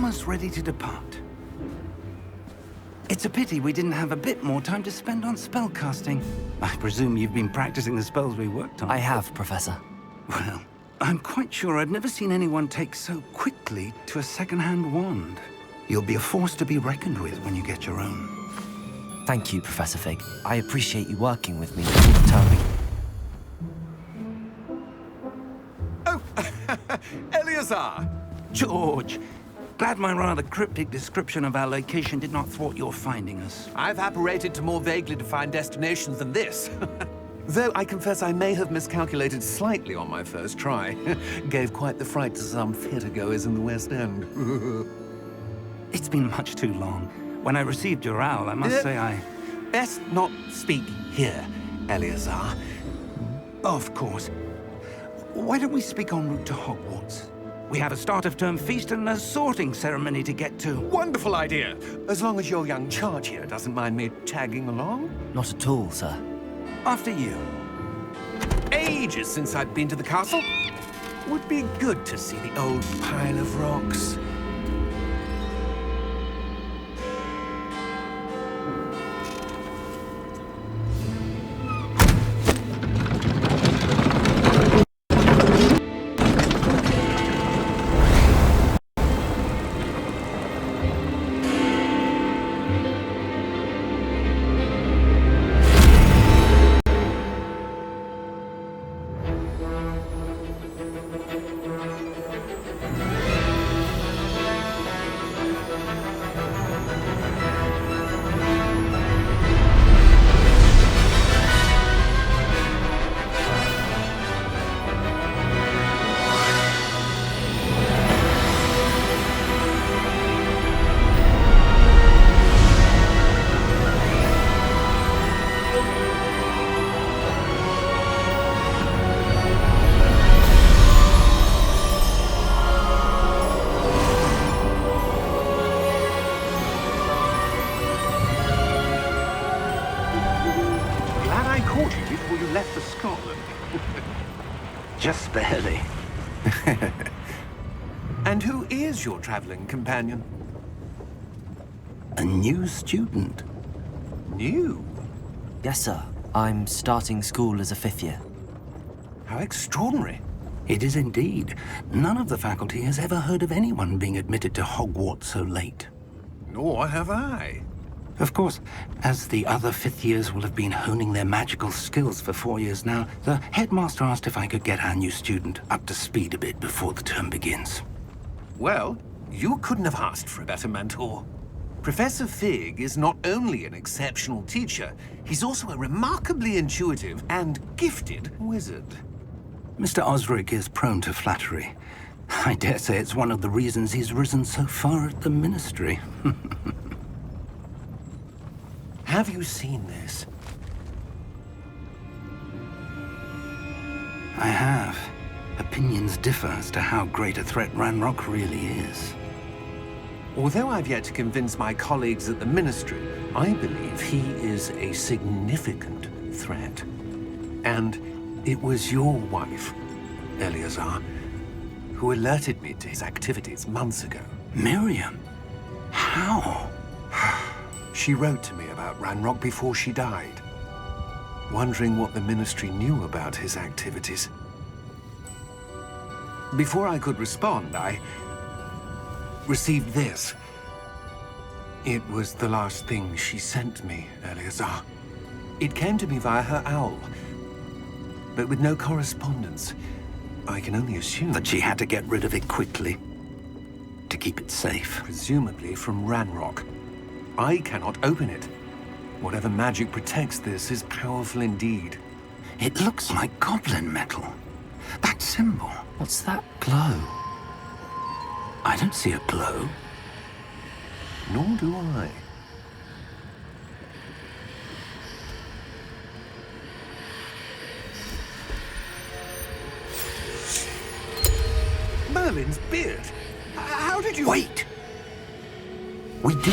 almost ready to depart. It's a pity we didn't have a bit more time to spend on spellcasting. I presume you've been practicing the spells we worked on. I have, Professor. Well, I'm quite sure I've never seen anyone take so quickly to a second-hand wand. You'll be a force to be reckoned with when you get your own. Thank you, Professor Fig. I appreciate you working with me all the time. Oh, Eleazar! George! Glad my rather cryptic description of our location did not thwart your finding us. I've apparated to more vaguely defined destinations than this. Though I confess I may have miscalculated slightly on my first try. Gave quite the fright to some theatre-goers in the West End. It's been much too long. When I received your owl, I must say I... Best not speak here, Eleazar. Of course. Why don't we speak en route to Hogwarts? We have a start-of-term feast and a sorting ceremony to get to. Wonderful idea! As long as your young charge here doesn't mind me tagging along. Not at all, sir. After you. Ages since I've been to the castle. Would be good to see the old pile of rocks. Just barely. And who is your traveling companion? A new student. New? Yes, sir. I'm starting school as a 5th year. How extraordinary. It is indeed. None of the faculty has ever heard of anyone being admitted to Hogwarts so late. Nor have I. Of course, as the other 5th years will have been honing their magical skills for 4 years now, the headmaster asked if I could get our new student up to speed a bit before the term begins. Well, you couldn't have asked for a better mentor. Professor Fig is not only an exceptional teacher, he's also a remarkably intuitive and gifted wizard. Mr. Osric is prone to flattery. I dare say it's one of the reasons he's risen so far at the Ministry. Have you seen this? I have. Opinions differ as to how great a threat Ranrock really is. Although I've yet to convince my colleagues at the Ministry, I believe he is a significant threat. And it was your wife, Eleazar, who alerted me to his activities months ago. Miriam? How? She wrote to me about Ranrock before she died, wondering what the Ministry knew about his activities. Before I could respond, I received this. It was the last thing she sent me, Eleazar. It came to me via her owl, but with no correspondence. I can only assume that she had to get rid of it quickly, to keep it safe. Presumably from Ranrock. I cannot open it. Whatever magic protects this is powerful indeed. It looks like goblin metal. That symbol. What's that glow? I don't see a glow. Nor do I. Merlin's beard. How did you... Wait! We do...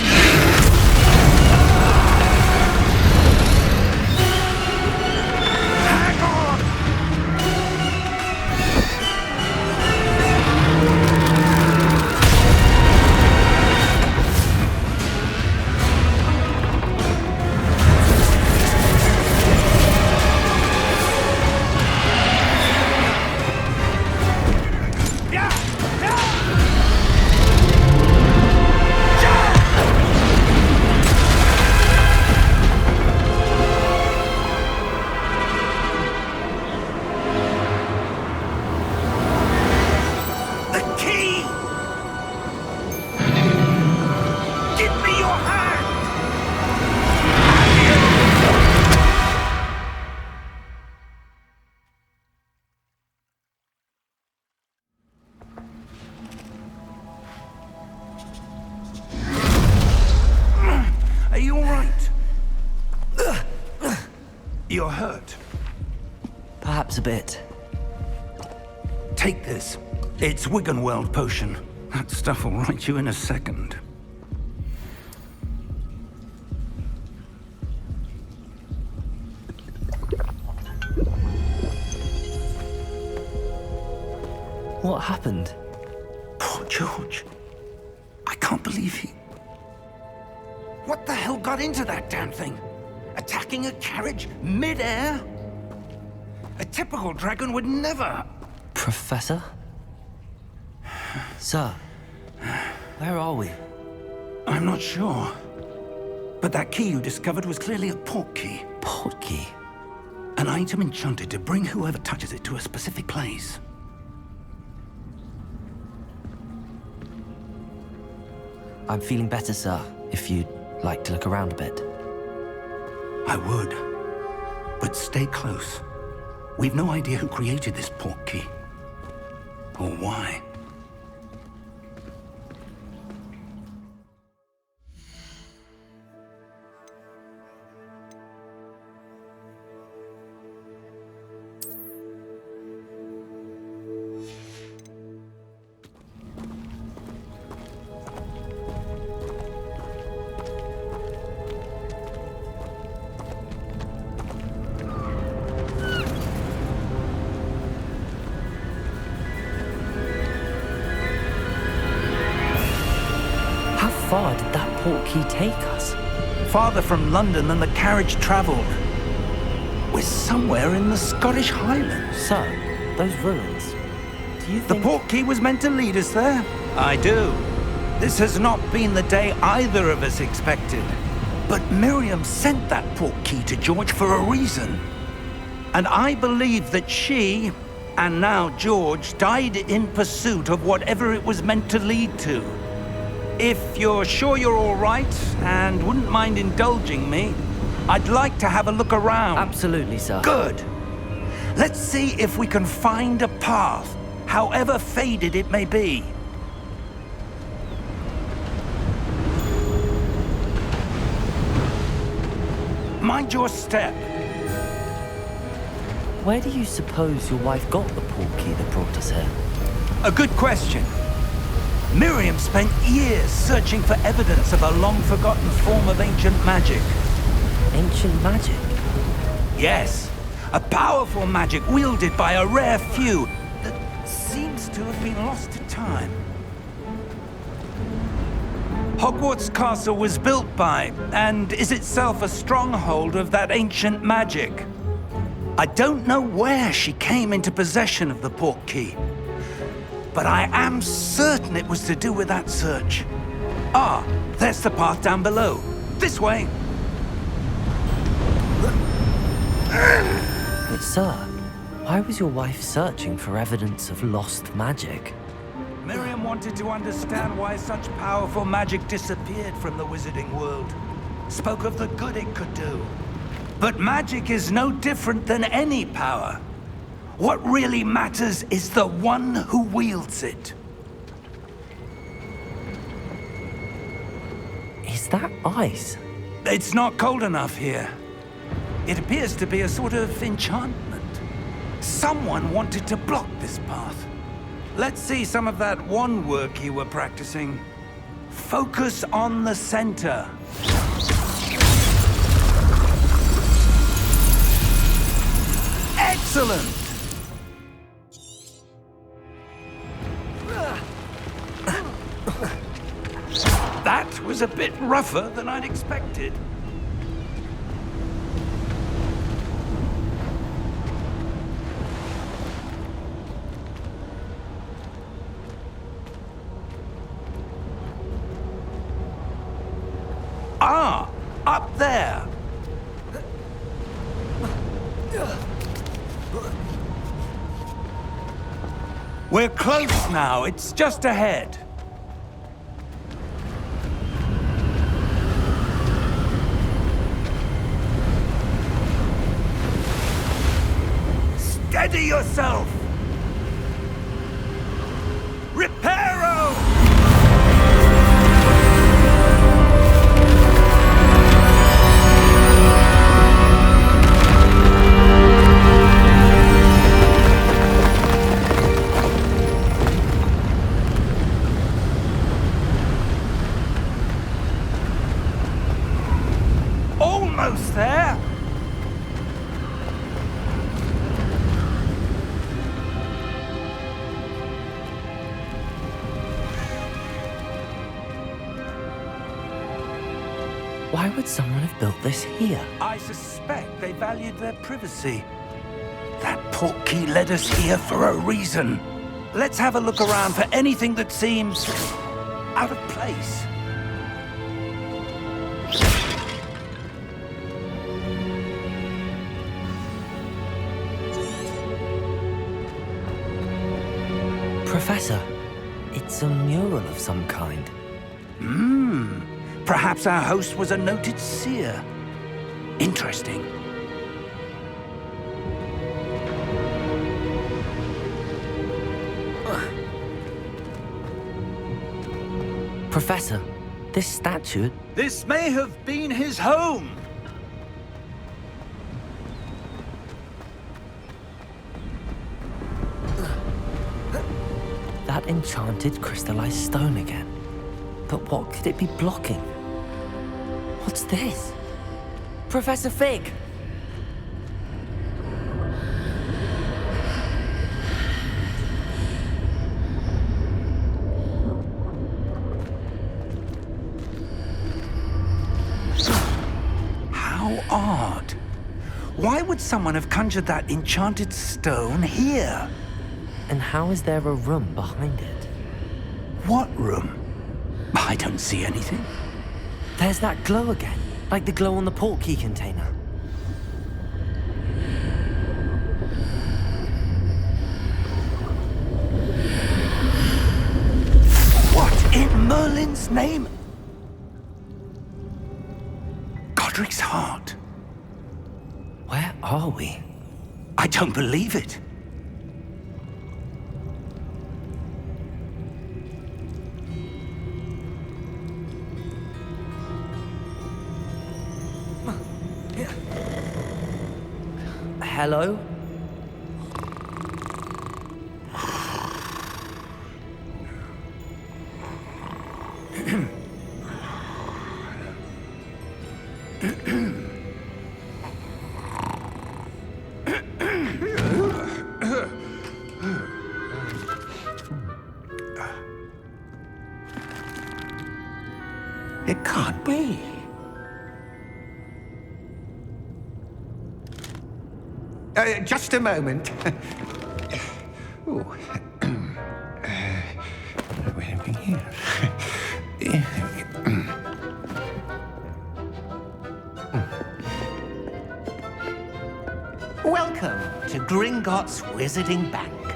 You're hurt. Perhaps a bit. Take this. It's Wiggenweld potion. That stuff will right you in a second. What happened? Poor George. I can't believe he... What the hell got into that damn thing? Attacking a carriage mid-air? A typical dragon would never... Professor? Sir, where are we? I'm not sure. But that key you discovered was clearly a portkey. Portkey? An item enchanted to bring whoever touches it to a specific place. I'm feeling better, sir, if you'd like to look around a bit. I would. But stay close. We've no idea who created this portkey. Or why. How far did that portkey take us? Farther from London than the carriage travelled. We're somewhere in the Scottish Highlands. Sir, those ruins. Do you The think... portkey was meant to lead us there? I do. This has not been the day either of us expected. But Miriam sent that portkey to George for a reason. And I believe that she, and now George, died in pursuit of whatever it was meant to lead to. If you're sure you're all right, and wouldn't mind indulging me, I'd like to have a look around. Absolutely, sir. Good. Let's see if we can find a path, however faded it may be. Mind your step. Where do you suppose your wife got the portkey that brought us here? A good question. Miriam spent years searching for evidence of a long-forgotten form of ancient magic. Ancient magic? Yes, a powerful magic wielded by a rare few that seems to have been lost to time. Hogwarts Castle was built by, and is itself a stronghold of that ancient magic. I don't know where she came into possession of the portkey, but I am certain it was to do with that search. Ah, there's the path down below. This way. But sir, why was your wife searching for evidence of lost magic? Miriam wanted to understand why such powerful magic disappeared from the wizarding world. Spoke of the good it could do. But magic is no different than any power. What really matters is the one who wields it. Is that ice? It's not cold enough here. It appears to be a sort of enchantment. Someone wanted to block this path. Let's see some of that wand work you were practicing. Focus on the center. Excellent! That was a bit rougher than I'd expected. Ah, up there. We're close now. It's just ahead. Steady yourself! Reparo! Almost there. Why would someone have built this here? I suspect they valued their privacy. That portkey led us here for a reason. Let's have a look around for anything that seems out of place. Professor, it's a mural of some kind. Perhaps our host was a noted seer. Interesting. Professor, this statue... This may have been his home. That enchanted crystallized stone again. But what could it be blocking? What's this? Professor Fig! How odd. Why would someone have conjured that enchanted stone here? And how is there a room behind it? What room? I don't see anything. There's that glow again, like the glow on the portkey container. What in Merlin's name? Godric's heart. Where are we? I don't believe it. Hello? It can't be. Just a moment. Ooh. Where are we here? Welcome to Gringotts Wizarding Bank.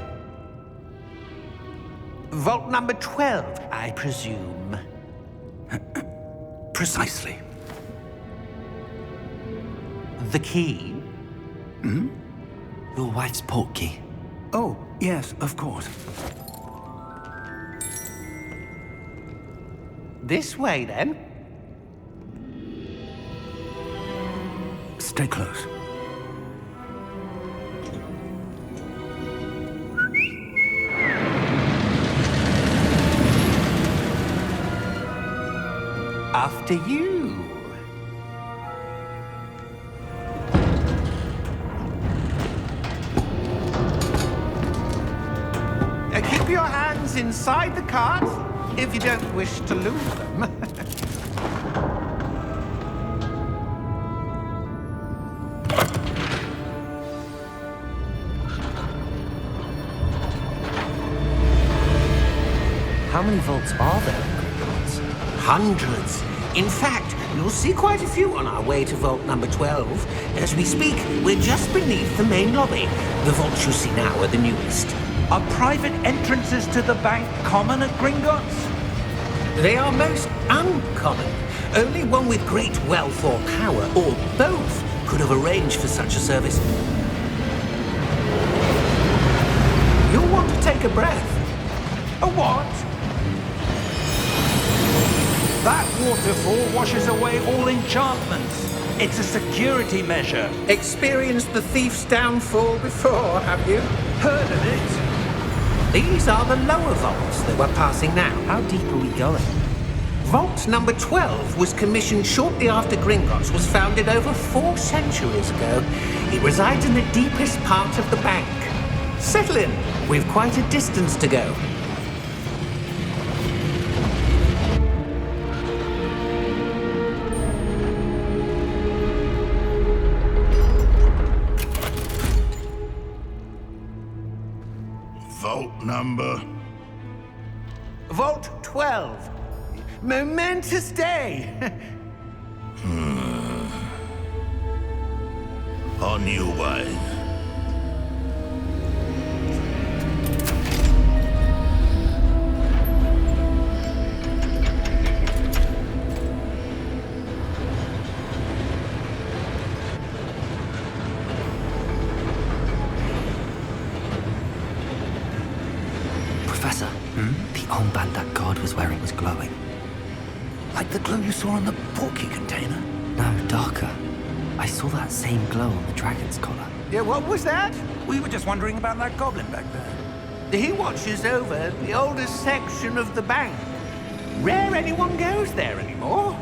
Vault number 12, I presume. Precisely. The key? Your wife's portkey. Oh, yes, of course. This way, then. Stay close. After you. Keep your hands inside the cart if you don't wish to lose them. How many vaults are there in Gringotts? Hundreds. In fact, you'll see quite a few on our way to vault number 12. As we speak, we're just beneath the main lobby. The vaults you see now are the newest. Are private entrances to the bank common at Gringotts? They are most uncommon. Only one with great wealth or power, or both, could have arranged for such a service. You'll want to take a breath. A what? That waterfall washes away all enchantments. It's a security measure. Experienced the thief's downfall before, have you? Heard of it? These are the lower vaults that we're passing now. How deep are we going? Vault number 12 was commissioned shortly after Gringotts was founded over 4 centuries ago. It resides in the deepest part of the bank. Settle in. We've quite a distance to go. Vault number? Vault 12. Momentous day. On your way. Professor, the armband that guard was wearing was glowing. Like the glow you saw on the portkey container? No, darker. I saw that same glow on the dragon's collar. Yeah, what was that? We were just wondering about that goblin back there. He watches over the oldest section of the bank. Rare anyone goes there anymore.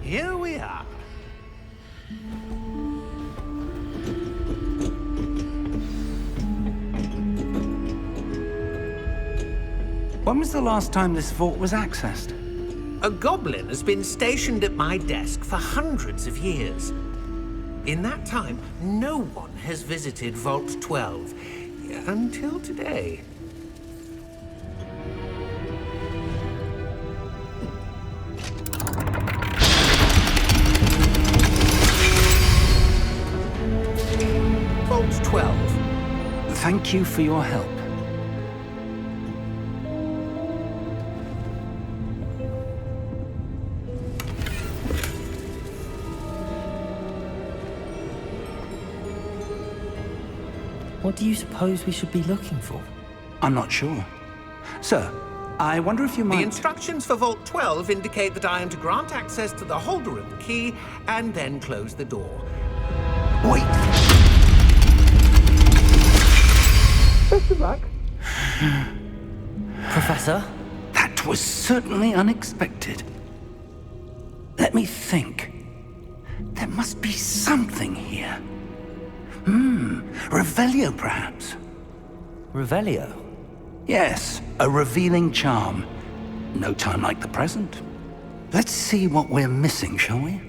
Here we are. When was the last time this vault was accessed? A goblin has been stationed at my desk for hundreds of years. In that time, no one has visited Vault 12 until today. Vault 12. Thank you for your help. What do you suppose we should be looking for? I'm not sure. Sir, I wonder if you might... The instructions for Vault 12 indicate that I am to grant access to the holder of the key and then close the door. Wait! Best of luck. Professor? That was certainly unexpected. Let me think. There must be something here. Revelio, perhaps? Revelio? Yes, a revealing charm. No time like the present. Let's see what we're missing, shall we?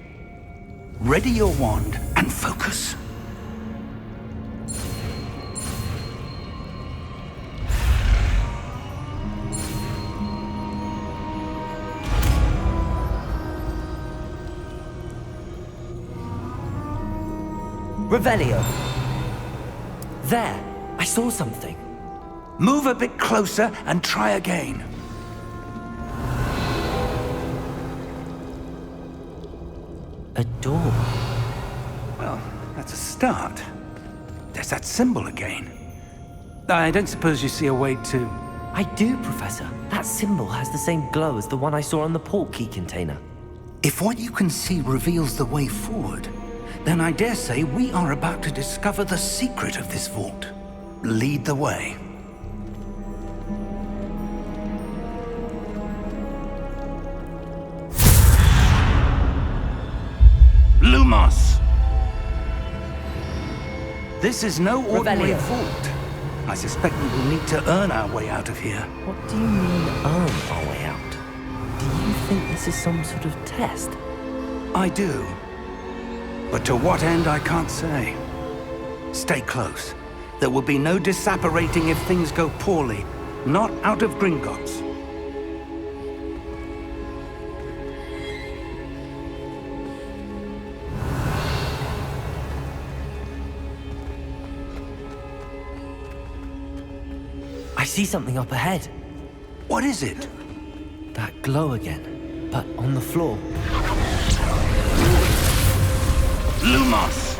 Ready your wand and focus. Revelio! There! I saw something. Move a bit closer and try again. A door. Well, that's a start. There's that symbol again. I don't suppose you see a way to... I do, Professor. That symbol has the same glow as the one I saw on the portkey container. If what you can see reveals the way forward, then I dare say we are about to discover the secret of this vault. Lead the way. Lumos! This is no ordinary Revelio. vault. I suspect we will need to earn our way out of here. What do you mean, earn our way out? Do you think this is some sort of test? I do. But to what end, I can't say. Stay close. There will be no disapparating if things go poorly. Not out of Gringotts. I see something up ahead. What is it? That glow again, but on the floor. Lumos!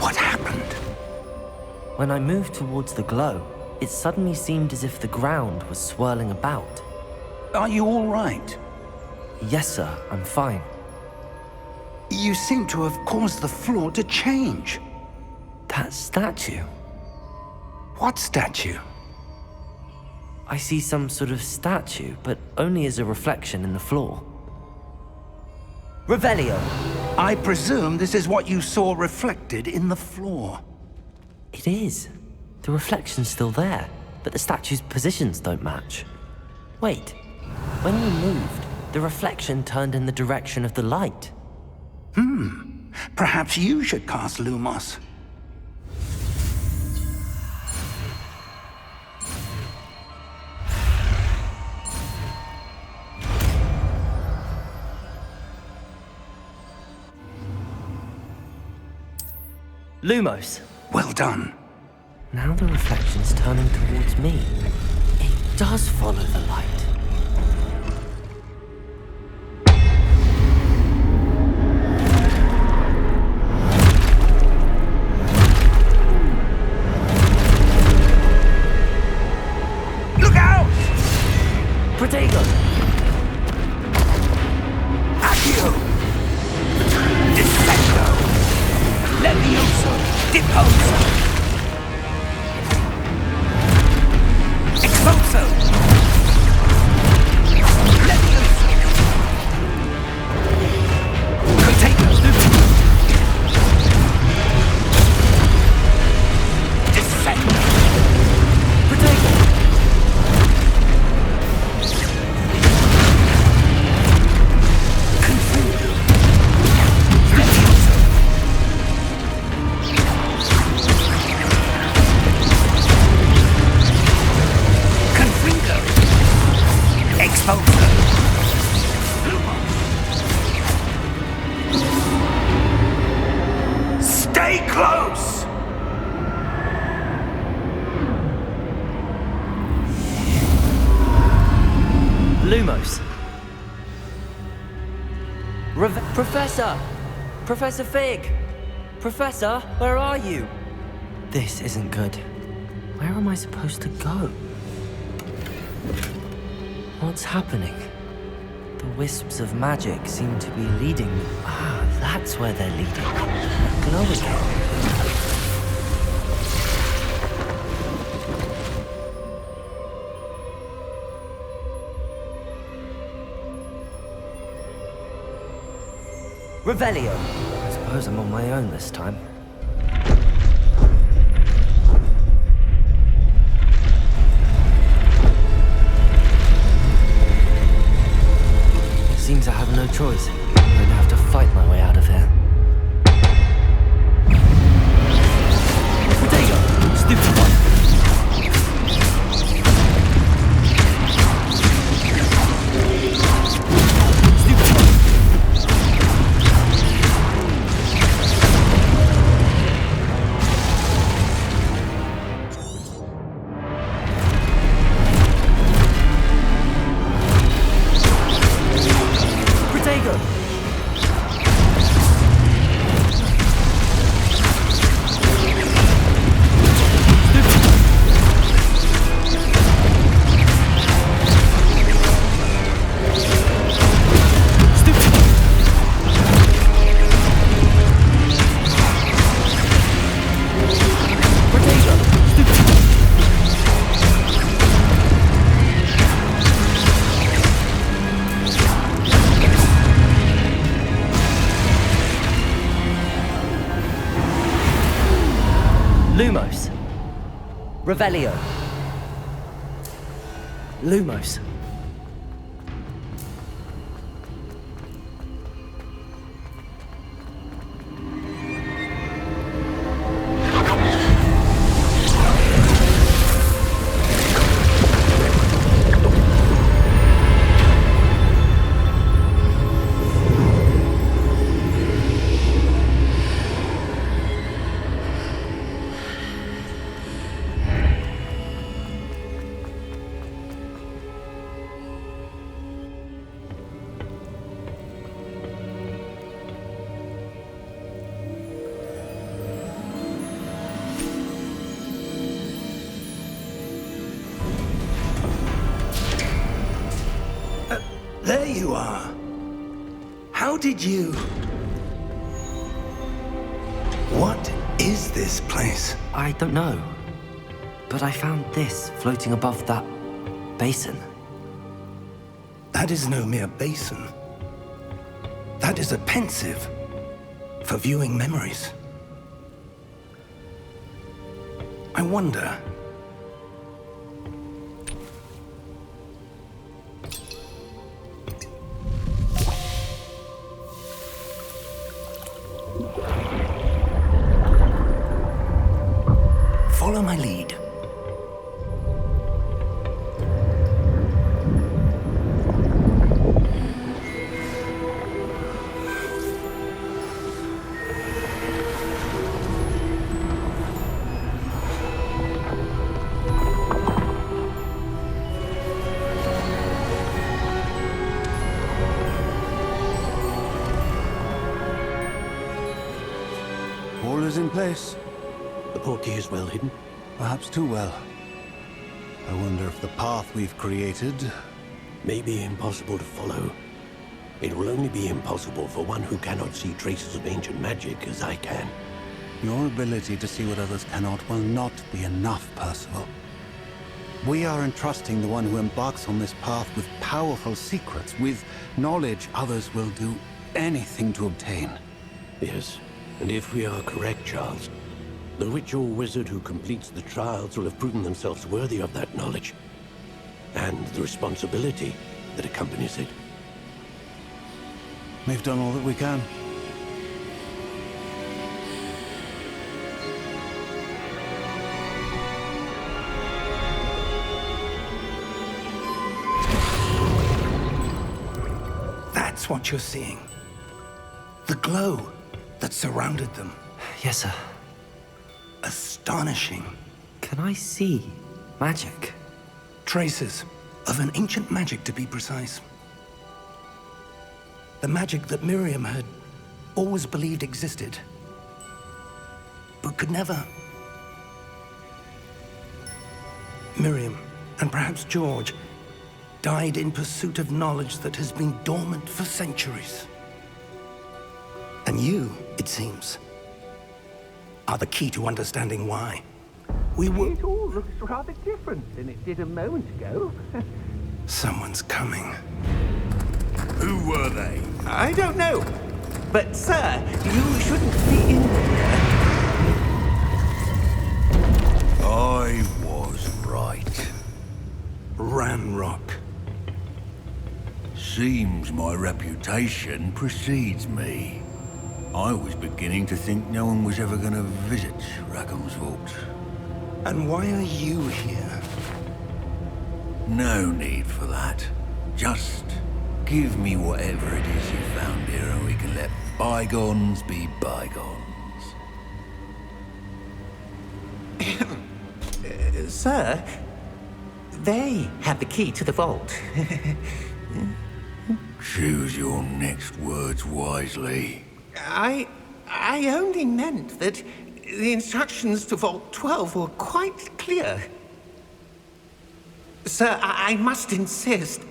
What happened? When I moved towards the glow, it suddenly seemed as if the ground was swirling about. Are you all right? Yes, sir, I'm fine. You seem to have caused the floor to change. That statue? What statue? I see some sort of statue, but only as a reflection in the floor. Revelio! I presume this is what you saw reflected in the floor. It is. The reflection's still there, but the statue's positions don't match. Wait, when you moved, the reflection turned in the direction of the light. Perhaps you should cast Lumos. Lumos! Well done. Now the reflection's turning towards me. It does follow the light. Look out! Protego! Accio! Incendio! Levioso! Deposo! Expulso! Levioso! Protego! Descendo! Protego! Confundo! Levioso! Confringo! Expulso! Stay close! Lumos. Professor! Professor Fig! Professor, where are you? This isn't good. Where am I supposed to go? What's happening? The wisps of magic seem to be leading me. Ah, that's where they're leading. Glow again. Revelio! I suppose I'm on my own this time. Seems I have no choice. I'm gonna have to fight my way out of here. Protego! Stupid one! Lumos. Revelio. Lumos. There you are. How did you... What is this place? I don't know. But I found this floating above that basin. That is no mere basin. That is a pensive for viewing memories. I wonder... Follow my lead. All is in place. The portkey is well hidden. Perhaps too well. I wonder if the path we've created... May be impossible to follow. It will only be impossible for one who cannot see traces of ancient magic as I can. Your ability to see what others cannot will not be enough, Percival. We are entrusting the one who embarks on this path with powerful secrets, with knowledge others will do anything to obtain. Yes, and if we are correct, Charles, the witch or wizard who completes the trials will have proven themselves worthy of that knowledge, and the responsibility that accompanies it. We've done all that we can. That's what you're seeing. The glow that surrounded them. Yes, sir. Astonishing. Can I see magic? Traces of an ancient magic, to be precise. The magic that Miriam had always believed existed, but could never. Miriam, and perhaps George, died in pursuit of knowledge that has been dormant for centuries. And you, it seems, are the key to understanding why. It all looks rather different than it did a moment ago. Someone's coming. Who were they? I don't know. But, sir, you shouldn't be in here. I was right. Ranrock. Seems my reputation precedes me. I was beginning to think no one was ever going to visit Rackham's vault. And why are you here? No need for that. Just give me whatever it is you found here and we can let bygones be bygones. Sir, they have the key to the vault. Choose your next words wisely. I only meant that the instructions to Vault 12 were quite clear. Sir, I must insist.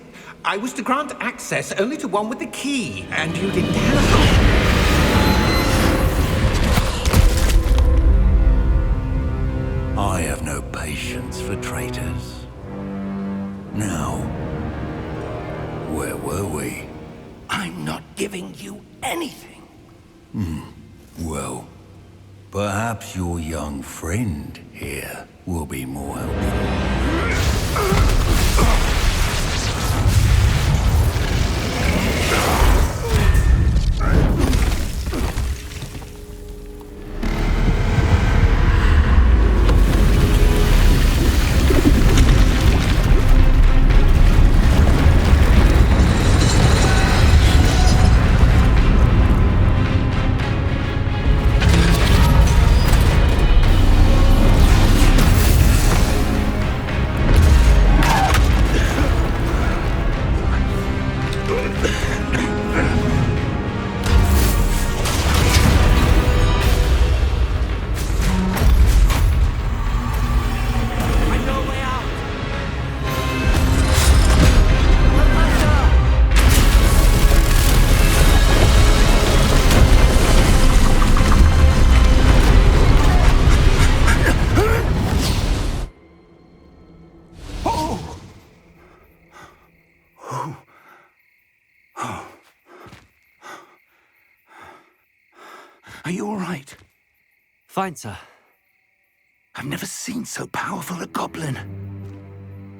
I was to grant access only to one with the key, and you didn't have one. I have no patience for traitors. Now, where were we? I'm not giving you anything. Well, perhaps your young friend here will be more helpful. Are you all right? Fine, sir. I've never seen so powerful a goblin.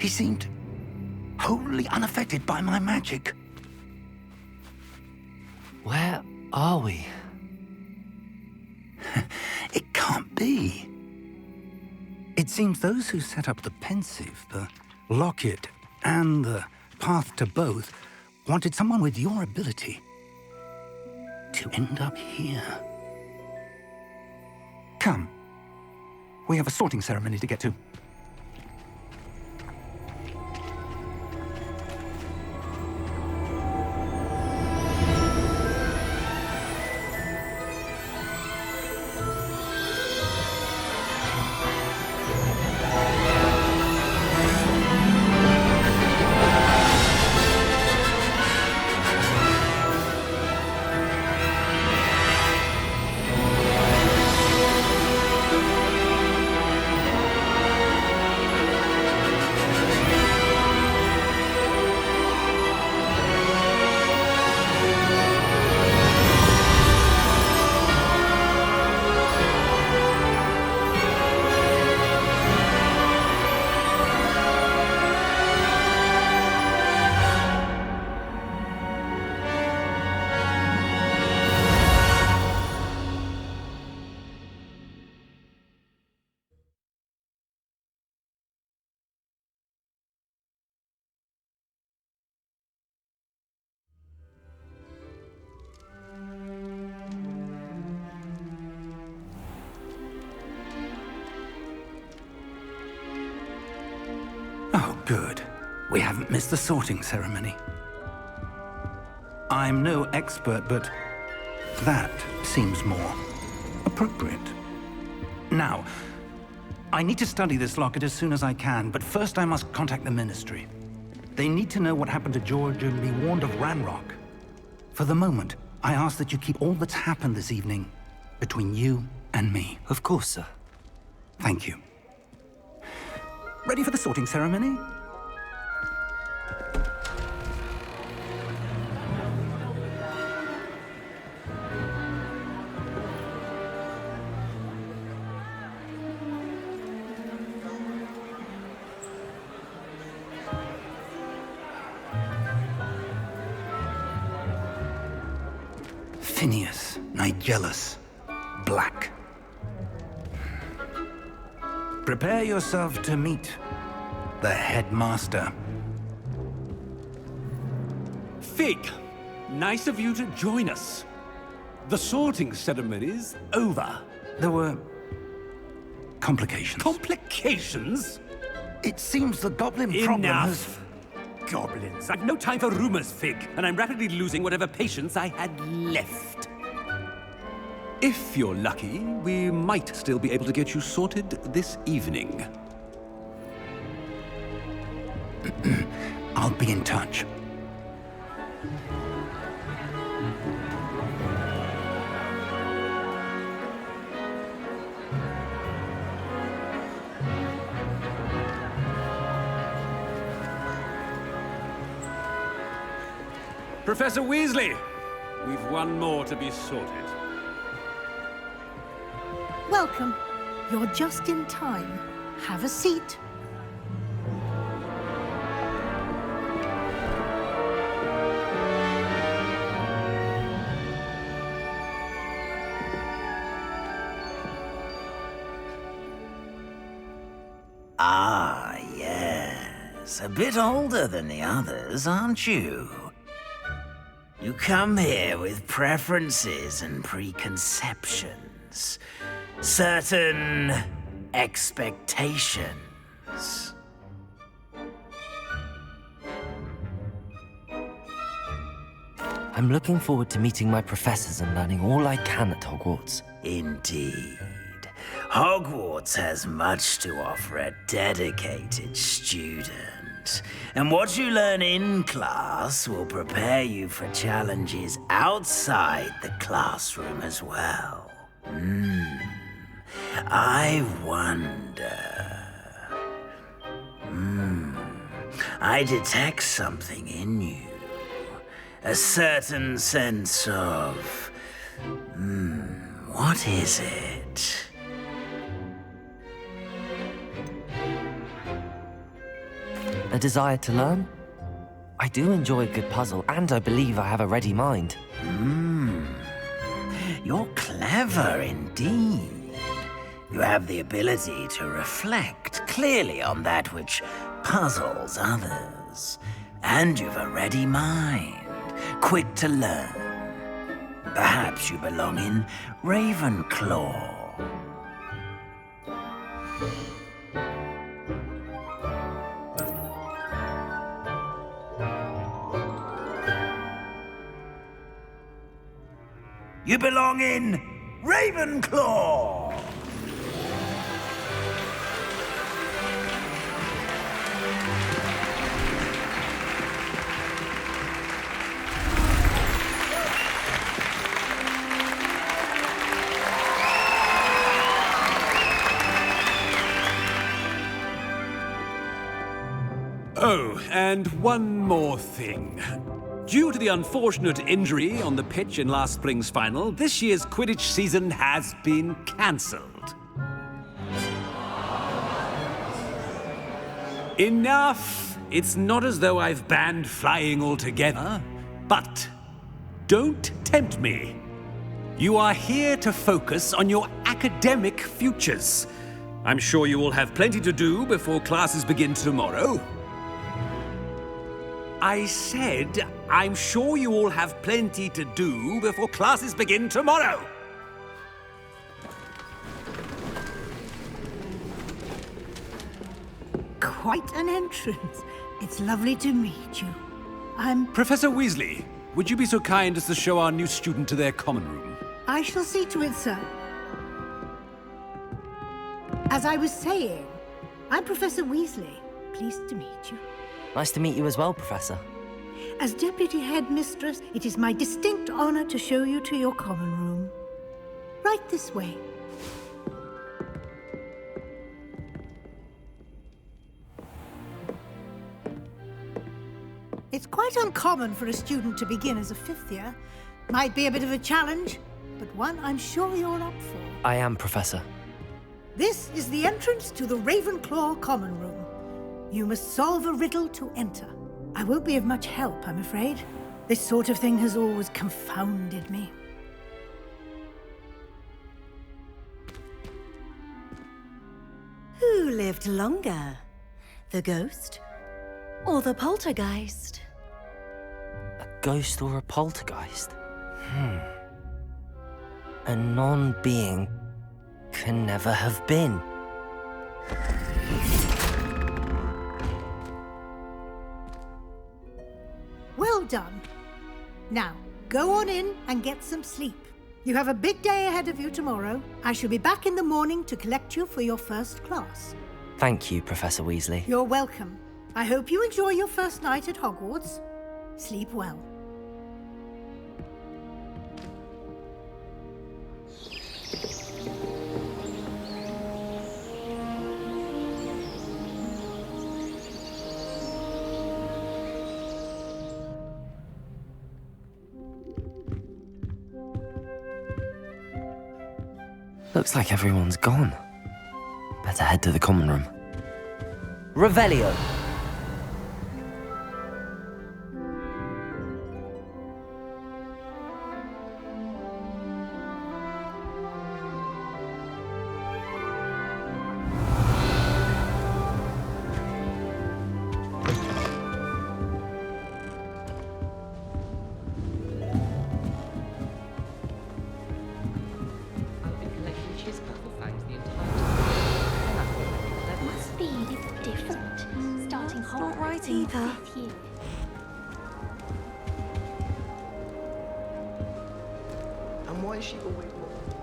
He seemed wholly unaffected by my magic. Where are we? It can't be. It seems those who set up the pensive, the locket, and the path to both wanted someone with your ability to end up here. Come. We have a sorting ceremony to get to. Oh, good. We haven't missed the sorting ceremony. I'm no expert, but that seems more appropriate. Now, I need to study this locket as soon as I can, but first I must contact the Ministry. They need to know what happened to George and be warned of Ranrock. For the moment, I ask that you keep all that's happened this evening between you and me. Of course, sir. Thank you. Ready for the sorting ceremony? Phineas, Nigellus, Black. Prepare yourself to meet the headmaster. Fig, nice of you to join us. The sorting ceremony's over. There were complications. Complications? It seems the goblin problem has... Enough! Goblins. I've no time for rumors, Fig, and I'm rapidly losing whatever patience I had left. If you're lucky, we might still be able to get you sorted this evening. I'll be in touch. Professor Weasley, we've one more to be sorted. Welcome. You're just in time. Have a seat. Ah, yes. A bit older than the others, aren't you? You come here with preferences and preconceptions. Certain expectations. I'm looking forward to meeting my professors and learning all I can at Hogwarts. Indeed. Hogwarts has much to offer a dedicated student. And what you learn in class will prepare you for challenges outside the classroom as well. I wonder... I detect something in you. A certain sense of... What is it? A desire to learn? I do enjoy a good puzzle, and I believe I have a ready mind. You're clever indeed. You have the ability to reflect clearly on that which puzzles others. And you've a ready mind, quick to learn. Perhaps you belong in Ravenclaw. You belong in Ravenclaw! Oh, and one more thing. Due to the unfortunate injury on the pitch in last spring's final, this year's Quidditch season has been cancelled. Enough! It's not as though I've banned flying altogether, but don't tempt me. You are here to focus on your academic futures. I'm sure you will have plenty to do before classes begin tomorrow. I said, I'm sure you all have plenty to do before classes begin tomorrow. Quite an entrance. It's lovely to meet you. Professor Weasley, would you be so kind as to show our new student to their common room? I shall see to it, sir. As I was saying, I'm Professor Weasley. Pleased to meet you. Nice to meet you as well, Professor. As Deputy Headmistress, it is my distinct honor to show you to your common room. Right this way. It's quite uncommon for a student to begin as a fifth year. Might be a bit of a challenge, but one I'm sure you're up for. I am, Professor. This is the entrance to the Ravenclaw common room. You must solve a riddle to enter. I won't be of much help, I'm afraid. This sort of thing has always confounded me. Who lived longer? The ghost or the poltergeist? A ghost or a poltergeist? A non-being can never have been. Well done. Now, go on in and get some sleep. You have a big day ahead of you tomorrow. I shall be back in the morning to collect you for your first class. Thank you, Professor Weasley. You're welcome. I hope you enjoy your first night at Hogwarts. Sleep well. Looks like everyone's gone. Better head to the common room. Revelio!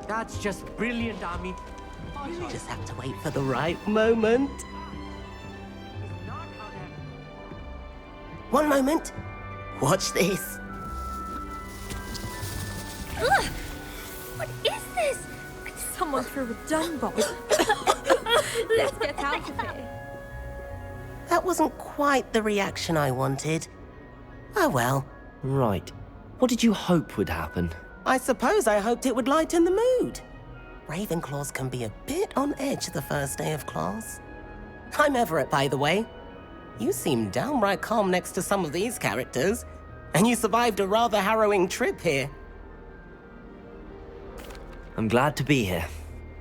That's just brilliant, Amit. You just have to wait for the right moment. One moment. Watch this. Ugh! What is this? Could someone throw a dung bomb? Let's get out of here. That wasn't quite the reaction I wanted. Oh well. Right. What did you hope would happen? I suppose I hoped it would lighten the mood. Ravenclaws can be a bit on edge the first day of class. I'm Everett, by the way. You seem downright calm next to some of these characters, and you survived a rather harrowing trip here. I'm glad to be here.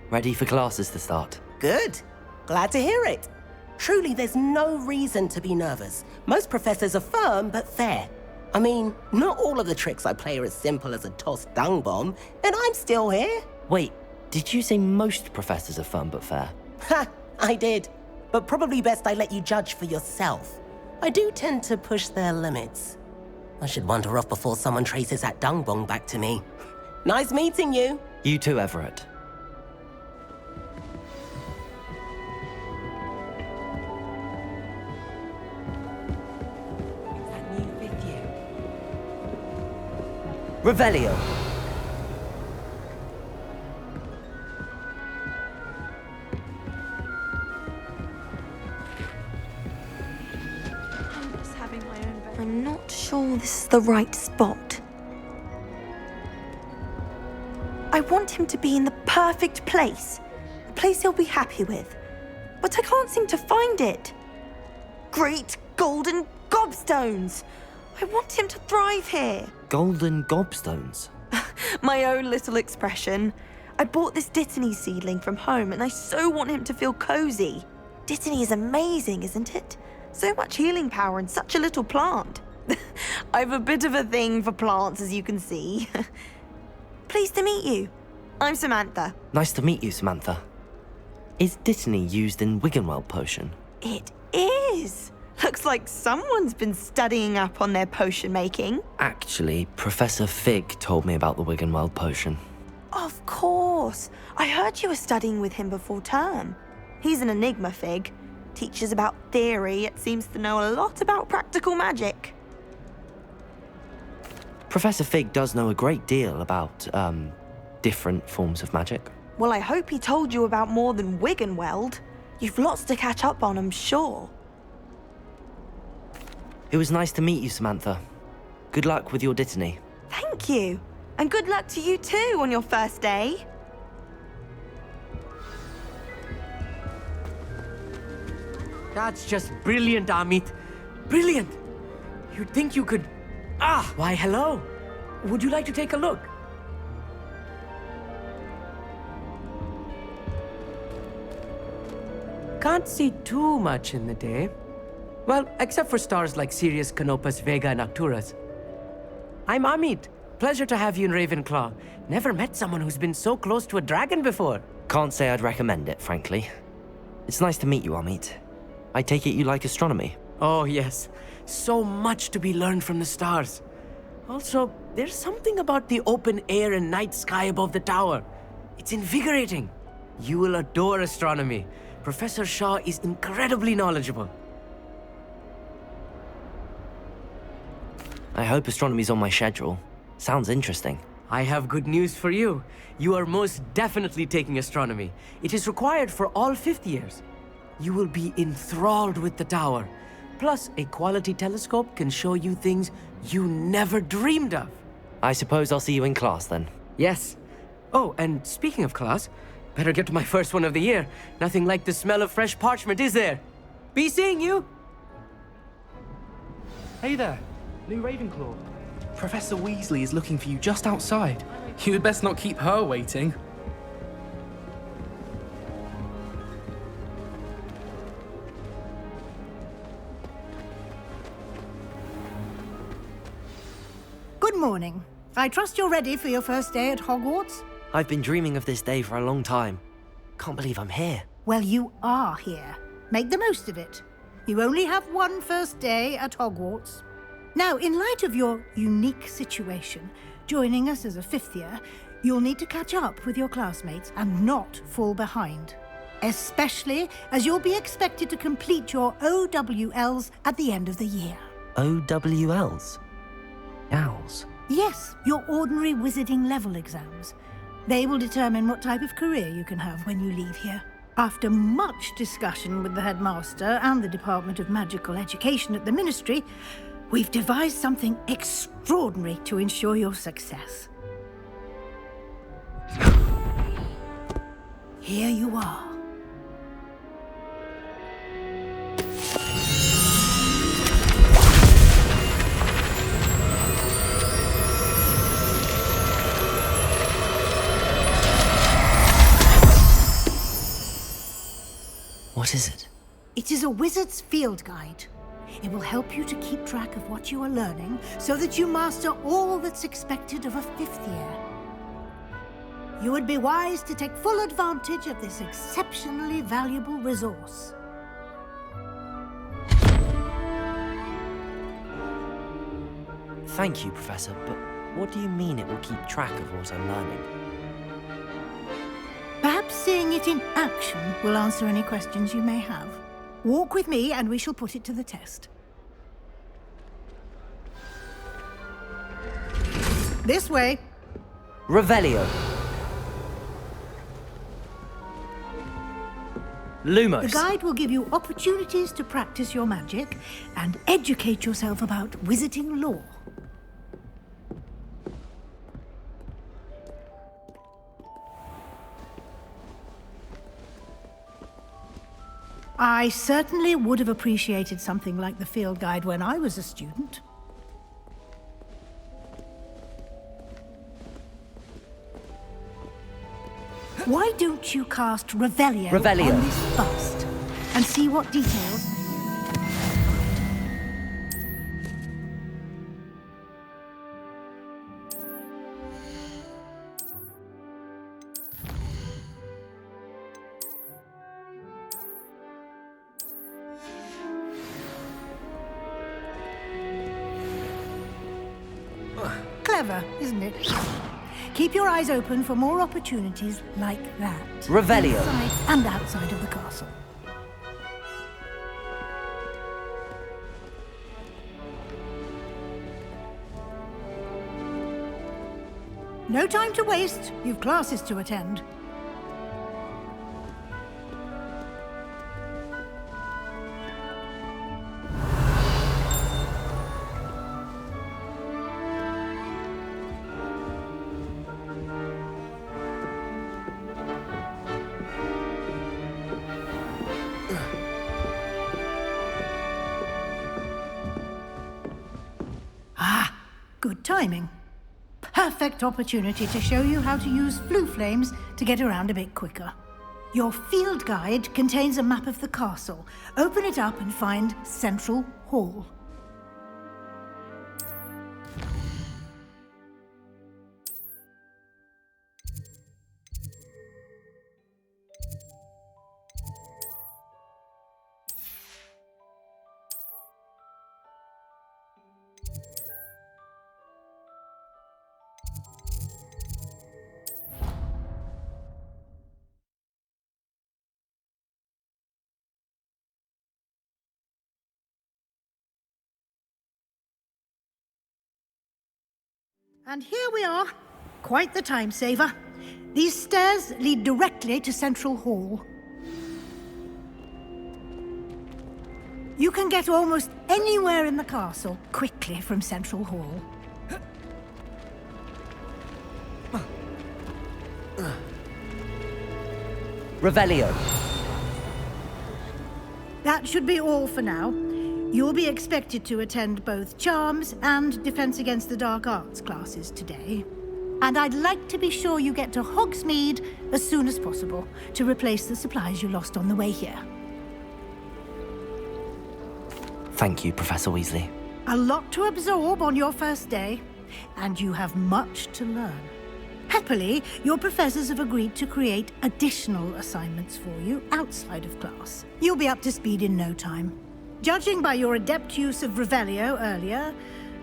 Ready for classes to start. Good. Glad to hear it. Truly, there's no reason to be nervous. Most professors are firm but fair. I mean, not all of the tricks I play are as simple as a tossed dung bomb, and I'm still here. Wait, did you say most professors are firm but fair? Ha! I did. But probably best I let you judge for yourself. I do tend to push their limits. I should wander off before someone traces that dung bomb back to me. Nice meeting you. You too, Everett. Revelio. I'm just having my own bed. I'm not sure this is the right spot. I want him to be in the perfect place. A place he'll be happy with. But I can't seem to find it. Great golden gobstones! I want him to thrive here. Golden gobstones? My own little expression. I bought this Dittany seedling from home and I so want him to feel cozy. Dittany is amazing, isn't it? So much healing power in such a little plant. I've a bit of a thing for plants, as you can see. Pleased to meet you. I'm Samantha. Nice to meet you, Samantha. Is Dittany used in Wiggenweld potion? It is. Looks like someone's been studying up on their potion making. Actually, Professor Fig told me about the Wiggenweld potion. Of course. I heard you were studying with him before term. He's an enigma, Fig. Teaches about theory, yet seems to know a lot about practical magic. Professor Fig does know a great deal about, different forms of magic. Well, I hope he told you about more than Wiggenweld. You've lots to catch up on, I'm sure. It was nice to meet you, Samantha. Good luck with your Dittany. Thank you. And good luck to you too on your first day. That's just brilliant, Amit. Brilliant! You'd think you could... Ah! Why, hello. Would you like to take a look? Can't see too much in the day. Well, except for stars like Sirius, Canopus, Vega, and Arcturus. I'm Amit. Pleasure to have you in Ravenclaw. Never met someone who's been so close to a dragon before. Can't say I'd recommend it, frankly. It's nice to meet you, Amit. I take it you like astronomy? Oh, yes. So much to be learned from the stars. Also, there's something about the open air and night sky above the tower. It's invigorating. You will adore astronomy. Professor Shaw is incredibly knowledgeable. I hope astronomy's on my schedule. Sounds interesting. I have good news for you. You are most definitely taking astronomy. It is required for all 5th years. You will be enthralled with the tower. Plus, a quality telescope can show you things you never dreamed of. I suppose I'll see you in class then. Yes. Oh, and speaking of class, better get to my first one of the year. Nothing like the smell of fresh parchment, is there? Be seeing you! Hey there, new Ravenclaw. Professor Weasley is looking for you just outside. You had best not keep her waiting. Good morning. I trust you're ready for your first day at Hogwarts? I've been dreaming of this day for a long time. Can't believe I'm here. Well, you are here. Make the most of it. You only have one first day at Hogwarts. Now, in light of your unique situation, joining us as a 5th year, you'll need to catch up with your classmates and not fall behind. Especially as you'll be expected to complete your OWLs at the end of the year. OWLs? Owls? Yes, your ordinary wizarding level exams. They will determine what type of career you can have when you leave here. After much discussion with the headmaster and the Department of Magical Education at the Ministry, we've devised something extraordinary to ensure your success. Here you are. What is it? It is a wizard's field guide. It will help you to keep track of what you are learning so that you master all that's expected of a 5th year. You would be wise to take full advantage of this exceptionally valuable resource. Thank you, Professor, but what do you mean it will keep track of what I'm learning? Perhaps seeing it in action will answer any questions you may have. Walk with me and we shall put it to the test. This way. Revelio. Lumos. The guide will give you opportunities to practice your magic and educate yourself about wizarding lore. I certainly would have appreciated something like the field guide when I was a student. Why don't you cast Revelio on this bust and see what details... Clever, isn't it? Keep your eyes open for more opportunities like that. Revelio. Inside and outside of the castle. No time to waste. You've classes to attend. Good timing. Perfect opportunity to show you how to use flue flames to get around a bit quicker. Your field guide contains a map of the castle. Open it up and find Central Hall. And here we are. Quite the time saver. These stairs lead directly to Central Hall. You can get almost anywhere in the castle quickly from Central Hall. Revelio. That should be all for now. You'll be expected to attend both Charms and Defense Against the Dark Arts classes today. And I'd like to be sure you get to Hogsmeade as soon as possible to replace the supplies you lost on the way here. Thank you, Professor Weasley. A lot to absorb on your first day, and you have much to learn. Happily, your professors have agreed to create additional assignments for you outside of class. You'll be up to speed in no time. Judging by your adept use of Revelio earlier,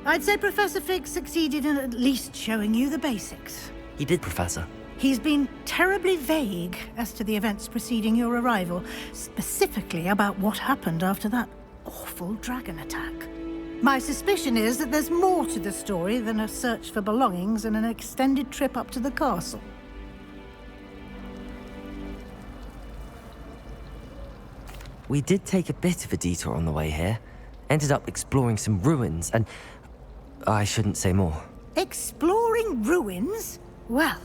I'd say Professor Fig succeeded in at least showing you the basics. He did, Professor. He's been terribly vague as to the events preceding your arrival, specifically about what happened after that awful dragon attack. My suspicion is that there's more to the story than a search for belongings and an extended trip up to the castle. We did take a bit of a detour on the way here. Ended up exploring some ruins, and I shouldn't say more. Exploring ruins? Well,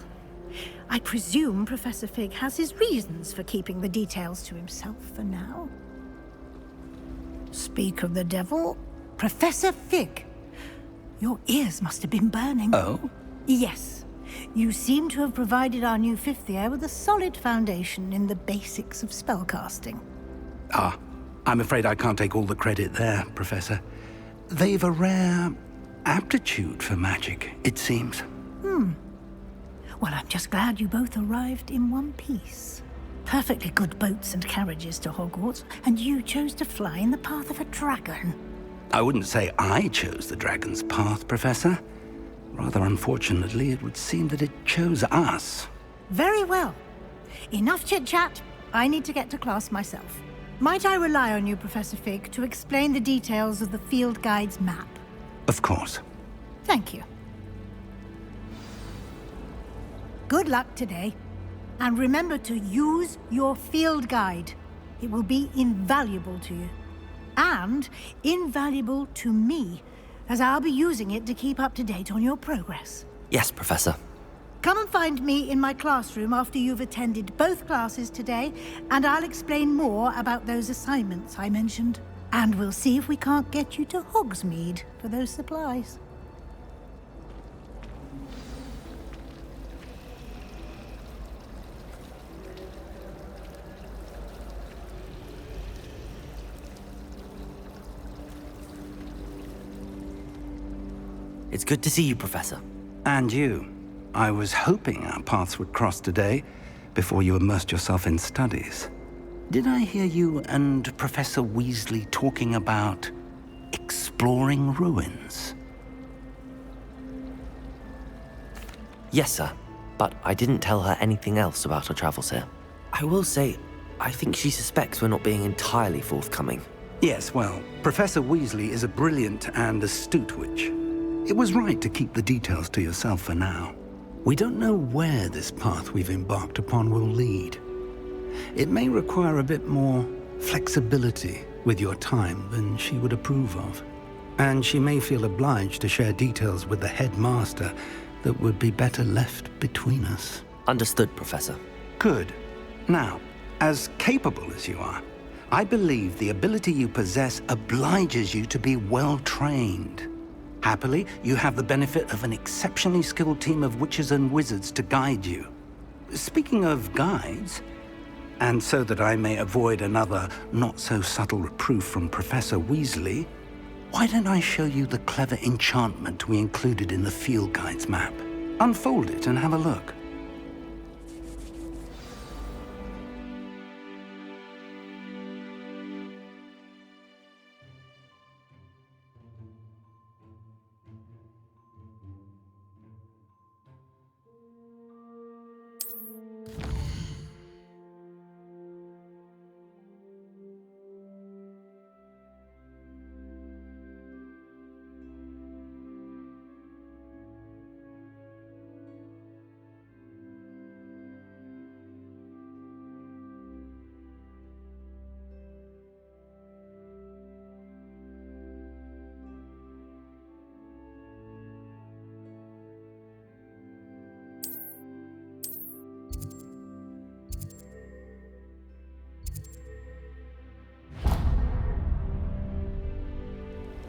I presume Professor Fig has his reasons for keeping the details to himself for now. Speak of the devil, Professor Fig. Your ears must have been burning. Oh? Yes. You seem to have provided our new fifth year with a solid foundation in the basics of spellcasting. Ah, I'm afraid I can't take all the credit there, Professor. They've a rare aptitude for magic, it seems. Well, I'm just glad you both arrived in one piece. Perfectly good boats and carriages to Hogwarts, and you chose to fly in the path of a dragon. I wouldn't say I chose the dragon's path, Professor. Rather unfortunately, it would seem that it chose us. Very well. Enough chit-chat. I need to get to class myself. Might I rely on you, Professor Fig, to explain the details of the field guide's map? Of course. Thank you. Good luck today. And remember to use your field guide. It will be invaluable to you. And invaluable to me, as I'll be using it to keep up to date on your progress. Yes, Professor. Come and find me in my classroom after you've attended both classes today, and I'll explain more about those assignments I mentioned. And we'll see if we can't get you to Hogsmeade for those supplies. It's good to see you, Professor. And you. I was hoping our paths would cross today, before you immersed yourself in studies. Did I hear you and Professor Weasley talking about exploring ruins? Yes, sir. But I didn't tell her anything else about our travels here. I will say, I think she suspects we're not being entirely forthcoming. Yes, well, Professor Weasley is a brilliant and astute witch. It was right to keep the details to yourself for now. We don't know where this path we've embarked upon will lead. It may require a bit more flexibility with your time than she would approve of. And she may feel obliged to share details with the headmaster that would be better left between us. Understood, Professor. Good. Now, as capable as you are, I believe the ability you possess obliges you to be well-trained. Happily, you have the benefit of an exceptionally skilled team of witches and wizards to guide you. Speaking of guides, and so that I may avoid another not-so-subtle reproof from Professor Weasley, why don't I show you the clever enchantment we included in the field guide's map? Unfold it and have a look.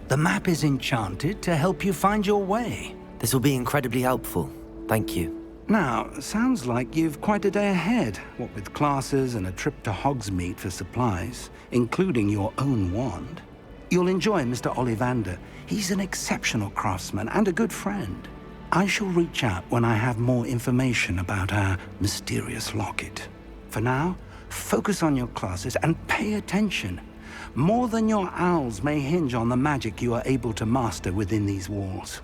The map is enchanted to help you find your way. This will be incredibly helpful. Thank you. Now, sounds like you've quite a day ahead, what with classes and a trip to Hogsmeade for supplies, including your own wand. You'll enjoy Mr. Ollivander. He's an exceptional craftsman and a good friend. I shall reach out when I have more information about our mysterious locket. For now, focus on your classes and pay attention. More than your owls may hinge on the magic you are able to master within these walls.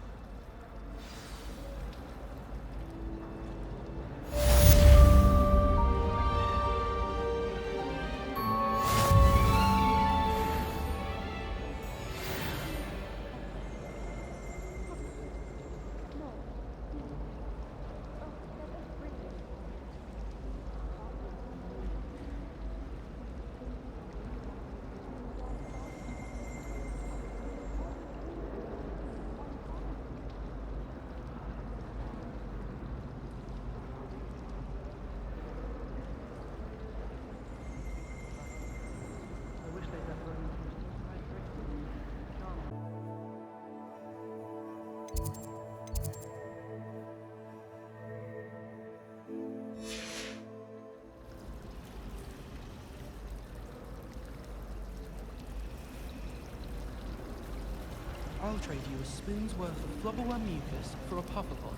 I'll trade you a spoon's worth of flubberworm mucus for a pufferpod.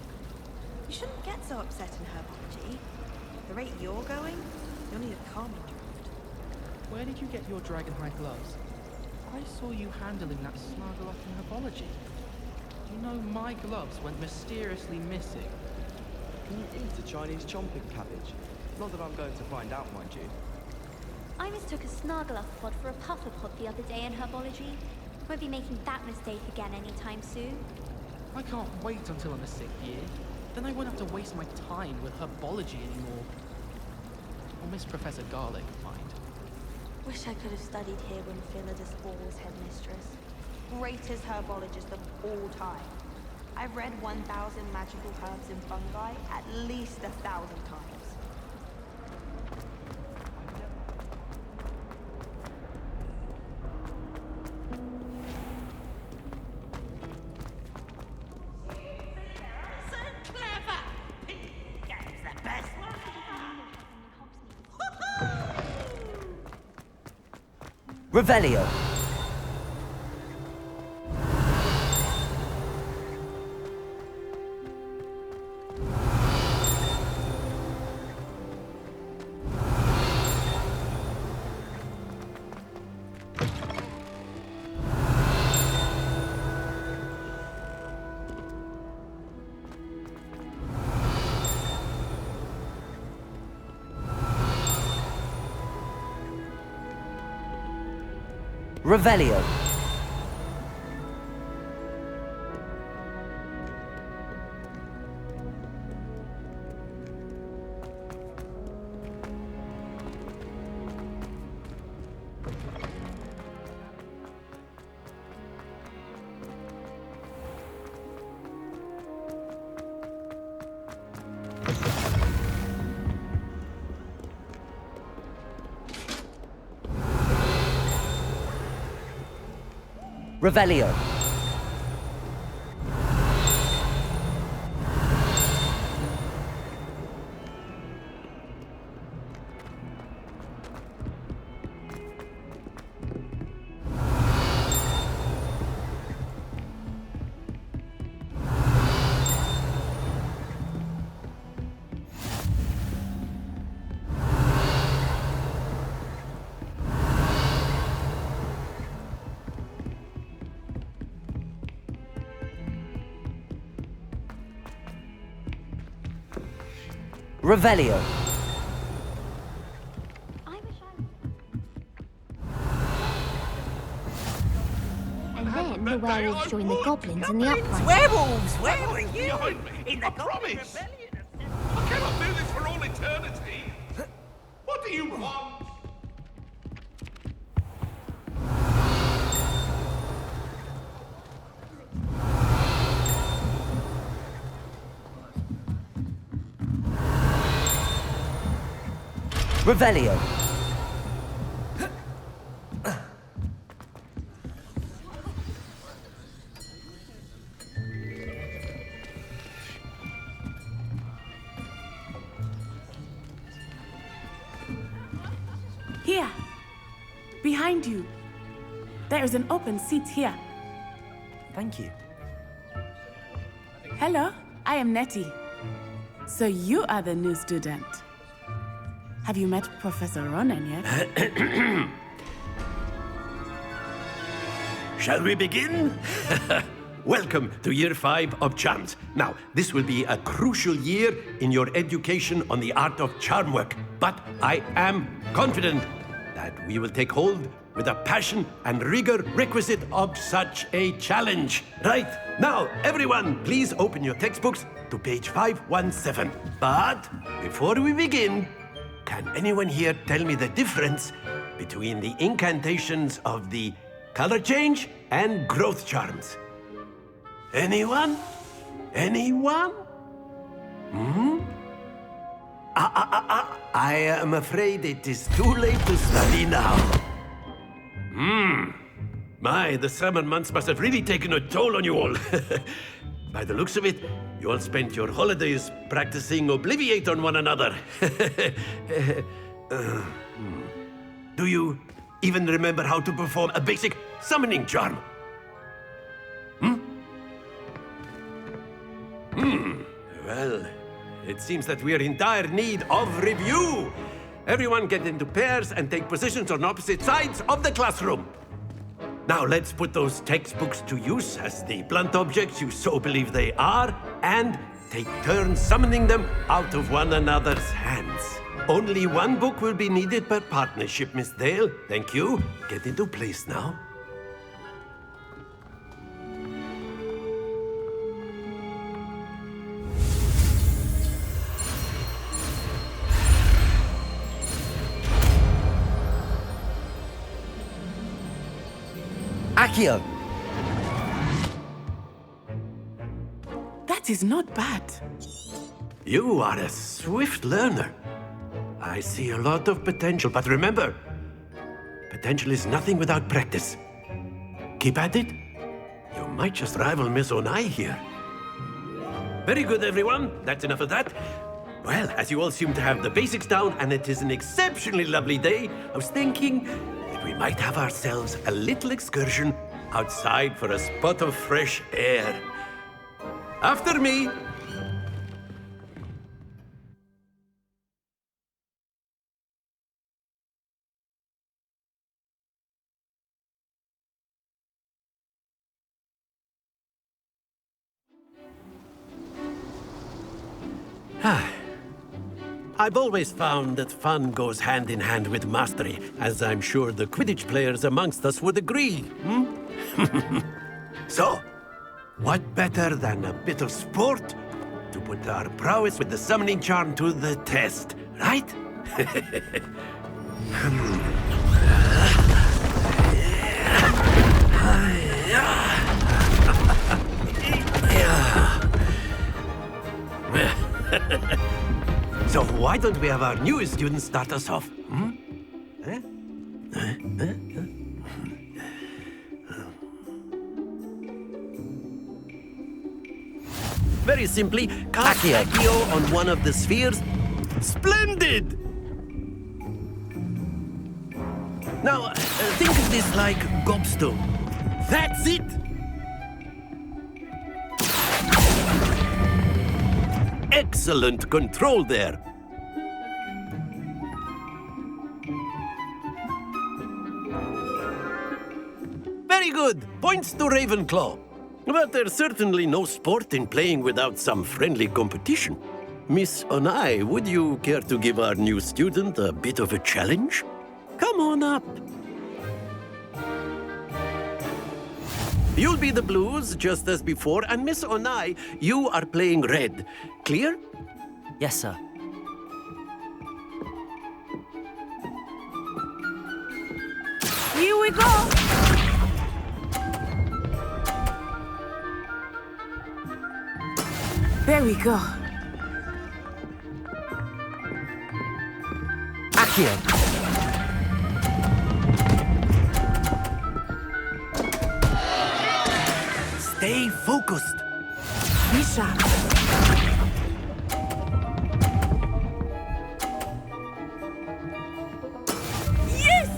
You shouldn't get so upset in Herbology. The rate you're going, you'll need a calming draft. Where did you get your dragonhide gloves? I saw you handling that Stargazing in Herbology. You know, my gloves went mysteriously missing. Can you eat a Chinese chomping cabbage? Not that I'm going to find out, mind you. I mistook a Snargaloth pod for a puffer pod the other day in Herbology. Won't be making that mistake again anytime soon. I can't wait until I'm a 6th year. Then I won't have to waste my time with Herbology anymore. Or Miss Professor Garlic, mind. Wish I could have studied here when Philida Spore was headmistress. Greatest herbologist of all time. I've read 1,000 magical herbs and fungi at least 1,000 times. Revelio. Revelio. Revelio. Revelio. And then the werewolves join the goblins in the uprising. Werewolves! Where were you? Behind me. In the promise. I cannot do this for all eternity. What do you want? Revelio. Here, behind you. There is an open seat here. Thank you. Hello, I am Natty. So you are the new student. Have you met Professor Ronan yet? Shall we begin? Welcome to Year 5 of Charms. Now, this will be a crucial year in your education on the art of charm work, but I am confident that we will take hold with the passion and rigor requisite of such a challenge. Right, now, everyone, please open your textbooks to page 517. But before we begin, can anyone here tell me the difference between the incantations of the color change and growth charms? Anyone? Anyone? I am afraid it is too late to study now. My, the summer months must have really taken a toll on you all. By the looks of it, you all spent your holidays practicing Obliviate on one another. Do you even remember how to perform a basic summoning charm? Well, it seems that we are in dire need of review. Everyone get into pairs and take positions on opposite sides of the classroom. Now let's put those textbooks to use as the blunt objects you so believe they are, and take turns summoning them out of one another's hands. Only one book will be needed per partnership, Miss Dale. Thank you. Get into place now. Accio! That is not bad. You are a swift learner. I see a lot of potential, but remember, potential is nothing without practice. Keep at it. You might just rival Miss Onai here. Very good, everyone. That's enough of that. Well, as you all seem to have the basics down, and it is an exceptionally lovely day, I was thinking that we might have ourselves a little excursion outside for a spot of fresh air. After me. I've always found that fun goes hand in hand with mastery, as I'm sure the Quidditch players amongst us would agree. So, what better than a bit of sport to put our prowess with the summoning charm to the test, right? So why don't we have our newest student start us off? Very simply, cast Accio on one of the spheres. Splendid! Now, think of this like gobstone. That's it! Excellent control there. Very good. Points to Ravenclaw. But there's certainly no sport in playing without some friendly competition. Miss Onai, would you care to give our new student a bit of a challenge? Come on up. You'll be the blues, just as before, and Miss Onai, you are playing red. Clear? Yes, sir. Here we go! There we go. Accio! Stay focused. Be sharp. Yes!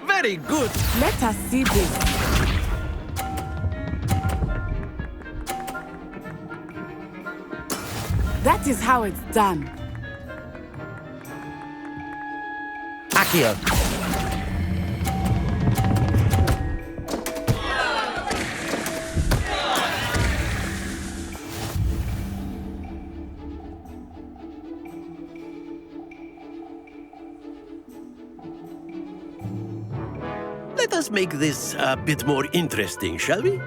Very good. Let us see this. That is how it's done. Accio! Let us make this a bit more interesting, shall we?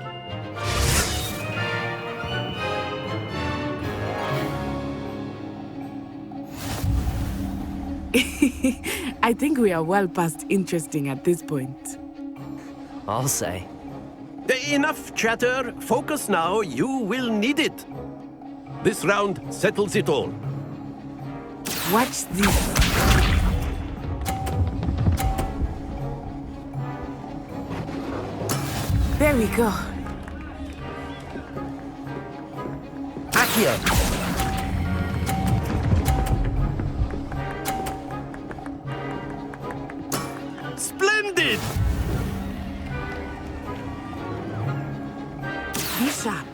I think we are well past interesting at this point. I'll say. Enough chatter. Focus now. You will need it. This round settles it all. Watch this. There we go. Accio! did! Be sharp.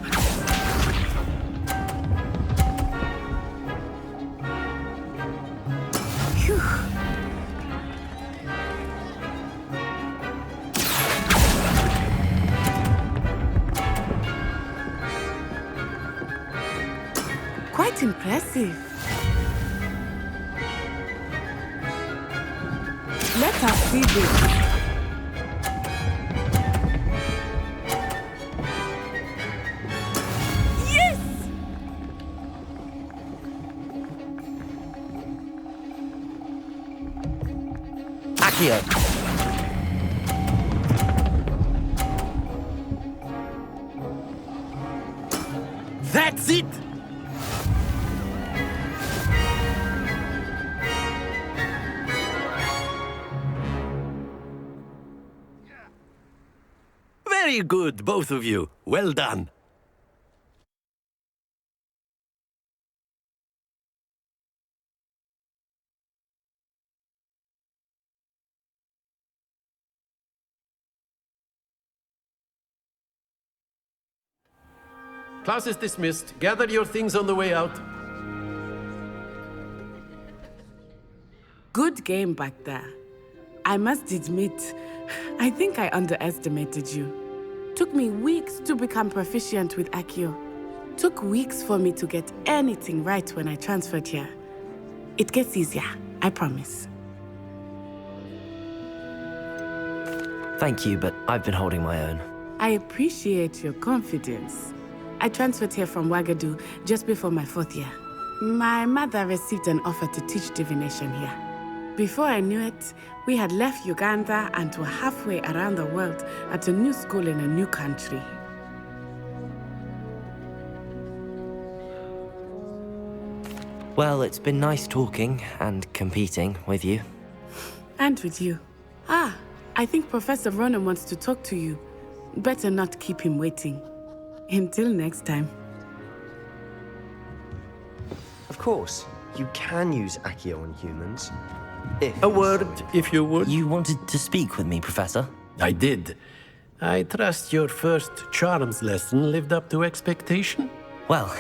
Phew. Quite impressive. Let us see this. Yes! Accio. That's it! Very good, both of you. Well done. Class is dismissed. Gather your things on the way out. Good game back there. I must admit, I think I underestimated you. Took me weeks to become proficient with Accio. Took weeks for me to get anything right when I transferred here. It gets easier, I promise. Thank you, but I've been holding my own. I appreciate your confidence. I transferred here from Wagadu just before my 4th year. My mother received an offer to teach divination here. Before I knew it, we had left Uganda and were halfway around the world at a new school in a new country. Well, it's been nice talking and competing with you. And with you. Ah, I think Professor Ronan wants to talk to you. Better not keep him waiting. Until next time. Of course, you can use Accio on humans. A word, if you would. You wanted to speak with me, Professor? I did. I trust your first charms lesson lived up to expectation? Well,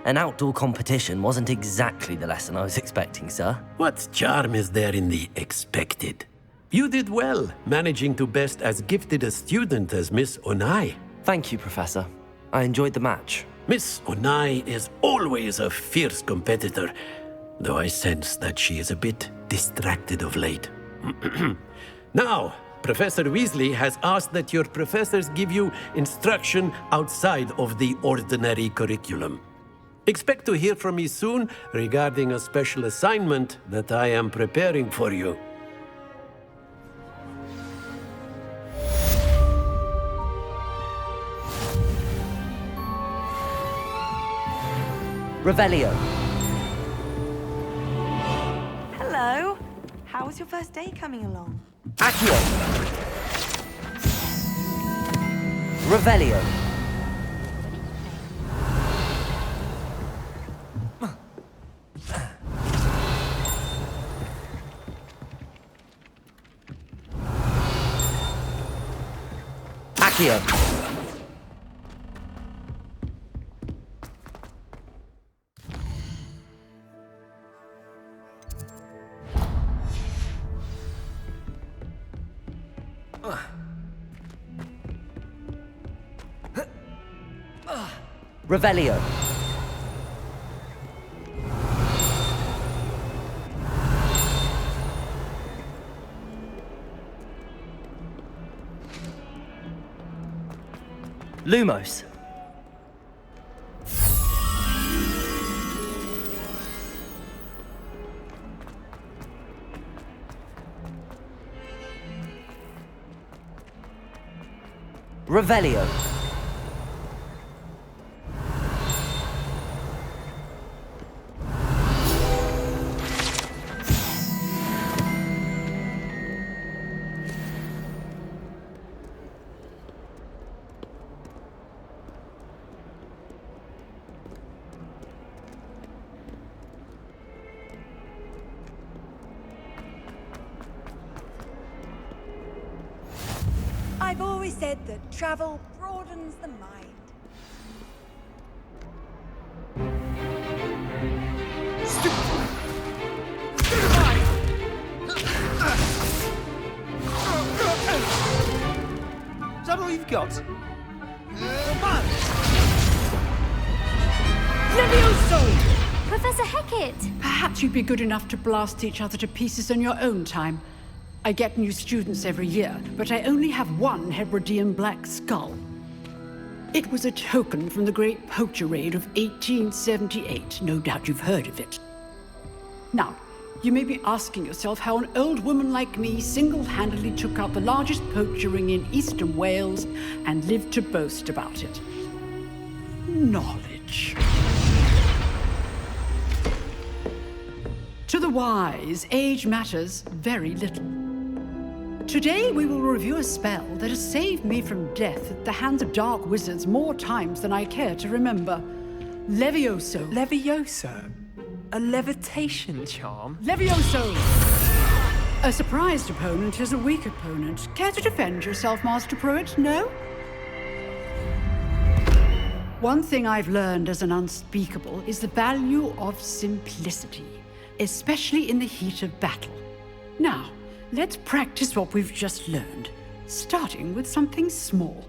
an outdoor competition wasn't exactly the lesson I was expecting, sir. What charm is there in the expected? You did well, managing to best as gifted a student as Miss Onai. Thank you, Professor. I enjoyed the match. Miss Onai is always a fierce competitor, though I sense that she is a bit distracted of late. Now, Professor Weasley has asked that your professors give you instruction outside of the ordinary curriculum. Expect to hear from me soon regarding a special assignment that I am preparing for you. Revelio. Hello. How was your first day coming along? Accio. Revelio. Accio. Revelio. Lumos. Revelio. always said that travel broadens the mind. Is that all you've got? Levioso! Professor Hecat! Perhaps you'd be good enough to blast each other to pieces on your own time. I get new students every year, but I only have one Hebridean black skull. It was a token from the Great Poacher Raid of 1878. No doubt you've heard of it. Now, you may be asking yourself how an old woman like me single-handedly took out the largest poacher ring in eastern Wales and lived to boast about it. Knowledge. To the wise, age matters very little. Today we will review a spell that has saved me from death at the hands of dark wizards more times than I care to remember. Levioso. Levioso? A levitation charm? Levioso! A surprised opponent is a weak opponent. Care to defend yourself, Master Pruitt? No? One thing I've learned as an unspeakable is the value of simplicity, especially in the heat of battle. Now, let's practice what we've just learned, starting with something small.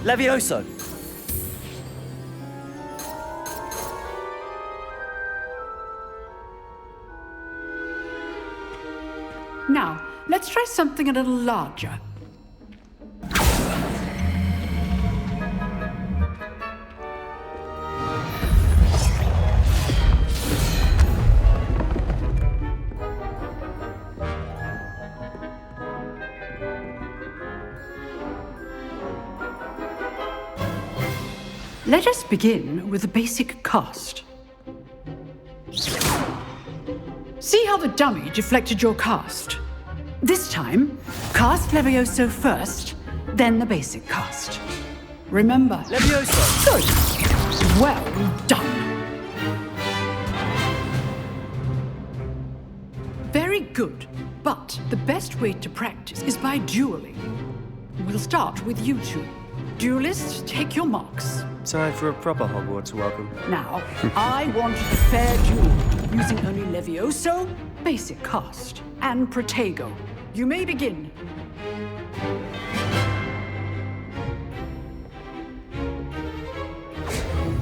Levioso! Now, let's try something a little larger. Let us begin with the basic cast. See how the dummy deflected your cast? This time, cast Levioso first, then the basic cast. Remember... Levioso! Good. Well done. Very good, but the best way to practice is by dueling. We'll start with you two. Duelists, take your marks. Time for a proper Hogwarts welcome. Now, I want a fair duel, using only Levioso, basic cast, and Protego. You may begin.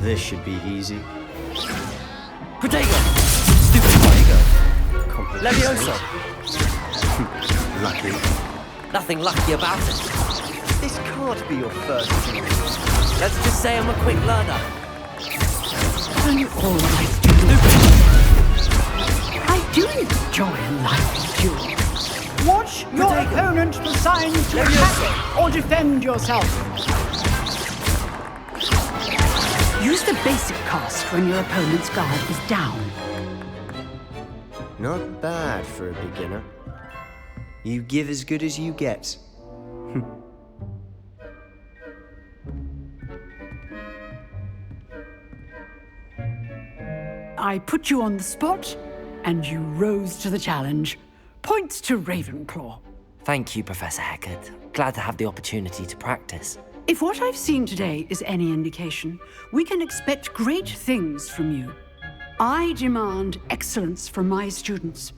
This should be easy. Protego! Stupid Protego! Levioso! Lucky. Nothing lucky about it. This can't be your first time. Let's just say I'm a quick learner. I'm always stupid. I do enjoy a lively duel. Watch your opponent decide to attack or defend yourself. Use the basic cast when your opponent's guard is down. Not bad for a beginner. You give as good as you get. I put you on the spot, and you rose to the challenge. Points to Ravenclaw. Thank you, Professor Hecat. Glad to have the opportunity to practice. If what I've seen today is any indication, we can expect great things from you. I demand excellence from my students.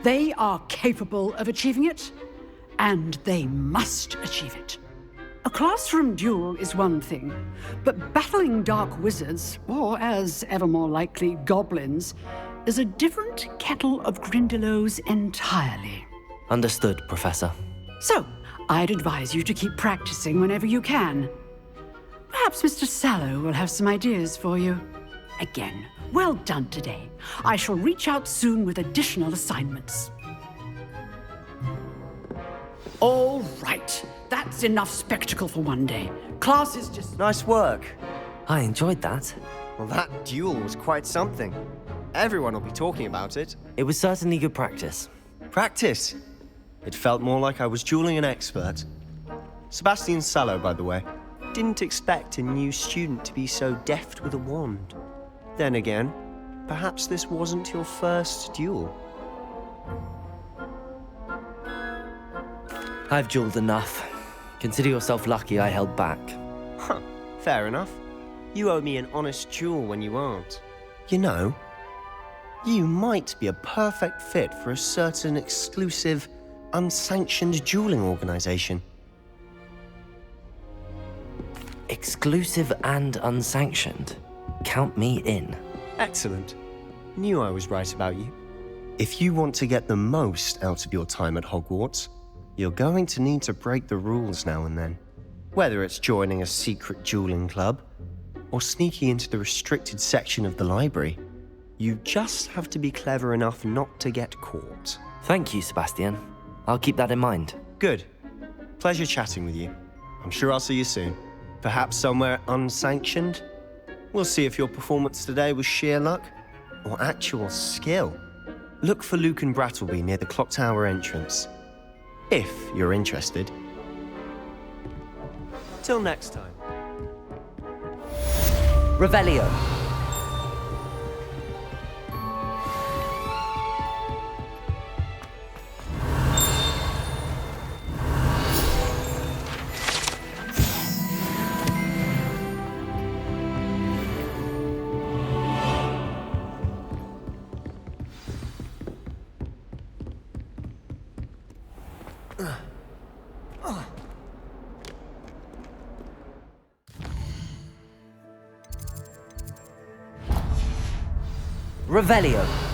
They are capable of achieving it, and they must achieve it. A classroom duel is one thing, but battling dark wizards, or as ever more likely, goblins, is a different kettle of Grindylows entirely. Understood, Professor. So, I'd advise you to keep practicing whenever you can. Perhaps Mr. Sallow will have some ideas for you. Again, well done today. I shall reach out soon with additional assignments. All right. That's enough spectacle for one day. Class is just... Nice work. I enjoyed that. Well, that duel was quite something. Everyone will be talking about it. It was certainly good practice. Practice? It felt more like I was dueling an expert. Sebastian Sallow, by the way. Didn't expect a new student to be so deft with a wand. Then again, perhaps this wasn't your first duel. I've dueled enough. Consider yourself lucky I held back. Huh, fair enough. You owe me an honest duel when you aren't. You know, you might be a perfect fit for a certain exclusive, unsanctioned dueling organization. Exclusive and unsanctioned. Count me in. Excellent. Knew I was right about you. If you want to get the most out of your time at Hogwarts, you're going to need to break the rules now and then. Whether it's joining a secret dueling club, or sneaking into the restricted section of the library, you just have to be clever enough not to get caught. Thank you, Sebastian. I'll keep that in mind. Good. Pleasure chatting with you. I'm sure I'll see you soon. Perhaps somewhere unsanctioned? We'll see if your performance today was sheer luck or actual skill. Look for Luke and Brattleby near the clock tower entrance, if you're interested. Till next time. Revelio. Revelio.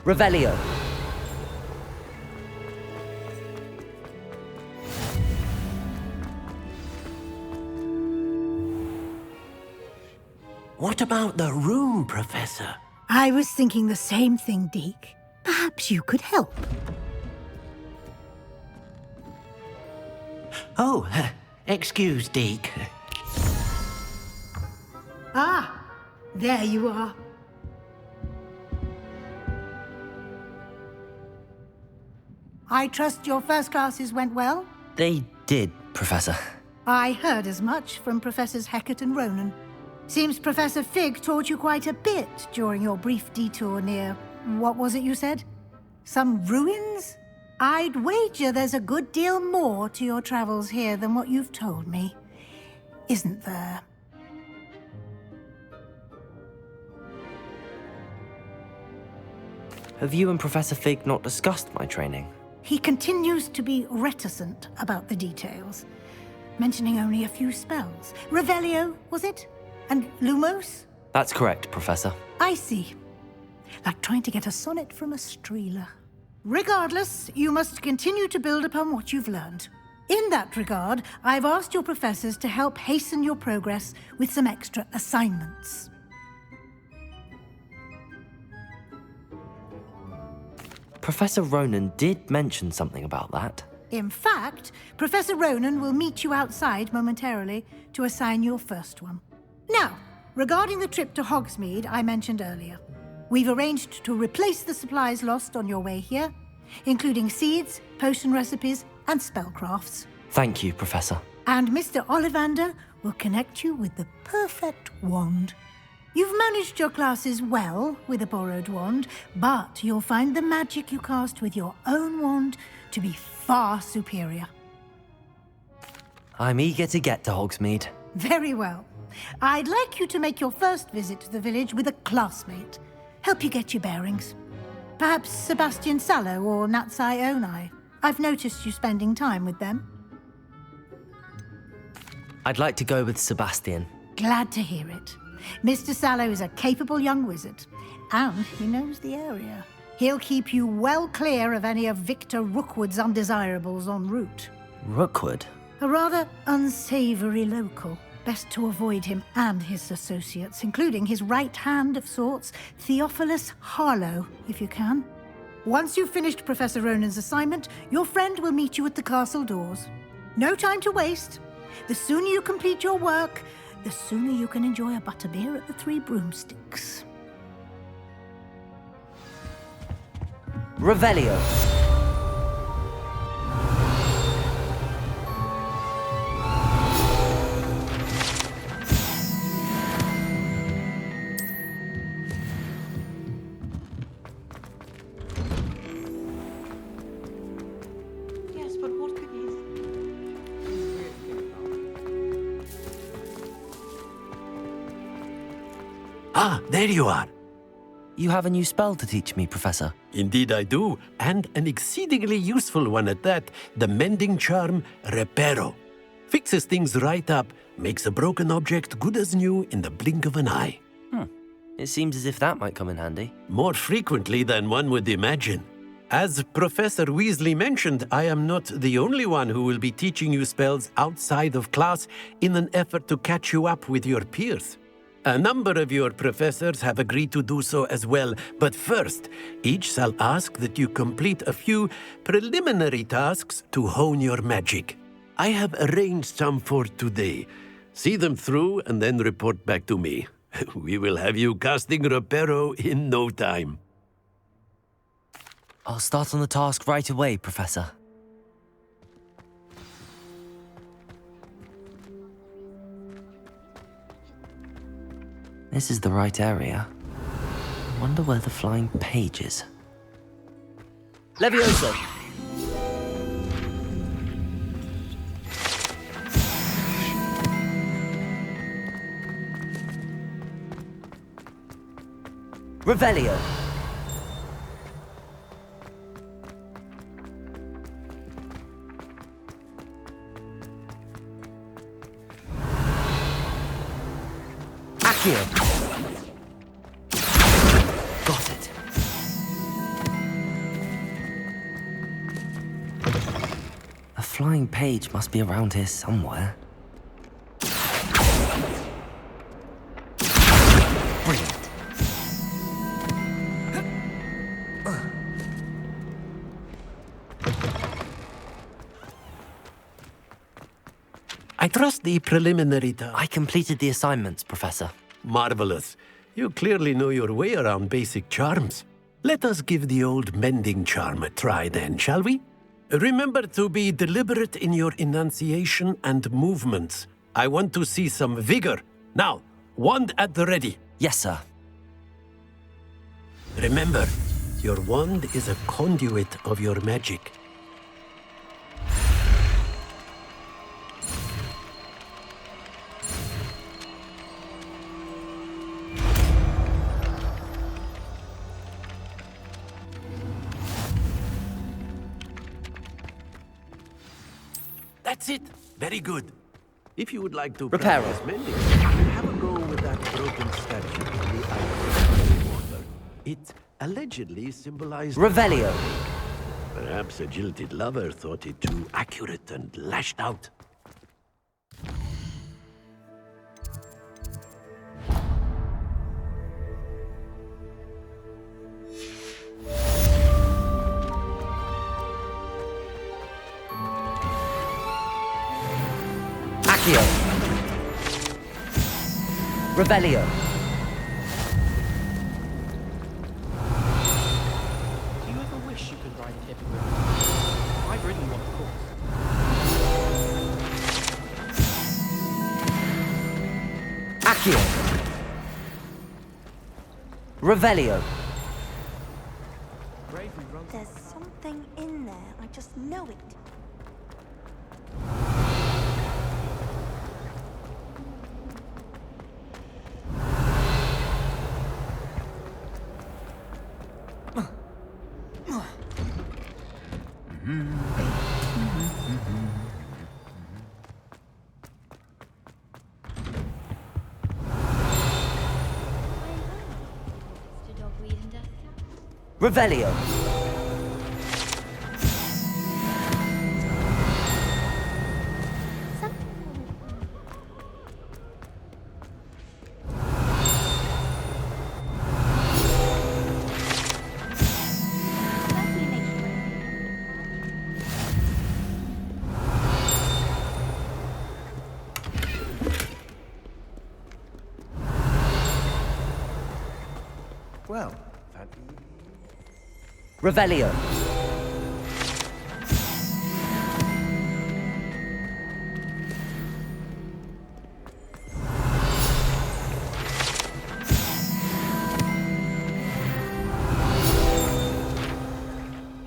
Revelio. What about the room, Professor? I was thinking the same thing, Deke. Perhaps you could help. Oh, excuse, Deke. Ah, there you are. I trust your first classes went well? They did, Professor. I heard as much from Professors Hecat and Ronan. Seems Professor Fig taught you quite a bit during your brief detour near... what was it you said? Some ruins? I'd wager there's a good deal more to your travels here than what you've told me. Isn't there? Have you and Professor Fig not discussed my training? He continues to be reticent about the details, mentioning only a few spells. Revelio, was it? And Lumos? That's correct, Professor. I see. Like trying to get a sonnet from a streeler. Regardless, you must continue to build upon what you've learned. In that regard, I've asked your professors to help hasten your progress with some extra assignments. Professor Ronan did mention something about that. In fact, Professor Ronan will meet you outside momentarily to assign your first one. Now, regarding the trip to Hogsmeade I mentioned earlier, we've arranged to replace the supplies lost on your way here, including seeds, potion recipes, and spellcrafts. Thank you, Professor. And Mr. Ollivander will connect you with the perfect wand. You've managed your classes well with a borrowed wand, but you'll find the magic you cast with your own wand to be far superior. I'm eager to get to Hogsmeade. Very well. I'd like you to make your first visit to the village with a classmate. Help you get your bearings. Perhaps Sebastian Sallow or Natsai Onai. I've noticed you spending time with them. I'd like to go with Sebastian. Glad to hear it. Mr. Sallow is a capable young wizard, And he knows the area. He'll keep you well clear of any of Victor Rookwood's undesirables en route. Rookwood? A rather unsavory local. Best to avoid him and his associates, including his right hand of sorts, Theophilus Harlow, if you can. Once you've finished Professor Ronan's assignment, your friend will meet you at the castle doors. No time to waste. The sooner you complete your work, the sooner you can enjoy a butterbeer at the Three Broomsticks. Revelio. Yes, but what could you... Ah, there you are. You have a new spell to teach me, Professor. Indeed I do, and an exceedingly useful one at that, the mending charm Reparo. Fixes things right up, makes a broken object good as new in the blink of an eye. It seems as if that might come in handy. More frequently than one would imagine. As Professor Weasley mentioned, I am not the only one who will be teaching you spells outside of class in an effort to catch you up with your peers. A number of your professors have agreed to do so as well, but first, each shall ask that you complete a few preliminary tasks to hone your magic. I have arranged some for today. See them through and then report back to me. We will have you casting Reparo in no time. I'll start on the task right away, Professor. This is the right area. Wonder where the flying page is. Levioso! Revelio! Accio! Got it. A flying page must be around here somewhere. Brilliant. I trust the preliminary task. I completed the assignments, Professor. Marvelous. You clearly know your way around basic charms. Let us give the old mending charm a try then, shall we? Remember to be deliberate in your enunciation and movements. I want to see some vigor. Now, wand at the ready. Yes, sir. Remember, your wand is a conduit of your magic. That's it. Very good. If you would like to practice mending, have a go with that broken statue in the ice water. It allegedly symbolized Revelio. Perhaps a jilted lover thought it too accurate and lashed out. Accio. Revelio. Do you ever wish you could ride a hippogriff? I've ridden one, of course. Accio. Revelio. There's something in there. I just know it. Revelio. Well, Revelio.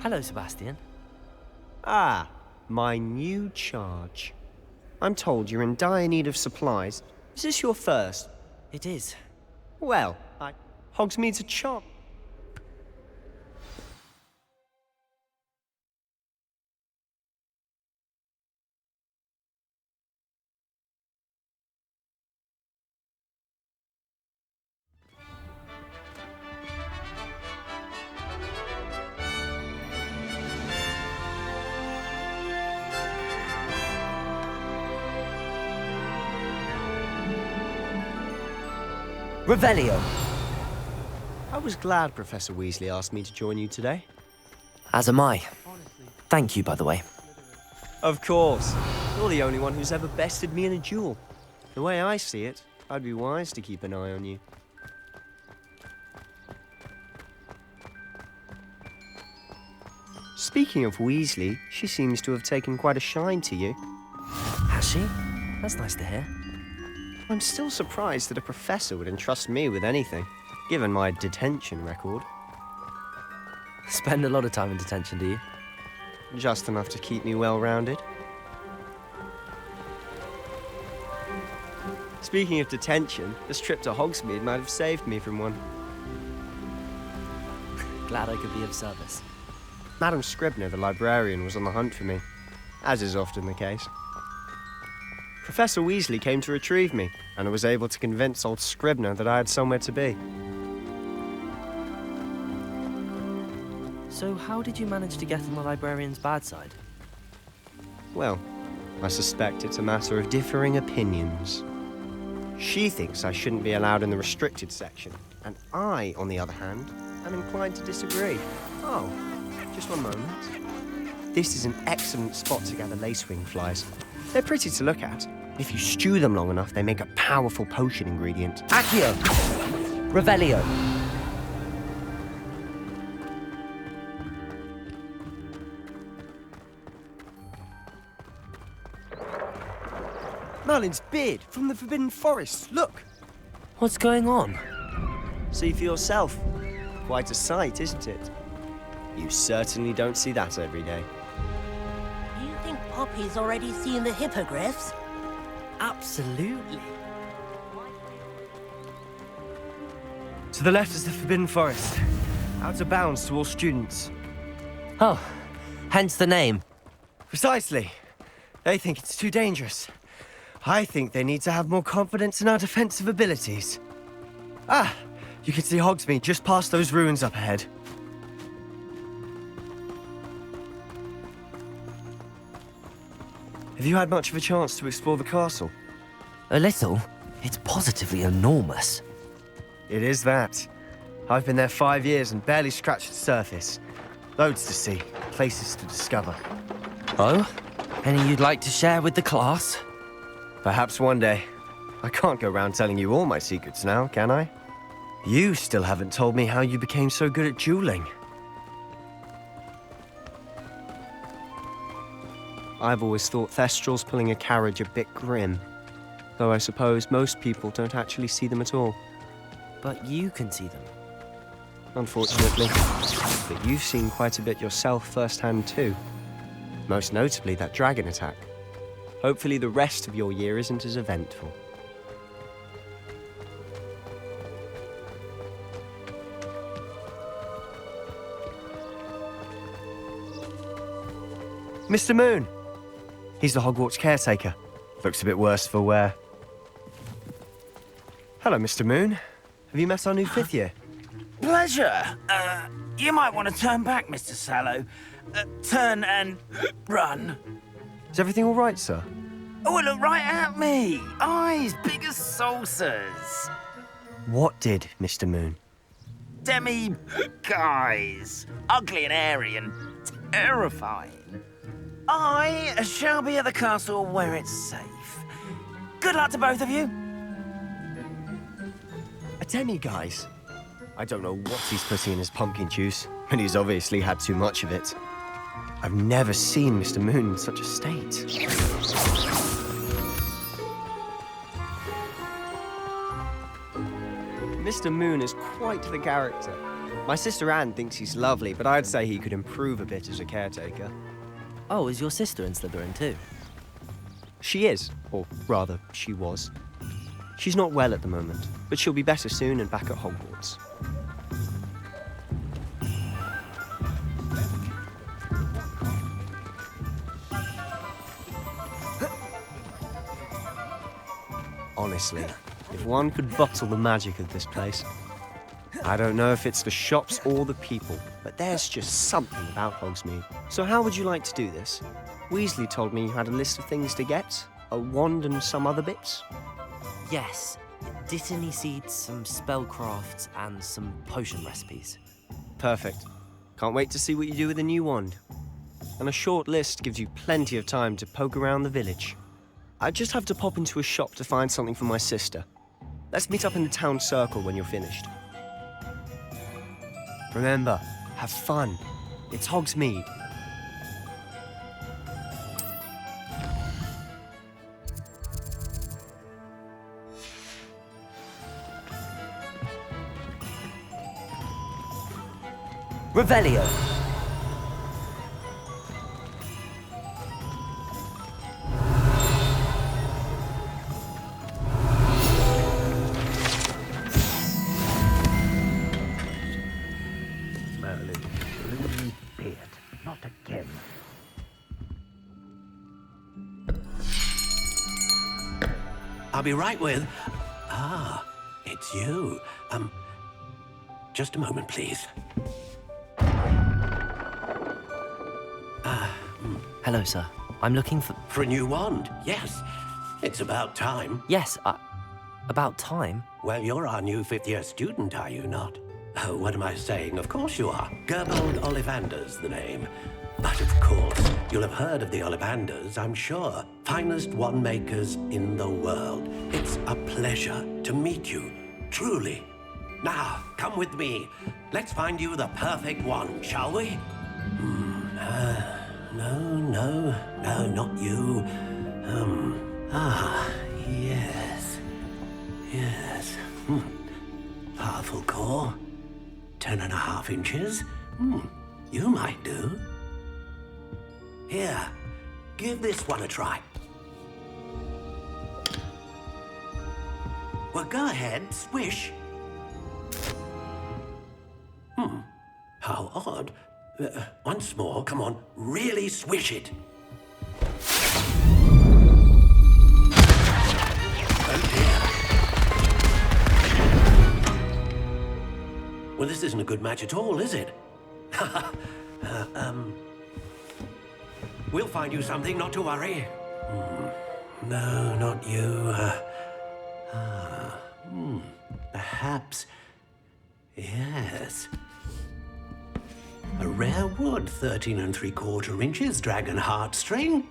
Hello, Sebastian. Ah, my new charge. I'm told you're in dire need of supplies. Is this your first? It is. Well, Hogsmeade's a chop. Revelio. I was glad Professor Weasley asked me to join you today. As am I. Thank you, by the way. Of course. You're the only one who's ever bested me in a duel. The way I see it, I'd be wise to keep an eye on you. Speaking of Weasley, she seems to have taken quite a shine to you. Has she? That's nice to hear. I'm still surprised that a professor would entrust me with anything, given my detention record. Spend a lot of time in detention, do you? Just enough to keep me well-rounded. Speaking of detention, this trip to Hogsmeade might have saved me from one. Glad I could be of service. Madam Scribner, the librarian, was on the hunt for me, as is often the case. Professor Weasley came to retrieve me, and I was able to convince old Scribner that I had somewhere to be. So how did you manage to get on the librarian's bad side? Well, I suspect it's a matter of differing opinions. She thinks I shouldn't be allowed in the restricted section, and I, on the other hand, am inclined to disagree. Oh, just one moment. This is an excellent spot to gather lacewing flies. They're pretty to look at. If you stew them long enough, they make a powerful potion ingredient. Accio! Revelio. Merlin's beard from the Forbidden Forest, look! What's going on? See for yourself. Quite a sight, isn't it? You certainly don't see that every day. Do you think Poppy's already seen the hippogriffs? Absolutely. To the left is the Forbidden Forest. Out of bounds to all students. Oh, hence the name. Precisely. They think it's too dangerous. I think they need to have more confidence in our defensive abilities. Ah, you can see Hogsmeade just past those ruins up ahead. Have you had much of a chance to explore the castle? A little. It's positively enormous. It is that. I've been there 5 years and barely scratched the surface. Loads to see, places to discover. Oh? Any you'd like to share with the class? Perhaps one day. I can't go around telling you all my secrets now, can I? You still haven't told me how you became so good at dueling. I've always thought Thestrals pulling a carriage a bit grim. Though I suppose most people don't actually see them at all. But you can see them. Unfortunately. But you've seen quite a bit yourself firsthand too. Most notably that dragon attack. Hopefully the rest of your year isn't as eventful. Mr. Moon! He's the Hogwarts caretaker. Looks a bit worse for wear. Hello, Mr. Moon. Have you met our new fifth year? Pleasure. You might want to turn back, Mr. Sallow. Turn and run. Is everything all right, sir? Oh, look right at me. Eyes big as saucers. What did, Mr. Moon? Guys. Ugly and airy and terrifying. I shall be at the castle where it's safe. Good luck to both of you. A demi-guise? I don't know what he's putting in his pumpkin juice, and he's obviously had too much of it. I've never seen Mr. Moon in such a state. Mr. Moon is quite the character. My sister Anne thinks he's lovely, but I'd say he could improve a bit as a caretaker. Oh, is your sister in Slytherin too? She is, or rather, she was. She's not well at the moment, but she'll be better soon and back at Hogwarts. Honestly, if one could bottle the magic of this place. I don't know if it's the shops or the people, but there's just something about Hogsmeade. So how would you like to do this? Weasley told me you had a list of things to get, a wand and some other bits. Yes. Dittany seeds, some spellcrafts, and some potion recipes. Perfect. Can't wait to see what you do with the new wand. And a short list gives you plenty of time to poke around the village. I just have to pop into a shop to find something for my sister. Let's meet up in the town circle when you're finished. Remember, have fun. It's Hogsmeade. Revelio. Merlin, please be it. Not again. I'll be right with... Ah, it's you. Just a moment, please. Hello, sir. I'm looking for... For a new wand, yes. It's about time. Yes, about time? Well, you're our new fifth-year student, are you not? Oh, what am I saying? Of course you are. Gerbold Ollivander's the name. But of course, you'll have heard of the Ollivanders, I'm sure. Finest wand makers in the world. It's a pleasure to meet you, truly. Now, come with me. Let's find you the perfect wand, shall we? No, not you. Yes. Powerful core. 10.5 inches. You might do. Here, give this one a try. Well, go ahead, swish. How odd. Once more, come on, really swish it. Oh dear. Well, this isn't a good match at all, is it? We'll find you something, not to worry. No, not you. Perhaps. Yes. A rare wood, 13 3/4 inches, dragon heartstring.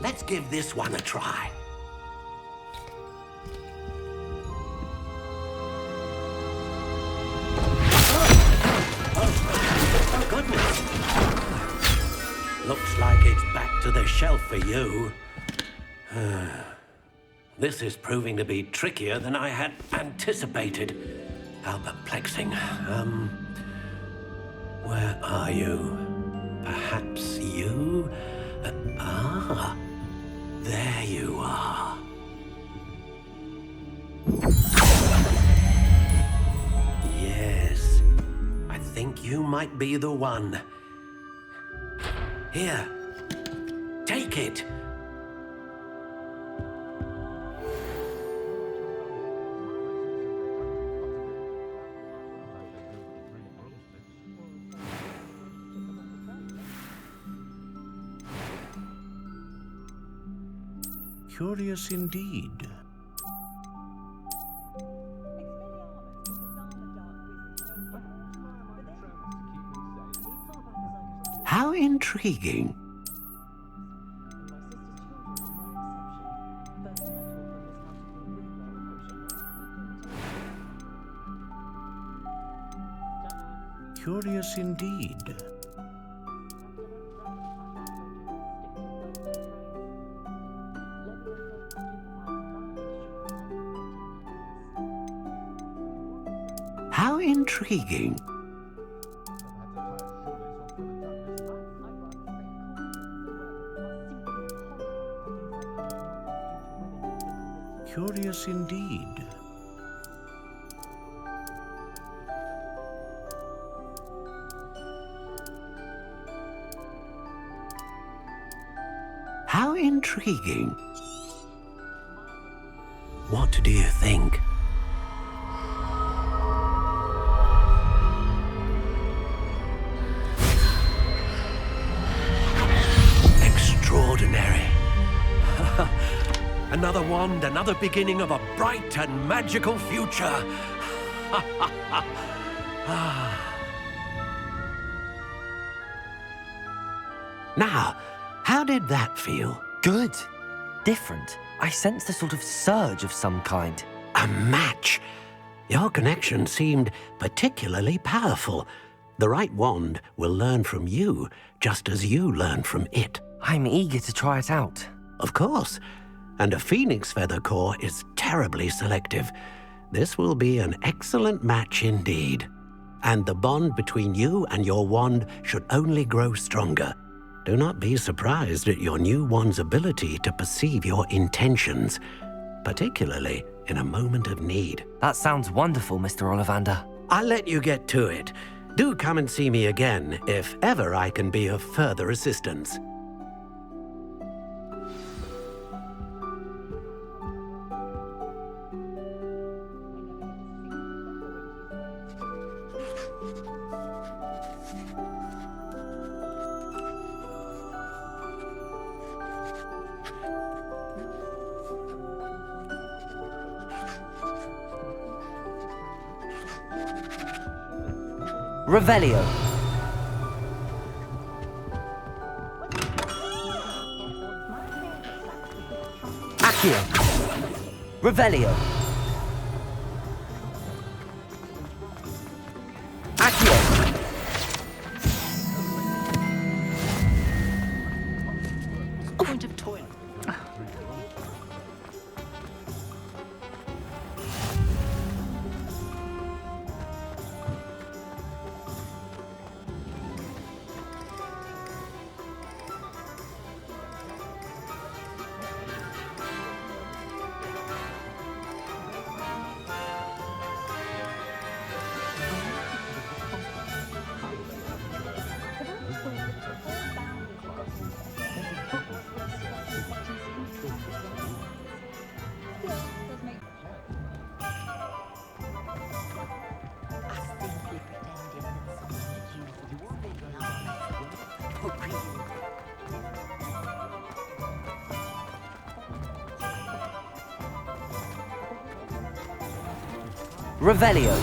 Let's give this one a try. Oh, goodness. Looks like it's back to the shelf for you. This is proving to be trickier than I had anticipated. How perplexing. Where are you? Perhaps you? There you are. Yes, I think you might be the one. Here, take it. Curious indeed. How intriguing. Curious indeed. How intriguing. Curious indeed. How intriguing. What do you think? Extraordinary. Another wand, another beginning of a bright and magical future. Now, how did that feel? Good. Different. I sensed a sort of surge of some kind. A match. Your connection seemed particularly powerful. The right wand will learn from you, just as you learn from it. I'm eager to try it out. Of course. And a phoenix feather core is terribly selective. This will be an excellent match indeed. And the bond between you and your wand should only grow stronger. Do not be surprised at your new wand's ability to perceive your intentions, particularly in a moment of need. That sounds wonderful, Mr. Ollivander. I'll let you get to it. Do come and see me again if ever I can be of further assistance. Revelio. Accio. Revelio. Accio. Point of toilet. Revelio.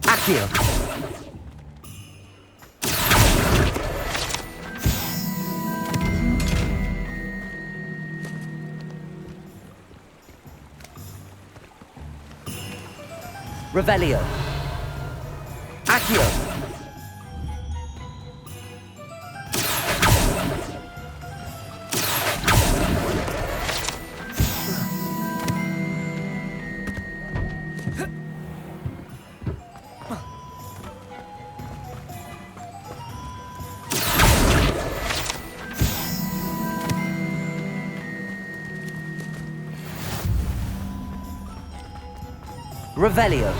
Accio. Revelio. Accio. Revelio.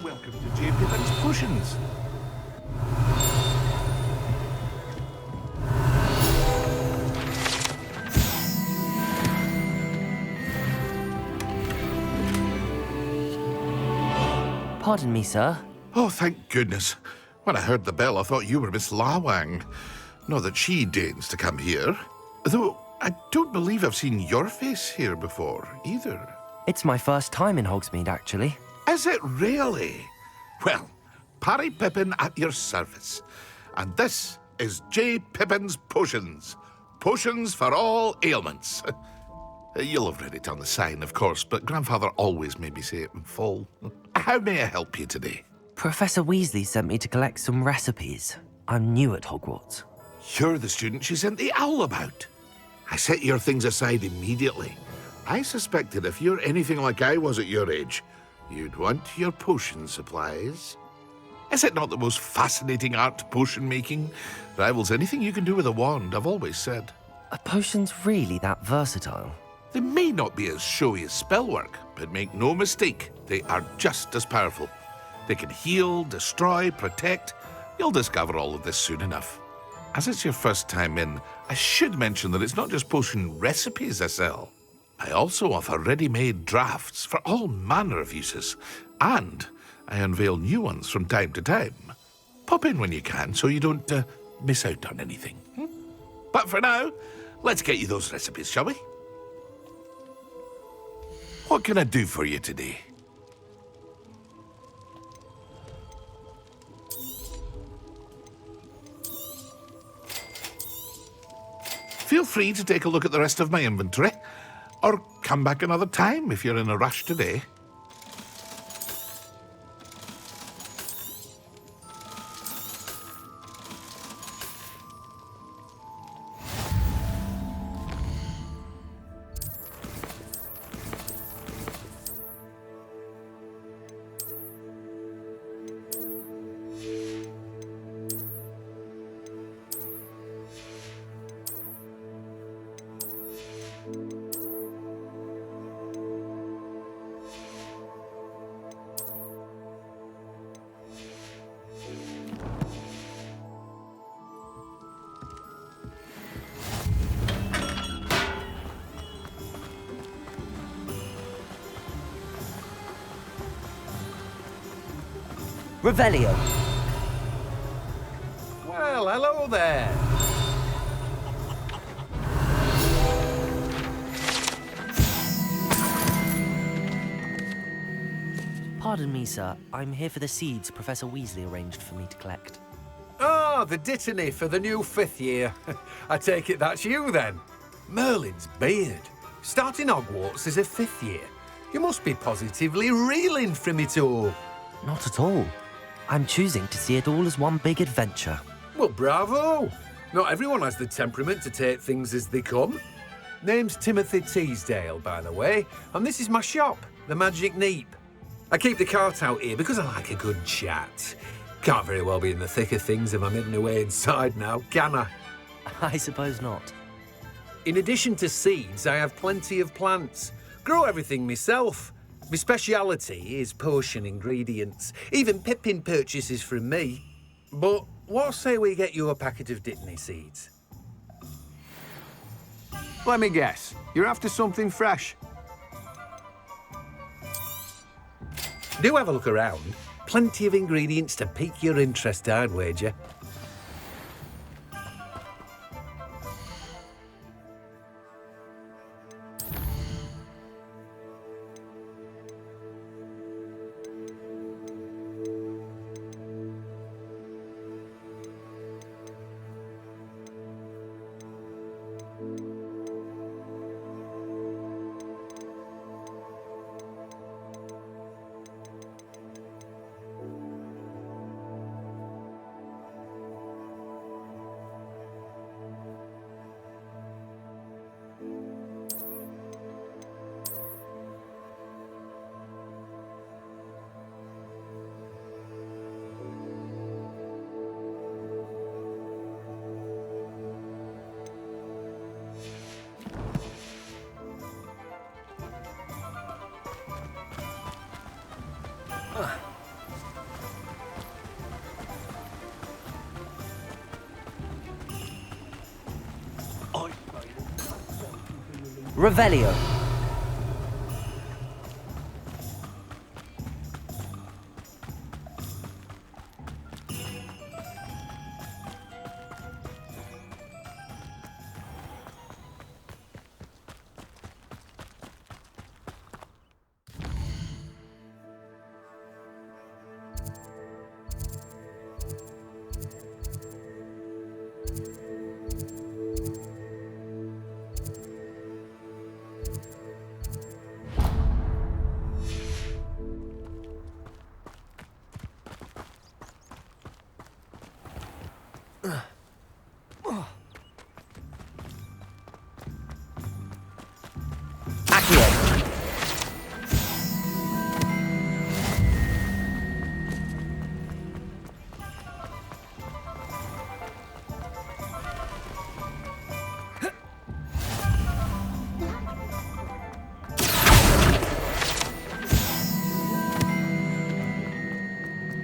Welcome to J. Pippin's Potions. Pardon me, sir. Oh, thank goodness. When I heard the bell, I thought you were Miss Lawang. Not that she deigns to come here. Though, I don't believe I've seen your face here before, either. It's my first time in Hogsmeade, actually. Is it really? Well, Parry Pippin at your service. And this is J. Pippin's Potions. Potions for all ailments. You'll have read it on the sign, of course, but Grandfather always made me say it in full. How may I help you today? Professor Weasley sent me to collect some recipes. I'm new at Hogwarts. You're the student she sent the owl about. I set your things aside immediately. I suspected if you're anything like I was at your age, you'd want your potion supplies. Is it not the most fascinating art, potion making? Rivals anything you can do with a wand, I've always said. Are potions really that versatile? They may not be as showy as spellwork, but make no mistake, they are just as powerful. They can heal, destroy, protect. You'll discover all of this soon enough. As it's your first time in, I should mention that it's not just potion recipes I sell. I also offer ready-made drafts for all manner of uses, and I unveil new ones from time to time. Pop in when you can so you don't miss out on anything. But for now, let's get you those recipes, shall we? What can I do for you today? Feel free to take a look at the rest of my inventory, or come back another time if you're in a rush today. Revelio. Well, hello there. Pardon me, sir. I'm here for the seeds Professor Weasley arranged for me to collect. Ah, the dittany for the new 5th year. I take it that's you, then. Merlin's beard. Starting Hogwarts as a 5th year. You must be positively reeling from it all. Not at all. I'm choosing to see it all as one big adventure. Well, bravo! Not everyone has the temperament to take things as they come. Name's Timothy Teasdale, by the way, and this is my shop, the Magic Neep. I keep the cart out here because I like a good chat. Can't very well be in the thick of things if I'm hidden away inside now, can I? I suppose not. In addition to seeds, I have plenty of plants. Grow everything myself. My speciality is potion ingredients. Even Pippin purchases from me. But what say we get you a packet of dittany seeds? Let me guess. You're after something fresh. Do have a look around. Plenty of ingredients to pique your interest, I'd wager. Revelio.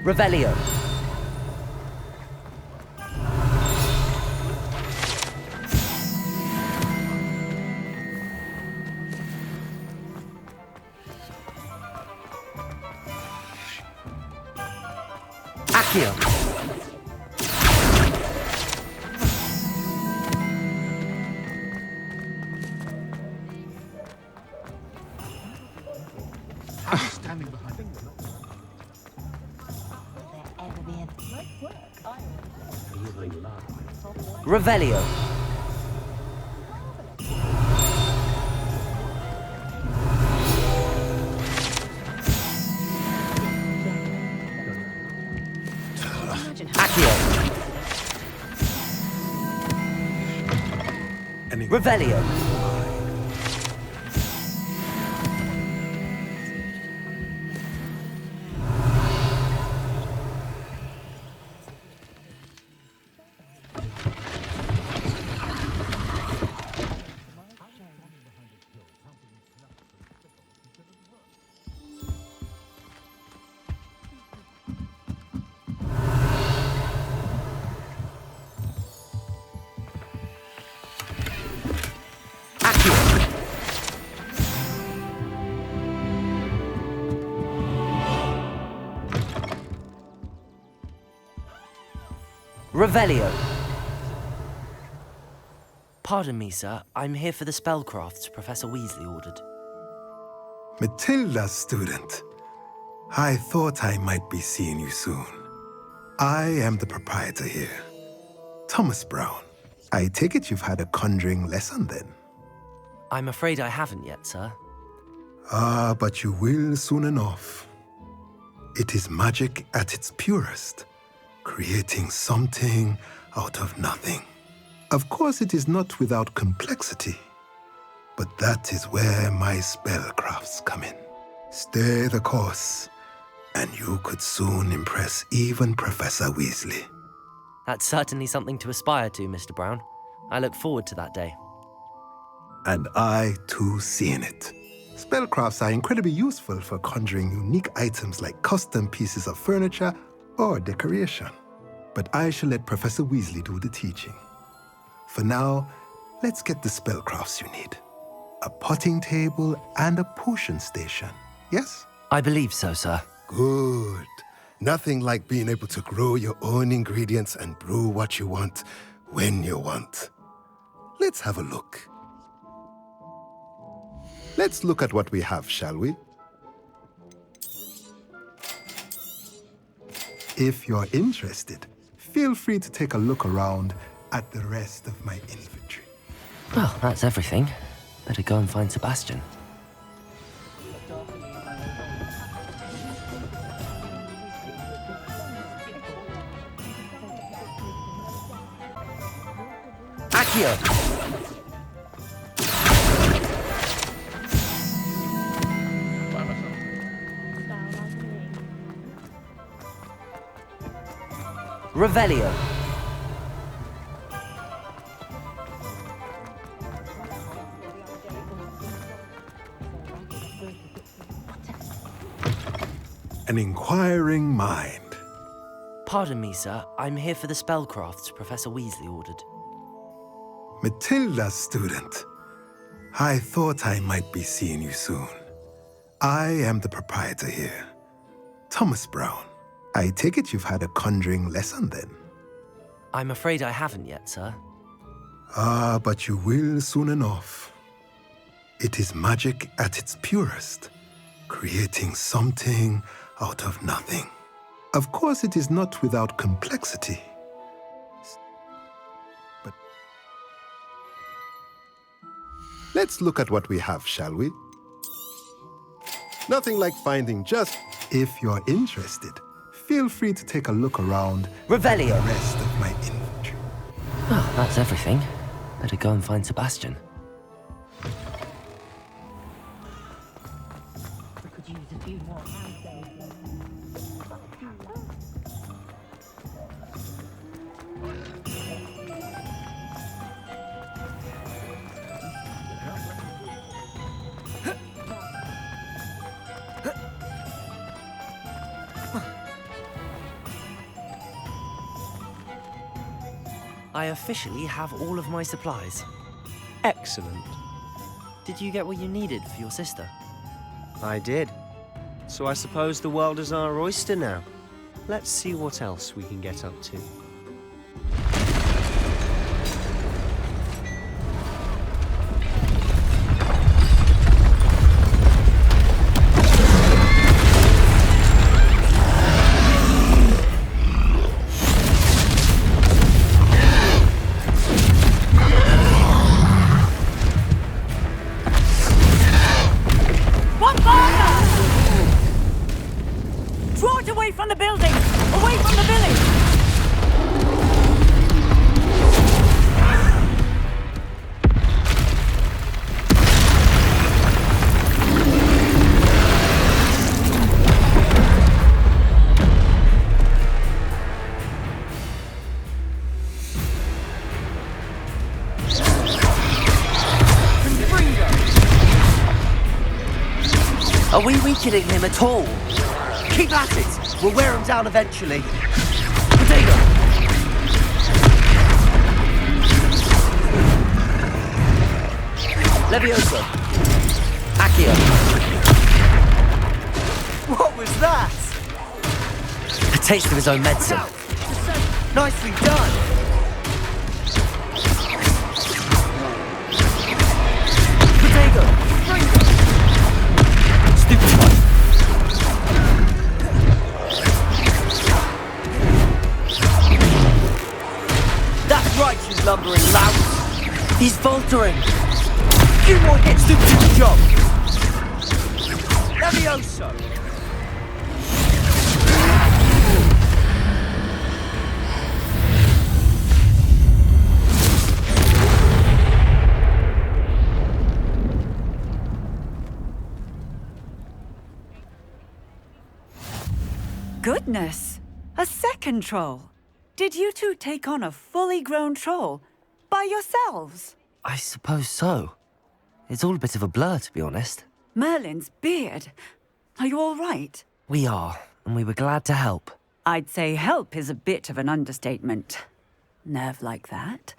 Revelio. Accio. Standing behind him. Revelio. Accio. Revelio. Revelio. Pardon me, sir. I'm here for the spellcrafts Professor Weasley ordered. Matilda, student. I thought I might be seeing you soon. I am the proprietor here, Thomas Brown. I take it you've had a conjuring lesson then? I'm afraid I haven't yet, sir. Ah, but you will soon enough. It is magic at its purest, creating something out of nothing. Of course, it is not without complexity, but that is where my spellcrafts come in. Stay the course, and you could soon impress even Professor Weasley. That's certainly something to aspire to, Mr. Brown. I look forward to that day. And I, too, seeing it. Spellcrafts are incredibly useful for conjuring unique items like custom pieces of furniture or decoration. But I shall let Professor Weasley do the teaching. For now, let's get the spellcrafts you need. A potting table and a potion station, yes? I believe so, sir. Good. Nothing like being able to grow your own ingredients and brew what you want, when you want. Let's have a look. Let's look at what we have, shall we? If you're interested, feel free to take a look around at the rest of my inventory. Well, that's everything. Better go and find Sebastian. Accio! Revelio. An inquiring mind. Pardon me, sir. I'm here for the spellcrafts Professor Weasley ordered. Matilda, student. I thought I might be seeing you soon. I am the proprietor here, Thomas Brown. I take it you've had a conjuring lesson then? I'm afraid I haven't yet, sir. Ah, but you will soon enough. It is magic at its purest, creating something out of nothing. Of course, it is not without complexity. But let's look at what we have, shall we? Nothing like finding just... If you're interested, feel free to take a look around Revelio. at the rest of my inventory. Oh, that's everything. Better go and find Sebastian. I officially have all of my supplies. Excellent. Did you get what you needed for your sister? I did. So I suppose the world is our oyster now. Let's see what else we can get up to. Are we weakening him at all? Keep at it! We'll wear him down eventually. Potato! Levioso! Accio! What was that? A taste of his own medicine. Nicely done! Potato! That's right, you lumbering lout! He's faltering! Few more hits to do the job! Levioso! Goodness! A second troll! Did you two take on a fully grown troll? By yourselves? I suppose so. It's all a bit of a blur, to be honest. Merlin's beard. Are you all right? We are, and we were glad to help. I'd say help is a bit of an understatement. Nerve like that.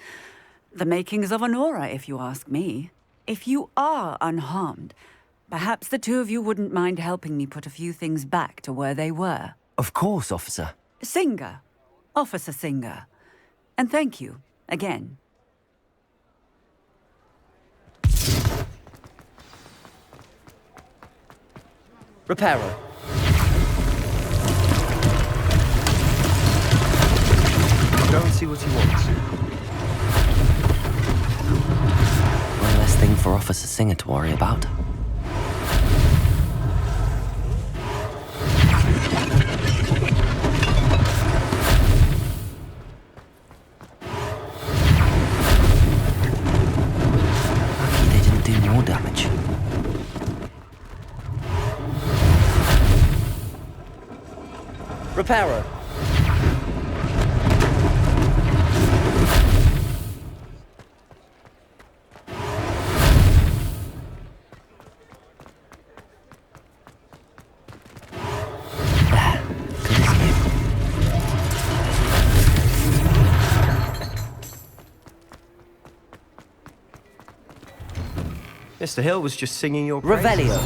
The makings of an aura, if you ask me. If you are unharmed, perhaps the two of you wouldn't mind helping me put a few things back to where they were. Of course, officer. Singer. Officer Singer. And thank you, again. Reparo. Go and see what he wants. One less thing for Officer Singer to worry about. Lucky they didn't do more damage. Reparo. Mr. Hill was just singing your praises. Revelio.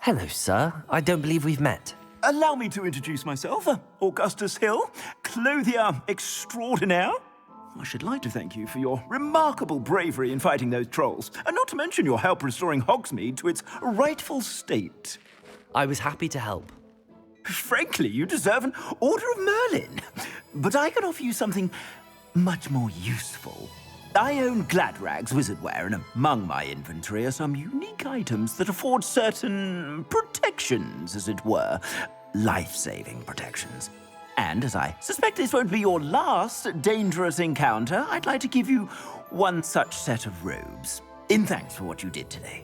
Hello, sir. I don't believe we've met. Allow me to introduce myself. Augustus Hill, clothier extraordinaire. I should like to thank you for your remarkable bravery in fighting those trolls, and not to mention your help restoring Hogsmeade to its rightful state. I was happy to help. Frankly, you deserve an Order of Merlin. But I can offer you something much more useful. I own Gladrag's wizardware, and among my inventory are some unique items that afford certain protections, as it were. Life-saving protections. And as I suspect this won't be your last dangerous encounter, I'd like to give you one such set of robes, in thanks for what you did today.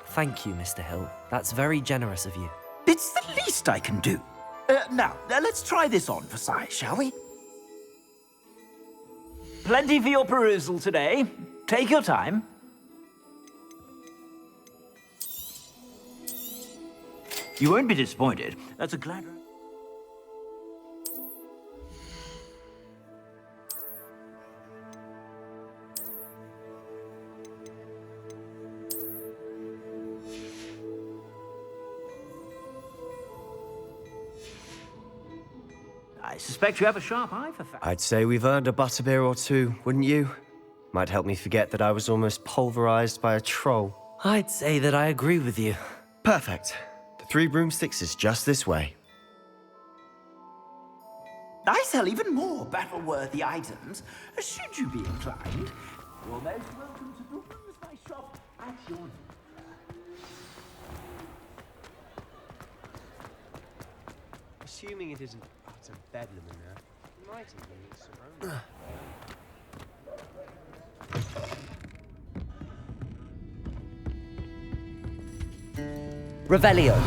Thank you, Mr. Hill. That's very generous of you. It's the least I can do. Now, let's try this on for size, shall we? Plenty for your perusal today. Take your time. You won't be disappointed. That's a glad... I suspect you have a sharp eye for facts. I'd say we've earned a butterbeer or two, wouldn't you? Might help me forget that I was almost pulverized by a troll. I'd say that I agree with you. Perfect. The Three Broomsticks is just this way. I sell even more battle-worthy items. Should you be inclined, you're most welcome to peruse my shop at your leisure. Assuming it isn't utter bedlam in there, you might even meet Serona. Revelio.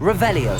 Revelio.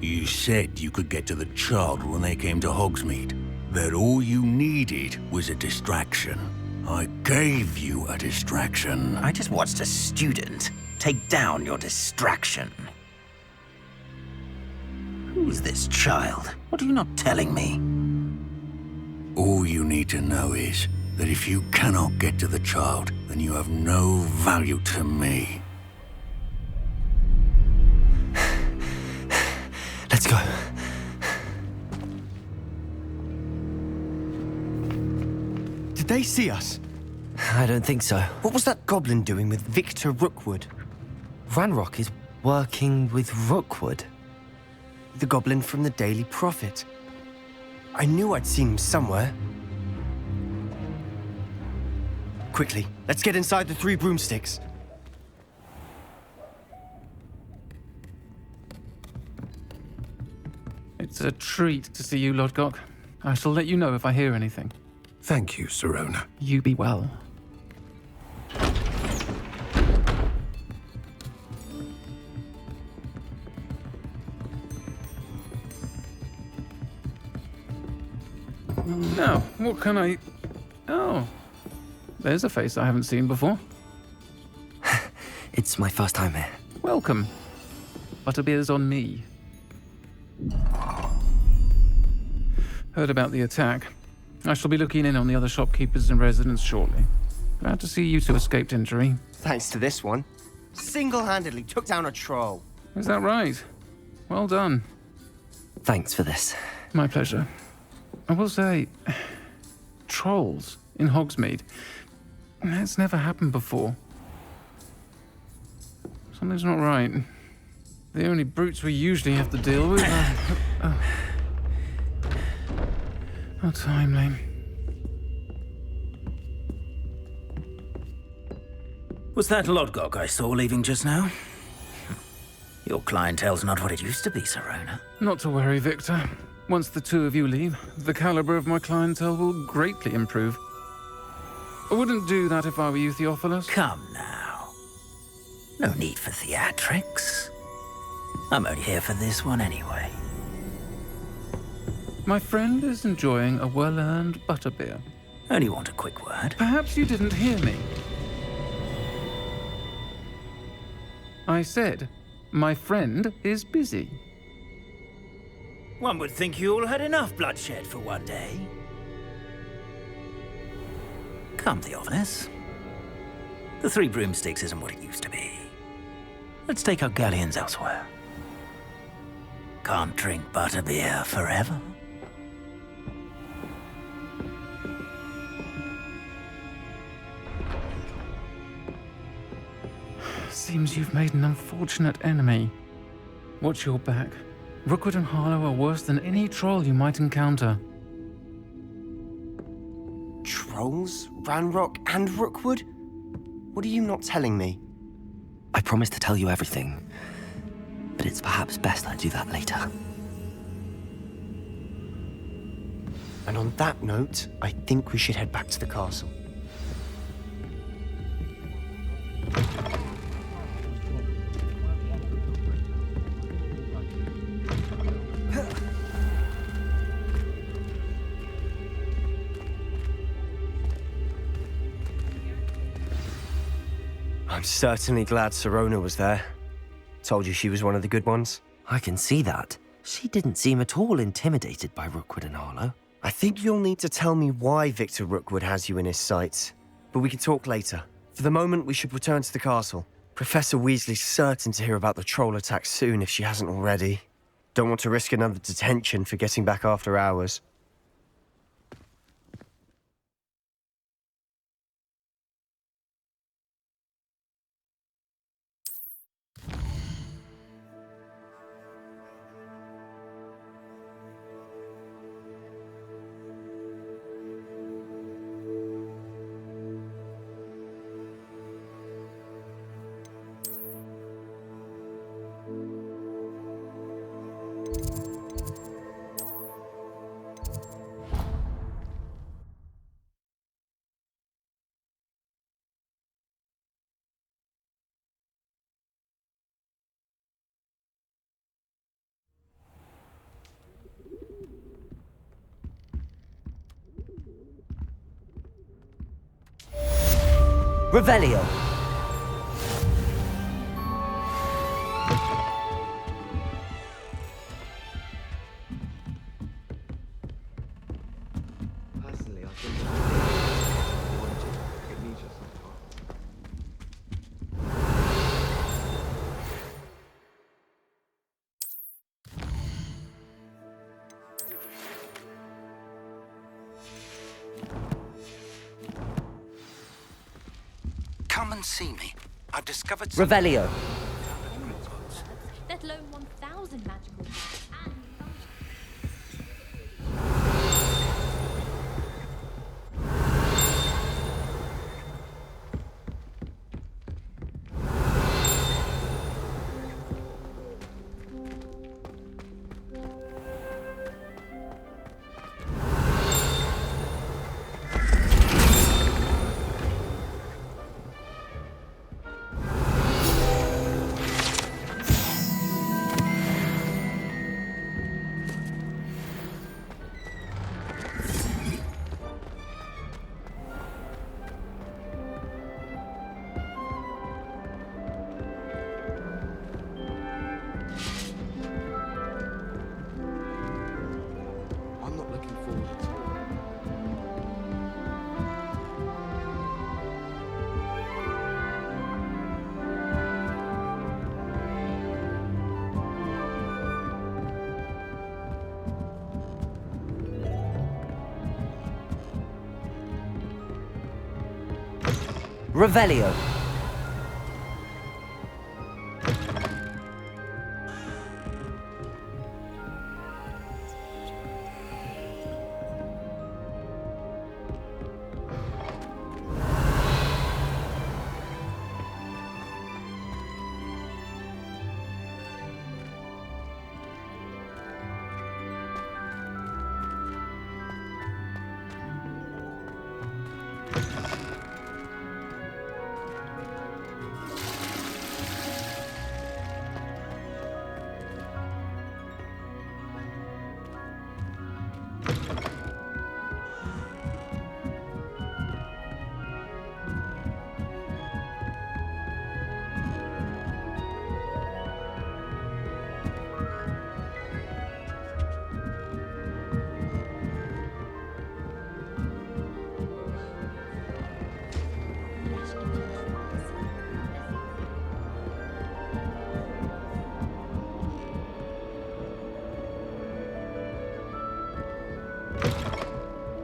You said you could get to the child when they came to Hogsmeade. That all you needed was a distraction. I gave you a distraction. I just watched a student take down your distraction. Who's this child? What are you not telling me? All you need to know is that if you cannot get to the child, then you have no value to me. Let's go. Did they see us? I don't think so. What was that goblin doing with Victor Rookwood? Ranrock is working with Rookwood. The goblin from the Daily Prophet. I knew I'd seen him somewhere. Quickly, let's get inside the Three Broomsticks. It's a treat to see you, Lodgok. I shall let you know if I hear anything. Thank you, Serona. You be well. Now, what can I... Oh, there's a face I haven't seen before. It's my first time here. Welcome. Butterbeer's on me. Heard about the attack. I shall be looking in on the other shopkeepers and residents shortly. Glad to see you two escaped injury. Thanks to this one. Single-handedly took down a troll. Is that right? Well done. Thanks for this. My pleasure. I will say, trolls in Hogsmeade. That's never happened before. Something's not right. The only brutes we usually have to deal with are... How timely. Was that Lodgok I saw leaving just now? Your clientele's not what it used to be, Serona. Not to worry, Victor. Once the two of you leave, the caliber of my clientele will greatly improve. I wouldn't do that if I were you, Theophilus. Come now. No need for theatrics. I'm only here for this one anyway. My friend is enjoying a well-earned butterbeer. Only want a quick word. Perhaps you didn't hear me. I said, my friend is busy. One would think you all had enough bloodshed for one day. Come, Theophilus. The Three Broomsticks isn't what it used to be. Let's take our galleons elsewhere. Can't drink butterbeer forever. Seems you've made an unfortunate enemy. Watch your back. Rookwood and Harlow are worse than any troll you might encounter. Trolls? Ranrock and Rookwood? What are you not telling me? I promised to tell you everything, but it's perhaps best I do that later. And on that note, I think we should head back to the castle. I'm certainly glad Serona was there. Told you she was one of the good ones. I can see that. She didn't seem at all intimidated by Rookwood and Harlow. I think you'll need to tell me why Victor Rookwood has you in his sights. But we can talk later. For the moment, we should return to the castle. Professor Weasley's certain to hear about the troll attack soon if she hasn't already. Don't want to risk another detention for getting back after hours. Revelio. Personally, I think it needs your support. Come and see me. I've discovered Revelio. Let alone 1,000 magical books and Revelio.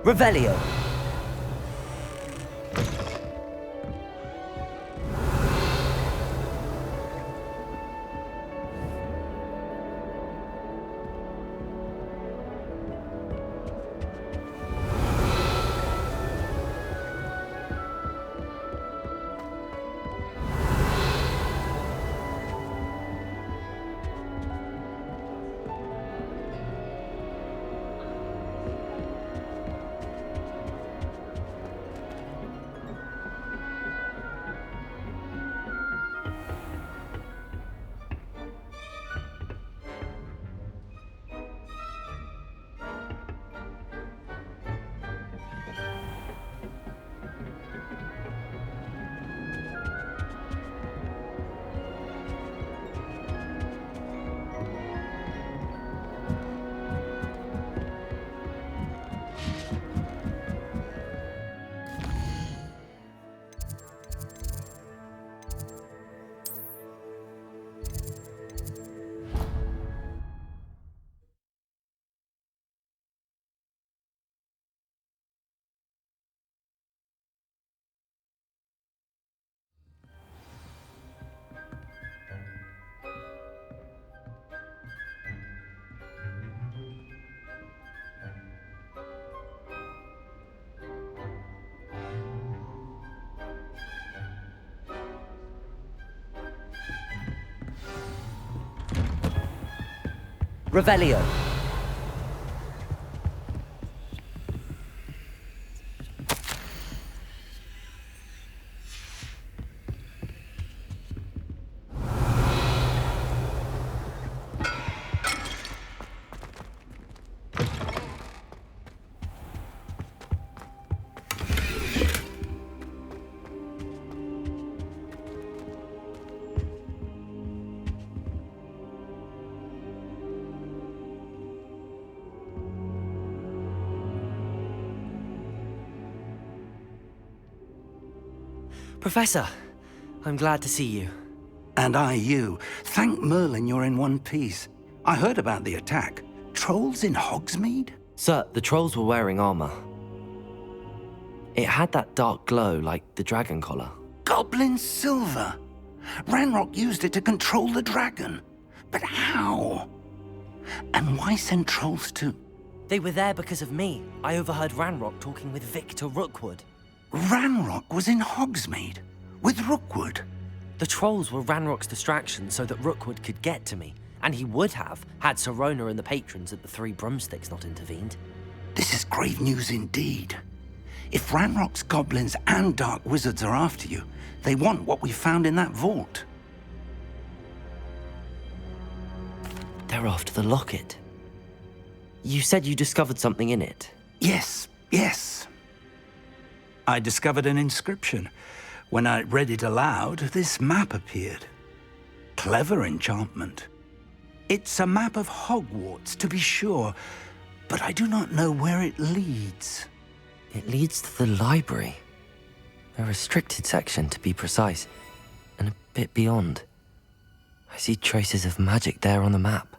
Revelio. Revelio. Professor, I'm glad to see you. And I you. Thank Merlin you're in one piece. I heard about the attack. Trolls in Hogsmeade? Sir, the trolls were wearing armor. It had that dark glow like the dragon collar. Goblin silver! Ranrock used it to control the dragon. But how? And why send trolls to... They were there because of me. I overheard Ranrock talking with Victor Rookwood. Ranrock was in Hogsmeade? With Rookwood? The trolls were Ranrock's distraction so that Rookwood could get to me. And he would have, had Sirona and the patrons at the Three Broomsticks not intervened. This is grave news indeed. If Ranrock's goblins and dark wizards are after you, they want what we found in that vault. They're after the locket. You said you discovered something in it. Yes. I discovered an inscription. When I read it aloud, this map appeared. Clever enchantment. It's a map of Hogwarts, to be sure, but I do not know where it leads. It leads to the library. A restricted section, to be precise, and a bit beyond. I see traces of magic there on the map.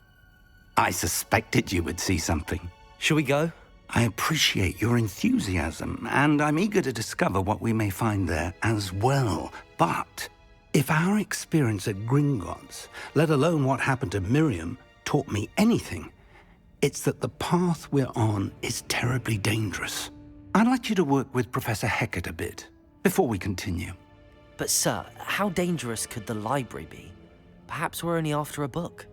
I suspected you would see something. Shall we go? I appreciate your enthusiasm, and I'm eager to discover what we may find there as well. But if our experience at Gringotts, let alone what happened to Miriam, taught me anything, it's that the path we're on is terribly dangerous. I'd like you to work with Professor Hecat a bit before we continue. But sir, how dangerous could the library be? Perhaps we're only after a book.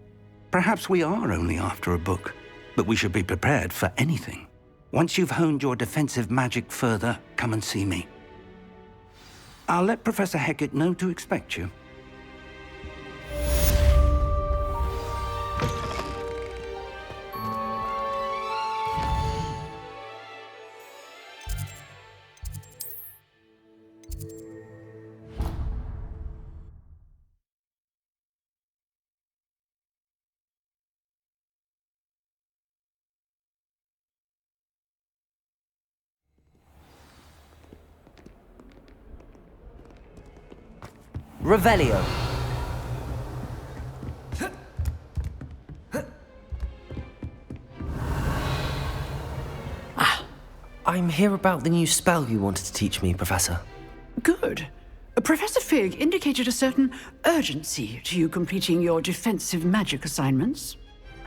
Perhaps we are only after a book, but we should be prepared for anything. Once you've honed your defensive magic further, come and see me. I'll let Professor Hecat know to expect you. Revelio. I'm here about the new spell you wanted to teach me, Professor. Good. Professor Fig indicated a certain urgency to you completing your defensive magic assignments.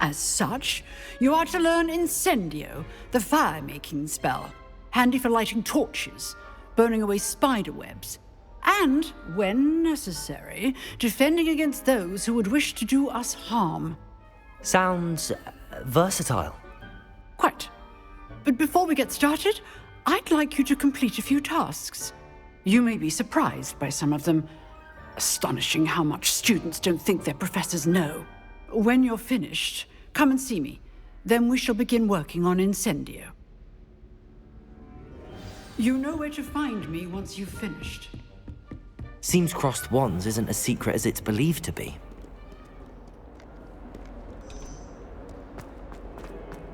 As such, you are to learn Incendio, the fire-making spell, handy for lighting torches, burning away spider webs, and, when necessary, defending against those who would wish to do us harm. Sounds versatile. Quite. But before we get started, I'd like you to complete a few tasks. You may be surprised by some of them. Astonishing how much students don't think their professors know. When you're finished, come and see me. Then we shall begin working on Incendio. You know where to find me once you've finished. Seems crossed wands isn't as secret as it's believed to be.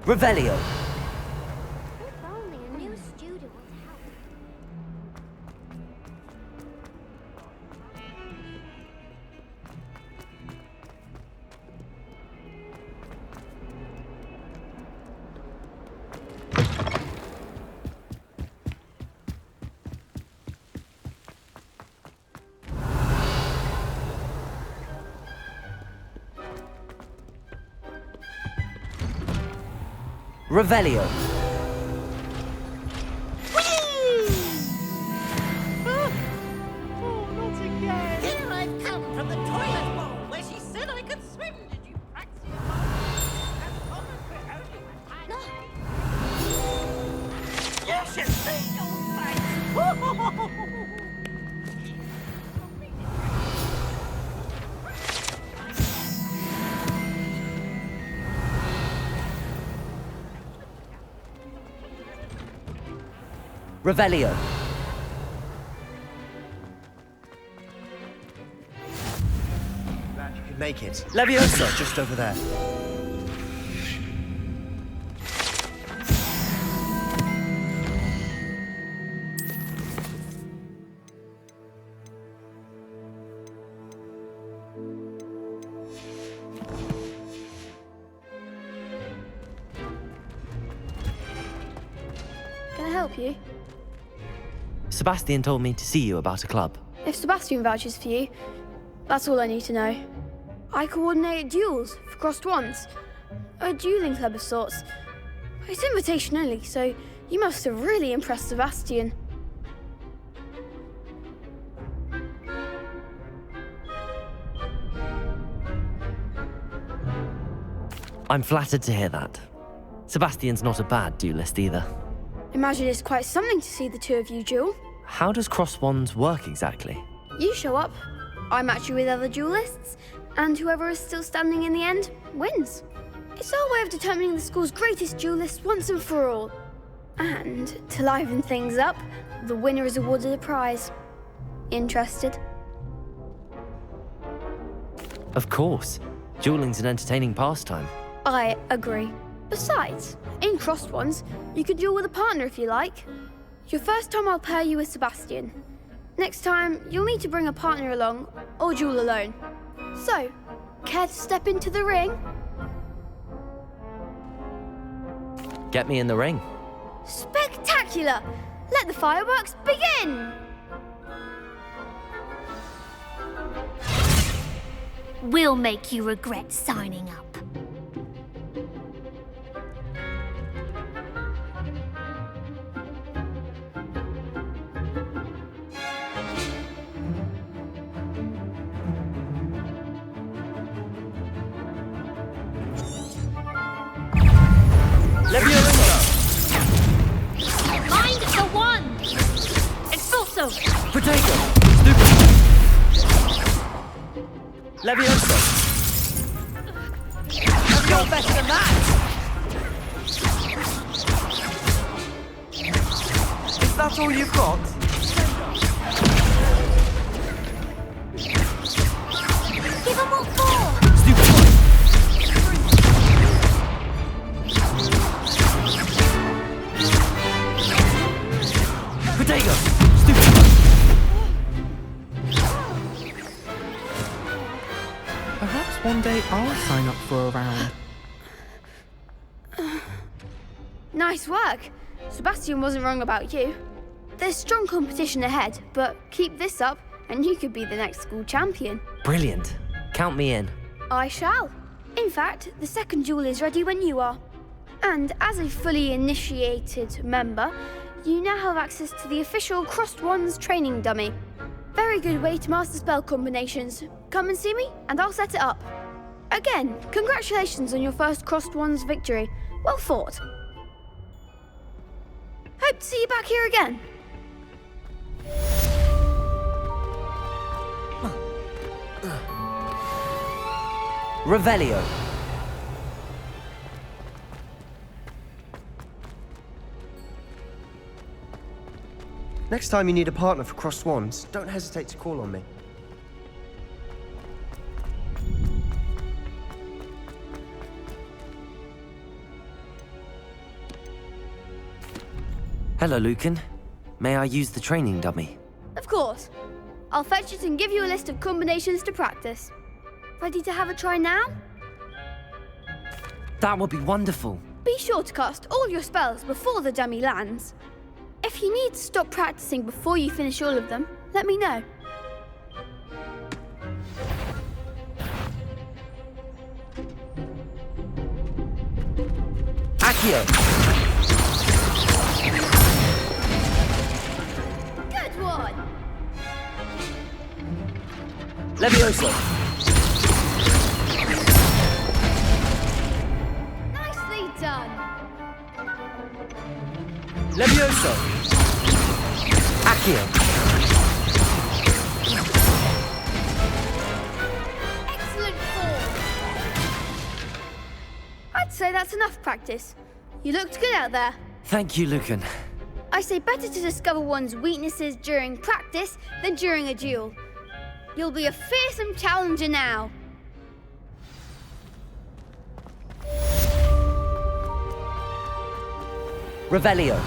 Revelio. If only a new student would help. Revelio. Oh, not again! Here I've come from the toilet bowl where she said I could swim. Did you practice your You should see your face! Revelio. Glad you could make it. Leviosa. Just over there. Can I help you? Sebastian told me to see you about a club. If Sebastian vouches for you, that's all I need to know. I coordinate duels for crossed wands. A dueling club of sorts. It's invitation only, so you must have really impressed Sebastian. I'm flattered to hear that. Sebastian's not a bad duelist either. Imagine it's quite something to see the two of you duel. How does cross wands work exactly? You show up, I match you with other duelists, and whoever is still standing in the end wins. It's our way of determining the school's greatest duelist once and for all. And to liven things up, the winner is awarded a prize. Interested? Of course. Dueling's an entertaining pastime. I agree. Besides, in crossed ones, you can duel with a partner if you like. Your first time I'll pair you with Sebastian. Next time, you'll need to bring a partner along, or duel alone. So, care to step into the ring? Get me in the ring. Spectacular! Let the fireworks begin! We'll make you regret signing up. Mind the wand! Expulso! Protego! Stupid! Levioso! You're better than that! Is that all you've got? Give him what for! Protego! Stupid! Perhaps one day I'll sign up for a round. Nice work. Sebastian wasn't wrong about you. There's strong competition ahead, but keep this up and you could be the next school champion. Brilliant. Count me in. I shall. In fact, the second duel is ready when you are. And as a fully initiated member, you now have access to the official Crossed Wands training dummy. Very good way to master spell combinations. Come and see me, and I'll set it up. Again, congratulations on your first Crossed Wands victory. Well fought. Hope to see you back here again. Revelio. Next time you need a partner for Crossed Wands, don't hesitate to call on me. Hello, Lucan. May I use the training dummy? Of course. I'll fetch it and give you a list of combinations to practice. Ready to have a try now? That would be wonderful. Be sure to cast all your spells before the dummy lands. If you need to stop practicing before you finish all of them, let me know. Accio! Good one! Levioso! Nicely done! Levioso! Accio! Excellent form! I'd say that's enough practice. You looked good out there. Thank you, Lucan. I say better to discover one's weaknesses during practice than during a duel. You'll be a fearsome challenger now. Revelio.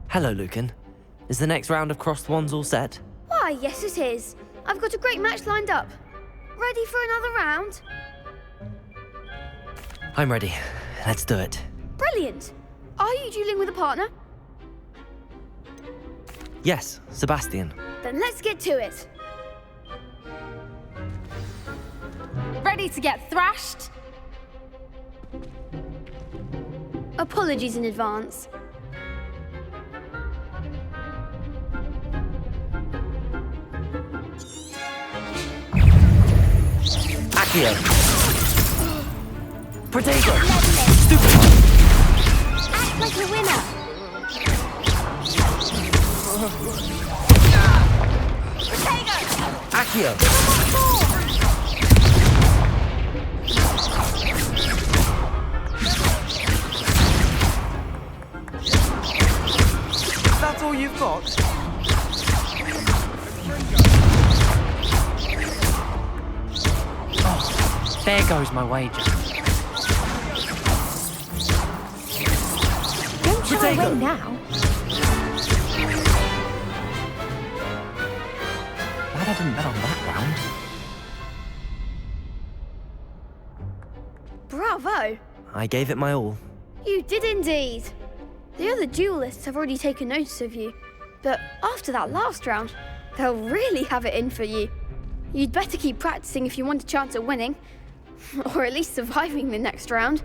Hello, Lucan. Is the next round of Crossed Wands all set? Why, yes it is. I've got a great match lined up. Ready for another round? I'm ready. Let's do it. Brilliant. Are you dueling with a partner? Yes, Sebastian. Then let's get to it. Ready to get thrashed? Apologies in advance. Accio! Protego! Stupid! Act like a winner! Accio! There goes my wager. Don't shy away now. Glad I didn't bet on that round. Bravo! I gave it my all. You did indeed. The other duelists have already taken notice of you, but after that last round, they'll really have it in for you. You'd better keep practicing if you want a chance at winning, or at least surviving the next round.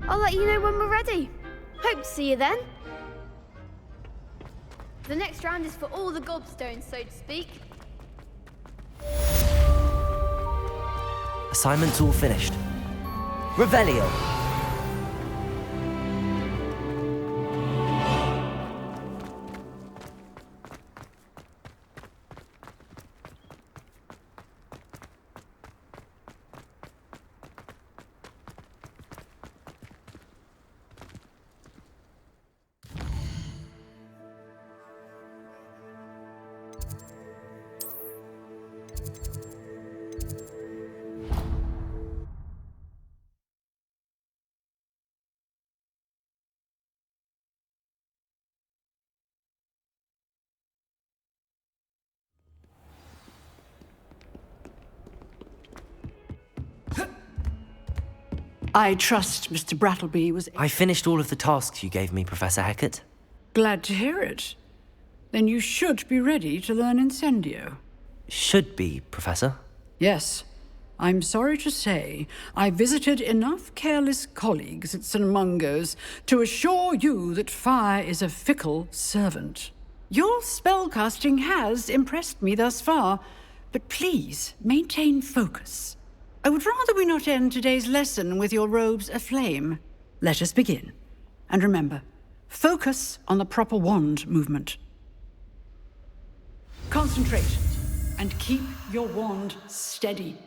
I'll let you know when we're ready. Hope to see you then. The next round is for all the gobstones, so to speak. Assignment's all finished. Revelio. I trust Mr. Brattleby was... I finished all of the tasks you gave me, Professor Hecat. Glad to hear it. Then you should be ready to learn Incendio. Should be, Professor. Yes. I'm sorry to say, I visited enough careless colleagues at St. Mungo's to assure you that fire is a fickle servant. Your spellcasting has impressed me thus far, but please maintain focus. I would rather we not end today's lesson with your robes aflame. Let us begin. And remember, focus on the proper wand movement. Concentrate, and keep your wand steady.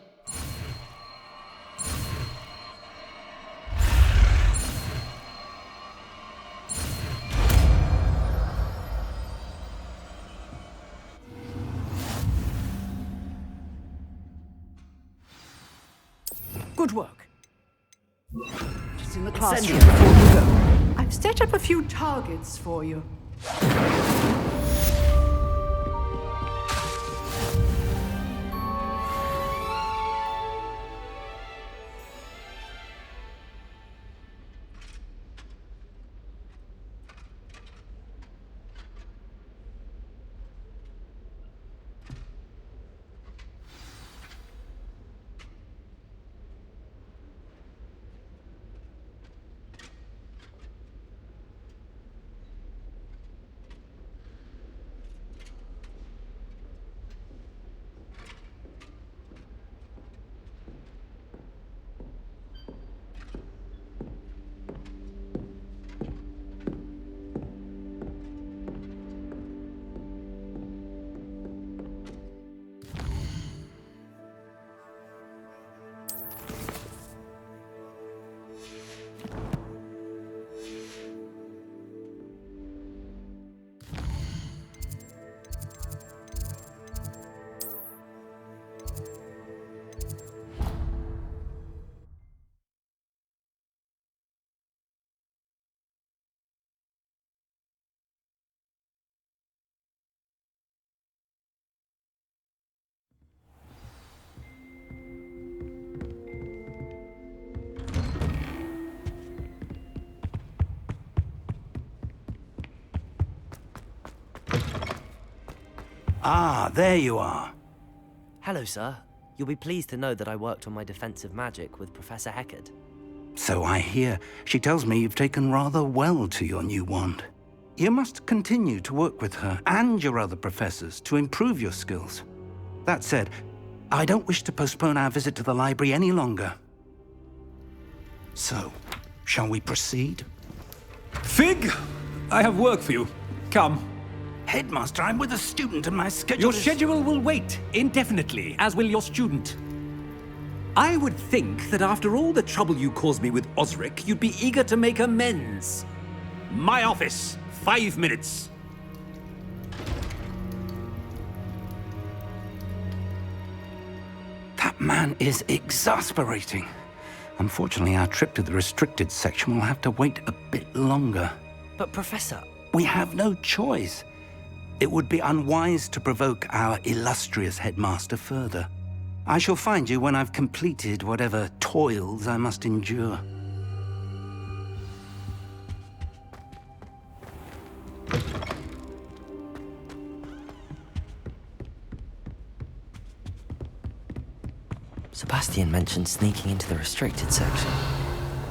Good work. Just in the classroom before you go. I've set up a few targets for you. Ah, there you are. Hello, sir. You'll be pleased to know that I worked on my defensive magic with Professor Hecat. So I hear. She tells me you've taken rather well to your new wand. You must continue to work with her and your other professors to improve your skills. That said, I don't wish to postpone our visit to the library any longer. So, shall we proceed? Fig! I have work for you. Come. Headmaster, I'm with a student and my schedule Your schedule will wait indefinitely, as will your student. I would think that after all the trouble you caused me with Osric, you'd be eager to make amends. My office, 5 minutes. That man man is exasperating. Unfortunately, our trip to the restricted section will have to wait a bit longer. But Professor... We have no choice. It would be unwise to provoke our illustrious headmaster further. I shall find you when I've completed whatever toils I must endure. Sebastian mentioned sneaking into the restricted section.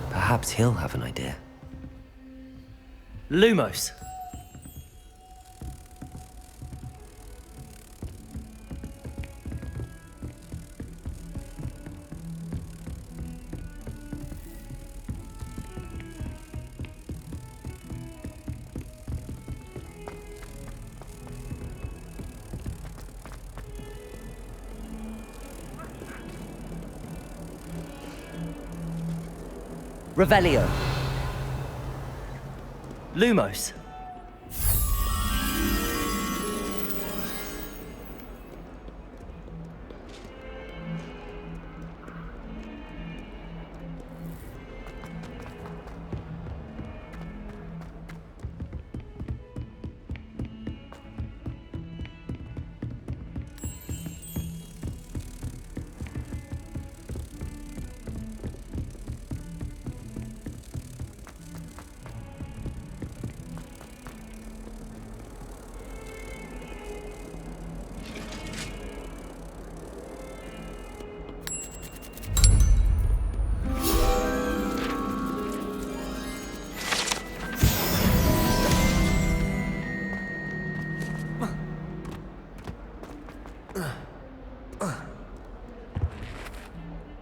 Perhaps he'll have an idea. Lumos! Revelio. Lumos.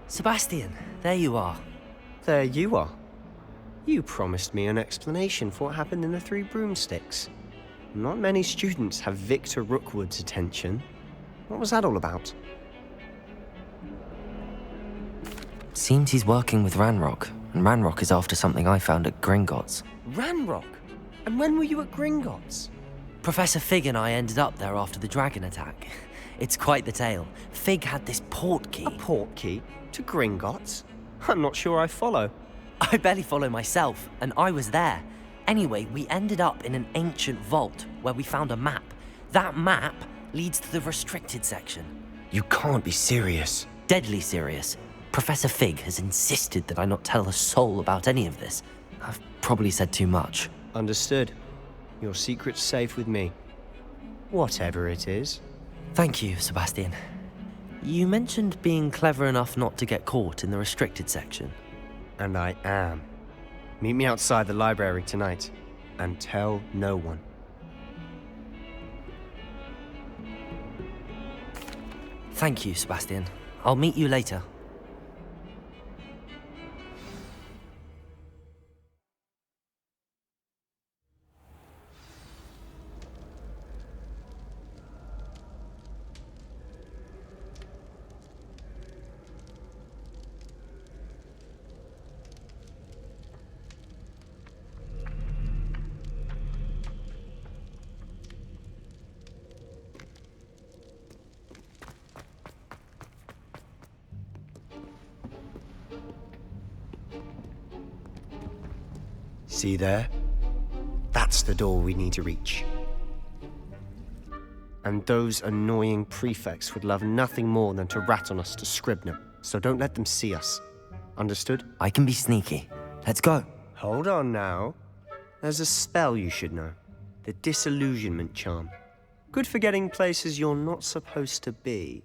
Sebastian, there you are. There you are. You promised me an explanation for what happened in the Three Broomsticks. Not many students have Victor Rookwood's attention. What was that all about? Seems he's working with Ranrock, and Ranrock is after something I found at Gringotts. Ranrock? And when were you at Gringotts? Professor Fig and I ended up there after the dragon attack. It's quite the tale. Fig had this portkey. A portkey? To Gringotts? I'm not sure I follow. I barely follow myself, and I was there. Anyway, we ended up in an ancient vault where we found a map. That map leads to the restricted section. You can't be serious. Deadly serious. Professor Fig has insisted that I not tell a soul about any of this. I've probably said too much. Understood. Your secret's safe with me. Whatever it is. Thank you, Sebastian. You mentioned being clever enough not to get caught in the restricted section. And I am. Meet me outside the library tonight, and tell no one. Thank you, Sebastian. I'll meet you later. See there? That's the door we need to reach. And those annoying prefects would love nothing more than to rat on us to Scribner, so don't let them see us. Understood? I can be sneaky. Let's go. Hold on now. There's a spell you should know. The Disillusionment Charm. Good for getting places you're not supposed to be.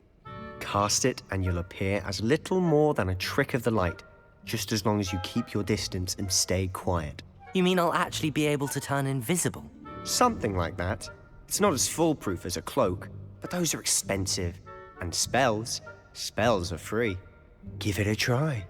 Cast it and you'll appear as little more than a trick of the light, just as long as you keep your distance and stay quiet. You mean I'll actually be able to turn invisible? Something like that. It's not as foolproof as a cloak, but those are expensive. And spells are free. Give it a try.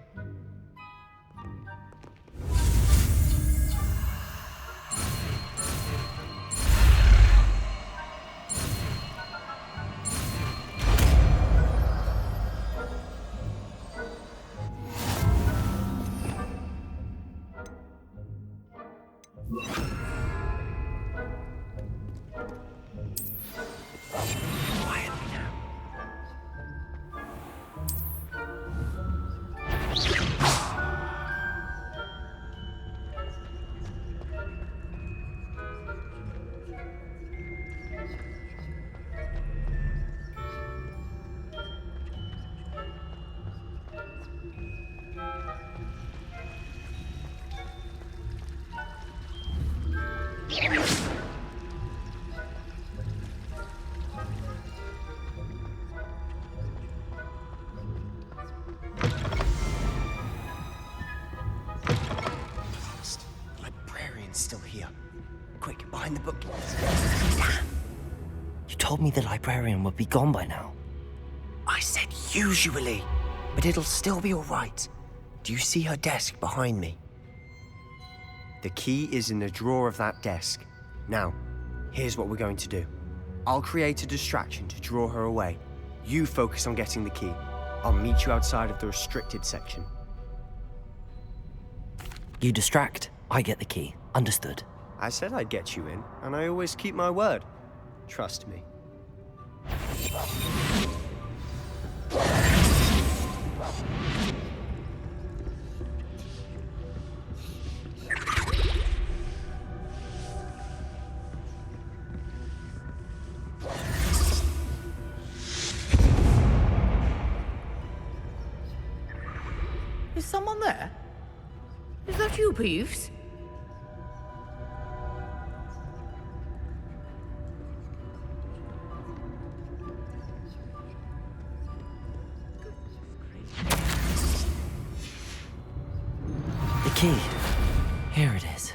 Librarian's still here. Quick, behind the book. You told me the librarian would be gone by now. I said usually, but it'll still be all right. Do you see her desk behind me? The key is in the drawer of that desk. Now, here's what we're going to do. I'll create a distraction to draw her away. You focus on getting the key. I'll meet you outside of the restricted section. You distract, I get the key. Understood. I said I'd get you in, and I always keep my word. Trust me. Is someone there? Is that you, Peeves? The key. Here it is.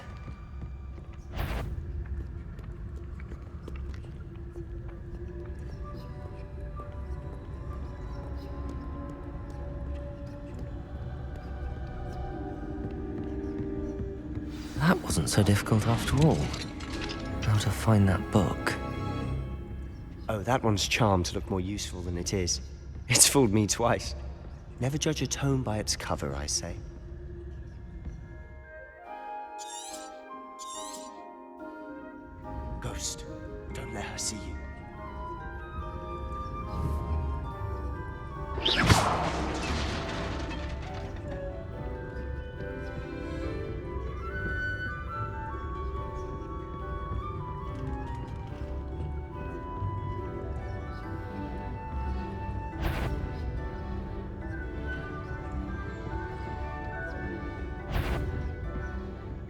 That wasn't so difficult after all. How to find that book. Oh, that one's charmed to look more useful than it is. It's fooled me twice. Never judge a tome by its cover, I say. Ghost, don't let her see you.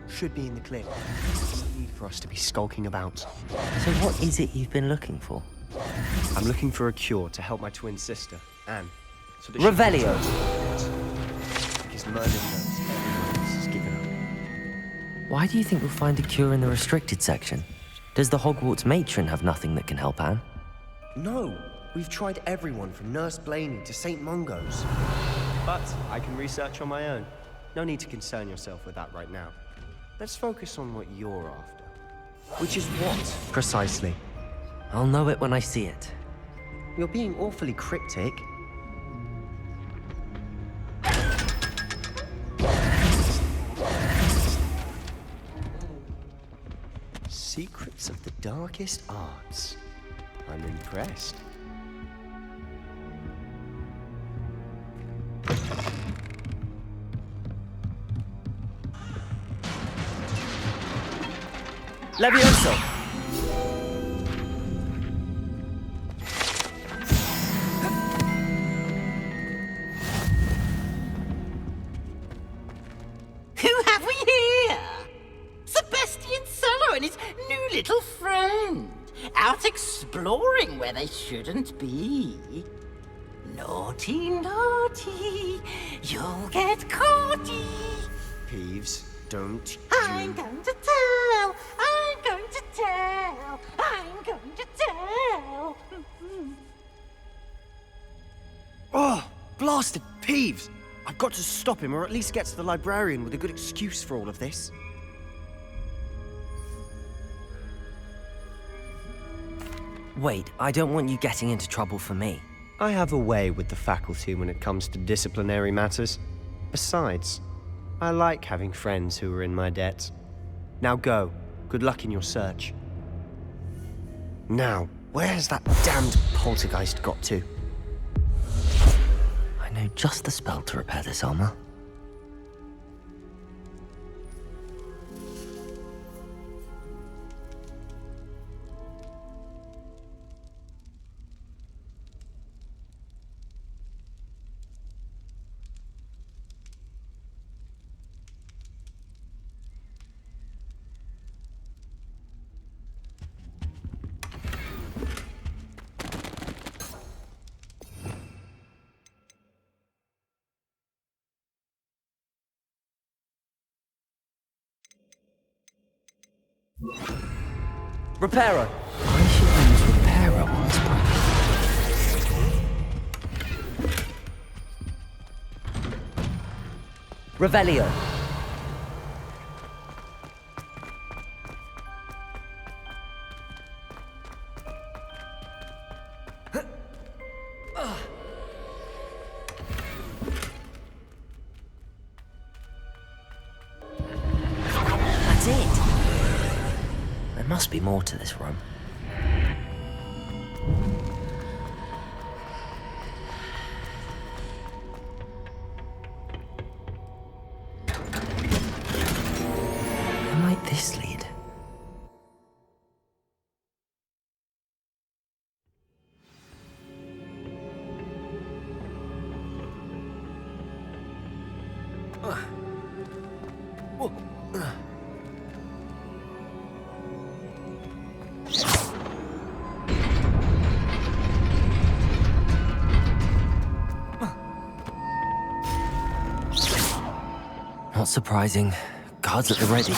Should be in the clear. No need for us to be skulking about. So what is it you've been looking for? I'm looking for a cure to help my twin sister, Anne. So that Revelio! Because Merlin knows everyone else has given up. Why do you think we'll find a cure in the restricted section? Does the Hogwarts matron have nothing that can help Anne? No! We've tried everyone from Nurse Blaney to St. Mungo's. But I can research on my own. No need to concern yourself with that right now. Let's focus on what you're after. Which is what, precisely? I'll know it when I see it. You're being awfully cryptic. Secrets of the darkest arts. I'm impressed. Levioso! Who have we here? Sebastian Cello and his new little friend. Out exploring where they shouldn't be. Naughty, naughty, you'll get caughty. Peeves, don't I'm going to tell, I'm going to tell, I'm going to tell. Oh, blasted Peeves! I've got to stop him, or at least get to the librarian with a good excuse for all of this. Wait, I don't want you getting into trouble for me. I have a way with the faculty when it comes to disciplinary matters. Besides, I like having friends who are in my debt. Now go. Good luck in your search. Now, where's that damned poltergeist got to? I know just the spell to repair this armor. Reparo. Why is she use Reparo on spray? Revelio. That's it. There must be more to this room. Where might this lead? Not surprising. Guards at the ready.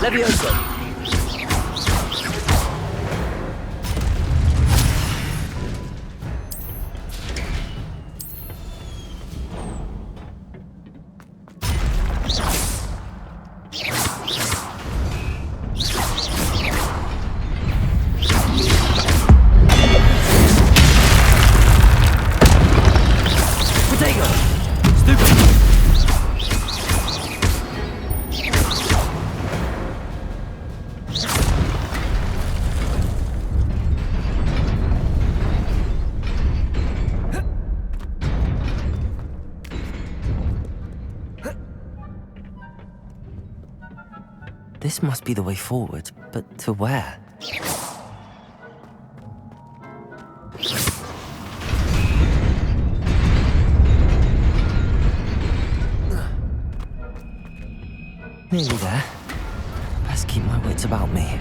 Levioso. This must be the way forward, but to where? Nearly there. Best keep my wits about me.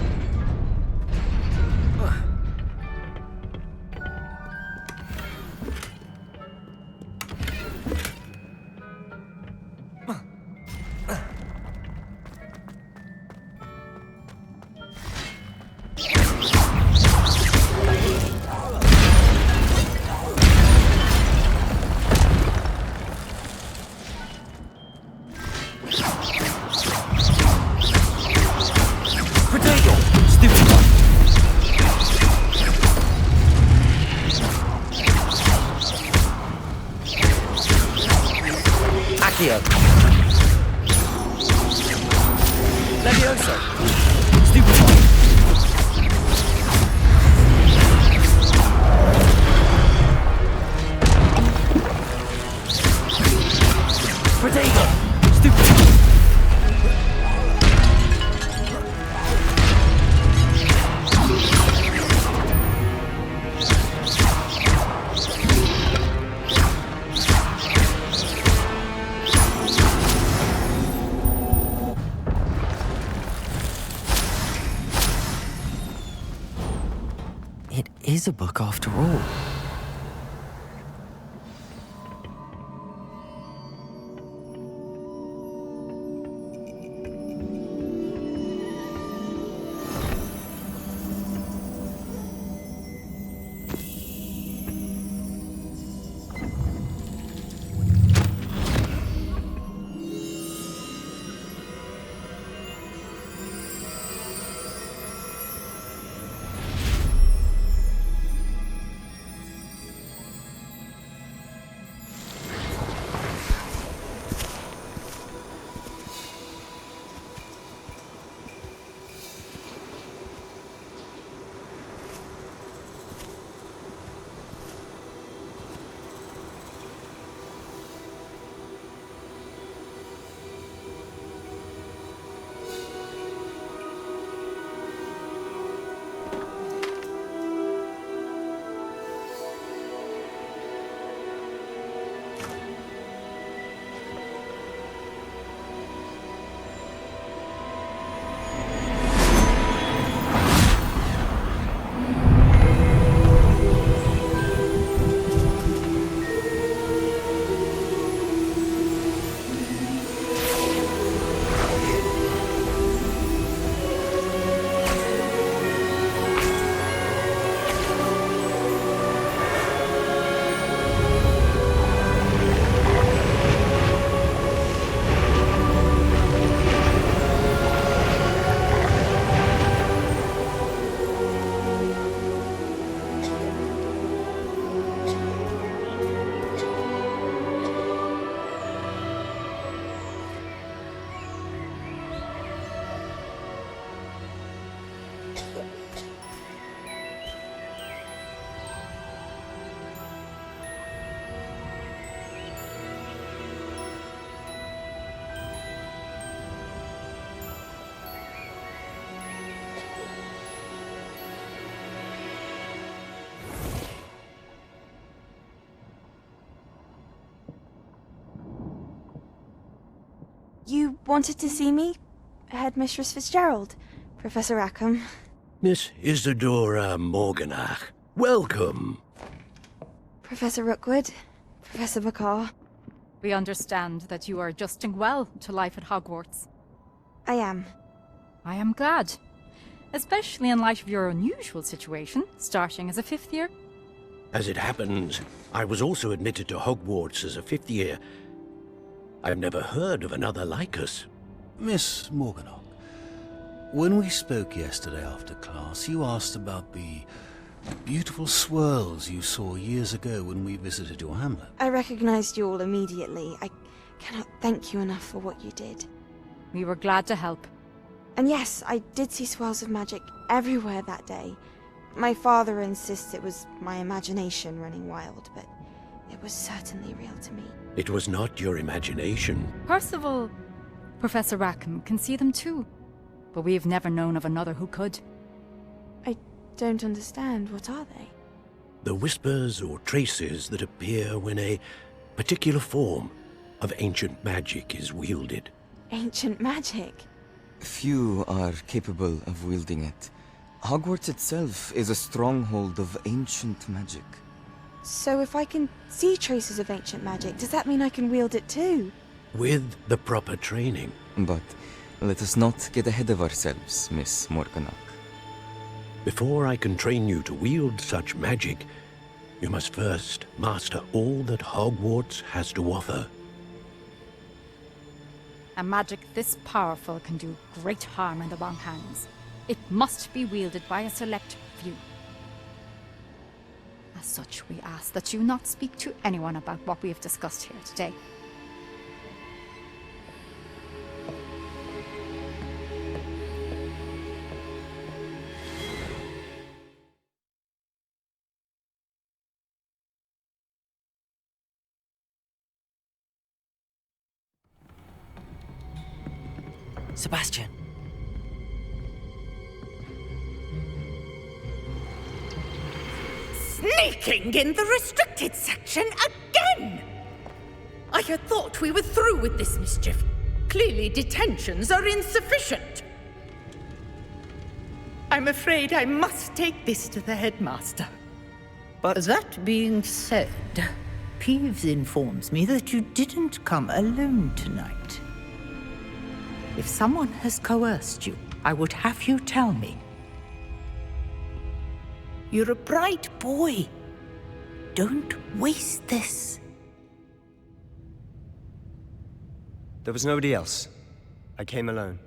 It is a book after all. You wanted to see me? Headmistress Fitzgerald, Professor Rackham. Miss Isadora Morganach, welcome. Professor Rookwood, Professor Bakar. We understand that you are adjusting well to life at Hogwarts. I am. I am glad. Especially in light of your unusual situation, starting as a 5th year. As it happens, I was also admitted to Hogwarts as a 5th year. I've never heard of another like us. Miss Morganach, when we spoke yesterday after class, you asked about the beautiful swirls you saw years ago when we visited your hamlet. I recognized you all immediately. I cannot thank you enough for what you did. We were glad to help. And yes, I did see swirls of magic everywhere that day. My father insists it was my imagination running wild, but it was certainly real to me. It was not your imagination. Percival, Professor Rackham can see them too, but we have never known of another who could. I don't understand. What are they? The whispers or traces that appear when a particular form of ancient magic is wielded. Ancient magic? Few are capable of wielding it. Hogwarts itself is a stronghold of ancient magic. So if I can see traces of ancient magic, does that mean I can wield it too? With the proper training. But let us not get ahead of ourselves, Miss Morganach. Before I can train you to wield such magic, you must first master all that Hogwarts has to offer. A magic this powerful can do great harm in the wrong hands. It must be wielded by a select few. As such, we ask that you not speak to anyone about what we have discussed here today. Sebastian. Sneaking in the restricted section again! I had thought we were through with this mischief. Clearly detentions are insufficient. I'm afraid I must take this to the headmaster. But that being said, Peeves informs me that you didn't come alone tonight. If someone has coerced you, I would have you tell me. You're a bright boy. Don't waste this. There was nobody else. I came alone.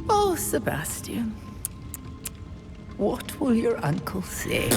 Oh, Sebastian. What will your uncle say?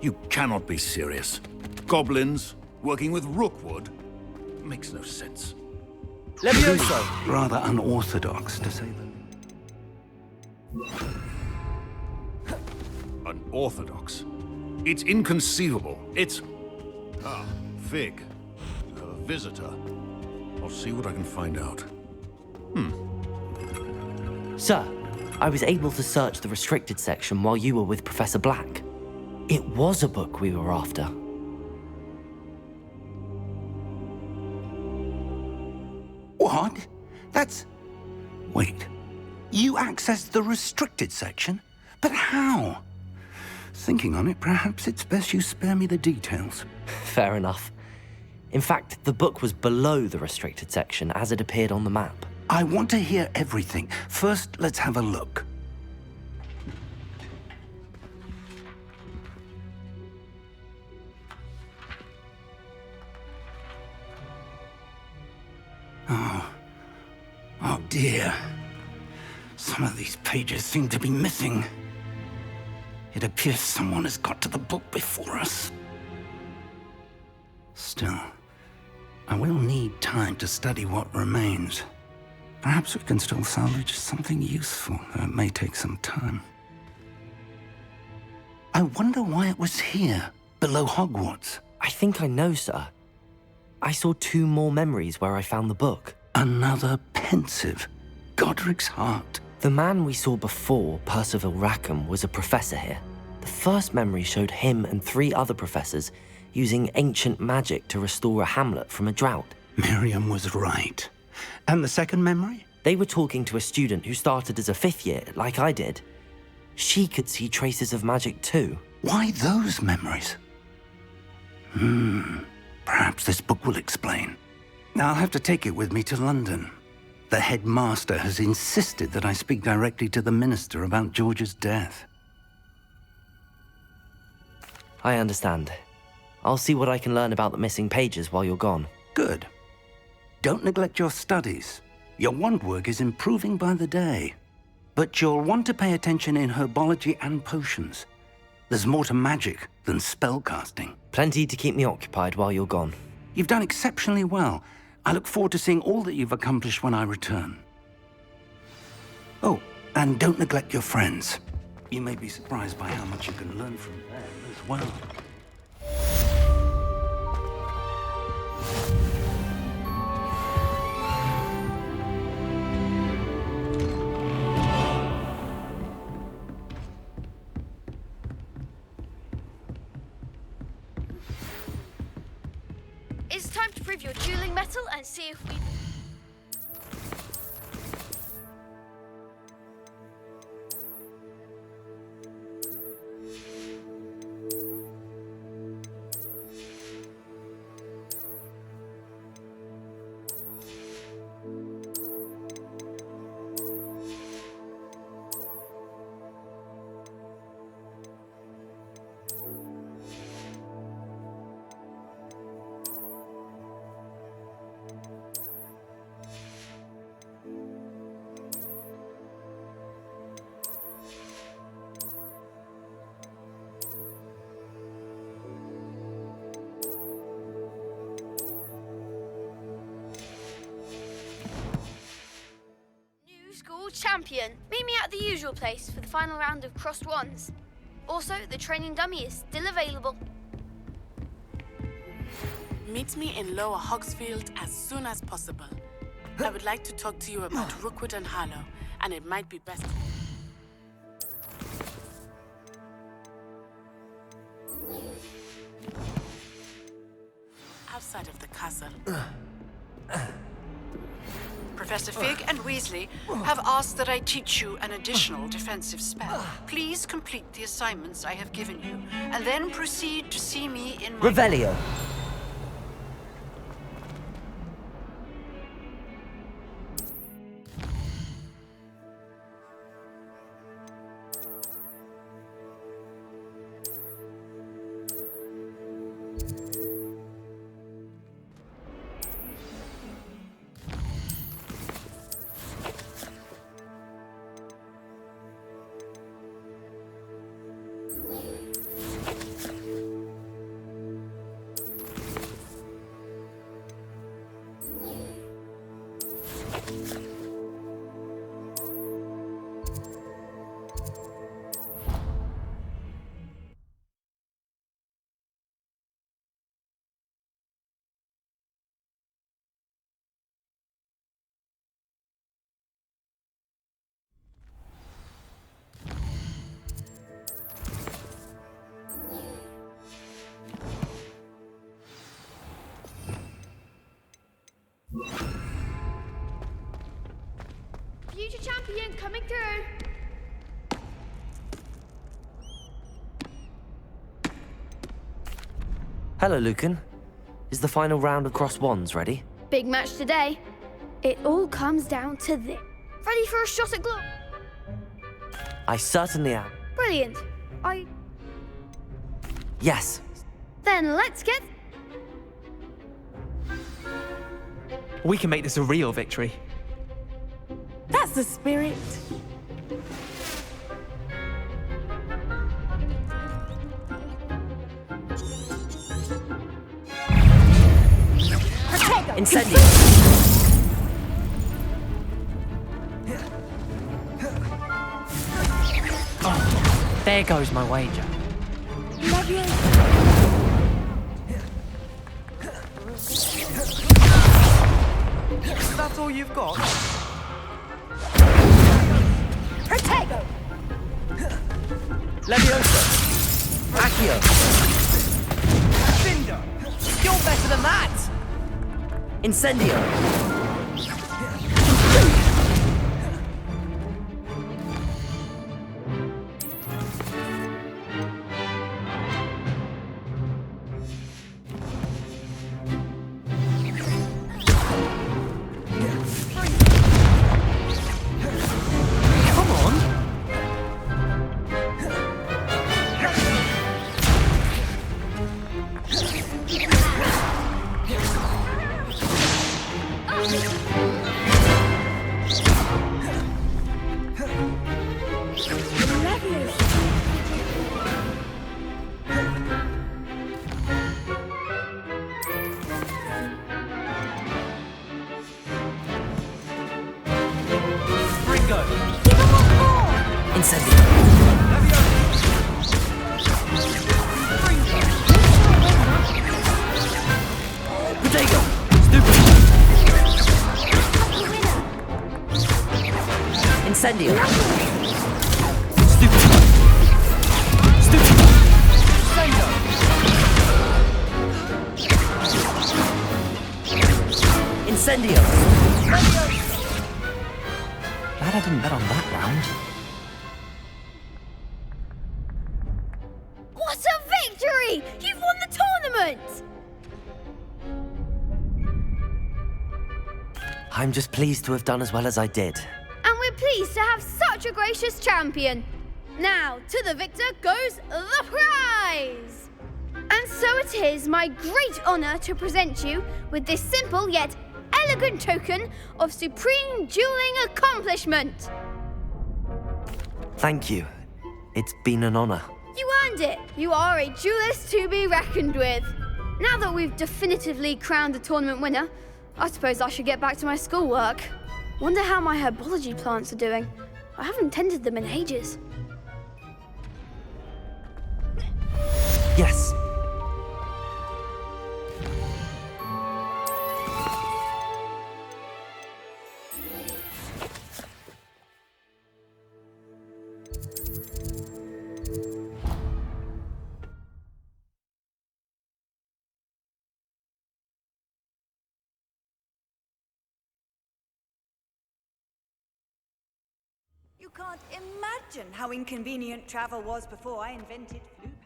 You cannot be serious. Goblins working with Rookwood? Makes no sense. Levioso! Rather unorthodox, to say the Unorthodox? It's inconceivable. It's... Ah, Fig. You have a visitor. I'll see what I can find out. Sir, I was able to search the restricted section while you were with Professor Black. It was a book we were after. What? That's... Wait, you accessed the restricted section? But how? Thinking on it, perhaps it's best you spare me the details. Fair enough. In fact, the book was below the restricted section as it appeared on the map. I want to hear everything. First, let's have a look. Oh dear. Some of these pages seem to be missing. It appears someone has got to the book before us. Still, I will need time to study what remains. Perhaps we can still salvage something useful, though it may take some time. I wonder why it was here, below Hogwarts. I think I know, sir. I saw 2 more memories where I found the book. Another pensive. Godric's heart. The man we saw before, Percival Rackham, was a professor here. The first memory showed him and 3 other professors using ancient magic to restore a hamlet from a drought. Miriam was right. And the second memory? They were talking to a student who started as a 5th year, like I did. She could see traces of magic too. Why those memories? Perhaps this book will explain. I'll have to take it with me to London. The headmaster has insisted that I speak directly to the minister about George's death. I understand. I'll see what I can learn about the missing pages while you're gone. Good. Don't neglect your studies. Your wand work is improving by the day. But you'll want to pay attention in herbology and potions. There's more to magic than spellcasting. Plenty to keep me occupied while you're gone. You've done exceptionally well. I look forward to seeing all that you've accomplished when I return. Oh, and don't neglect your friends. You may be surprised by how much you can learn from them as well. It's time to prove your dueling metal and see if we... Champion. Meet me at the usual place for the final round of crossed wands. Also, the training dummy is still available. Meet me in Lower Hogsfield as soon as possible. I would like to talk to you about Rookwood and Harlow, and it might be best... outside of the castle. Professor Fig and Weasley have asked that I teach you an additional defensive spell. Please complete the assignments I have given you, and then proceed to see me in my... Revelio. Champion coming through. Hello, Lucan. Is the final round of cross wands ready? Big match today. It all comes down to this. Ready for a shot at glory? I certainly am. Brilliant. Yes. Then let's get... We can make this a real victory. That's the spirit. Incendio! Oh, there goes my wager. That's all you've got? Protego! Leviosa! Accio! Cinder! You're better than that! Incendio! Incendio! Stupid! Stupid! Incendio! Glad I didn't bet on that round. What a victory! You've won the tournament! I'm just pleased to have done as well as I did. And we're pleased to have such a gracious champion. Now, to the victor goes the prize! And so it is my great honor to present you with this simple yet elegant token of supreme dueling accomplishment. Thank you. It's been an honor. You earned it. You are a duelist to be reckoned with. Now that we've definitively crowned the tournament winner, I suppose I should get back to my schoolwork. Wonder how my herbology plants are doing. I haven't tended them in ages. Yes. You can't imagine how inconvenient travel was before I invented flu power.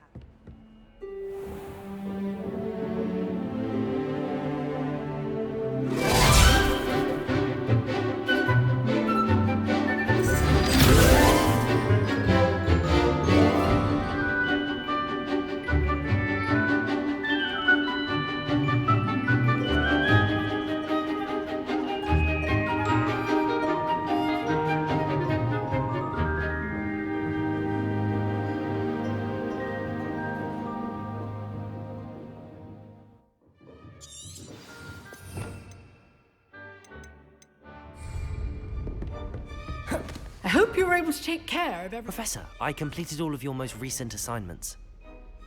I hope you were able to take care of everything. Professor, I completed all of your most recent assignments.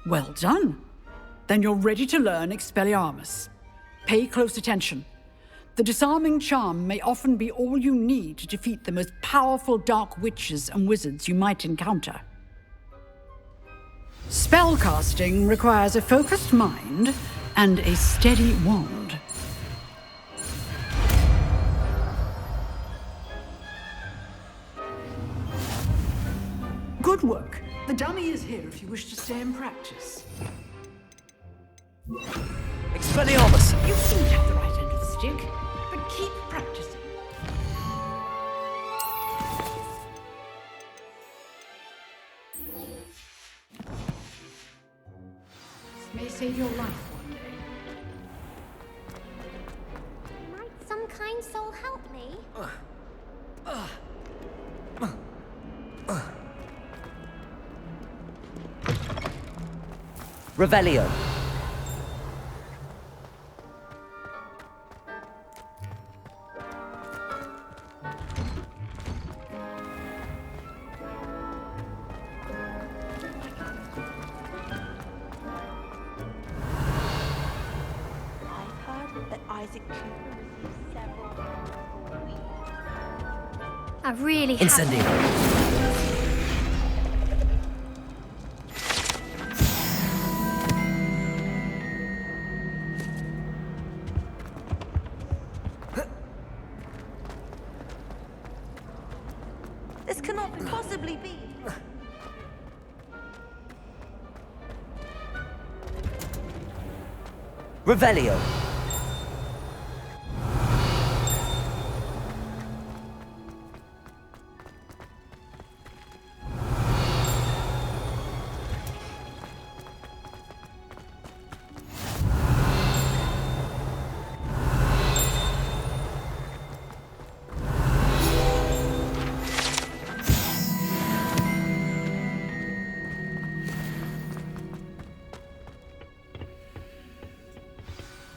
Well done. Then you're ready to learn Expelliarmus. Pay close attention. The disarming charm may often be all you need to defeat the most powerful dark witches and wizards you might encounter. Spellcasting requires a focused mind and a steady wand. Good work. The dummy is here if you wish to stay and practice. Expelliarmus! You seem to have the right end of the stick, but keep practicing. This may save your life one day. Might some kind soul help me? Revelio. I really Incendio. This cannot possibly be. Revelio.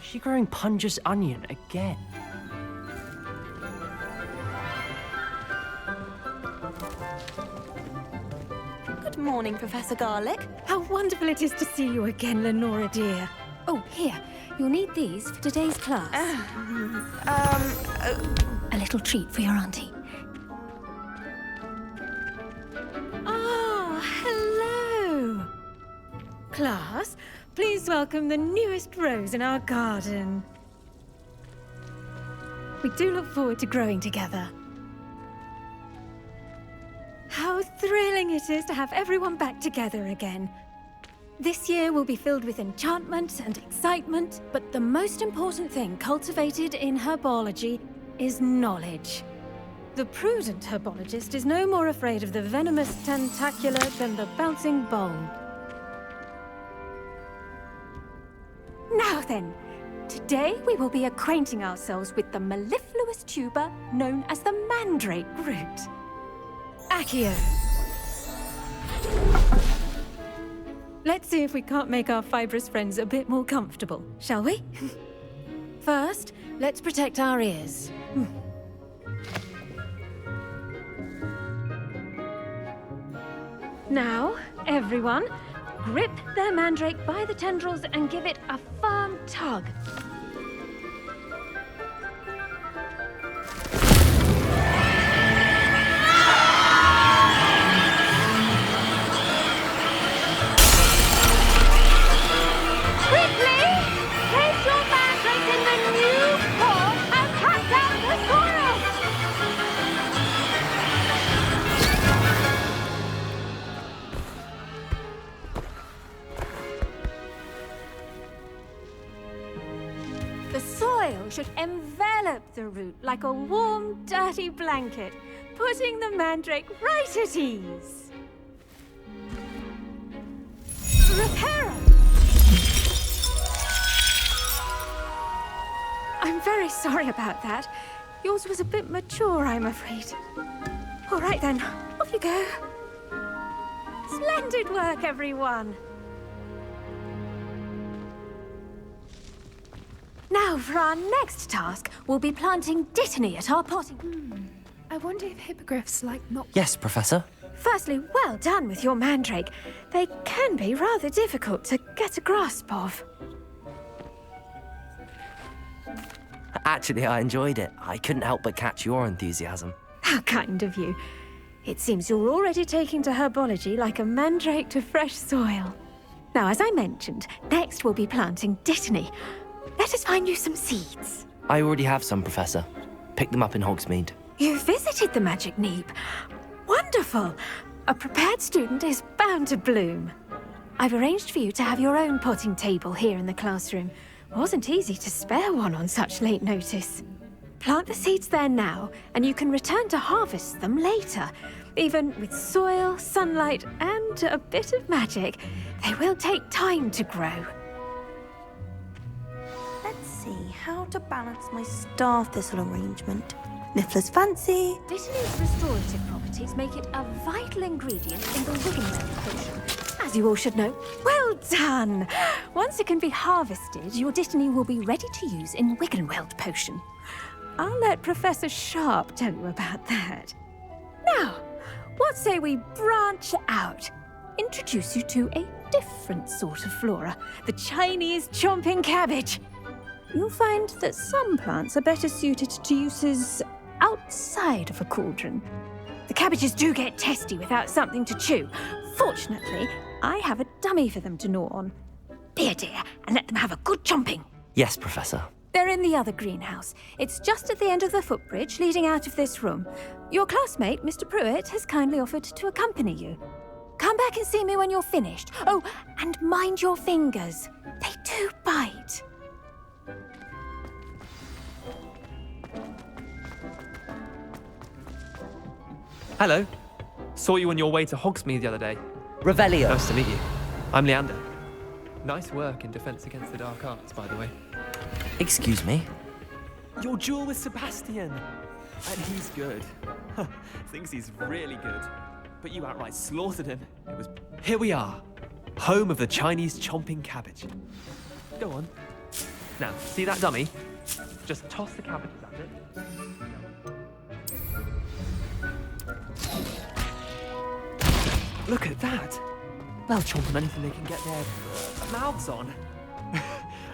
Is she growing Punja's onion again? Good morning, Professor Garlic. How wonderful it is to see you again, Lenora dear. Oh, here. You'll need these for today's class. A little treat for your auntie. Oh, hello. Class, please welcome the newest rose in our garden. We do look forward to growing together. How thrilling it is to have everyone back together again. This year will be filled with enchantment and excitement, but the most important thing cultivated in herbology is knowledge. The prudent herbologist is no more afraid of the venomous tentacular than the bouncing bulb. Now then, today we will be acquainting ourselves with the mellifluous tuber known as the mandrake root. Accio. Let's see if we can't make our fibrous friends a bit more comfortable, shall we? First, let's protect our ears. Now, everyone, grip their mandrake by the tendrils and give it a firm tug. Should envelop the root like a warm, dirty blanket, putting the mandrake right at ease. Reparo! I'm very sorry about that. Yours was a bit mature, I'm afraid. All right then, off you go. Splendid work, everyone. Now, for our next task, we'll be planting dittany at our potting. I wonder if hippogriffs like not... Yes, Professor. Firstly, well done with your mandrake. They can be rather difficult to get a grasp of. Actually, I enjoyed it. I couldn't help but catch your enthusiasm. How kind of you. It seems you're already taking to herbology like a mandrake to fresh soil. Now, as I mentioned, next we'll be planting dittany. Let us find you some seeds. I already have some, Professor. Picked them up in Hogsmeade. You visited the Magic Neep. Wonderful. A prepared student is bound to bloom. I've arranged for you to have your own potting table here in the classroom. Wasn't easy to spare one on such late notice. Plant the seeds there now, and you can return to harvest them later. Even with soil, sunlight, and a bit of magic, they will take time to grow. Let's see how to balance my star thistle arrangement. Niffler's fancy. Dittany's restorative properties make it a vital ingredient in the Wiggenweld potion, as you all should know. Well done! Once it can be harvested, your Dittany will be ready to use in Wiggenweld potion. I'll let Professor Sharp tell you about that. Now, what say we branch out? Introduce you to a different sort of flora, the Chinese chomping cabbage. You'll find that some plants are better suited to uses outside of a cauldron. The cabbages do get testy without something to chew. Fortunately, I have a dummy for them to gnaw on. Be a dear and let them have a good chomping. Yes, Professor. They're in the other greenhouse. It's just at the end of the footbridge leading out of this room. Your classmate, Mr. Pruitt, has kindly offered to accompany you. Come back and see me when you're finished. Oh, and mind your fingers. They do bite. Hello. Saw you on your way to Hogsmeade the other day. Revelio. Nice to meet you. I'm Leander. Nice work in Defense Against the Dark Arts, by the way. Excuse me? Your duel with Sebastian. And he's good. Thinks he's really good. But you outright slaughtered him. It was... Here we are. Home of the Chinese chomping cabbage. Go on. Now, see that dummy? Just toss the cabbages at it. Look at that! They'll chomp on anything they can get their mouths on.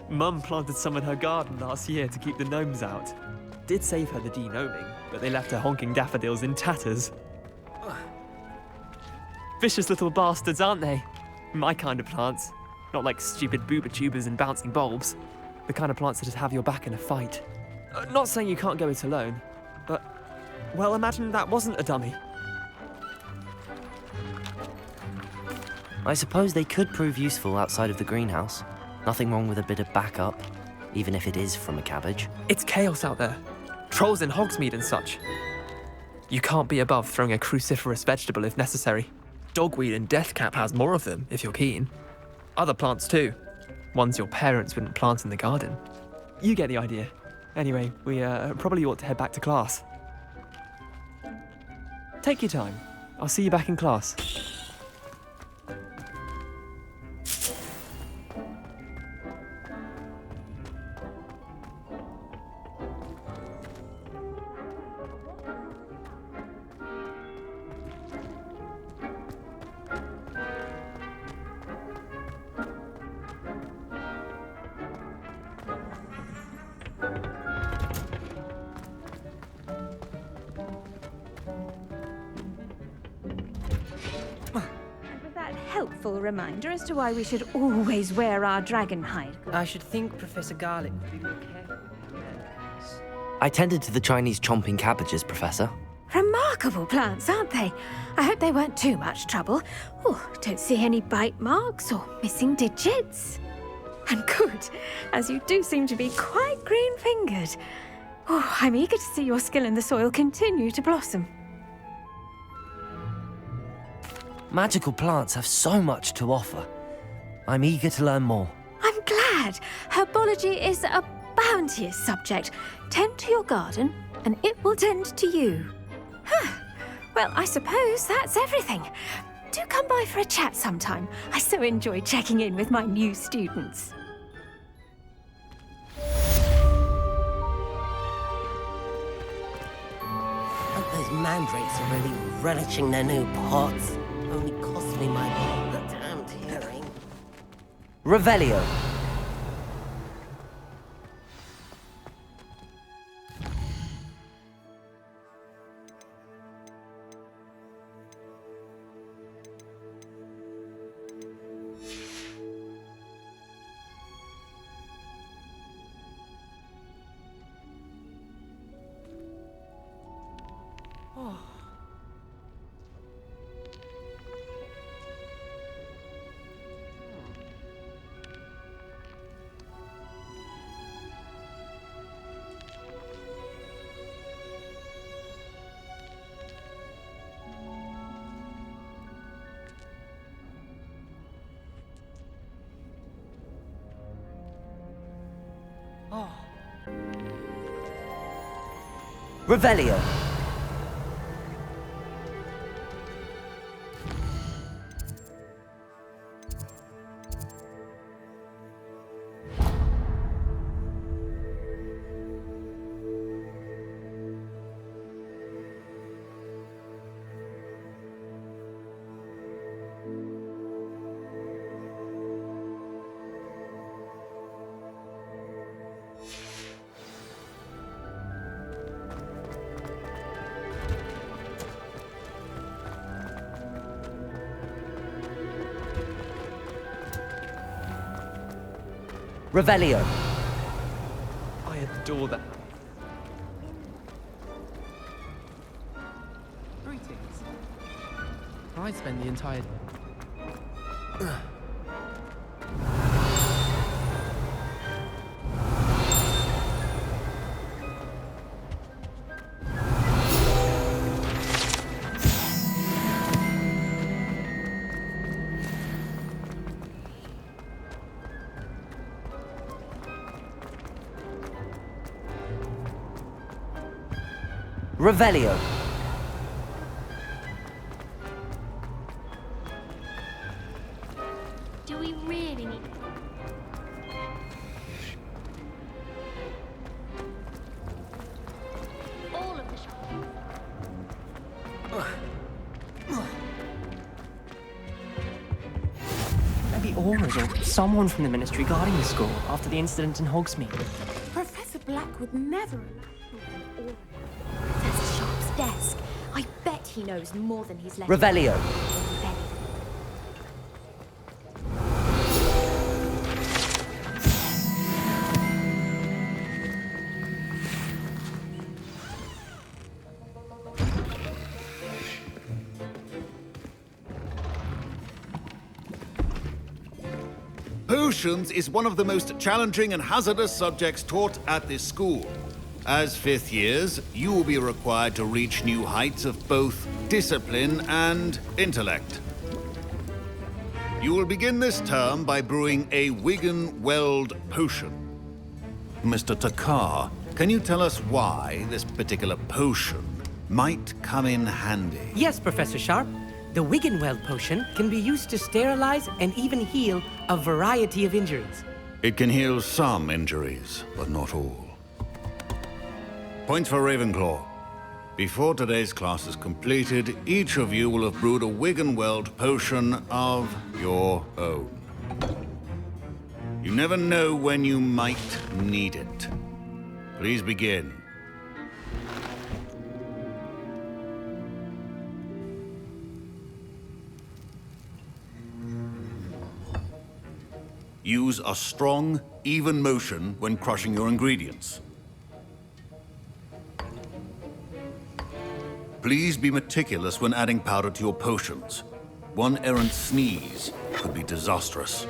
Mum planted some in her garden last year to keep the gnomes out. Did save her the de-gnoming, but they left her honking daffodils in tatters. Vicious little bastards, aren't they? My kind of plants. Not like stupid booba tubers and bouncing bulbs. The kind of plants that just have your back in a fight. Not saying you can't go it alone, but... Well, imagine that wasn't a dummy. I suppose they could prove useful outside of the greenhouse. Nothing wrong with a bit of backup, even if it is from a cabbage. It's chaos out there. Trolls in Hogsmeade and such. You can't be above throwing a cruciferous vegetable if necessary. Dogweed and deathcap has more of them, if you're keen. Other plants too. Ones your parents wouldn't plant in the garden. You get the idea. Anyway, we probably ought to head back to class. Take your time. I'll see you back in class. Helpful reminder as to why we should always wear our dragon hide. I should think Professor Garlick would be more careful. I tended to the Chinese chomping cabbages, Professor. Remarkable plants, aren't they? I hope they weren't too much trouble. Oh, don't see any bite marks or missing digits. And good, as you do seem to be quite green-fingered. Oh, I'm eager to see your skill in the soil continue to blossom. Magical plants have so much to offer. I'm eager to learn more. I'm glad. Herbology is a bounteous subject. Tend to your garden, and it will tend to you. Well, I suppose that's everything. Do come by for a chat sometime. I so enjoy checking in with my new students. Hope those mandrakes are really relishing their new pots. Only cost me my damned hearing. Revelio. Revelio. Revelio. I adore that. Greetings. I spend the entire... Revelio. Do we really need... all of the shopkeepers? Maybe Aura's or someone from the Ministry guarding the school after the incident in Hogsmeade. Professor Black would never allow... Professor Sharp's desk. I bet he knows more than he's let. Revelio. Potions is one of the most challenging and hazardous subjects taught at this school. As fifth years, you will be required to reach new heights of both discipline and intellect. You will begin this term by brewing a Wigan-Weld potion. Mr. Takar, can you tell us why this particular potion might come in handy? Yes, Professor Sharp. The Wigan-Weld potion can be used to sterilize and even heal a variety of injuries. It can heal some injuries, but not all. Points for Ravenclaw. Before today's class is completed, each of you will have brewed a Wigan-Weld potion of your own. You never know when you might need it. Please begin. Use a strong, even motion when crushing your ingredients. Please be meticulous when adding powder to your potions. One errant sneeze could be disastrous.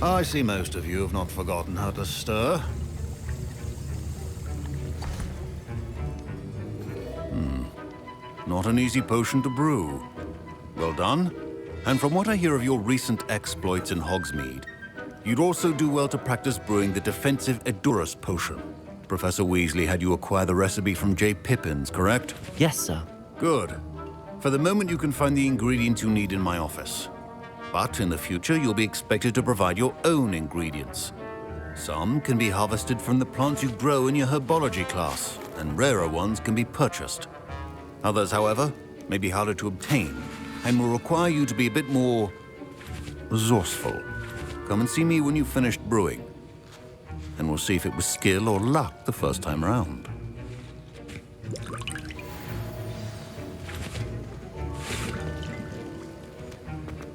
I see most of you have not forgotten how to stir. Not an easy potion to brew. Well done. And from what I hear of your recent exploits in Hogsmeade, you'd also do well to practice brewing the defensive Edurus potion. Professor Weasley had you acquire the recipe from J. Pippins, correct? Yes, sir. Good. For the moment, you can find the ingredients you need in my office. But in the future, you'll be expected to provide your own ingredients. Some can be harvested from the plants you grow in your herbology class, and rarer ones can be purchased. Others, however, may be harder to obtain, and will require you to be a bit more resourceful. Come and see me when you've finished brewing, and we'll see if it was skill or luck the first time around.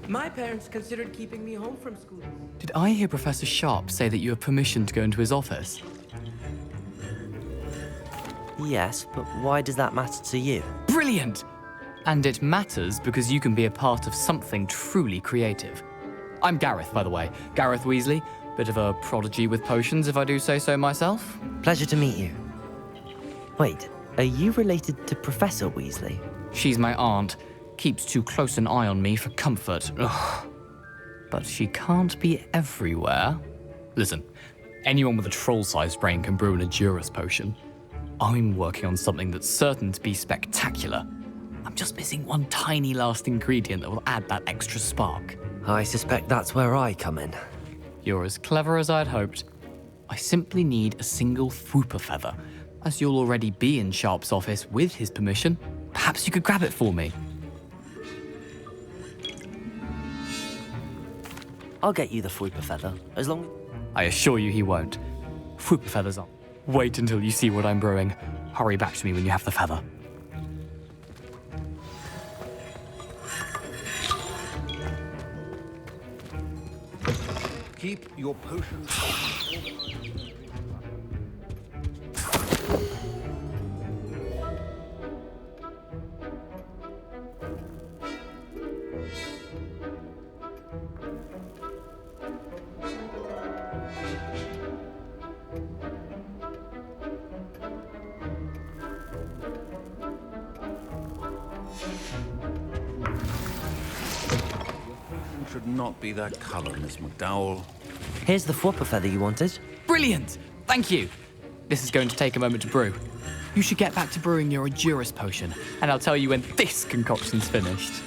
My parents considered keeping me home from school. Did I hear Professor Sharp say that you have permission to go into his office? Yes, but why does that matter to you? Brilliant! And it matters because you can be a part of something truly creative. I'm Gareth, by the way. Gareth Weasley. Bit of a prodigy with potions, if I do say so myself. Pleasure to meet you. Wait, are you related to Professor Weasley? She's my aunt. Keeps too close an eye on me for comfort. Ugh. But she can't be everywhere. Listen, anyone with a troll-sized brain can brew an Adurus potion. I'm working on something that's certain to be spectacular. I'm just missing one tiny last ingredient that will add that extra spark. I suspect that's where I come in. You're as clever as I'd hoped. I simply need a single Fwooper feather. As you'll already be in Sharp's office with his permission, perhaps you could grab it for me. I'll get you the Fwooper feather, as long... I assure you he won't. Fwooper feathers on. Wait until you see what I'm brewing. Hurry back to me when you have the feather. Keep your potions. Should not be that color, Miss McDowell. Here's the Fwooper feather you wanted. Brilliant! Thank you! This is going to take a moment to brew. You should get back to brewing your Adurus potion, and I'll tell you when this concoction's finished.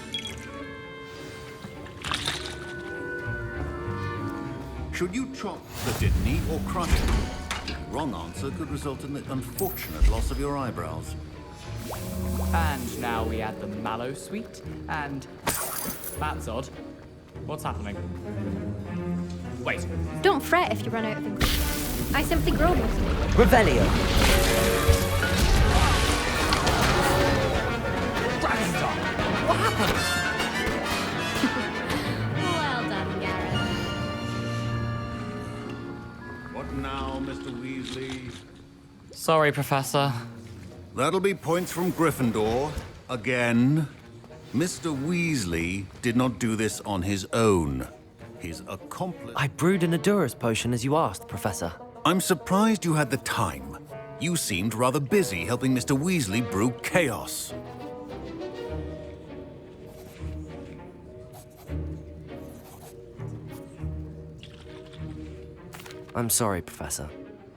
Should you chop the Dittany or crush it? The wrong answer could result in the unfortunate loss of your eyebrows. And now we add the mallow sweet, and... That's odd. What's happening? Wait. Don't fret if you run out of ingredients. I simply grow most of them. Revelio. What happened? Well done, Gareth. What now, Mr. Weasley? Sorry, Professor. That'll be points from Gryffindor. Again. Mr. Weasley did not do this on his own. His accomplice... I brewed an Adurus potion as you asked, Professor. I'm surprised you had the time. You seemed rather busy helping Mr. Weasley brew chaos. I'm sorry, Professor.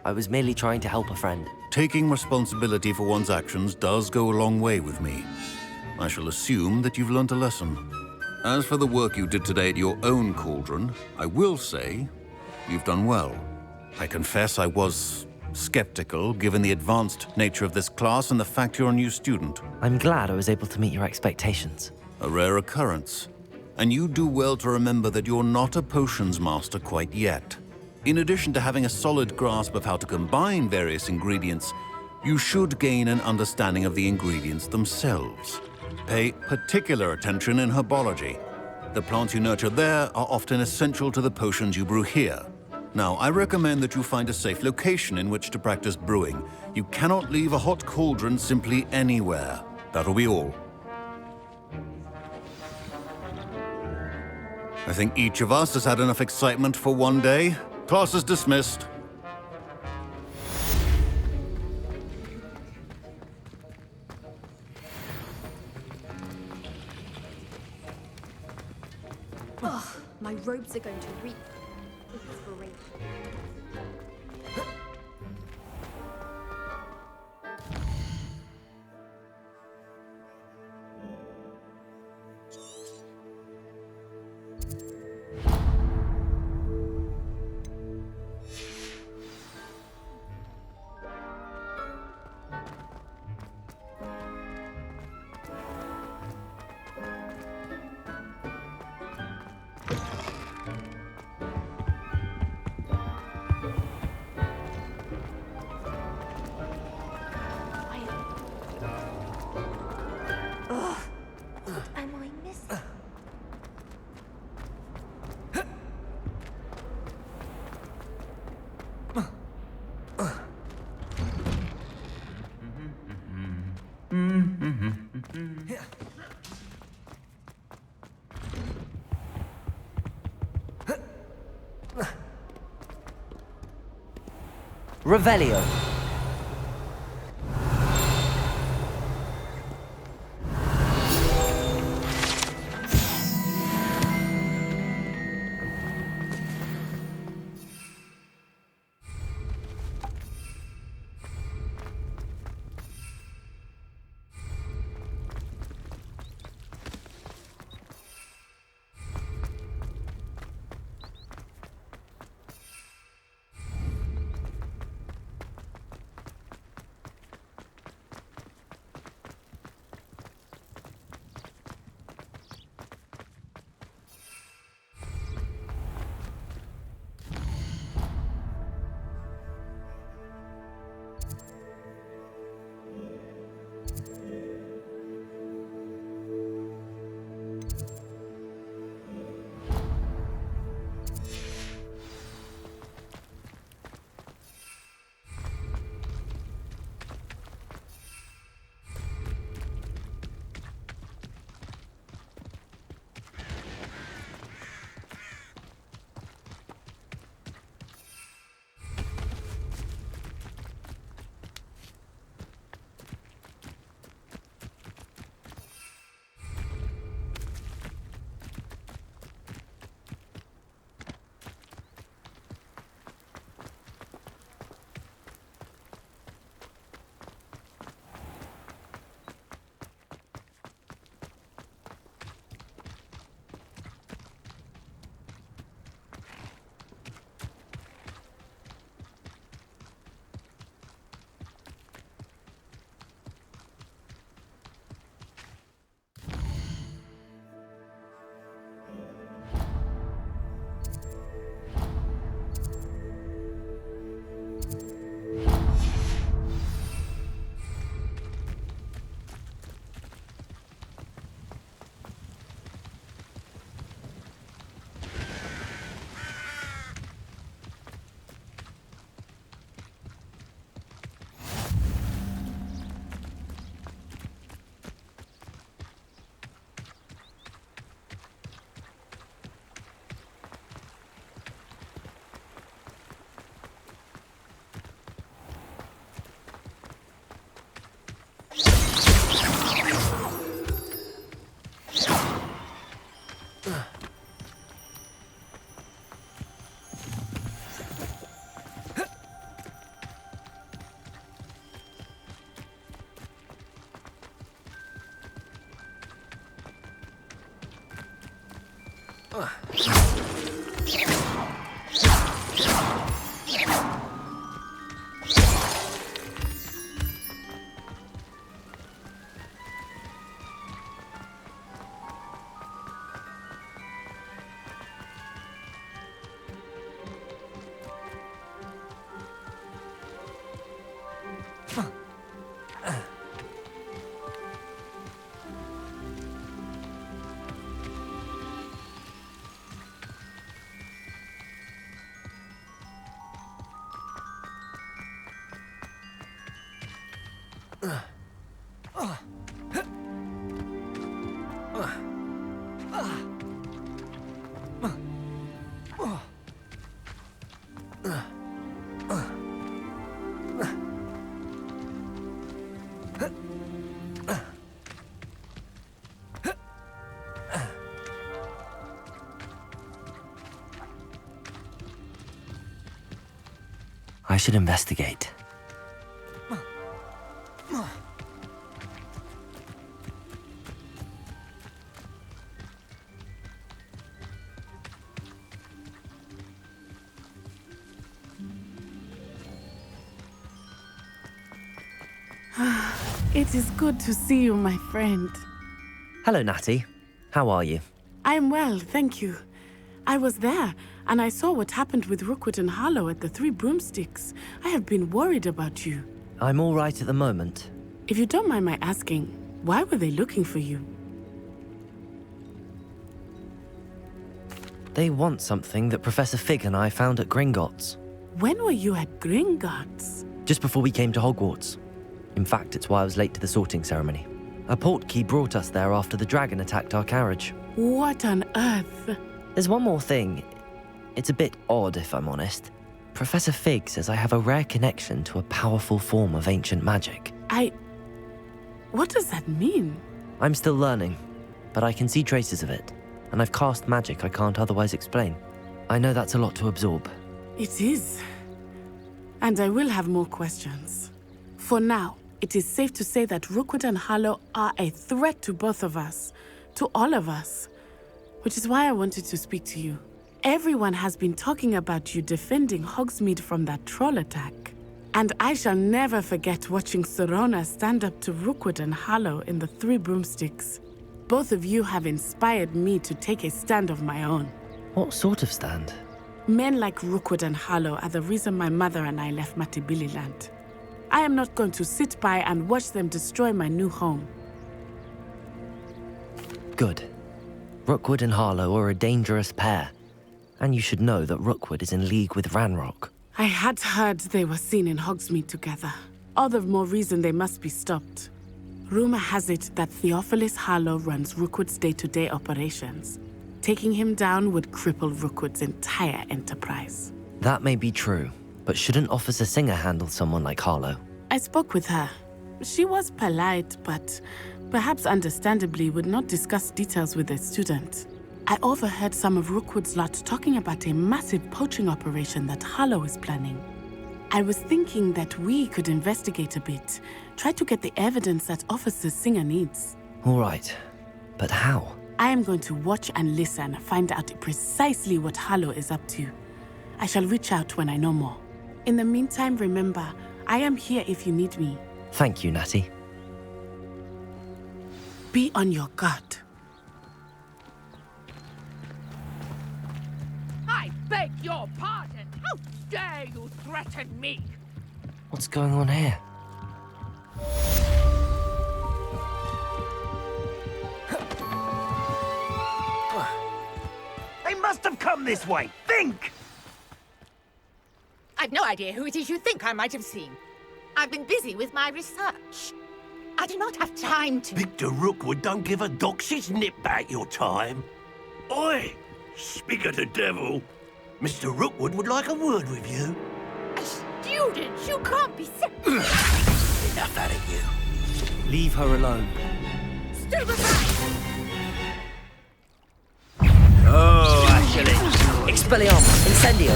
I was merely trying to help a friend. Taking responsibility for one's actions does go a long way with me. I shall assume that you've learnt a lesson. As for the work you did today at your own cauldron, I will say you've done well. I confess I was skeptical, given the advanced nature of this class and the fact you're a new student. I'm glad I was able to meet your expectations. A rare occurrence. And you do well to remember that you're not a potions master quite yet. In addition to having a solid grasp of how to combine various ingredients, you should gain an understanding of the ingredients themselves. Pay particular attention in herbology. The plants you nurture there are often essential to the potions you brew here. Now, I recommend that you find a safe location in which to practice brewing. You cannot leave a hot cauldron simply anywhere. That'll be all. I think each of us has had enough excitement for one day. Class is dismissed. Ugh, my robes are going to reek inspiration. Revelio. I should investigate. It is good to see you, my friend. Hello, Natty. How are you? I am well, thank you. I was there, and I saw what happened with Rookwood and Harlow at the Three Broomsticks. I have been worried about you. I'm all right at the moment. If you don't mind my asking, why were they looking for you? They want something that Professor Fig and I found at Gringotts. When were you at Gringotts? Just before we came to Hogwarts. In fact, it's why I was late to the sorting ceremony. A portkey brought us there after the dragon attacked our carriage. What on earth? There's one more thing. It's a bit odd, if I'm honest. Professor Fig says I have a rare connection to a powerful form of ancient magic. What does that mean? I'm still learning, but I can see traces of it, and I've cast magic I can't otherwise explain. I know that's a lot to absorb. It is. And I will have more questions. For now, it is safe to say that Rookwood and Harlow are a threat to both of us, to all of us, which is why I wanted to speak to you. Everyone has been talking about you defending Hogsmeade from that troll attack. And I shall never forget watching Serona stand up to Rookwood and Harlow in the Three Broomsticks. Both of you have inspired me to take a stand of my own. What sort of stand? Men like Rookwood and Harlow are the reason my mother and I left Matibili-land. I am not going to sit by and watch them destroy my new home. Good. Rookwood and Harlow are a dangerous pair. And you should know that Rookwood is in league with Ranrock. I had heard they were seen in Hogsmeade together. All the more reason they must be stopped. Rumor has it that Theophilus Harlow runs Rookwood's day-to-day operations. Taking him down would cripple Rookwood's entire enterprise. That may be true, but shouldn't Officer Singer handle someone like Harlow? I spoke with her. She was polite, but perhaps understandably would not discuss details with a student. I overheard some of Rookwood's lot talking about a massive poaching operation that Harlow is planning. I was thinking that we could investigate a bit, try to get the evidence that Officer Singer needs. All right, but how? I am going to watch and listen, find out precisely what Harlow is up to. I shall reach out when I know more. In the meantime, remember, I am here if you need me. Thank you, Natty. Be on your guard. I beg your pardon! How dare you threaten me? What's going on here? They must have come this way! Think! I've no idea who it is you think I might have seen. I've been busy with my research. I do not have time to... Victor Rookwood don't give a doxy's nip back your time. Oi! Speak of the devil. Mr. Rookwood would like a word with you. Students, you can't be sick. Enough out of you. Leave her alone. Stand aside! Oh, actually. Expelliarmus, Incendio.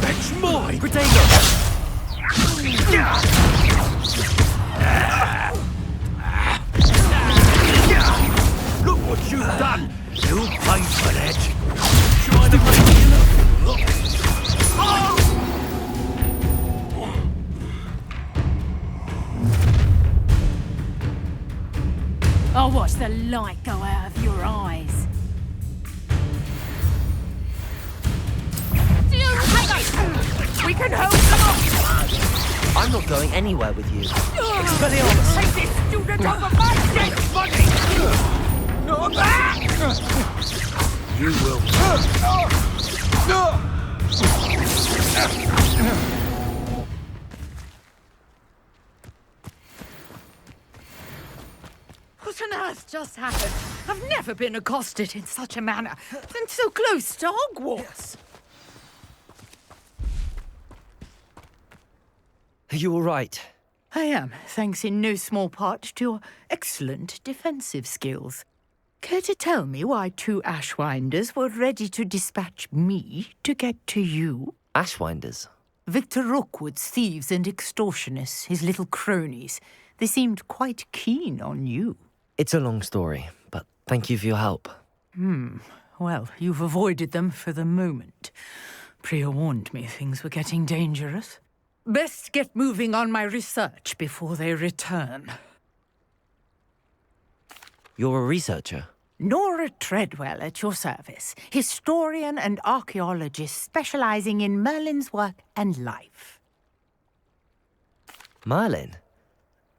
That's mine! Protego! Look what you've done! You'll pay for that. Try to make me look. I'll watch the light go out of your eyes. We can hold them off! I'm not going anywhere with you. Expelliarmus! Take this student off of my dead body! You will. What on earth just happened? I've never been accosted in such a manner, and so close to Hogwarts. Are you all right? I am, thanks in no small part to your excellent defensive skills. Care to tell me why two Ashwinders were ready to dispatch me to get to you? Ashwinders? Victor Rookwood's thieves and extortionists, his little cronies. They seemed quite keen on you. It's a long story, but thank you for your help. Well, you've avoided them for the moment. Priya warned me things were getting dangerous. Best get moving on my research before they return. You're a researcher? Nora Treadwell at your service. Historian and archaeologist specializing in Merlin's work and life. Merlin?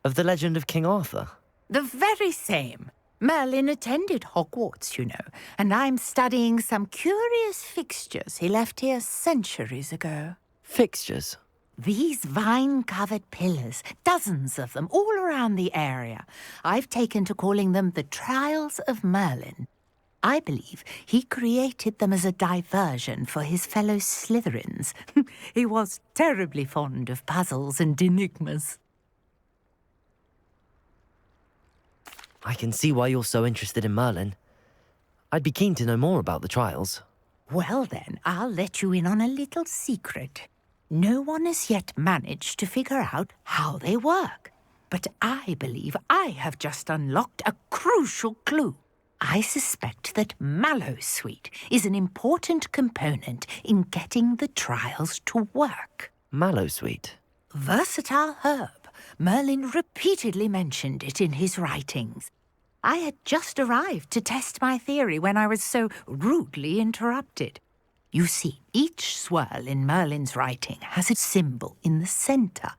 Of the legend of King Arthur? The very same. Merlin attended Hogwarts, you know, and I'm studying some curious fixtures he left here centuries ago. Fixtures? These vine-covered pillars, dozens of them, all around the area. I've taken to calling them the Trials of Merlin. I believe he created them as a diversion for his fellow Slytherins. He was terribly fond of puzzles and enigmas. I can see why you're so interested in Merlin. I'd be keen to know more about the trials. Well then, I'll let you in on a little secret. No one has yet managed to figure out how they work. But I believe I have just unlocked a crucial clue. I suspect that Mallowsweet is an important component in getting the trials to work. Mallowsweet? Versatile herb. Merlin repeatedly mentioned it in his writings. I had just arrived to test my theory when I was so rudely interrupted. You see, each swirl in Merlin's writing has a symbol in the centre.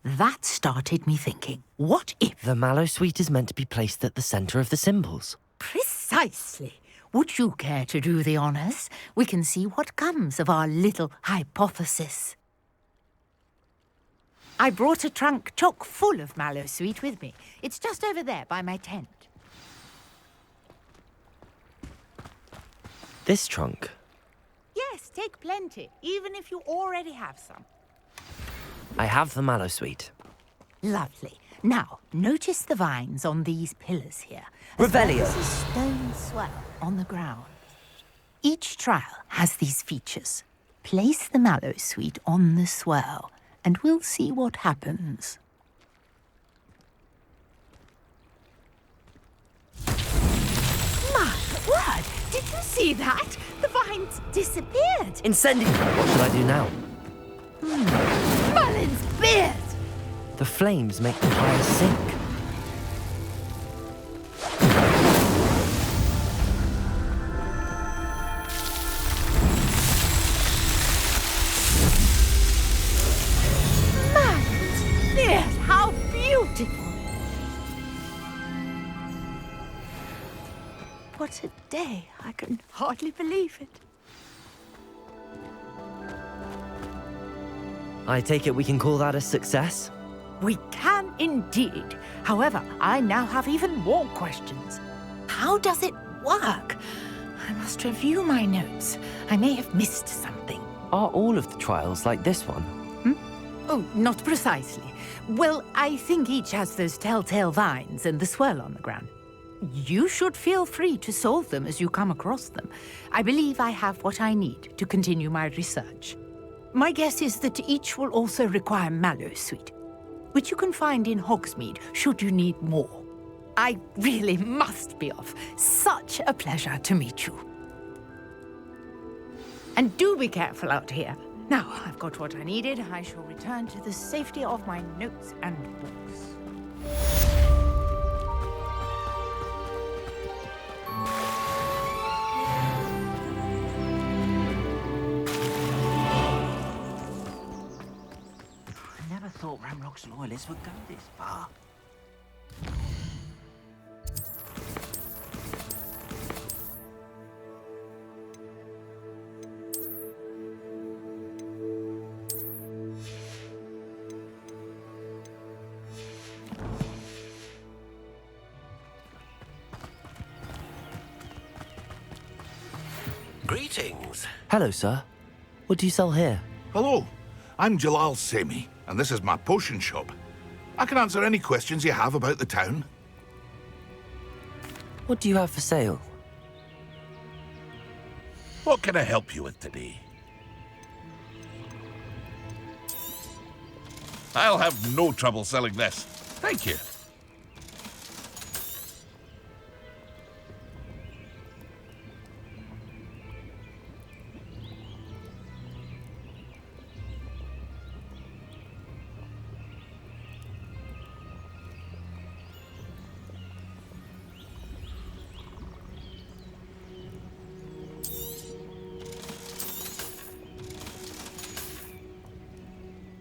That started me thinking, what if... The Mallowsweet is meant to be placed at the centre of the symbols. Precisely. Would you care to do the honours? We can see what comes of our little hypothesis. I brought a trunk chock full of Mallowsweet with me. It's just over there by my tent. This trunk? Yes, take plenty, even if you already have some. I have the Mallowsweet. Lovely. Now, notice the vines on these pillars here. Revelio. As well as a stone swell on the ground. Each trial has these features. Place the Mallowsweet on the swirl, and we'll see what happens. My word! Did you see that? The vines disappeared. Incendio! What should I do now? Merlin's beard! The flames make the fire sink. Merlin's beard! How beautiful! What a day! I can hardly believe it. I take it we can call that a success? We can indeed. However, I now have even more questions. How does it work? I must review my notes. I may have missed something. Are all of the trials like this one? Oh, not precisely. Well, I think each has those telltale vines and the swirl on the ground. You should feel free to solve them as you come across them. I believe I have what I need to continue my research. My guess is that each will also require Mallowsweet, which you can find in Hogsmeade should you need more. I really must be off. Such a pleasure to meet you. And do be careful out here. Now, I've got what I needed. I shall return to the safety of my notes and books. I never thought Ramrock's loyalists would go this far. Greetings. Hello, sir. What do you sell here? Hello, I'm Jalal Semi, and this is my potion shop. I can answer any questions you have about the town. What do you have for sale? What can I help you with today? I'll have no trouble selling this. Thank you.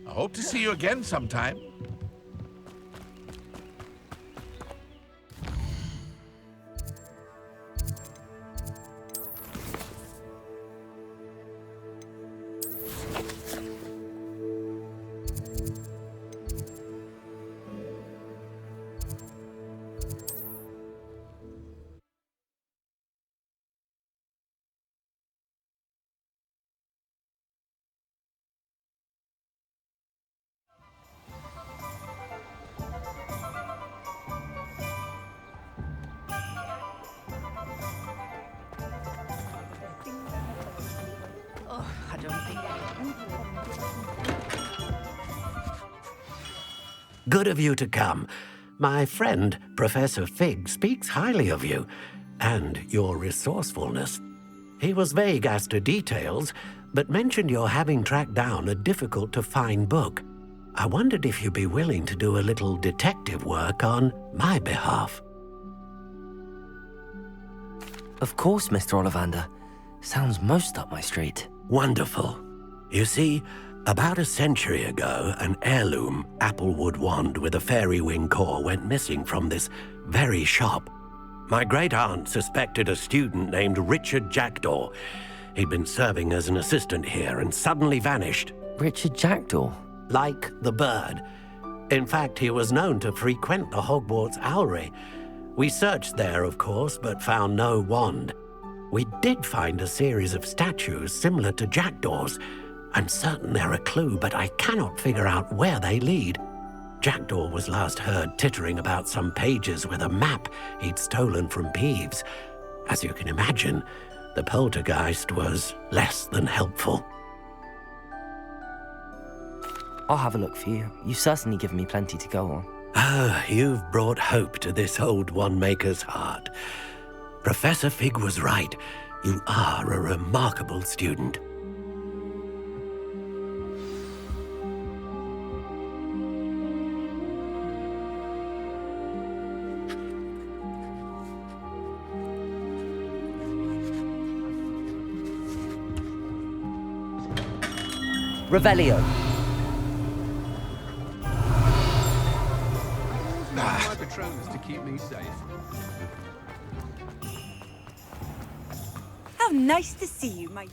I hope to see you again sometime. Good of you to come. My friend, Professor Fig, speaks highly of you and your resourcefulness. He was vague as to details, but mentioned your having tracked down a difficult-to-find book. I wondered if you'd be willing to do a little detective work on my behalf. Of course, Mr. Ollivander. Sounds most up my street. Wonderful. You see, about a century ago, an heirloom applewood wand with a fairy wing core went missing from this very shop. My great-aunt suspected a student named Richard Jackdaw. He'd been serving as an assistant here and suddenly vanished. Richard Jackdaw? Like the bird. In fact, he was known to frequent the Hogwarts owlery. We searched there, of course, but found no wand. We did find a series of statues similar to Jackdaw's. I'm certain they're a clue, but I cannot figure out where they lead. Jackdaw was last heard tittering about some pages with a map he'd stolen from Peeves. As you can imagine, the poltergeist was less than helpful. I'll have a look for you. You've certainly given me plenty to go on. Ah, you've brought hope to this old one-maker's heart. Professor Fig was right. You are a remarkable student. Revelio. My Patronus to keep me safe. How nice to see you, my young...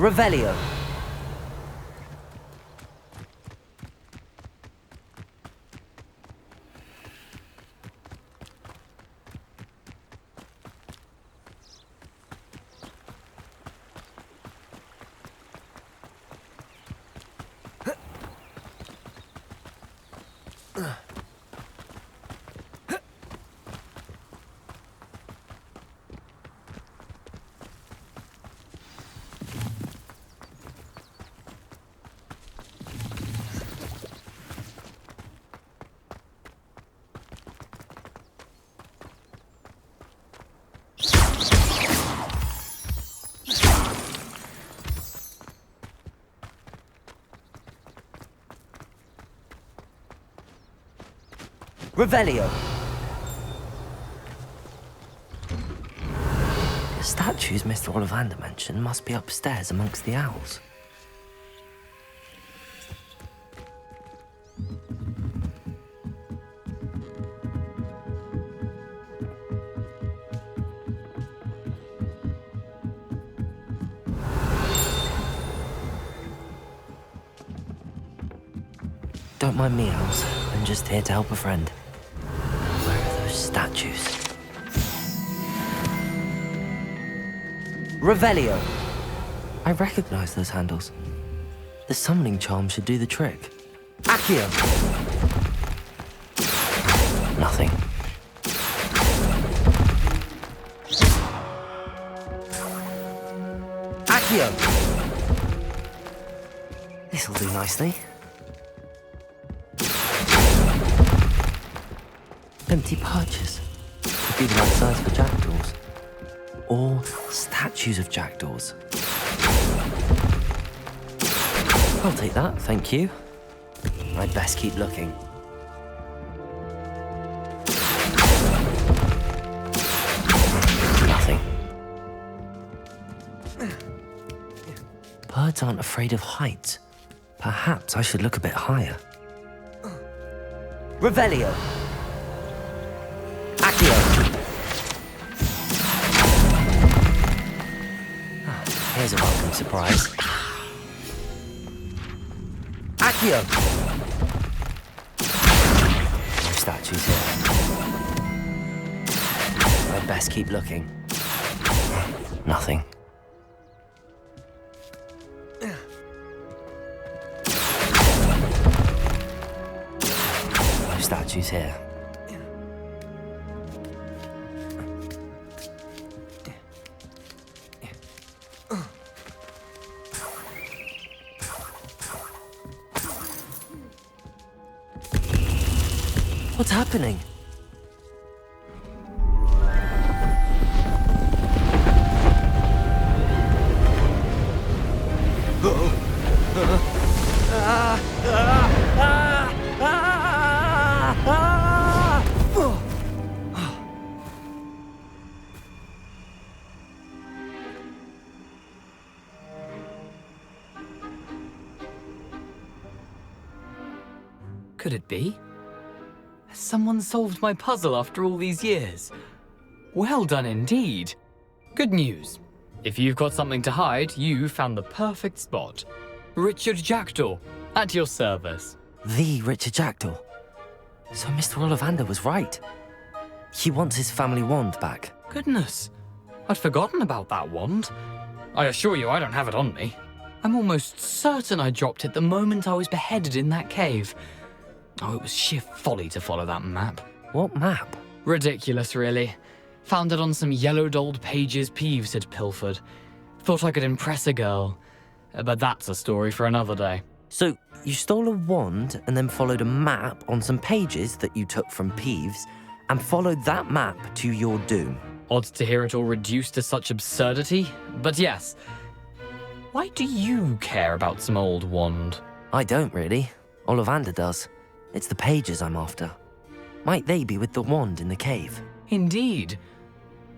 Revelio. Revelio. The statues Mr. Ollivander mentioned must be upstairs amongst the owls. Don't mind me, owls. I'm just here to help a friend. Where are those statues? Revelio. I recognize those handles. The summoning charm should do the trick. Accio. Nothing. Accio. This'll do nicely. Empty perches. Could be the right size for jackdaws. Or statues of jackdaws. I'll take that, thank you. I'd best keep looking. Nothing. Birds aren't afraid of heights. Perhaps I should look a bit higher. Revelio. Accio. Here's a welcome surprise. Accio. No statues here. I'd best keep looking. Nothing. No statues here. What's happening? Could it be? Has someone solved my puzzle after all these years? Well done indeed. Good news. If you've got something to hide, you found the perfect spot. Richard Jackdaw, at your service. The Richard Jackdaw. So Mr. Ollivander was right. He wants his family wand back. Goodness, I'd forgotten about that wand. I assure you I don't have it on me. I'm almost certain I dropped it the moment I was beheaded in that cave. Oh, it was sheer folly to follow that map. What map? Ridiculous, really. Found it on some yellowed old pages Peeves had pilfered. Thought I could impress a girl. But that's a story for another day. So, you stole a wand and then followed a map on some pages that you took from Peeves and followed that map to your doom. Odd to hear it all reduced to such absurdity, but yes. Why do you care about some old wand? I don't really. Ollivander does. It's the pages I'm after. Might they be with the wand in the cave? Indeed.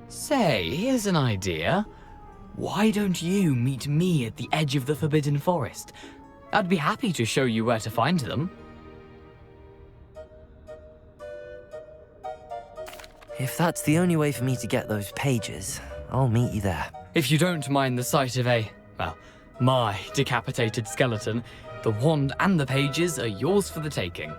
Say, here's an idea. Why don't you meet me at the edge of the Forbidden Forest? I'd be happy to show you where to find them. If that's the only way for me to get those pages, I'll meet you there. If you don't mind the sight of my decapitated skeleton, the wand and the pages are yours for the taking.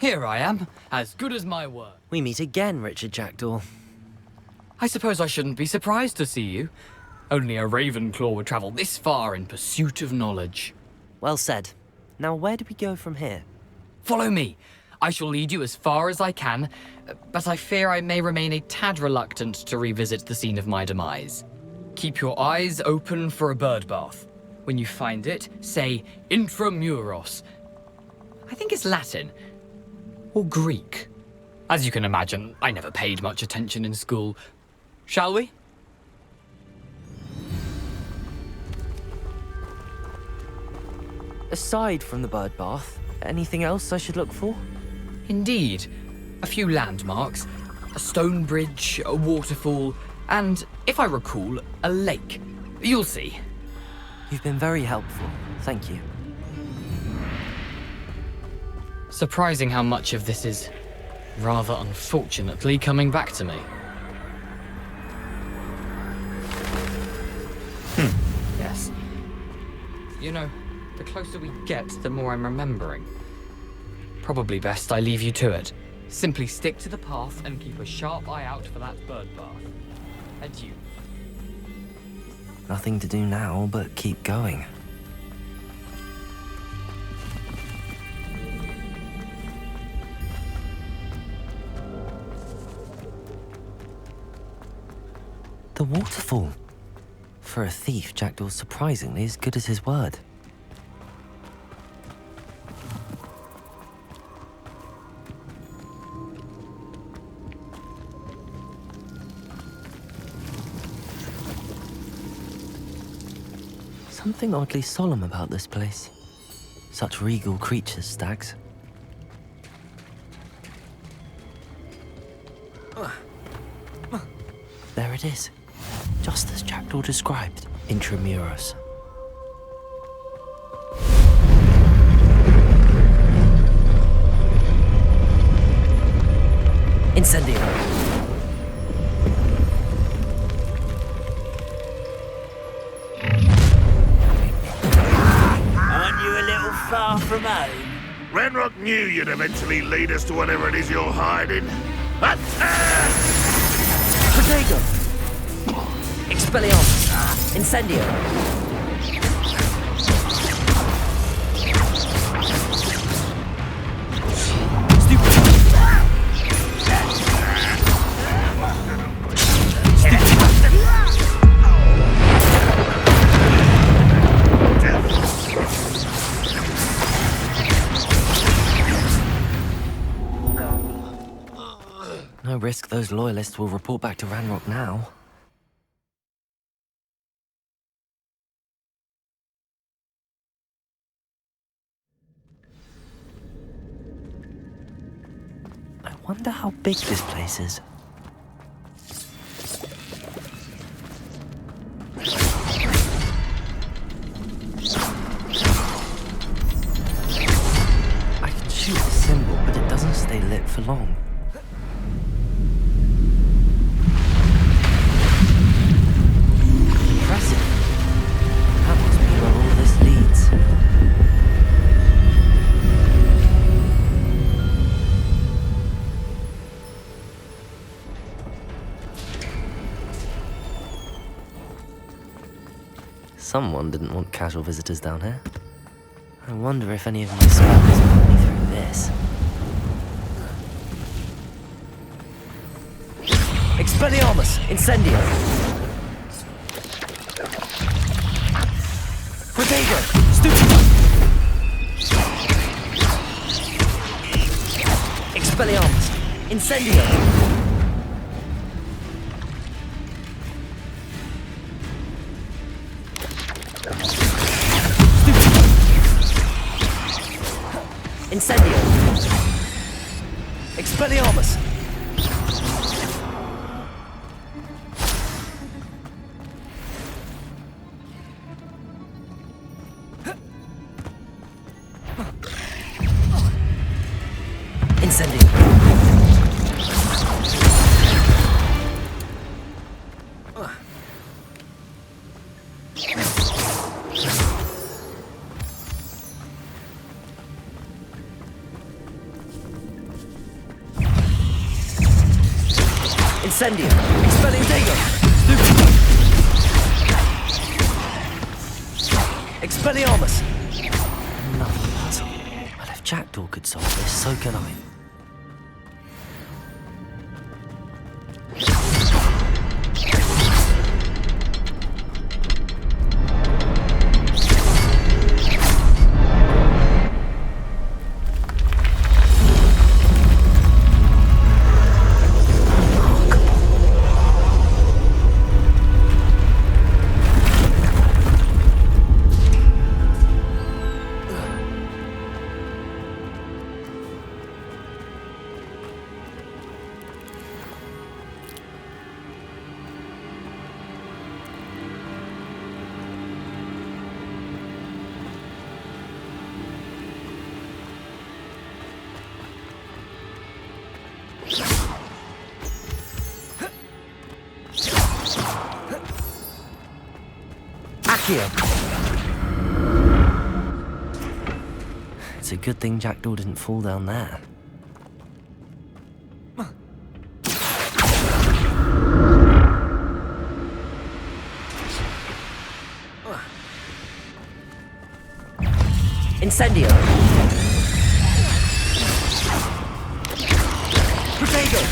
Here I am, as good as my word. We meet again, Richard Jackdaw. I suppose I shouldn't be surprised to see you. Only a Ravenclaw would travel this far in pursuit of knowledge. Well said. Now where do we go from here? Follow me. I shall lead you as far as I can, but I fear I may remain a tad reluctant to revisit the scene of my demise. Keep your eyes open for a bird bath. When you find it, say intramuros. I think it's Latin. Or Greek. As you can imagine, I never paid much attention in school. Shall we? Aside from the bird bath, anything else I should look for? Indeed. A few landmarks, a stone bridge, a waterfall, and, if I recall, a lake. You'll see. You've been very helpful. Thank you. Surprising how much of this is, rather unfortunately, coming back to me. Yes. You know, the closer we get, the more I'm remembering. Probably best I leave you to it. Simply stick to the path and keep a sharp eye out for that bird bath. Adieu. Nothing to do now but keep going. The waterfall. For a thief, Jackdaw's surprisingly as good as his word. Something oddly solemn about this place. Such regal creatures, stags. There it is. Just as Jackdaw described, intramuros. Incendio. Aren't you a little far from home? Ranrock knew you'd eventually lead us to whatever it is you're hiding. Attack! Protego! Expelliarmus! Incendio! No risk those loyalists will report back to Ranrock now. I wonder how big this place is. I can shoot the symbol, but it doesn't stay lit for long. Impressive. That must be where all this leads. Someone didn't want casual visitors down here. I wonder if any of my spells put me through this. Expelliarmus! Incendio! Protego! Stupefy! Expelliarmus! Incendio! Incendio! Expelliarmus! Incendio! Incendio! Expelliarmus! Expelliarmus! Another puzzle. Well, if Jackdaw could solve this, so can I. It's a good thing Jackdaw didn't fall down there. Incendio! Protego!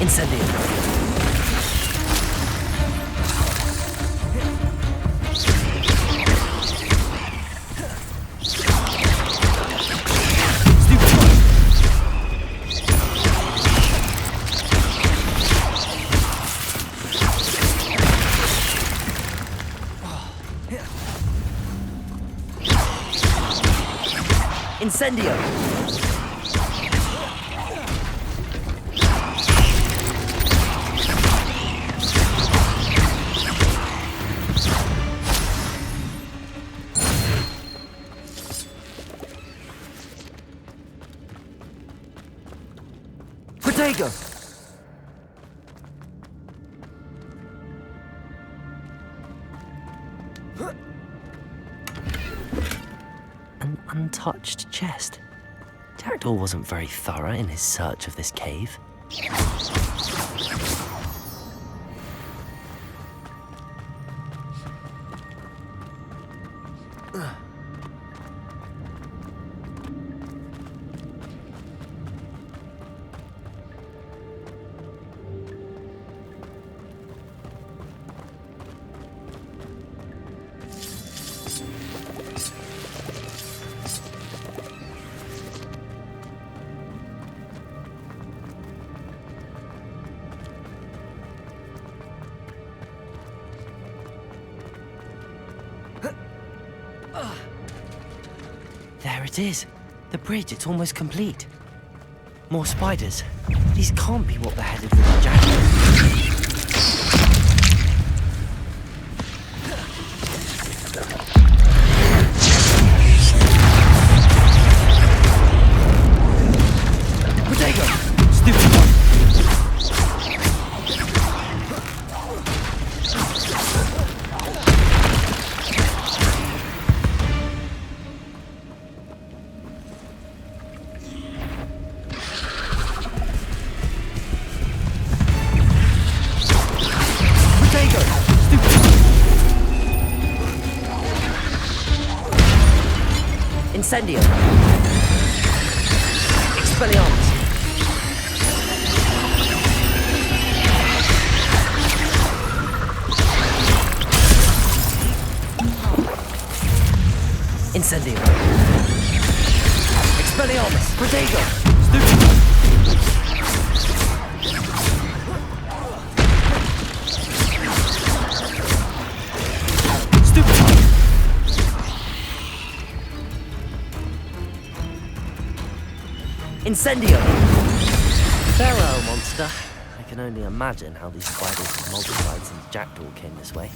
Incendio! Incendio! Protego! An untouched chest. Jackdaw wasn't very thorough in his search of this cave. There it is. The bridge, it's almost complete. More spiders. These can't be what beheaded little Jackdaw. Incendio! Expelliarmus! Incendio! Expelliarmus! Protego! Incendio! Farewell, monster. I can only imagine how these spiders multiplied since Jackdaw came this way.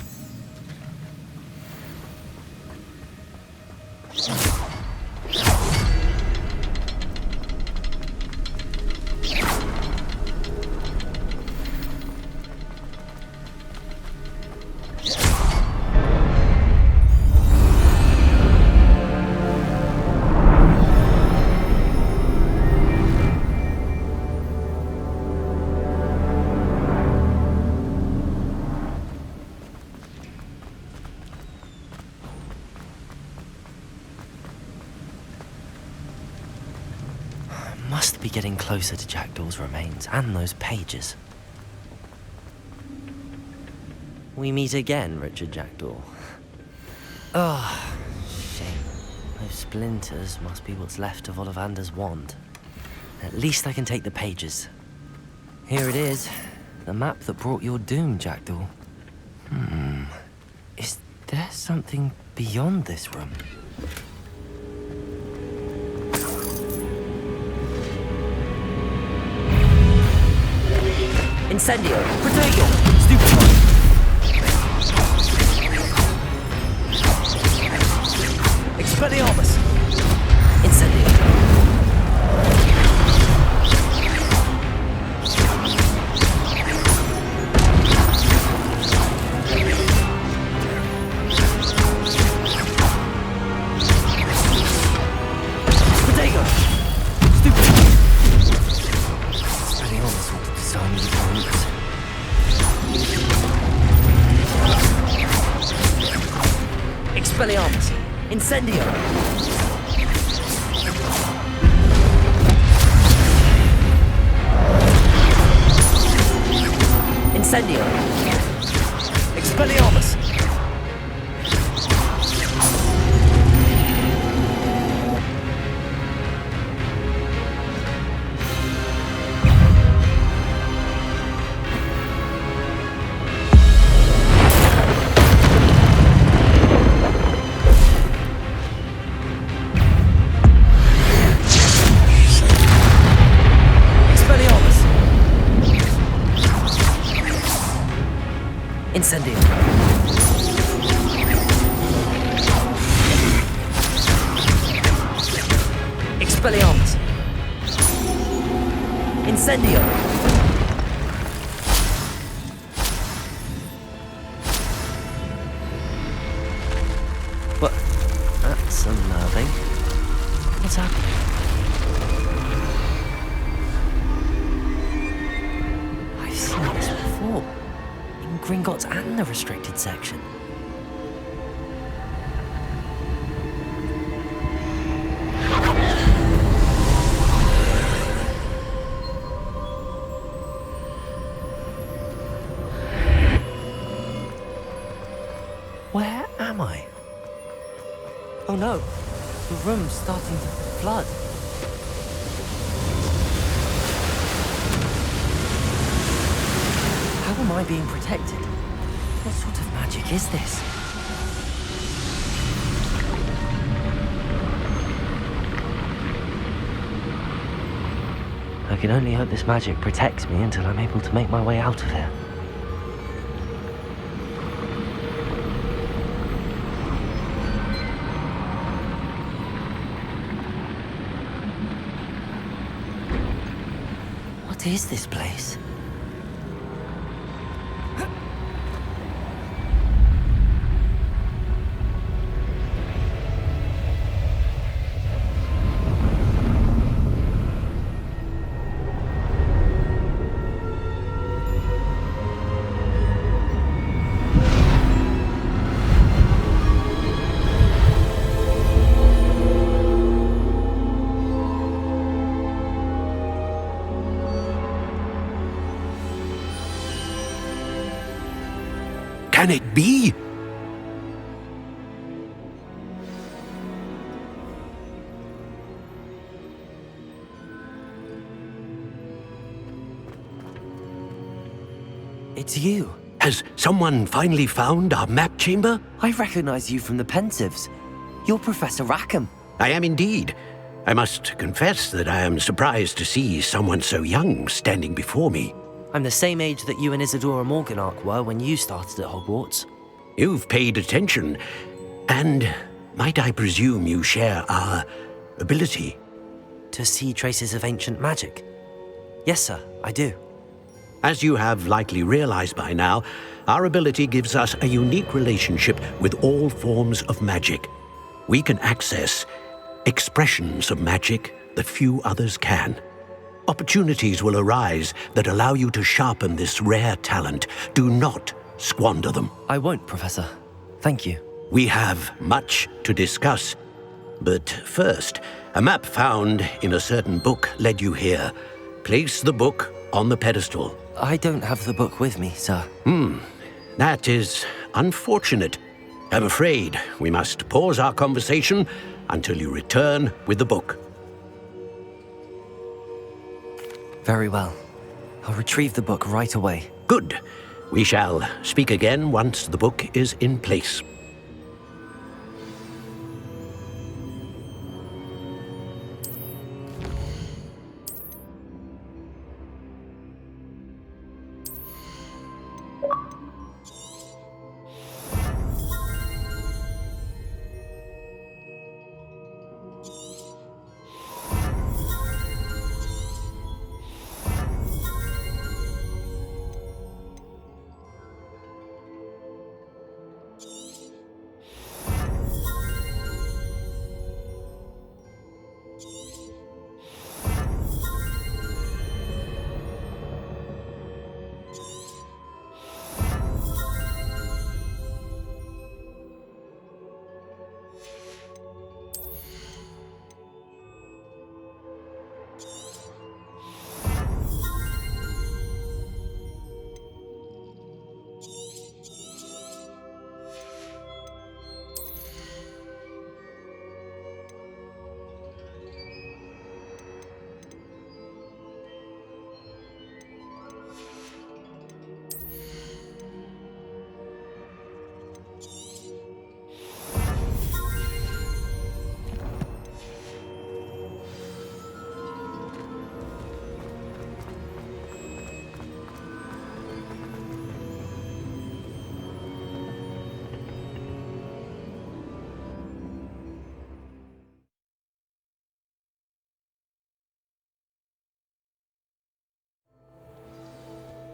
must be getting closer to Jackdaw's remains and those pages. We meet again, Richard Jackdaw. Oh, shame. Those splinters must be what's left of Ollivander's wand. At least I can take the pages. Here it is. The map that brought your doom, Jackdaw. Is there something beyond this room? Incendio! Protego! Stupefy! Expelliarmus! Incendio! Protego! Stupefy! Expelliarmus will design the opponents. Expelliarmus! Incendio! Incendio! Expelliarmus! Incendio! Expelliarmus! Incendio! What? That's unnerving. What's happening? I've seen this before. In Gringotts and the restricted section. Where am I? Oh no, the room's starting to flood. How am I being protected? What sort of magic is this? I can only hope this magic protects me until I'm able to make my way out of here. What is this place? Can it be? It's you. Has someone finally found our map chamber? I recognize you from the pensives. You're Professor Rackham. I am indeed. I must confess that I am surprised to see someone so young standing before me. I'm the same age that you and Isadora Morganach were when you started at Hogwarts. You've paid attention, and might I presume you share our ability? To see traces of ancient magic? Yes, sir, I do. As you have likely realized by now, our ability gives us a unique relationship with all forms of magic. We can access expressions of magic that few others can. Opportunities will arise that allow you to sharpen this rare talent. Do not squander them. I won't, Professor. Thank you. We have much to discuss. But first, A map found in a certain book led you here. Place the book on the pedestal. I don't have the book with me, sir. That is unfortunate. I'm afraid we must pause our conversation until you return with the book. Very well. I'll retrieve the book right away. Good. We shall speak again once the book is in place.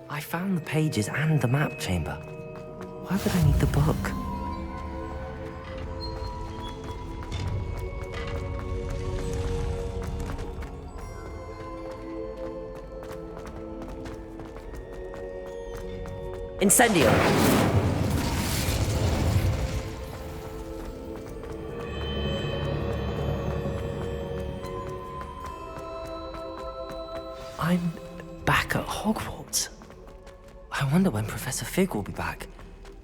I found the pages and the map chamber. Why would I need the book? Incendio! I'm back at Hogwarts. I wonder when Professor Fig will be back.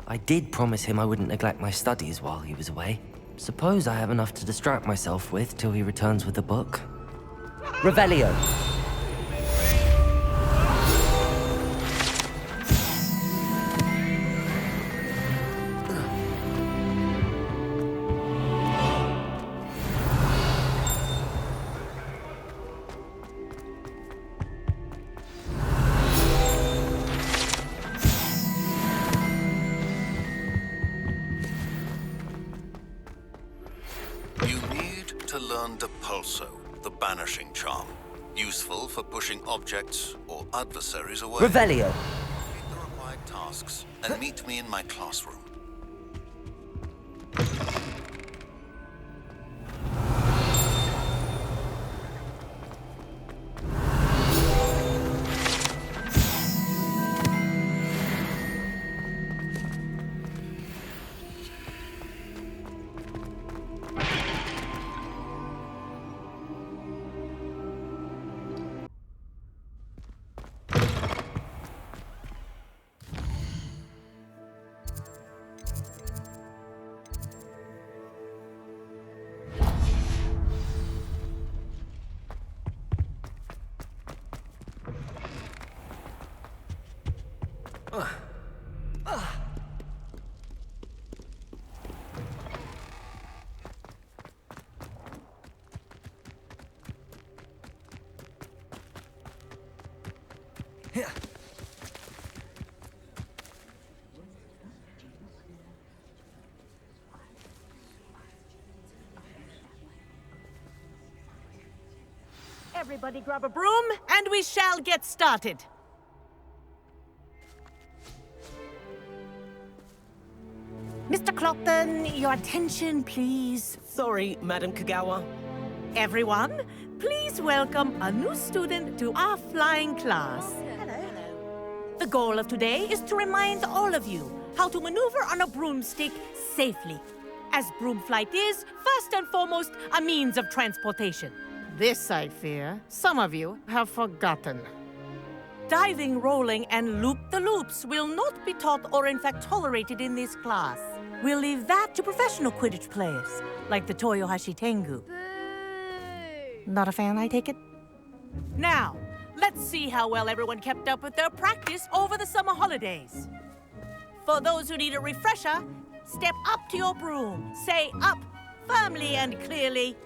I did promise him I wouldn't neglect my studies while he was away. Suppose I have enough to distract myself with till he returns with the book. Revelio! The banishing charm, useful for pushing objects or adversaries away. Revelio! Complete the required tasks and meet me in my classroom. Everybody grab a broom, and we shall get started. Mr. Clockton, your attention, please. Sorry, Madam Kagawa. Everyone, please welcome a new student to our flying class. Hello. The goal of today is to remind all of you how to maneuver on a broomstick safely. as broom flight is, first and foremost, a means of transportation. This, I fear, some of you have forgotten. Diving, rolling, and loop-the-loops will not be taught or in fact tolerated in this class. We'll leave that to professional Quidditch players, like the Toyohashi Tengu. Not a fan, I take it? Now, let's see how well everyone kept up with their practice over the summer holidays. For those who need a refresher, step up to your broom, say up firmly and clearly,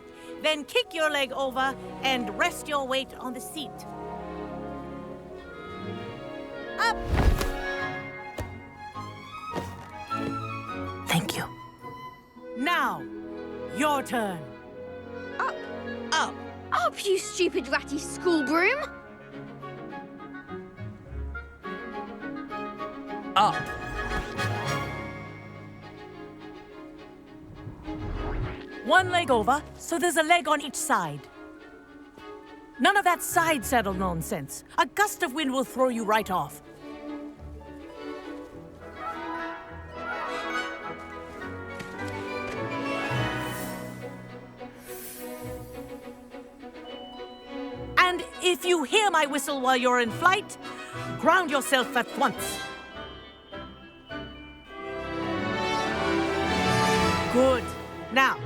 then kick your leg over and rest your weight on the seat. Up! Thank you. Now, your turn. Up. Up. Up, you stupid ratty school broom! Up. One leg over, so there's a leg on each side. None of that side saddle nonsense. A gust of wind will throw you right off. And if you hear my whistle while you're in flight, ground yourself at once. Good. Now,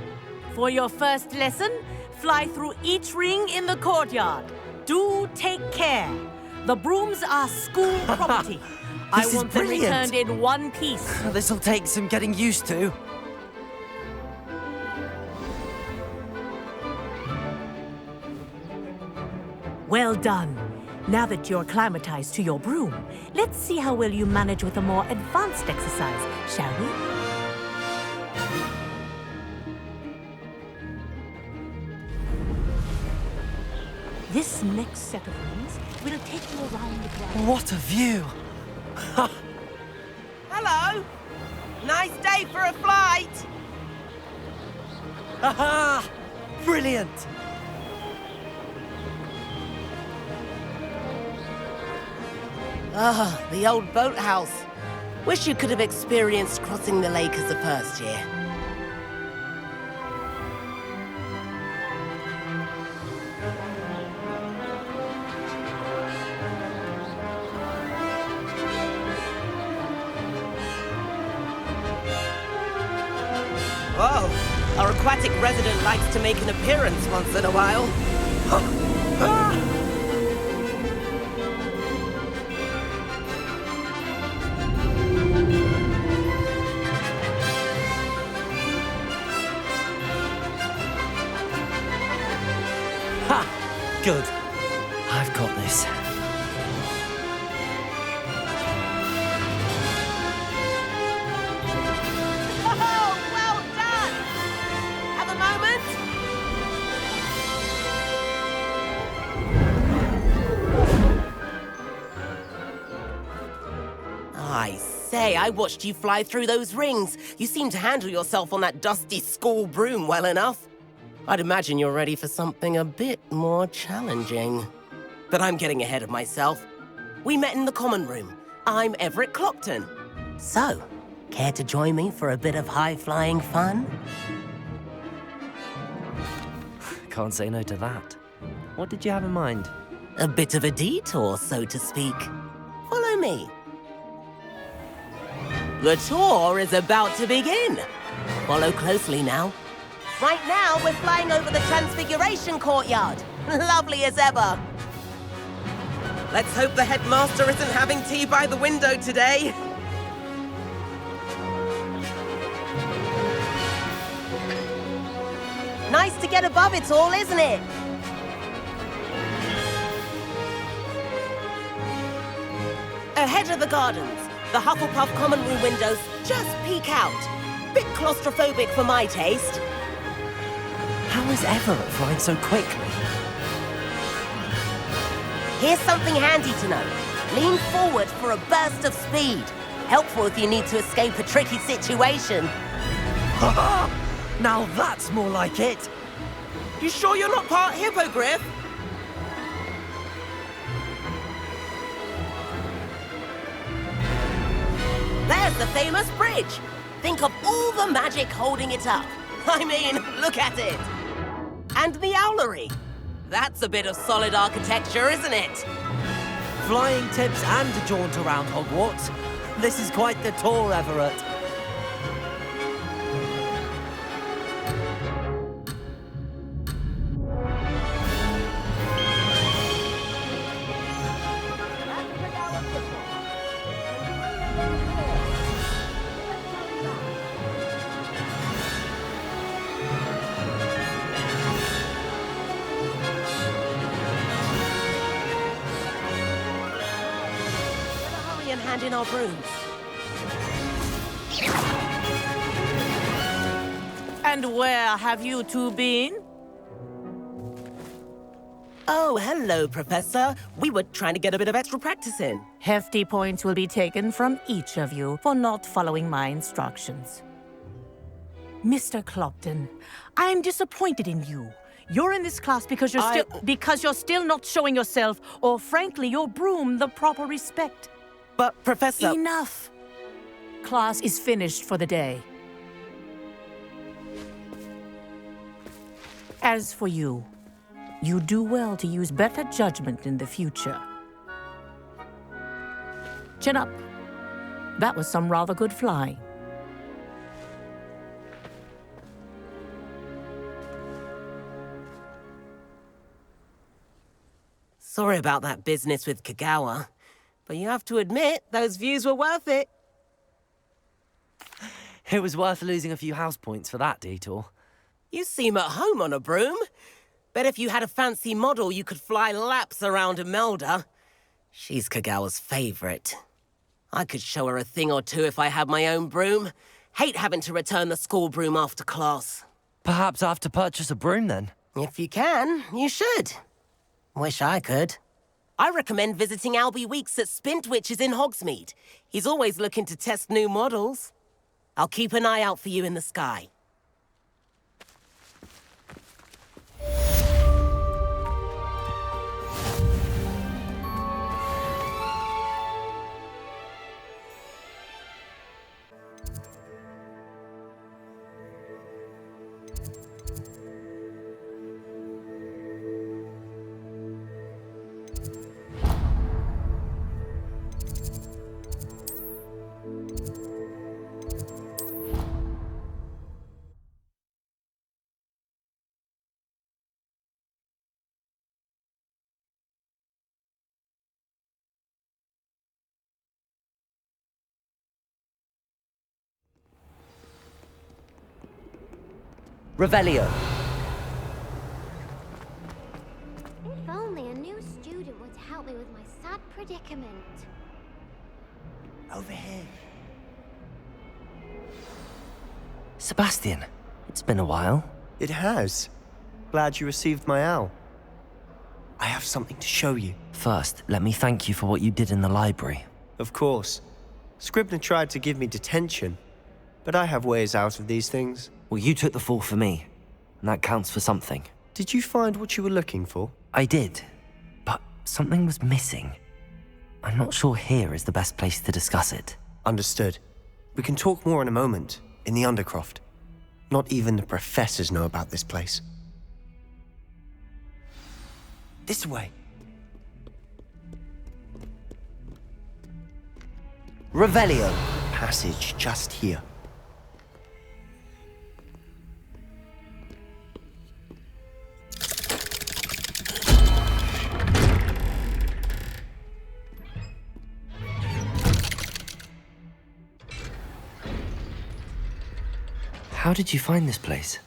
for your first lesson, fly through each ring in the courtyard. Do take care. The brooms are school property. I want them returned in one piece. This'll take some getting used to. Well done. Now that you're acclimatized to your broom, let's see how well you manage with a more advanced exercise, shall we? This next set of rings will take you around the ground. What a view! Hello! Nice day for a flight! Aha! Brilliant! Ah, the old boathouse. Wish you could have experienced crossing the lake as a first year. Oh, our aquatic resident likes to make an appearance once in a while. Good. I've got this. Oh, well done! Have a moment? I say, I watched you fly through those rings. You seem to handle yourself on that dusty school broom well enough. I'd imagine you're ready for something a bit more challenging. But I'm getting ahead of myself. We met in the common room. I'm Everett Clopton. So, care to join me for a bit of high-flying fun? Can't say no to that. What did you have in mind? A bit of a detour, so to speak. Follow me. The tour is about to begin. Follow closely now. Right now, we're flying over the Transfiguration Courtyard. Lovely as ever. Let's hope the headmaster isn't having tea by the window today. Nice to get above it all, isn't it? Ahead of the gardens, the Hufflepuff common room windows just peek out. Bit claustrophobic for my taste. How is Everett flying so quickly? Here's something handy to know. Lean forward for a burst of speed. Helpful if you need to escape a tricky situation. Now that's more like it. You sure you're not part hippogriff? There's the famous bridge. Think of all the magic holding it up. I mean, look at it. And the owlery. That's a bit of solid architecture, isn't it? Flying tips and a jaunt around Hogwarts. This is quite the tour, Everett. Hand in our brooms. And where have you two been? Oh, hello, Professor. We were trying to get a bit of extra practice in. Hefty points will be taken from each of you for not following my instructions. Mr. Clopton, I'm disappointed in you. You're in this class because you're still not showing yourself, or frankly, your broom the proper respect. But, Professor... Enough! Class is finished for the day. As for you, you do well to use better judgment in the future. Chin up. That was some rather good flying. Sorry about that business with Kagawa. But you have to admit, those views were worth it. It was worth losing a few house points for that detour. You seem at home on a broom. Bet if you had a fancy model, you could fly laps around Imelda. She's Kagawa's favorite. I could show her a thing or two if I had my own broom. Hate having to return the school broom after class. Perhaps I have to purchase a broom then? If you can, you should. Wish I could. I recommend visiting Albie Weeks at Spintwitches in Hogsmeade. He's always looking to test new models. I'll keep an eye out for you in the sky. Revelio. If only a new student would help me with my sad predicament. Over here. Sebastian, it's been a while. It has. Glad you received my owl. I have something to show you. First, let me thank you for what you did in the library. Of course. Scribner tried to give me detention, but I have ways out of these things. Well, you took the fall for me, and that counts for something. Did you find what you were looking for? I did, but something was missing. I'm not sure here is the best place to discuss it. Understood. We can talk more in a moment, in the Undercroft. Not even the professors know about this place. This way. Revelio. Passage just here. How did you find this place?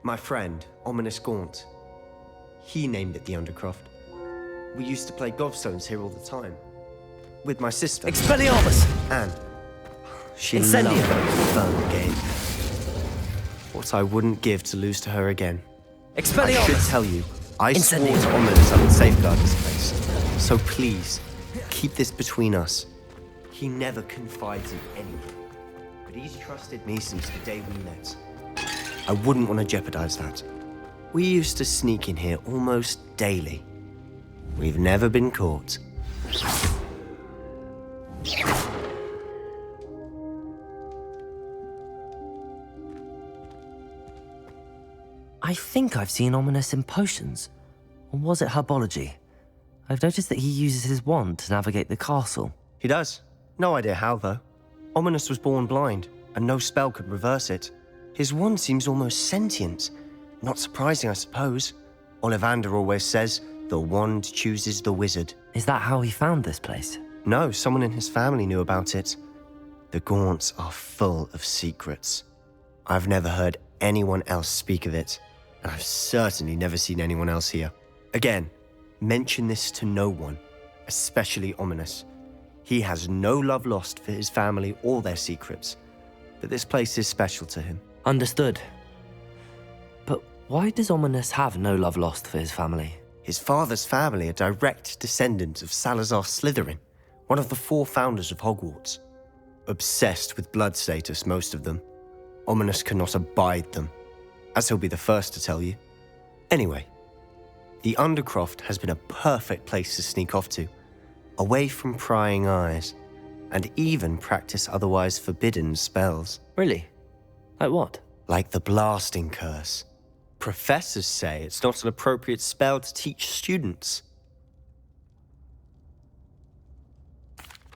My friend, Ominous Gaunt. He named it the Undercroft. We used to play gobstones here all the time. With my sister. Expelliarmus! Anne. She Incendio! loved that fun game. What I wouldn't give to lose to her again. Expelliarmus! I should tell you, I swore Incendio! to Ominous I would safeguard this place. So please, keep this between us. He never confides in anyone. But he's trusted me since the day we met. I wouldn't want to jeopardize that. We used to sneak in here almost daily. We've never been caught. I think I've seen Ominis in potions. Or was it herbology? I've noticed that he uses his wand to navigate the castle. He does. No idea how, though. Ominis was born blind, and no spell could reverse it. His wand seems almost sentient. Not surprising, I suppose. Ollivander always says, the wand chooses the wizard. Is that how he found this place? No, someone in his family knew about it. The Gaunts are full of secrets. I've never heard anyone else speak of it, and I've certainly never seen anyone else here. Again, mention this to no one, especially Ominis. He has no love lost for his family or their secrets, but this place is special to him. Understood. But why does Ominis have no love lost for his family? His father's family are direct descendants of Salazar Slytherin, one of the 4 founders of Hogwarts. Obsessed with blood status, most of them. Ominis cannot abide them, as he'll be the first to tell you. Anyway, the Undercroft has been a perfect place to sneak off to, away from prying eyes, and even practice otherwise forbidden spells. Really? Like what? Like the blasting curse. Professors say it's not an appropriate spell to teach students.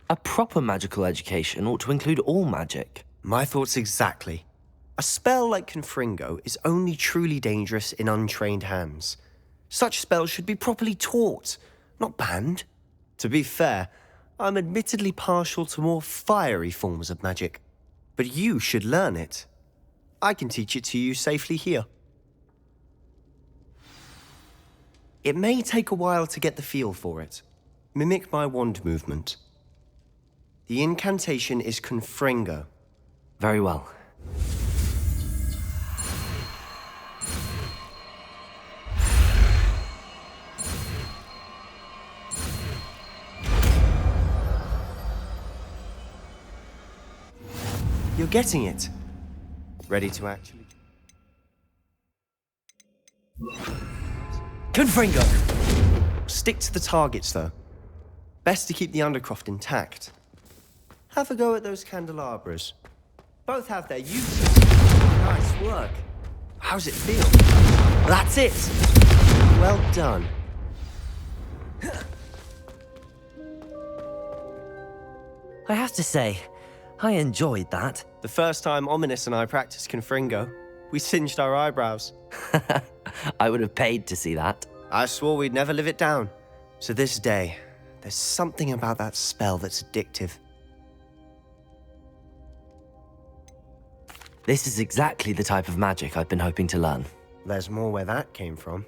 A proper magical education ought to include all magic. My thoughts exactly. A spell like Confringo is only truly dangerous in untrained hands. Such spells should be properly taught, not banned. To be fair, I'm admittedly partial to more fiery forms of magic. But you should learn it. I can teach it to you safely here. It may take a while to get the feel for it. Mimic my wand movement. The incantation is Confringo. Very well. You're getting it. Ready to actually... Confringo! Stick to the targets, though. Best to keep the Undercroft intact. Have a go at those candelabras. Both have their uses. Nice work. How's it feel? That's it! Well done. I have to say, I enjoyed that. The first time Ominis and I practiced Confringo, we singed our eyebrows. I would have paid to see that. I swore we'd never live it down. To this day, there's something about that spell that's addictive. This is exactly the type of magic I've been hoping to learn. There's more where that came from.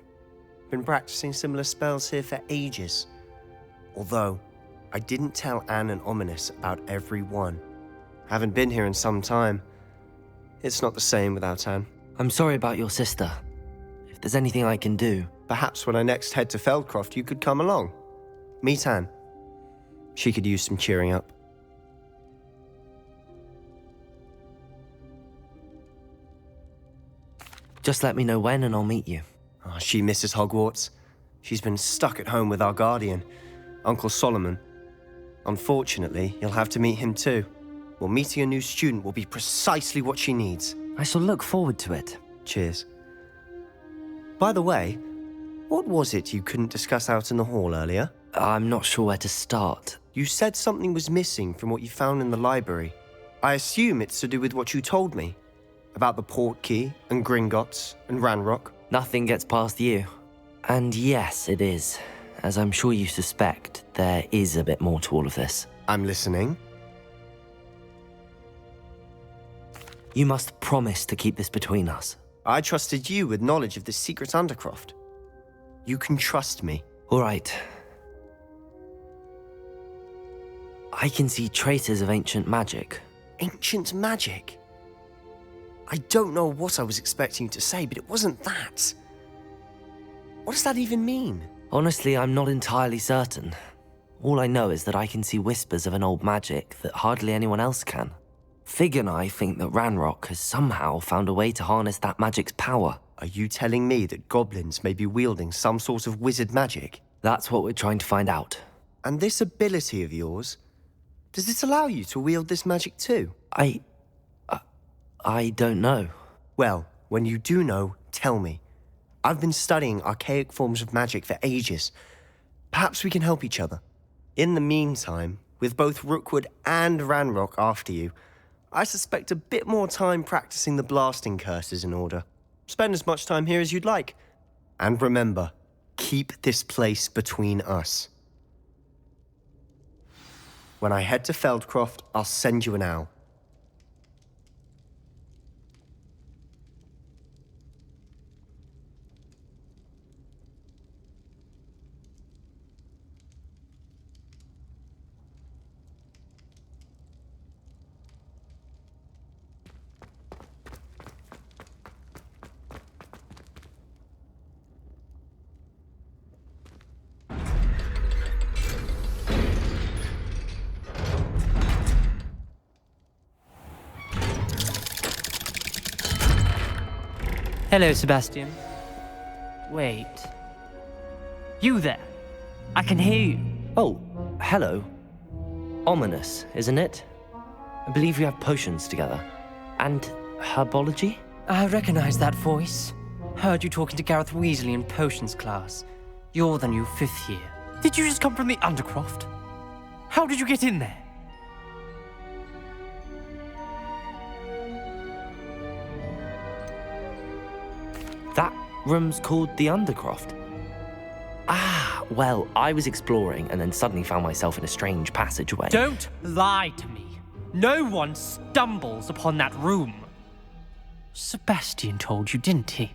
Been practicing similar spells here for ages. Although, I didn't tell Anne and Ominis about every one. Haven't been here in some time. It's not the same without Anne. I'm sorry about your sister. If there's anything I can do... Perhaps when I next head to Feldcroft, you could come along. Meet Anne. She could use some cheering up. Just let me know when and I'll meet you. Oh, she misses Hogwarts. She's been stuck at home with our guardian, Uncle Solomon. Unfortunately, you'll have to meet him too. Well, meeting a new student will be precisely what she needs. I shall look forward to it. Cheers. By the way, what was it you couldn't discuss out in the hall earlier? I'm not sure where to start. You said something was missing from what you found in the library. I assume it's to do with what you told me. About the portkey and Gringotts and Ranrock. Nothing gets past you. And yes, it is. As I'm sure you suspect, there is a bit more to all of this. I'm listening. You must promise to keep this between us. I trusted you with knowledge of the secret Undercroft. You can trust me. All right. I can see traces of ancient magic. Ancient magic? I don't know what I was expecting you to say, but it wasn't that. What does that even mean? Honestly, I'm not entirely certain. All I know is that I can see whispers of an old magic that hardly anyone else can. Fig and I think that Ranrock has somehow found a way to harness that magic's power. Are you telling me that goblins may be wielding some sort of wizard magic? That's what we're trying to find out. And this ability of yours, does it allow you to wield this magic too? I don't know. Well, when you do know, tell me. I've been studying archaic forms of magic for ages. Perhaps we can help each other. In the meantime, with both Rookwood and Ranrock after you, I suspect a bit more time practicing the blasting curse is in order. Spend as much time here as you'd like. And remember, keep this place between us. When I head to Feldcroft, I'll send you an owl. Hello, Sebastian. Wait. You there? I can hear you. Oh, hello. Ominous, isn't it? I believe we have potions together. And herbology? I recognize that voice. Heard you talking to Gareth Weasley in potions class. You're the new 5th year. Did you just come from the Undercroft? How did you get in there? That room's called the Undercroft. Ah, well, I was exploring and then suddenly found myself in a strange passageway. Don't lie to me. No one stumbles upon that room. Sebastian told you, didn't he?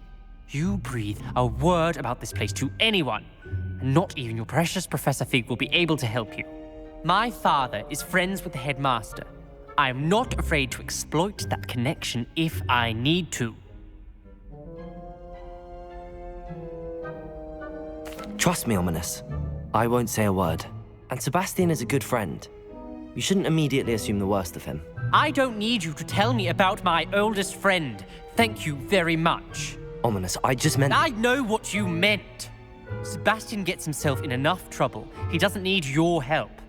You breathe a word about this place to anyone, and not even your precious Professor Fig will be able to help you. My father is friends with the headmaster. I am not afraid to exploit that connection if I need to. Trust me, Ominous. I won't say a word. And Sebastian is a good friend. You shouldn't immediately assume the worst of him. I don't need you to tell me about my oldest friend. Thank you very much. Ominous, I just meant... I know what you meant. Sebastian gets himself in enough trouble. He doesn't need your help.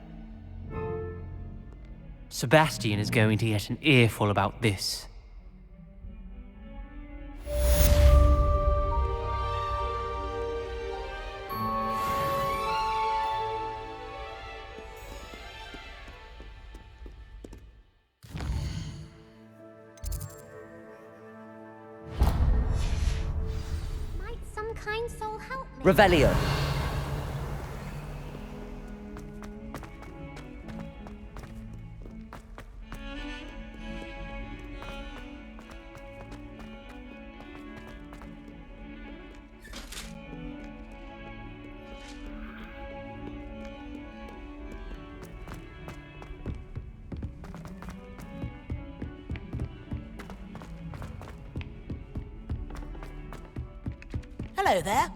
Sebastian is going to get an earful about this. Kind soul help me. Revelio. Hello there.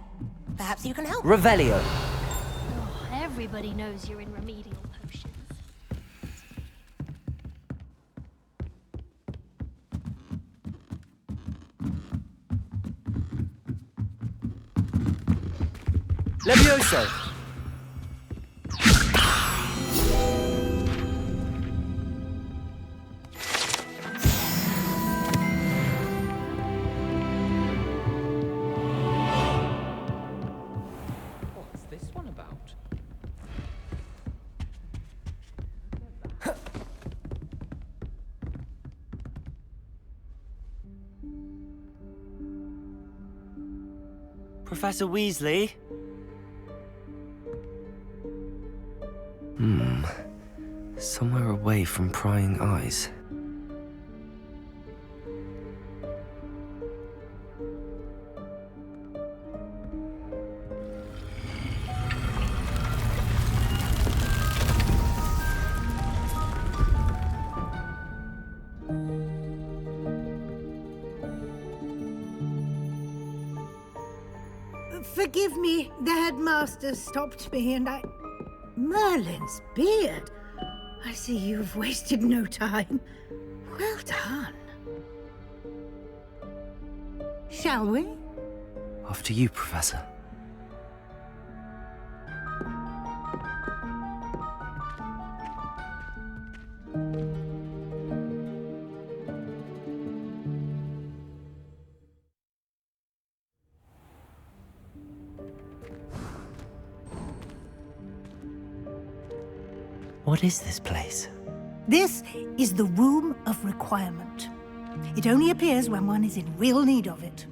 Perhaps you can help. Revelio. Oh, everybody knows you're in remedial potions. Levioso. Professor Weasley? Somewhere away from prying eyes. Forgive me, the headmaster stopped me and I... Merlin's beard. I see you've wasted no time. Well done. Shall we? After you, Professor. What is this place? This is the Room of Requirement. It only appears when one is in real need of it.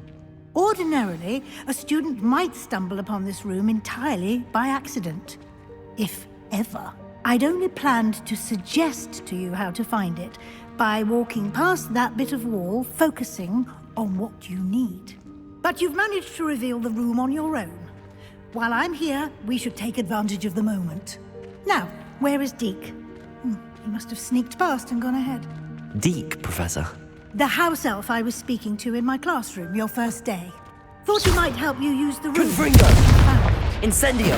Ordinarily, a student might stumble upon this room entirely by accident. If ever. I'd only planned to suggest to you how to find it by walking past that bit of wall, focusing on what you need. But you've managed to reveal the room on your own. While I'm here, we should take advantage of the moment. Now, where is Deke? He must have sneaked past and gone ahead. Deke, Professor. The house elf I was speaking to in my classroom your first day. Thought he might help you use the room. Incendio!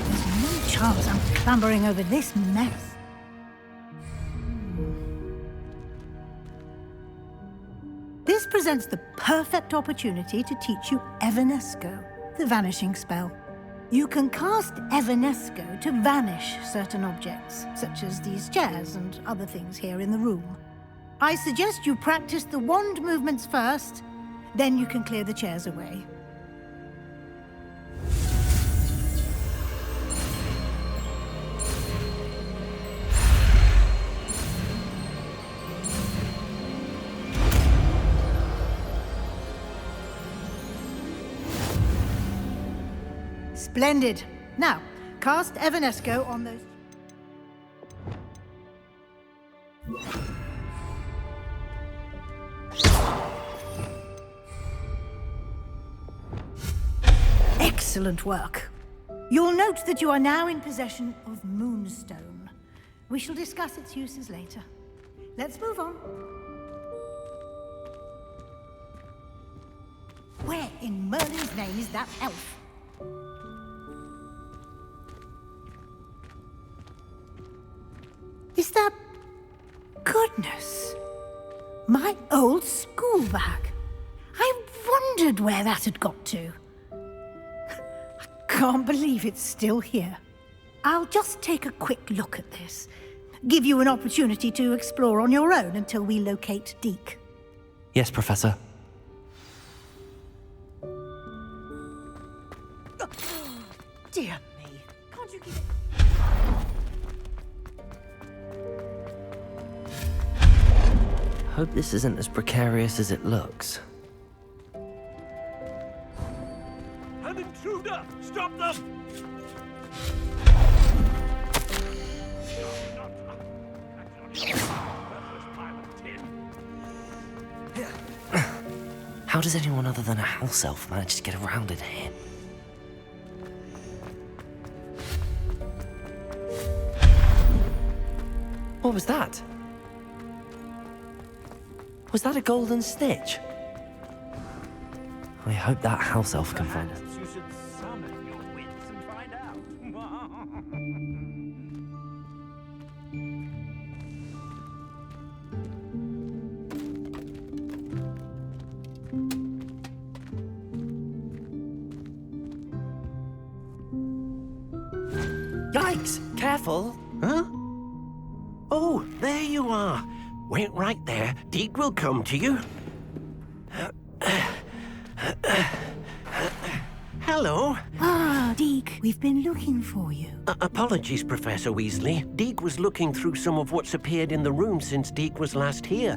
There's no chance I'm clambering over this mess. This presents the perfect opportunity to teach you Evanesco, the vanishing spell. You can cast Evanesco to vanish certain objects, such as these chairs and other things here in the room. I suggest you practice the wand movements first, then you can clear the chairs away. Splendid. Now, cast Evanesco on those... Excellent work. You'll note that you are now in possession of Moonstone. We shall discuss its uses later. Let's move on. Where in Merlin's name is that elf? Is that... Goodness. My old school bag. I wondered where that had got to. I can't believe it's still here. I'll just take a quick look at this. Give you an opportunity to explore on your own until we locate Deke. Yes, Professor. Dear me. Can't you keep it... Hope this isn't as precarious as it looks. An intruder! Stop them! How does anyone other than a house elf manage to get around in here? What was that? Was that a golden snitch? I hope that house elf can find it. You should summon your wits and find out. Yikes! Careful! Huh? Oh, there you are. Wait right there. Deke will come to you. Hello. Ah, Deke, we've been looking for you. Apologies, Professor Weasley. Deke was looking through some of what's appeared in the room since Deke was last here.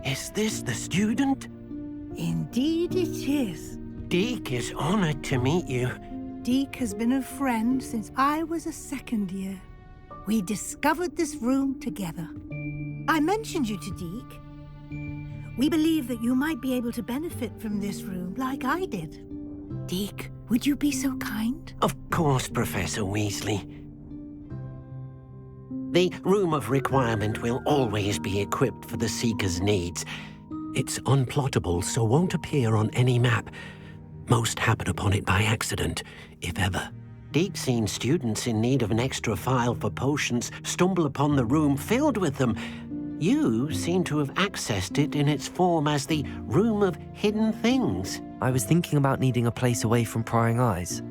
Is this the student? Indeed it is. Deke is honored to meet you. Deke has been a friend since I was a second year. We discovered this room together. I mentioned you to Deke. We believe that you might be able to benefit from this room like I did. Deke, would you be so kind? Of course, Professor Weasley. The Room of Requirement will always be equipped for the Seeker's needs. It's unplottable, so won't appear on any map. Most happen upon it by accident, if ever. Deke's seen students in need of an extra file for potions stumble upon the room filled with them. You seem to have accessed it in its form as the Room of Hidden Things. I was thinking about needing a place away from prying eyes.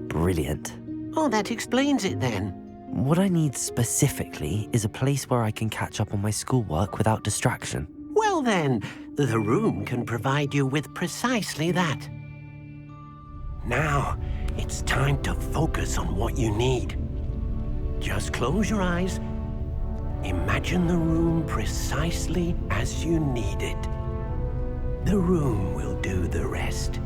Brilliant. Oh, that explains it then. What I need specifically is a place where I can catch up on my schoolwork without distraction. Well then, the room can provide you with precisely that. Now, it's time to focus on what you need. Just close your eyes. Imagine the room precisely as you need it. The room will do the rest.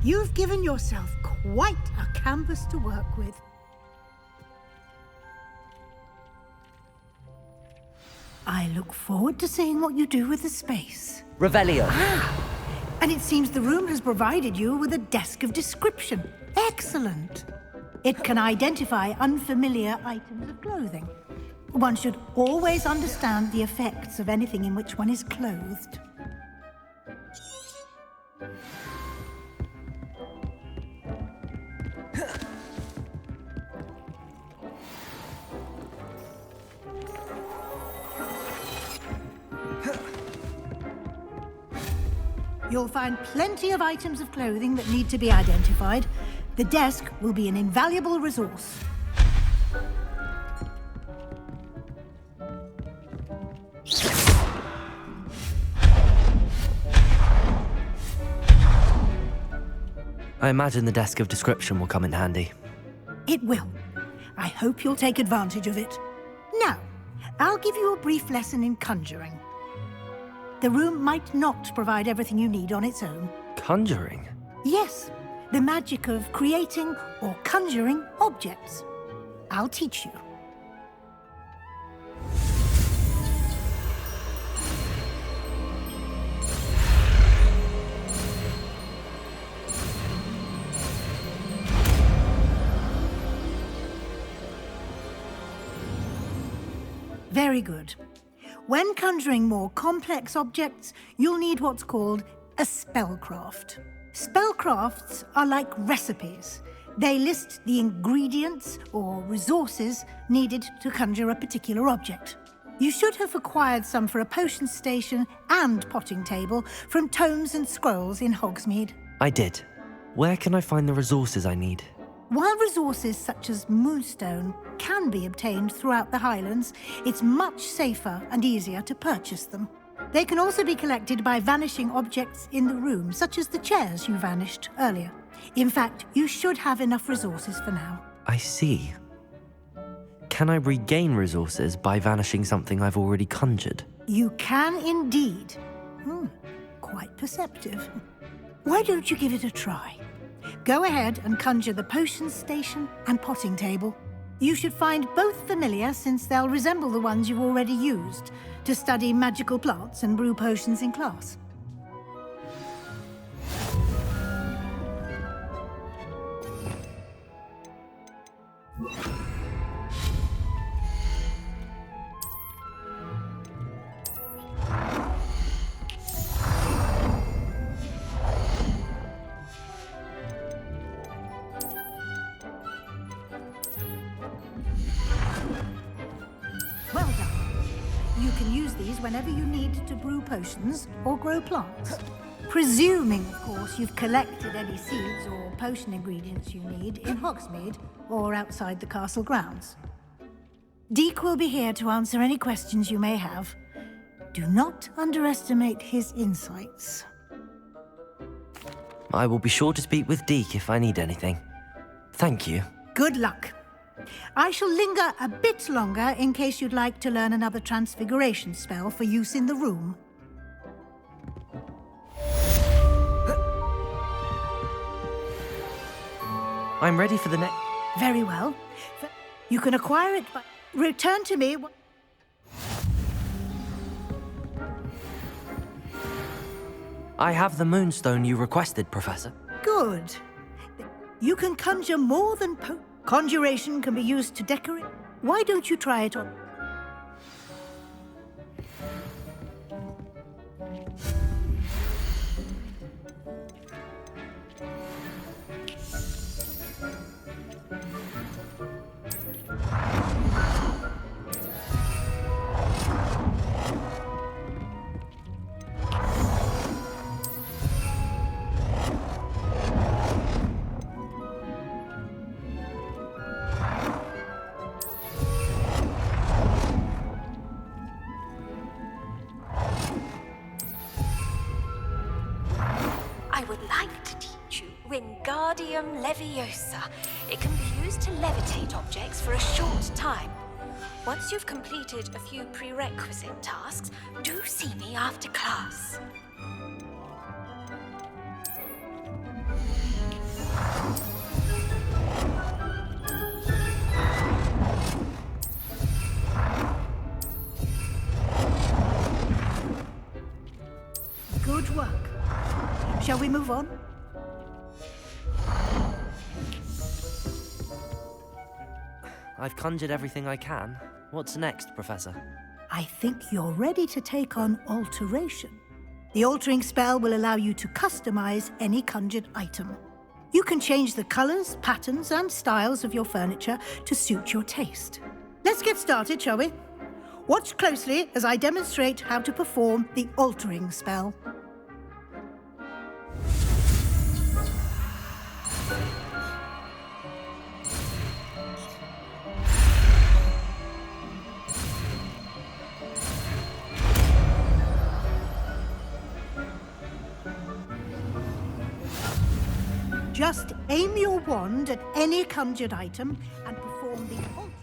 You've given yourself quite a canvas to work with. I look forward to seeing what you do with the space. Revelio. And it seems the room has provided you with a desk of description. Excellent. It can identify unfamiliar items of clothing. One should always understand the effects of anything in which one is clothed. You'll find plenty of items of clothing that need to be identified. The desk will be an invaluable resource. I imagine the desk of description will come in handy. It will. I hope you'll take advantage of it. Now, I'll give you a brief lesson in conjuring. The room might not provide everything you need on its own. Conjuring? Yes, the magic of creating or conjuring objects. I'll teach you. Very good. When conjuring more complex objects, you'll need what's called a spellcraft. Spellcrafts are like recipes. They list the ingredients or resources needed to conjure a particular object. You should have acquired some for a potion station and potting table from tomes and scrolls in Hogsmeade. I did. Where can I find the resources I need? While resources such as moonstone can be obtained throughout the Highlands, it's much safer and easier to purchase them. They can also be collected by vanishing objects in the room, such as the chairs you vanished earlier. In fact, you should have enough resources for now. I see. Can I regain resources by vanishing something I've already conjured? You can indeed. Quite perceptive. Why don't you give it a try? Go ahead and conjure the potion station and potting table. You should find both familiar, since they'll resemble the ones you've already used to study magical plants and brew potions in class. Well done. You can use these whenever you need to brew potions or grow plants. Presuming, of course, you've collected any seeds or potion ingredients you need in Hogsmeade or outside the castle grounds. Deek will be here to answer any questions you may have. Do not underestimate his insights. I will be sure to speak with Deek if I need anything. Thank you. Good luck. I shall linger a bit longer in case you'd like to learn another transfiguration spell for use in the room. I'm ready for the next... Very well. You can acquire it by... Return to me... I have the moonstone you requested, Professor. Good. You can conjure more than Conjuration can be used to decorate Why don't you try it on? I would like to teach you Wingardium Leviosa. It can be used to levitate objects for a short time. Once you've completed a few prerequisite tasks, do see me after class. Good work. Shall we move on? I've conjured everything I can. What's next, Professor? I think you're ready to take on alteration. The altering spell will allow you to customize any conjured item. You can change the colors, patterns, and styles of your furniture to suit your taste. Let's get started, shall we? Watch closely as I demonstrate how to perform the altering spell. Just aim your wand at any conjured item and perform the altering.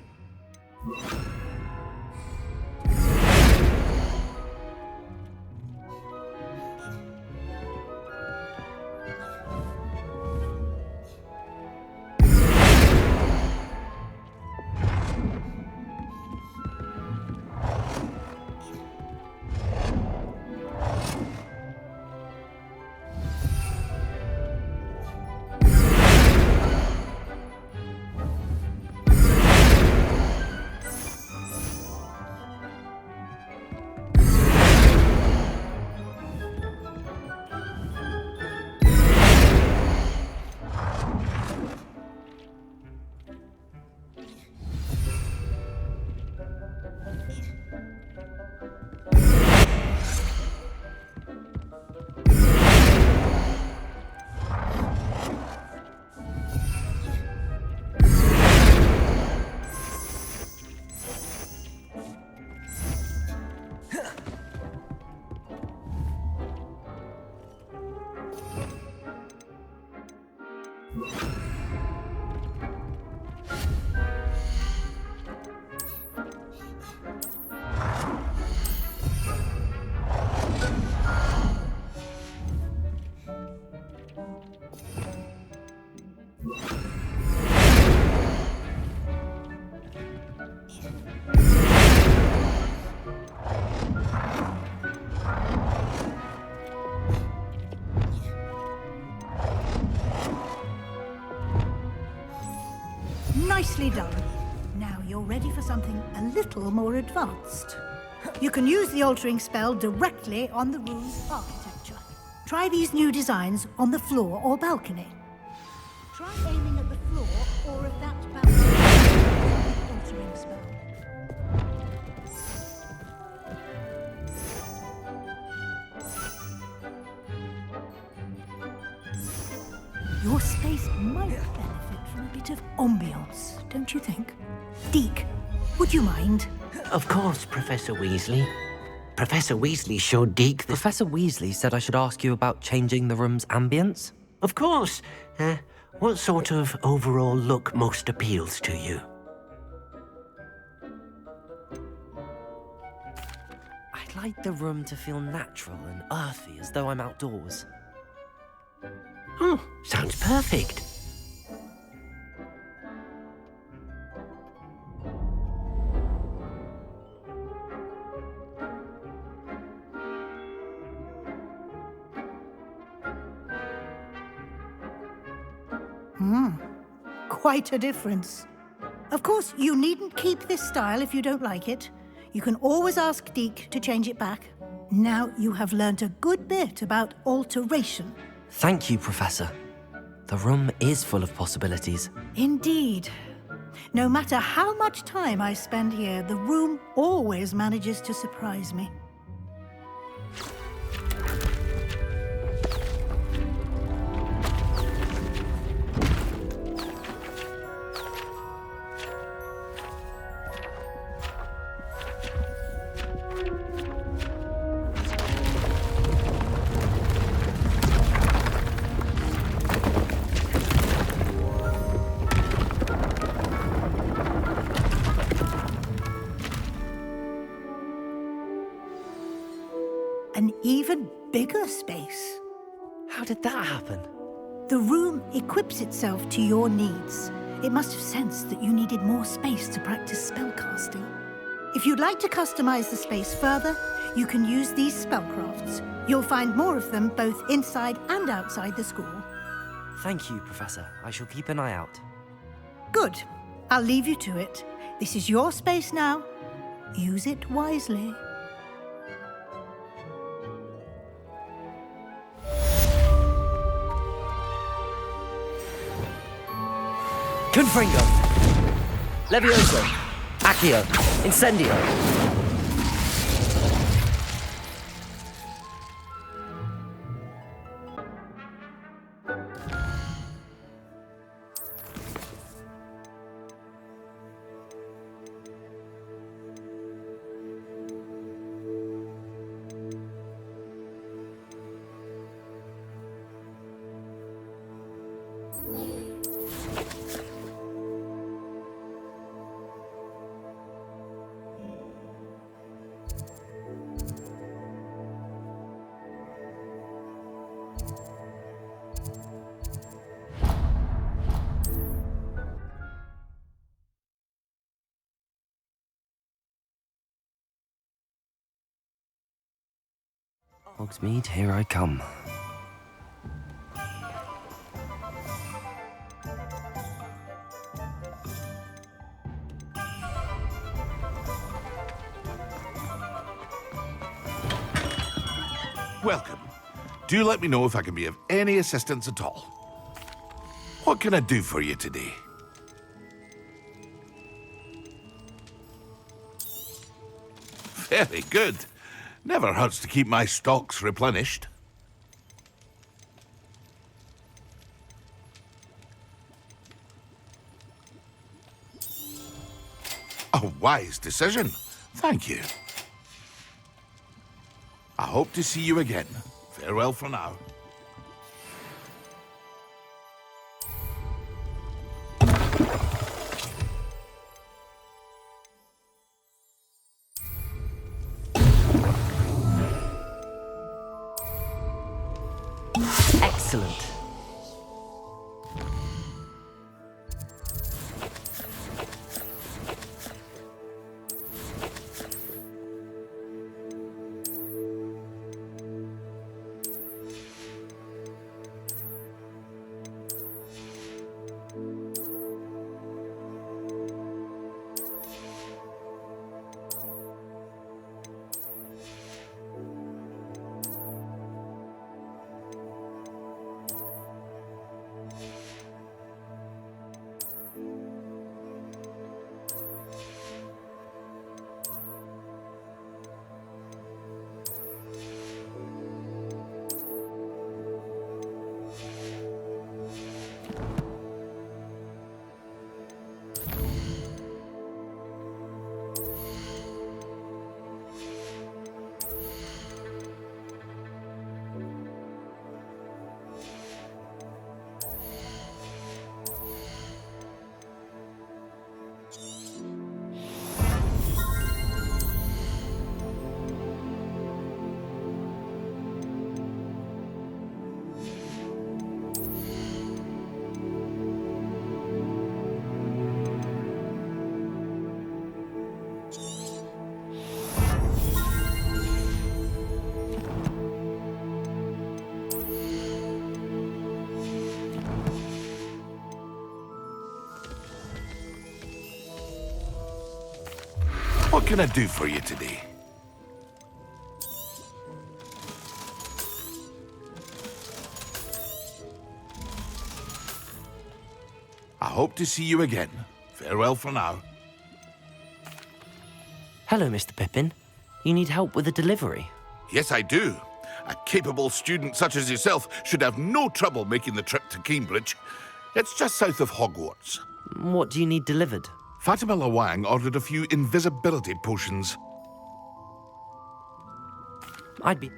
Nicely done. Now you're ready for something a little more advanced. You can use the altering spell directly on the room's architecture. Try these new designs on the floor or balcony. Try aiming at the floor or at that balcony. Altering spell. Your space might benefit from a bit of ambiance, don't you think? Deke, would you mind? Of course, Professor Weasley. Professor Weasley showed Deke the... Professor Weasley said I should ask you about changing the room's ambience? Of course. What sort of overall look most appeals to you? I'd like the room to feel natural and earthy, as though I'm outdoors. Oh, sounds perfect. Quite a difference. Of course, you needn't keep this style if you don't like it. You can always ask Deke to change it back. Now you have learnt a good bit about alteration. Thank you, Professor. The room is full of possibilities. Indeed. No matter how much time I spend here, the room always manages to surprise me. An even bigger space. How did that happen? The room equips itself to your needs. It must have sensed that you needed more space to practice spellcasting. If you'd like to customize the space further, you can use these spellcrafts. You'll find more of them both inside and outside the school. Thank you, Professor. I shall keep an eye out. Good. I'll leave you to it. This is your space now. Use it wisely. Confringo! Levioso! Accio! Incendio! Hogsmeade, here I come. Welcome. Do let me know if I can be of any assistance at all. What can I do for you today? Very good. Never hurts to keep my stocks replenished. A wise decision. Thank you. I hope to see you again. Farewell for now. Excellent. What can I do for you today? I hope to see you again. Farewell for now. Hello, Mr. Pippin. You need help with a delivery? Yes, I do. A capable student such as yourself should have no trouble making the trip to Cambridge. It's just south of Hogwarts. What do you need delivered? Fatima Lawang ordered a few invisibility potions. I'd be...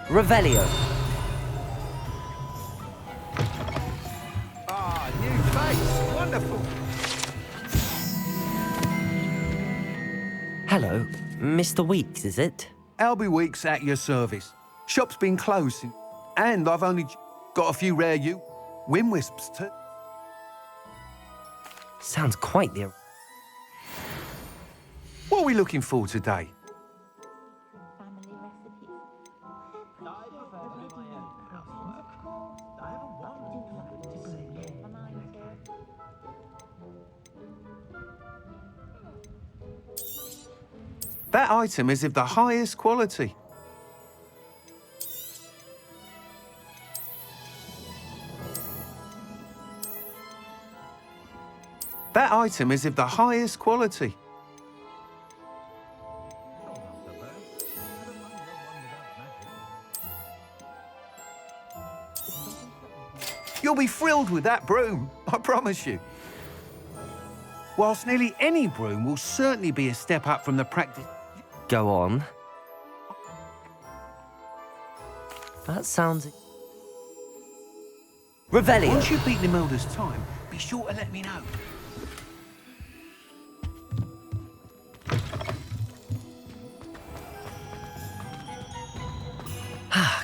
Revelio. Ah, new face. Wonderful. Hello, Mr. Weeks, is it? Albie Weeks at your service. Shop's been closed, and I've only got a few rare wind wisps too. Sounds quite the... What are we looking for today? That item is of the highest quality. That item is of the highest quality. You'll be thrilled with that broom, I promise you. Whilst nearly any broom will certainly be a step up from the practice... Go on. That sounds... Revelio. Once you've beaten Imelda's time, be sure to let me know.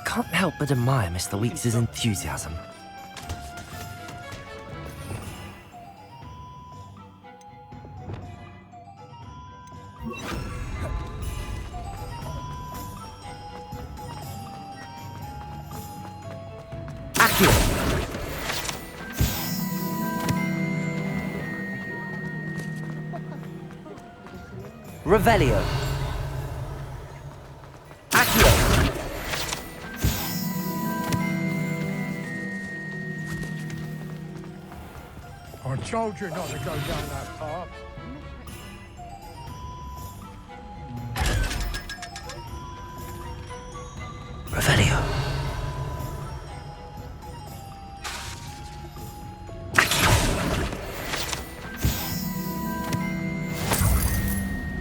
Can't help but admire Mr. Weeks' enthusiasm. Revelio. Accio. I told you not to go down that path. Revelio.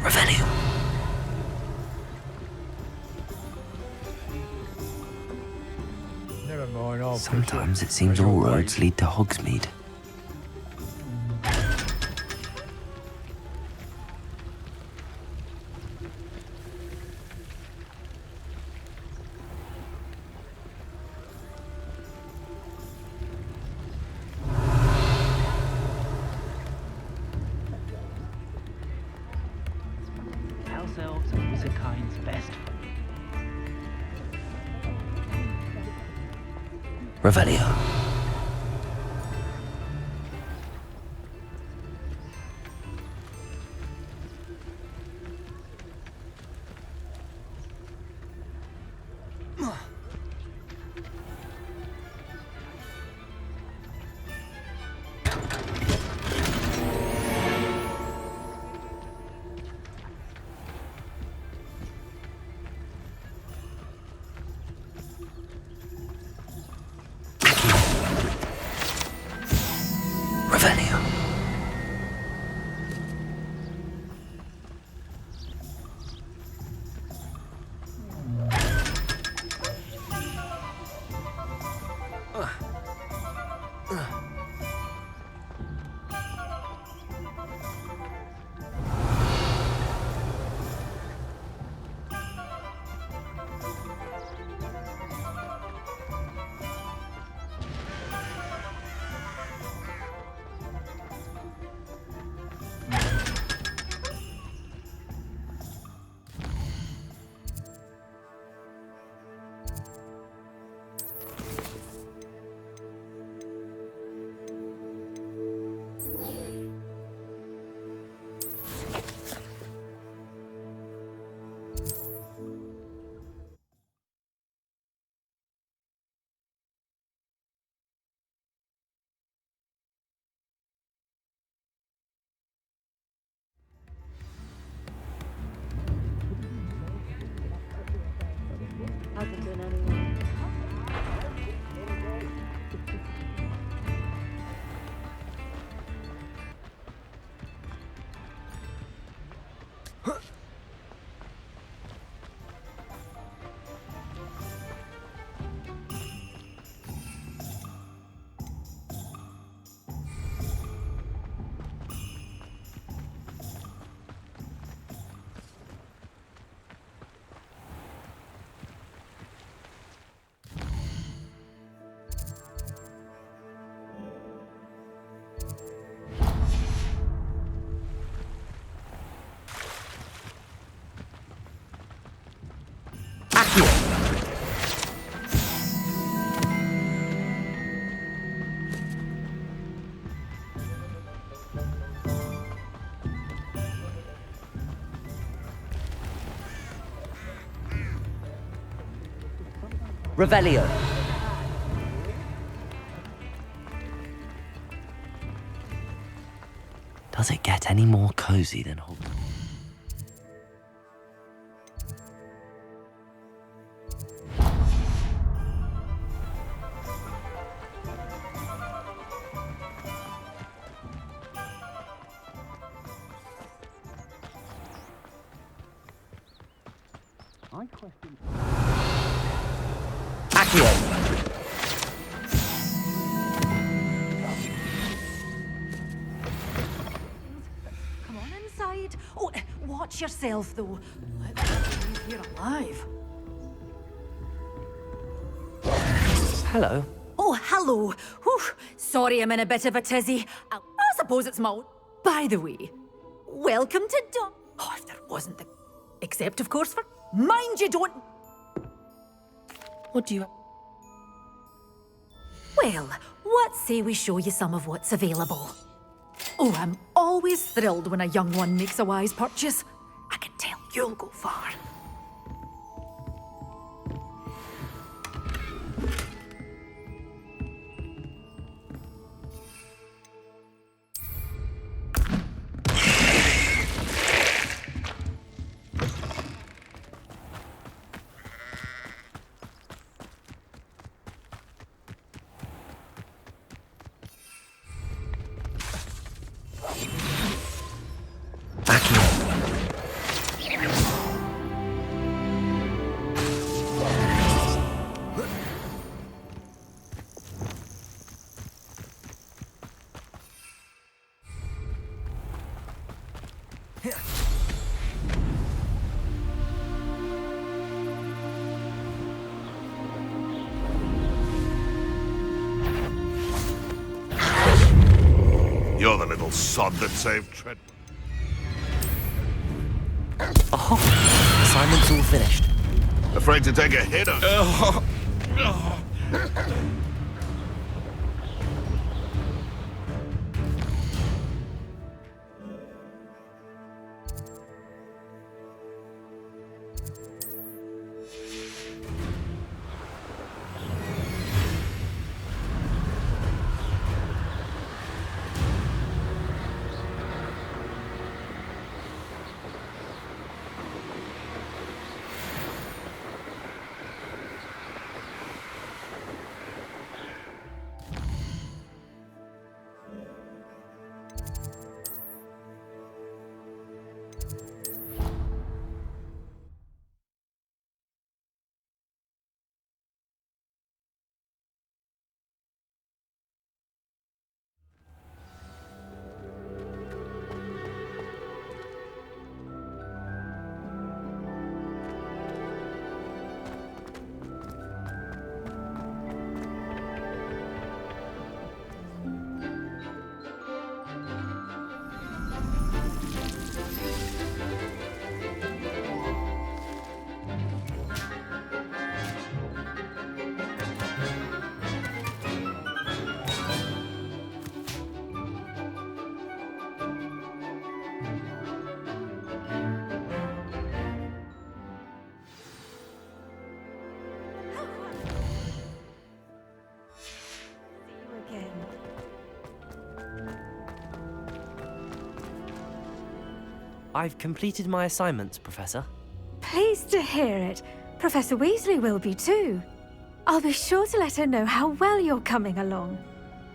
Revelio. Never mind, I'll... Sometimes it seems all roads lead to Hogsmeade. Elves are wizardkind's best. Revelio. Hasn't been anyone. Revelio. Does it get any more cozy than Hogwarts? I question. Come on inside. Oh, watch yourself, though. Let's leave here alive. Hello. Oh, hello. Whew. Sorry I'm in a bit of a tizzy. I suppose it's my... By the way, welcome to Oh, if there wasn't the... Except, of course, for... Mind you don't... What do you... Well, what say we show you some of what's available? Oh, I'm always thrilled when a young one makes a wise purchase. I can tell you'll go far. You're the little sod that saved Tread. Oh, assignment's all finished. Afraid to take a hit on... I've completed my assignments, Professor. Pleased to hear it. Professor Weasley will be too. I'll be sure to let her know how well you're coming along.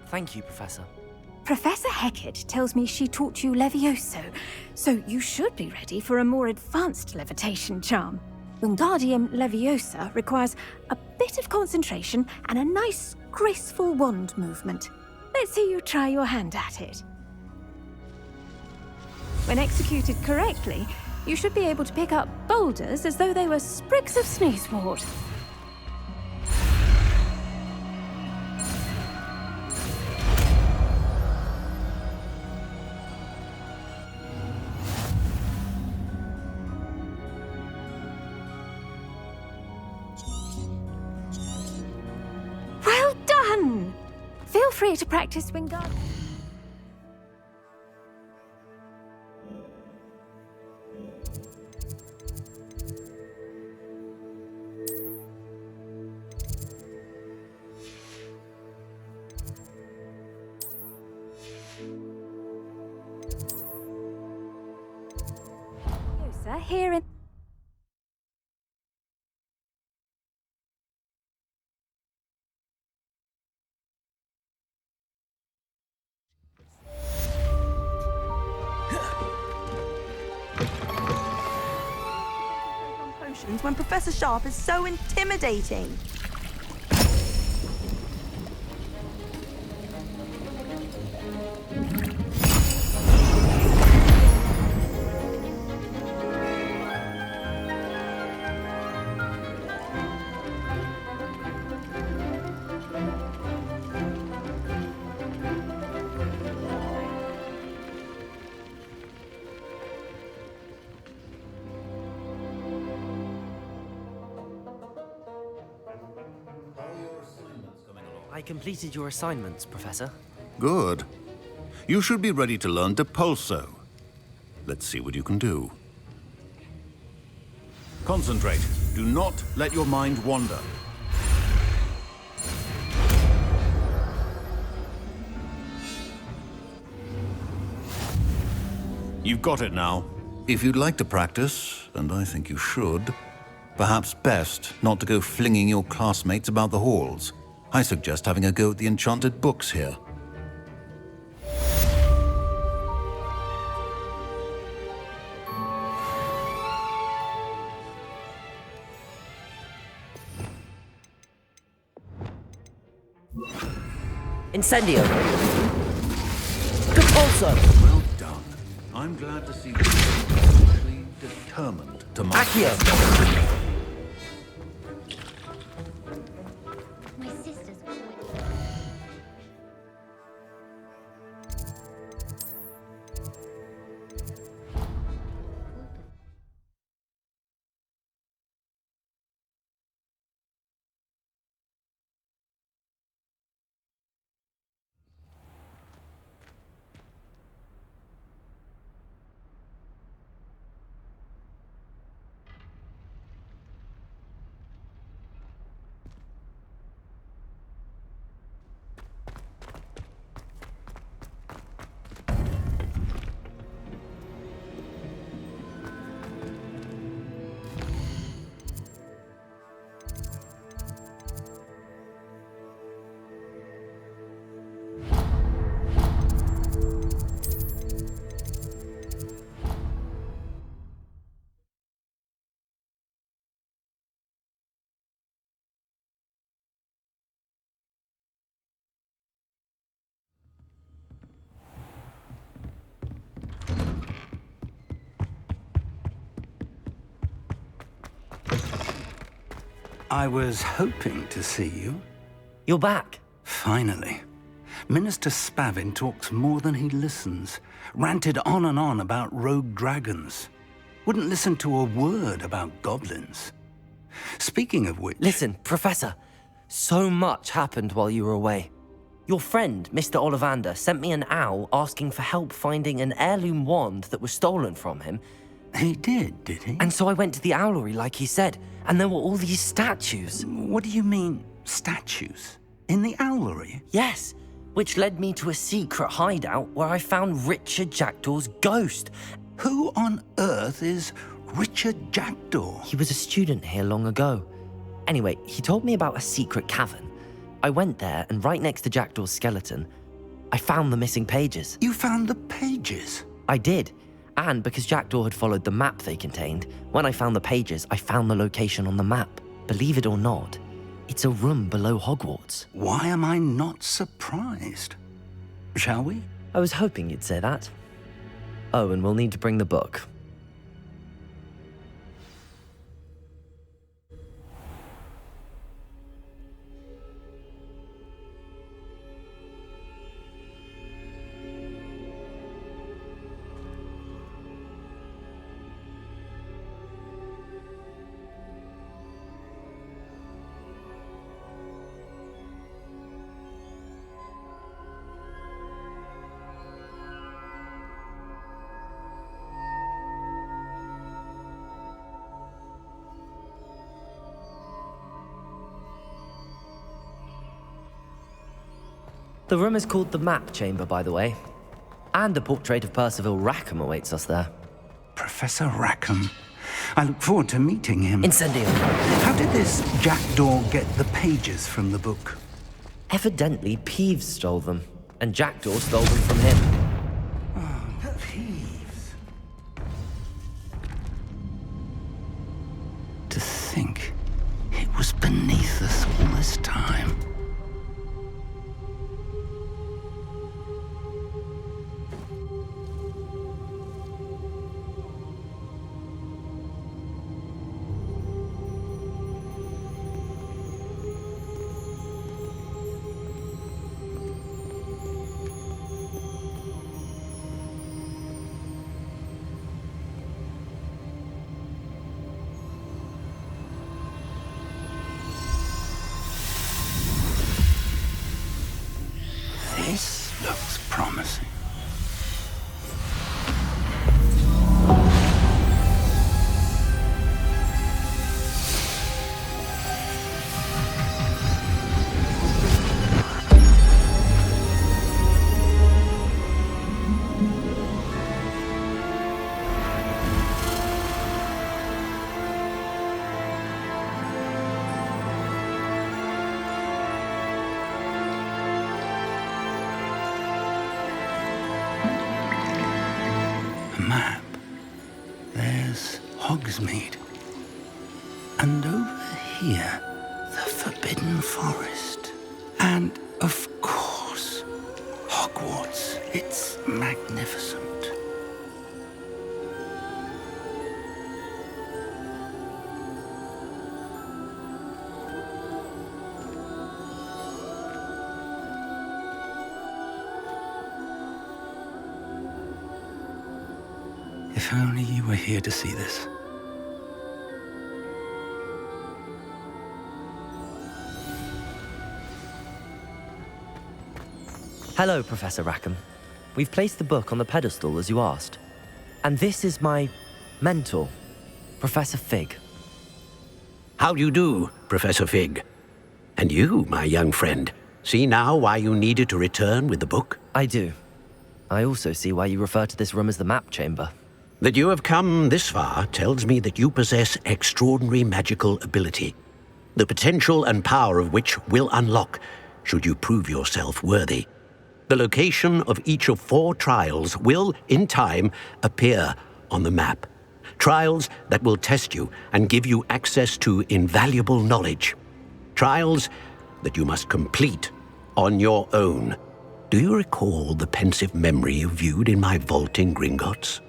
Thank you, Professor. Professor Hecat tells me she taught you Levioso, so you should be ready for a more advanced levitation charm. Wingardium Leviosa requires a bit of concentration and a nice, graceful wand movement. Let's see you try your hand at it. When executed correctly, you should be able to pick up boulders as though they were sprigs of sneezewort. Well done! Feel free to practice Wingardium. Here in potions when Professor Sharp is so intimidating. I completed your assignments, Professor. Good. You should be ready to learn Depulso. Let's see what you can do. Concentrate. Do not let your mind wander. You've got it now. If you'd like to practice, and I think you should, perhaps best not to go flinging your classmates about the halls. I suggest having a go at the enchanted books here. Incendio! Depulso! Well done. I'm glad to see you actually determined to master. Accio! My sister's I was hoping to see you. You're back. Finally. Minister Spavin talks more than he listens. Ranted on and on about rogue dragons. Wouldn't listen to a word about goblins. Speaking of which... Listen, Professor. So much happened while you were away. Your friend, Mr. Ollivander, sent me an owl asking for help finding an heirloom wand that was stolen from him. He did he? And so I went to the owlery like he said, and there were all these statues. What do you mean, statues? In the owlery? Yes, which led me to a secret hideout where I found Richard Jackdaw's ghost. Who on earth is Richard Jackdaw? He was a student here long ago. Anyway, he told me about a secret cavern. I went there, and right next to Jackdaw's skeleton, I found the missing pages. You found the pages? I did. And because Jackdaw had followed the map they contained, when I found the pages, I found the location on the map. Believe it or not, it's a room below Hogwarts. Why am I not surprised? Shall we? I was hoping you'd say that. Oh, and we'll need to bring the book. The room is called the Map Chamber, by the way. And a portrait of Percival Rackham awaits us there. Professor Rackham. I look forward to meeting him. Incendio. How did this Jackdaw get the pages from the book? Evidently, Peeves stole them, and Jackdaw stole them from him. Oh, Peeves. To think it was beneath us all this time. This looks promising. Map. There's Hogsmeade. And over here, the Forbidden Forest. And, of course, Hogwarts. It's magnificent. If only you were here to see this. Hello, Professor Rackham. We've placed the book on the pedestal as you asked. And this is my mentor, Professor Fig. How do you do, Professor Fig? And you, my young friend, see now why you needed to return with the book? I do. I also see why you refer to this room as the Map Chamber. That you have come this far tells me that you possess extraordinary magical ability, the potential and power of which will unlock should you prove yourself worthy. The location of each of 4 trials will, in time, appear on the map. Trials that will test you and give you access to invaluable knowledge. Trials that you must complete on your own. Do you recall the pensive memory you viewed in my vault in Gringotts?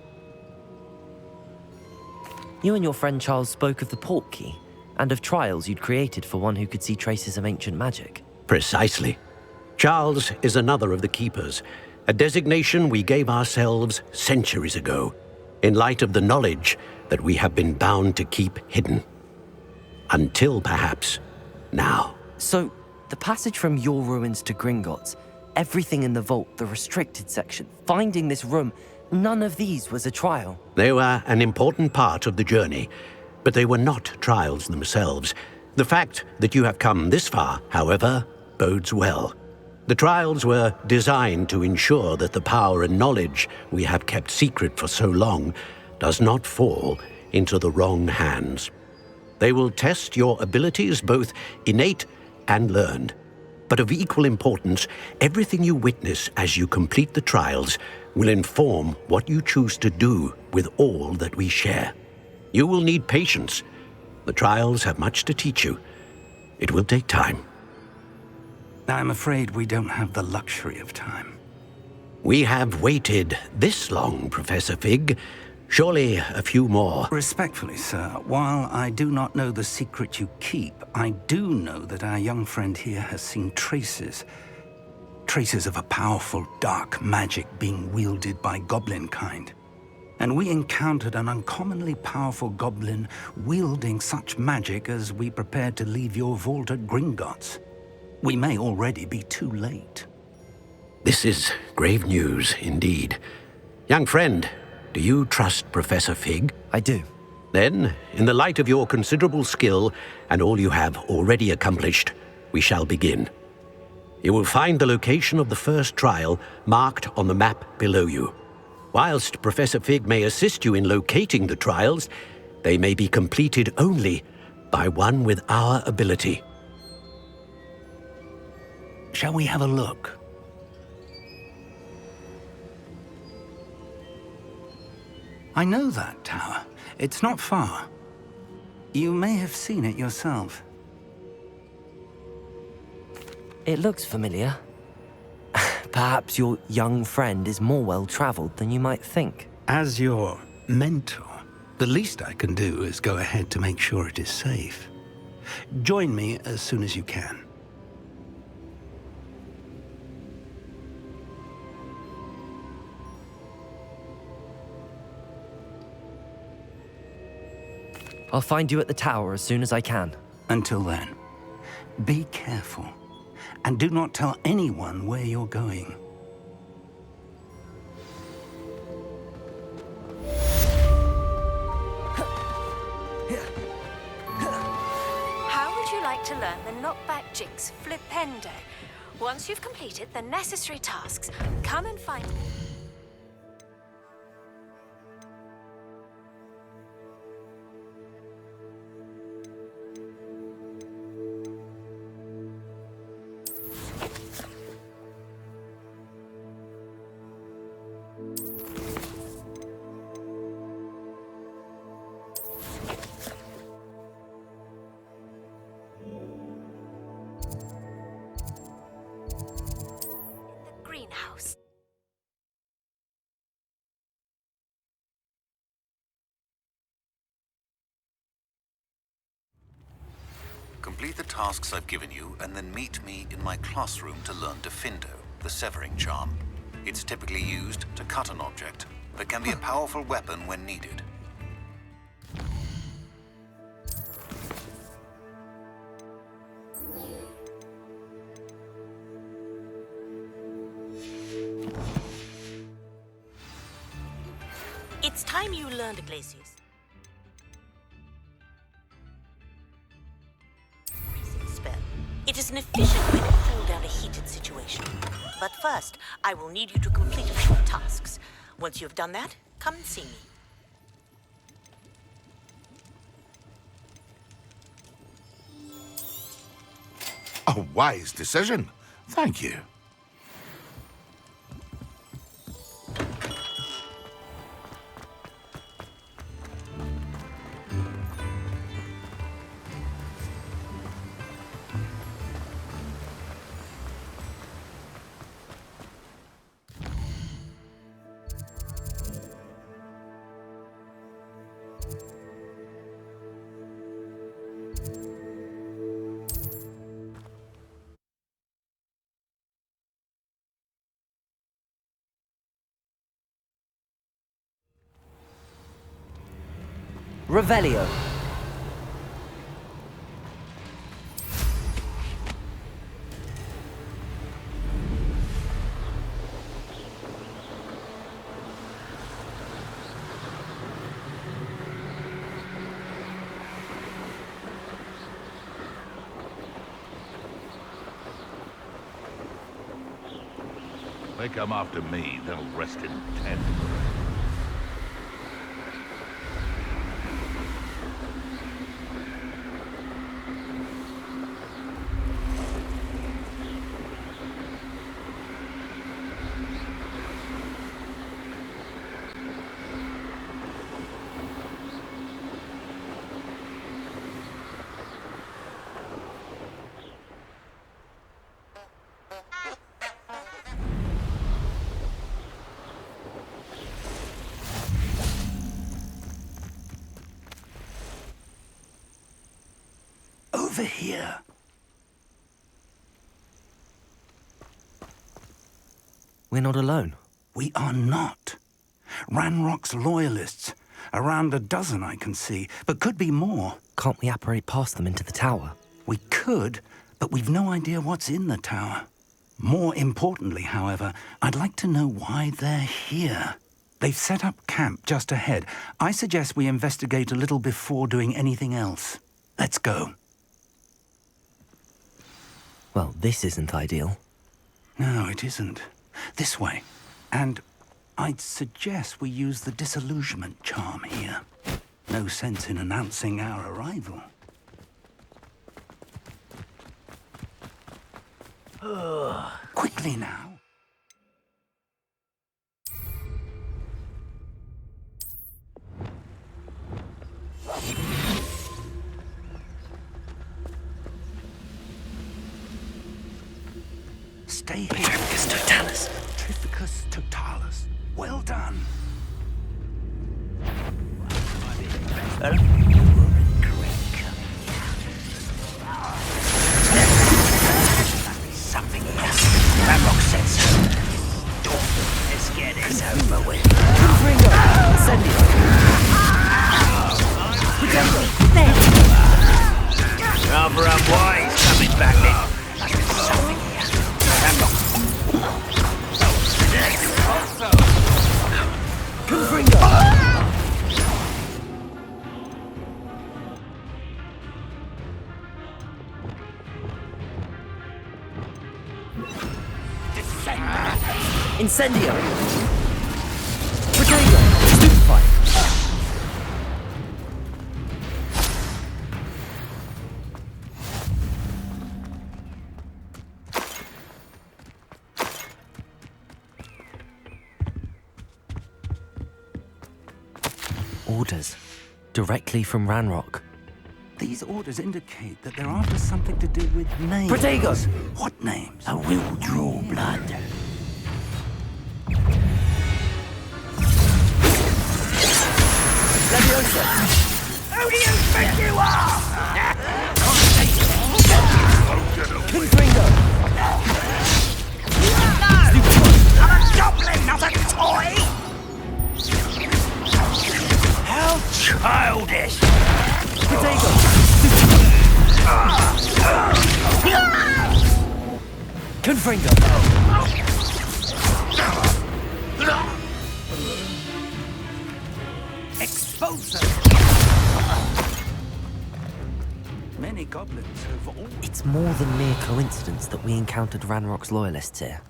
You and your friend Charles spoke of the portkey, and of trials you'd created for one who could see traces of ancient magic. Precisely. Charles is another of the keepers, a designation we gave ourselves centuries ago, in light of the knowledge that we have been bound to keep hidden. Until perhaps now. So, the passage from your ruins to Gringotts, everything in the vault, the restricted section, finding this room, none of these was a trial. They were an important part of the journey, but they were not trials themselves. The fact that you have come this far, however, bodes well. The trials were designed to ensure that the power and knowledge we have kept secret for so long does not fall into the wrong hands. They will test your abilities, both innate and learned. But of equal importance, everything you witness as you complete the trials will inform what you choose to do with all that we share. You will need patience. The trials have much to teach you. It will take time. I'm afraid we don't have the luxury of time. We have waited this long, Professor Fig. Surely a few more. Respectfully, sir, while I do not know the secret you keep, I do know that our young friend here has seen traces. Traces of a powerful dark magic being wielded by goblin kind. And we encountered an uncommonly powerful goblin wielding such magic as we prepared to leave your vault at Gringotts. We may already be too late. This is grave news indeed. Young friend, do you trust Professor Fig? I do. Then, in the light of your considerable skill and all you have already accomplished, we shall begin. You will find the location of the first trial marked on the map below you. Whilst Professor Fig may assist you in locating the trials, they may be completed only by one with our ability. Shall we have a look? I know that tower. It's not far. You may have seen it yourself. It looks familiar. Perhaps your young friend is more well-traveled than you might think. As your mentor, the least I can do is go ahead to make sure it is safe. Join me as soon as you can. I'll find you at the tower as soon as I can. Until then, be careful, and do not tell anyone where you're going. How would you like to learn the knockback jigs flipendo? Once you've completed the necessary tasks, come and find me. Greenhouse. Complete the tasks I've given you, and then meet me in my classroom to learn Defendo, the severing charm. It's typically used to cut an object, but can be a powerful weapon when needed. It's time you learned Glacius. Spell. It is an efficient way to cool down a heated situation. But first, I will need you to complete a few tasks. Once you have done that, come and see me. A wise decision. Thank you. Revelio. They come after me, they'll rest in tent. Over here. We're not alone. We are not. Ranrock's loyalists. Around a dozen I can see, but could be more. Can't we apparate past them into the tower? We could, but we've no idea what's in the tower. More importantly, however, I'd like to know why they're here. They've set up camp just ahead. I suggest we investigate a little before doing anything else. Let's go. Well, this isn't ideal. No, it isn't. This way. And I'd suggest we use the disillusionment charm here. No sense in announcing our arrival. Quickly now. Stay here. Trificus totalis. Trificus totalis. Well done. Something here. Ravenclaw says so. Let's get this over with. Confringo! Incendio! Rather unwise coming back then. Something here. Confringo! Incendio! Potato! Stupefy! Orders. Directly from Ranrock. These orders indicate that they're after something to do with names. Protagos! What names? I will draw blood. Leviosa! Who do you think you are? Confringo! No! I'm a goblin, not a toy! How childish! Potato! Confringo! Exposer! Many goblins have all... It's more than mere coincidence that we encountered Ranrock's loyalists here.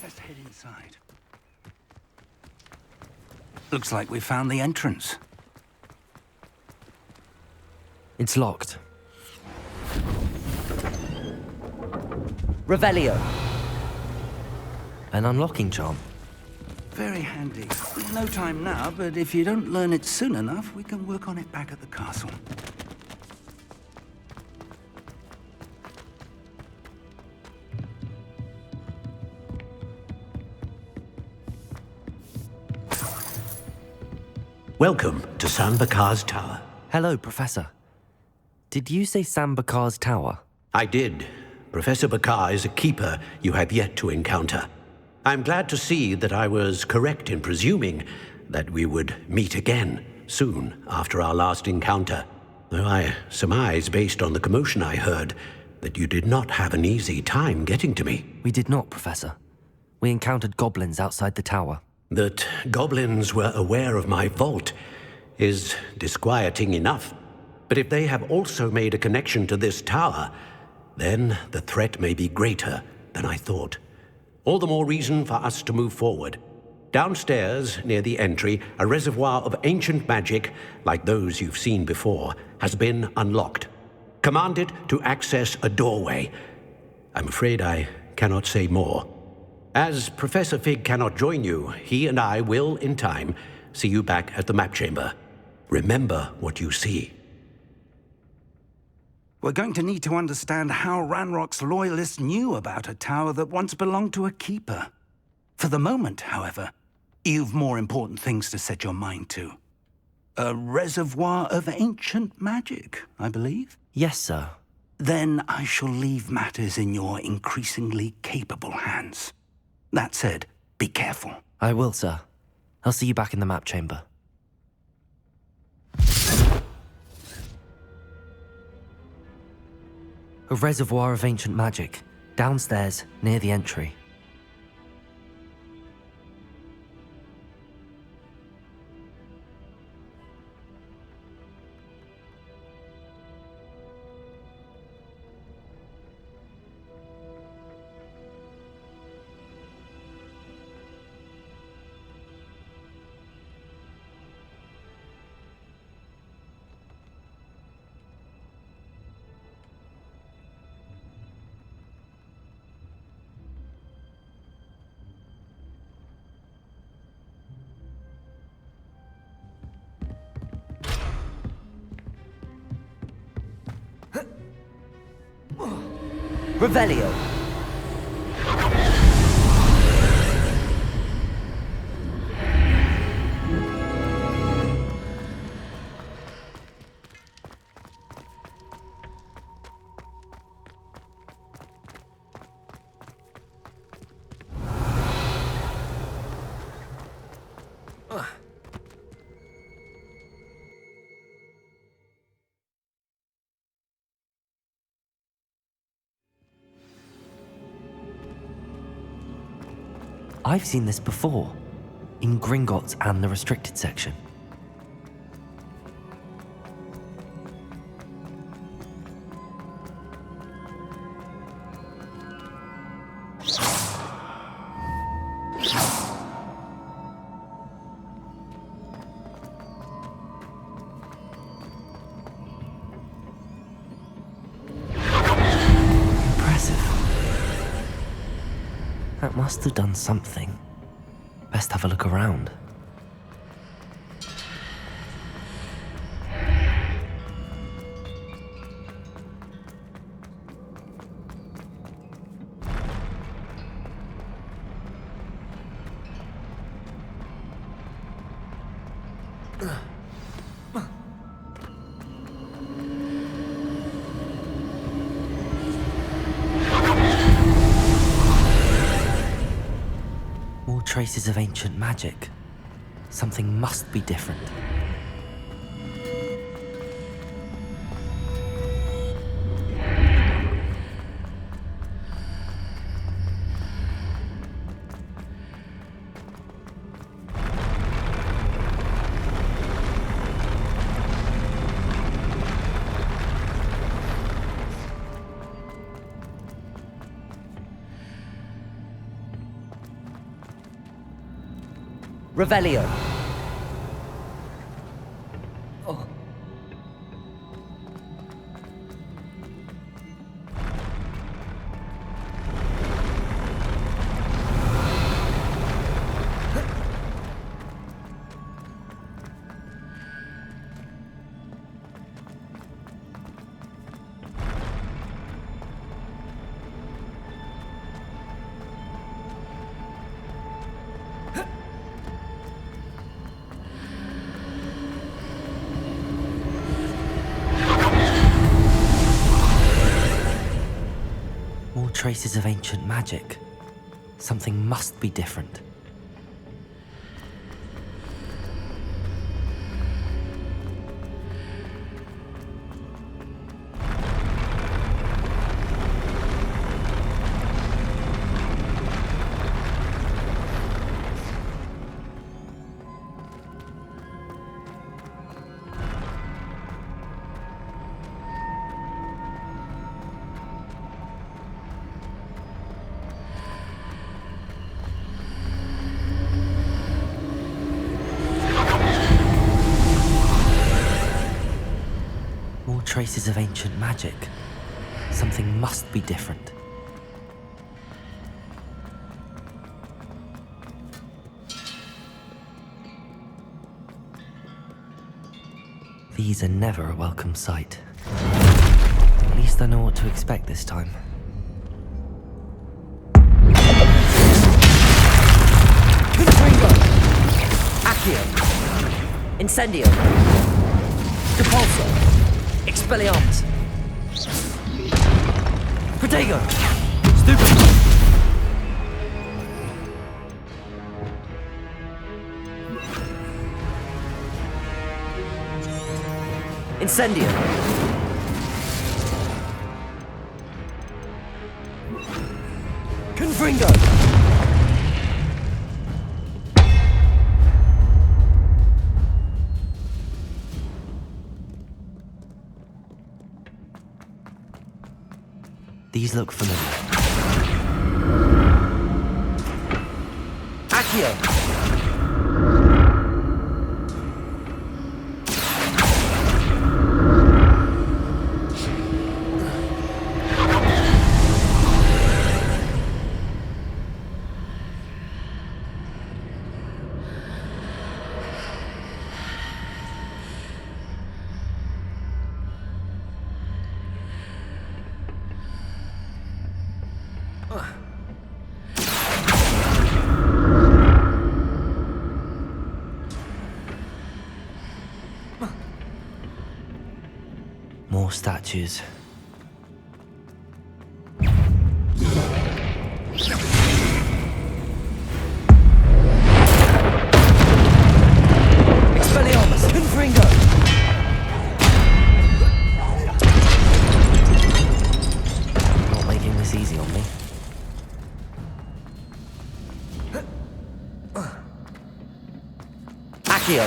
Let's head inside. Looks like we found the entrance. It's locked. Revelio. An unlocking charm. Very handy. No time now, but if you don't learn it soon enough, we can work on it back at the castle. Welcome to San Bakar's tower. Hello, Professor. Did you say Sam Bakar's tower? I did, Professor Bakar is a keeper you have yet to encounter. I'm glad to see that I was correct in presuming that we would meet again soon after our last encounter, though I surmise, based on the commotion I heard, that you did not have an easy time getting to me. We did not, Professor. We encountered goblins outside the tower. That goblins were aware of my vault is disquieting enough. But if they have also made a connection to this tower, then the threat may be greater than I thought. All the more reason for us to move forward. Downstairs, near the entry, a reservoir of ancient magic, like those you've seen before, has been unlocked. Commanded to access a doorway. I'm afraid I cannot say more. As Professor Fig cannot join you, he and I will, in time, see you back at the map chamber. Remember what you see. We're going to need to understand how Ranrock's loyalists knew about a tower that once belonged to a keeper. For the moment, however, you've more important things to set your mind to. A reservoir of ancient magic, I believe? Yes, sir. Then I shall leave matters in your increasingly capable hands. That said, be careful. I will, sir. I'll see you back in the map chamber. A reservoir of ancient magic, downstairs, near the entry. Revelio. I've seen this before, in Gringotts and the restricted section. That must have done something. Best have a look around. Traces of ancient magic. Something must be different. Revelio. Oh. traces of ancient magic. Something must be different. Traces of ancient magic. Something must be different. These are never a welcome sight. At least I know what to expect this time. Accio! Incendio! Depulso! Expelliarmus! Protego! Stupid! Incendio! Confringo! These look familiar. Accio! More statues. Expelliarmus! Confringo! Not making this easy on me. Accio!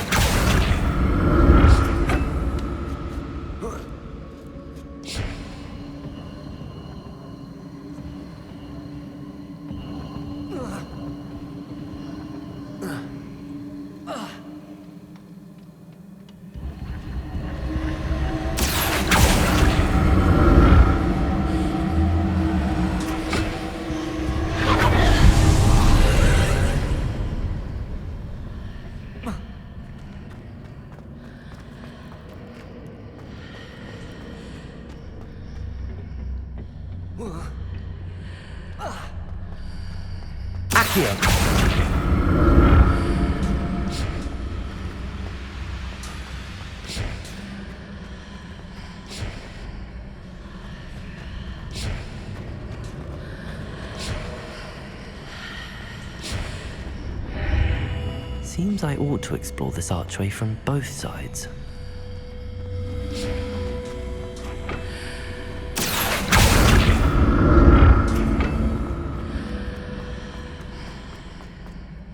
Seems I ought to explore this archway from both sides.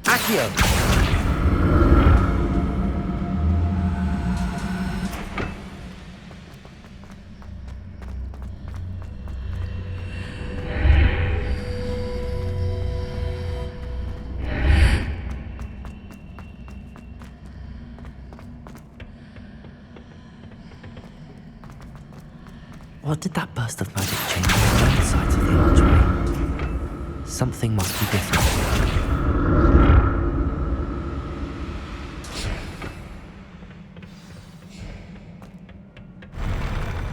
Accio! What did that burst of magic change on both sides of the archway? Something must be different.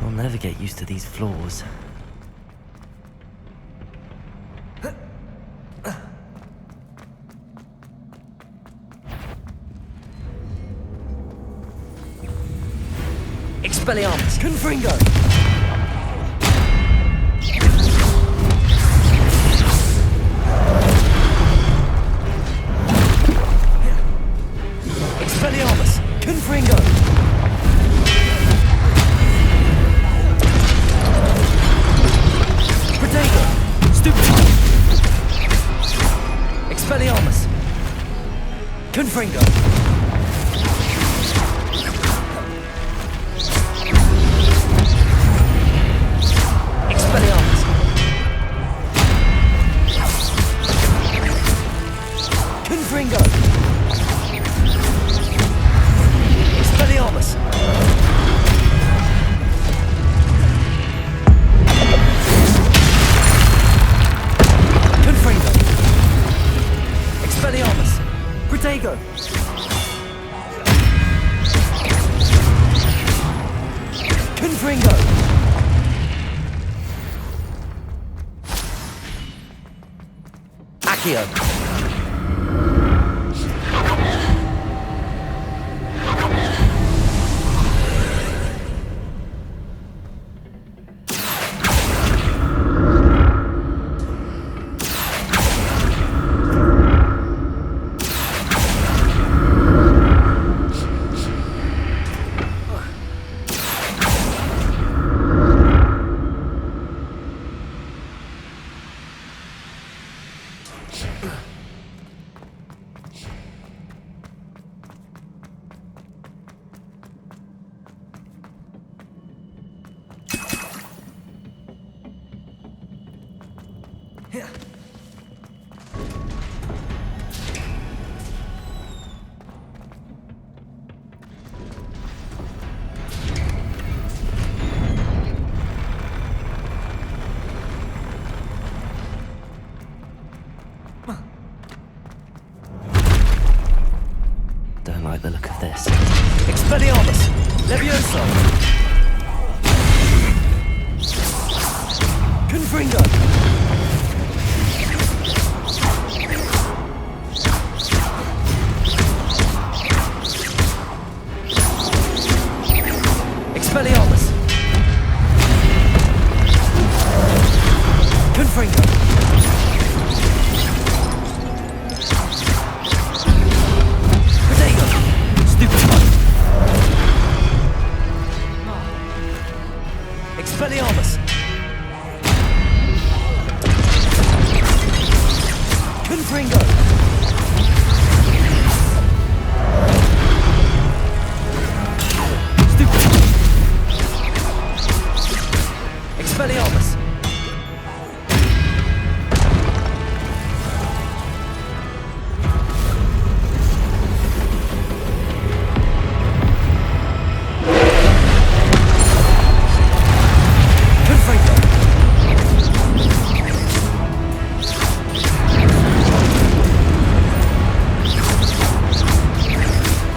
I'll never get used to these floors. Expelliarmus! Confringo! Confringo. Expelliarmus. Confringo. Expelliarmus. Confringo. Expelliarmus. Protego. Confringo. Accio. Don't like the look of this. Expelliarmus. Levioso. Confringo. Expelliarmus. Confringo. Protego. Stupid one. Expelliarmus. Confringo. Stupid. Expelliarmus. Confringo.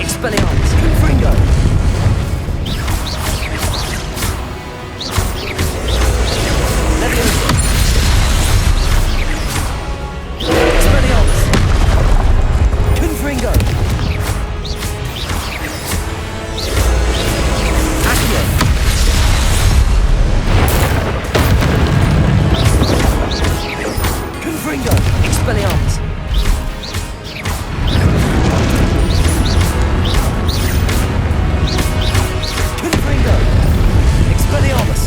Expelliarmus. Confringo. Levioso. Expelliarmus. Confringo. Accio. Confringo. Expelliarmus. Confringo. Expelliarmus.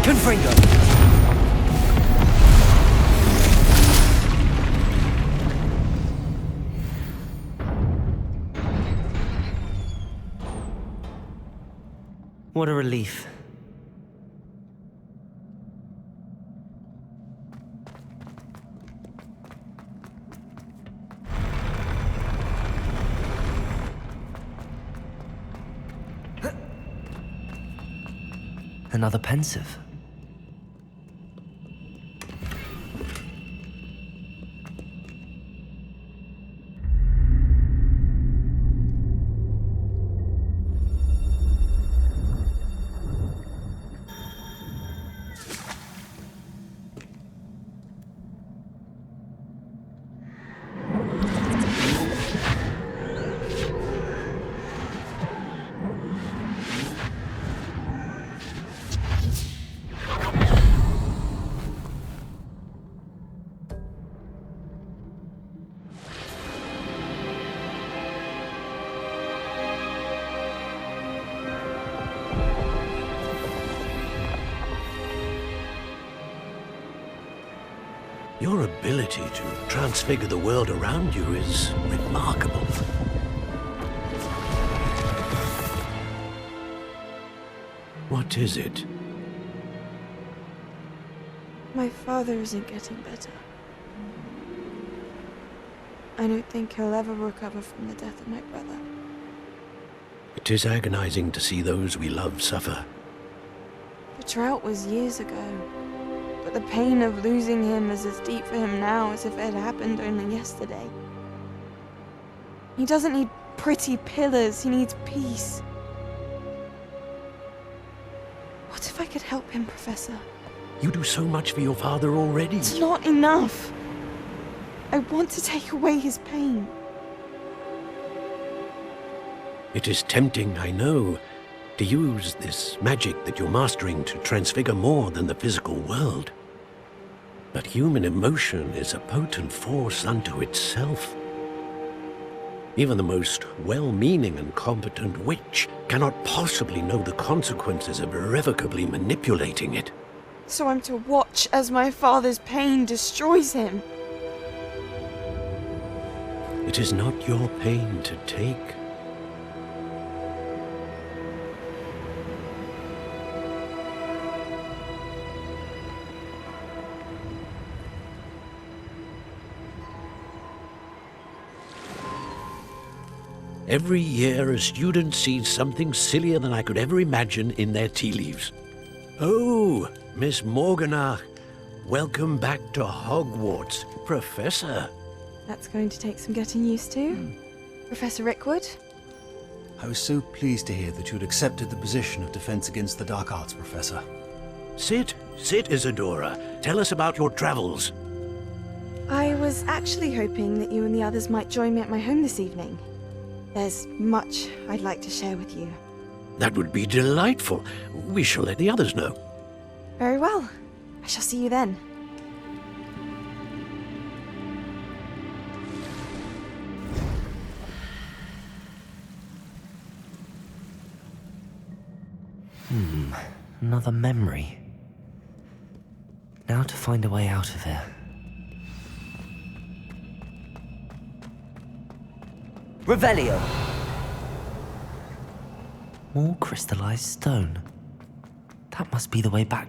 Confringo. What a relief. Another pensive. Your ability to transfigure the world around you is remarkable. What is it? My father isn't getting better. I don't think he'll ever recover from the death of my brother. It is agonizing to see those we love suffer. The drought was years ago, but the pain of losing him is as deep for him now as if it had happened only yesterday. He doesn't need pretty pillars, he needs peace. What if I could help him, Professor? You do so much for your father already. It's not enough. I want to take away his pain. It is tempting, I know, to use this magic that you're mastering to transfigure more than the physical world. But human emotion is a potent force unto itself. Even the most well-meaning and competent witch cannot possibly know the consequences of irrevocably manipulating it. So I'm to watch as my father's pain destroys him. It is not your pain to take. Every year, a student sees something sillier than I could ever imagine in their tea leaves. Oh, Miss Morganach, welcome back to Hogwarts, Professor. That's going to take some getting used to. Professor Rickwood? I was so pleased to hear that you'd accepted the position of Defense Against the Dark Arts, Professor. Sit, Isadora. Tell us about your travels. I was actually hoping that you and the others might join me at my home this evening. There's much I'd like to share with you. That would be delightful. We shall let the others know. Very well. I shall see you then. Another memory. Now to find a way out of here. Revelio! More crystallized stone. That must be the way back.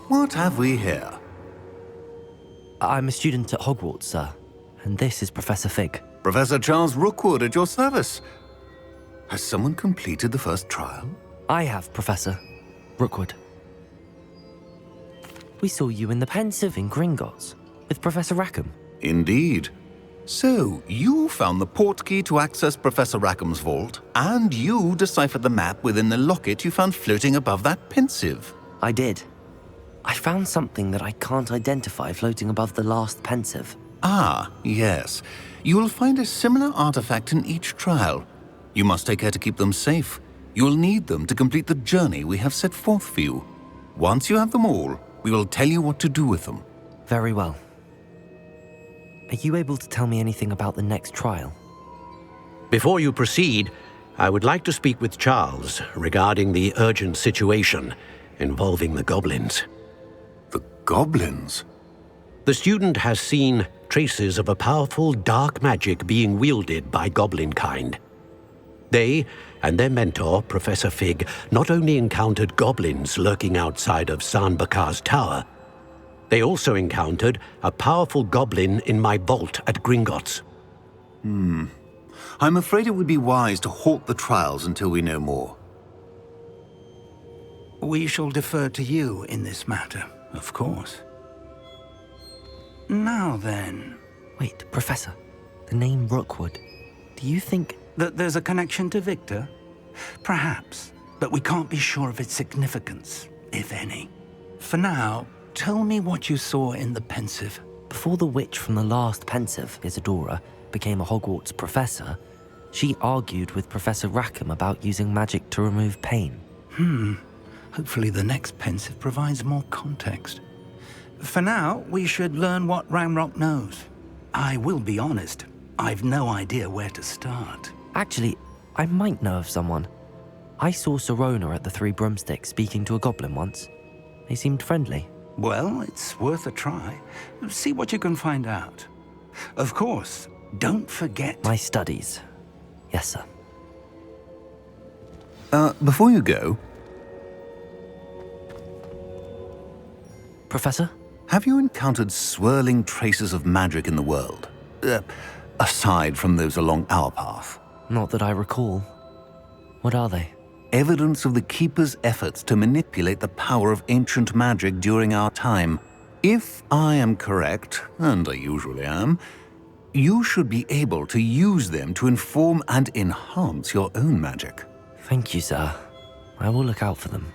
What have we here? I'm a student at Hogwarts, sir. And this is Professor Fig. Professor Charles Rookwood at your service. Has someone completed the first trial? I have, Professor Rookwood. We saw you in the pensive in Gringotts with Professor Rackham. Indeed. So, you found the portkey to access Professor Rackham's vault, and you deciphered the map within the locket you found floating above that pensive. I did. I found something that I can't identify floating above the last pensive. Ah, yes. You will find a similar artifact in each trial. You must take care to keep them safe. You will need them to complete the journey we have set forth for you. Once you have them all, we will tell you what to do with them. Very well. Are you able to tell me anything about the next trial? Before you proceed, I would like to speak with Charles regarding the urgent situation involving the goblins. The goblins? The student has seen traces of a powerful dark magic being wielded by goblin kind. They and their mentor, Professor Fig, not only encountered goblins lurking outside of Bakar's tower, they also encountered a powerful goblin in my vault at Gringotts. I'm afraid it would be wise to halt the trials until we know more. We shall defer to you in this matter, of course. Now then... Wait, Professor. The name Rookwood. Do you think... that there's a connection to Victor? Perhaps, but we can't be sure of its significance, if any. For now, tell me what you saw in the pensive. Before the witch from the last pensive, Isadora, became a Hogwarts professor, she argued with Professor Rackham about using magic to remove pain. Hopefully the next pensive provides more context. For now, we should learn what Ramrock knows. I will be honest, I've no idea where to start. Actually, I might know of someone. I saw Sirona at the Three Broomsticks speaking to a goblin once. They seemed friendly. Well, it's worth a try. See what you can find out. Of course, don't forget... My studies. Yes, sir. Before you go... Professor? Have you encountered swirling traces of magic in the world? Aside from those along our path? Not that I recall. What are they? Evidence of the Keeper's efforts to manipulate the power of ancient magic during our time. If I am correct, and I usually am, you should be able to use them to inform and enhance your own magic. Thank you, sir. I will look out for them.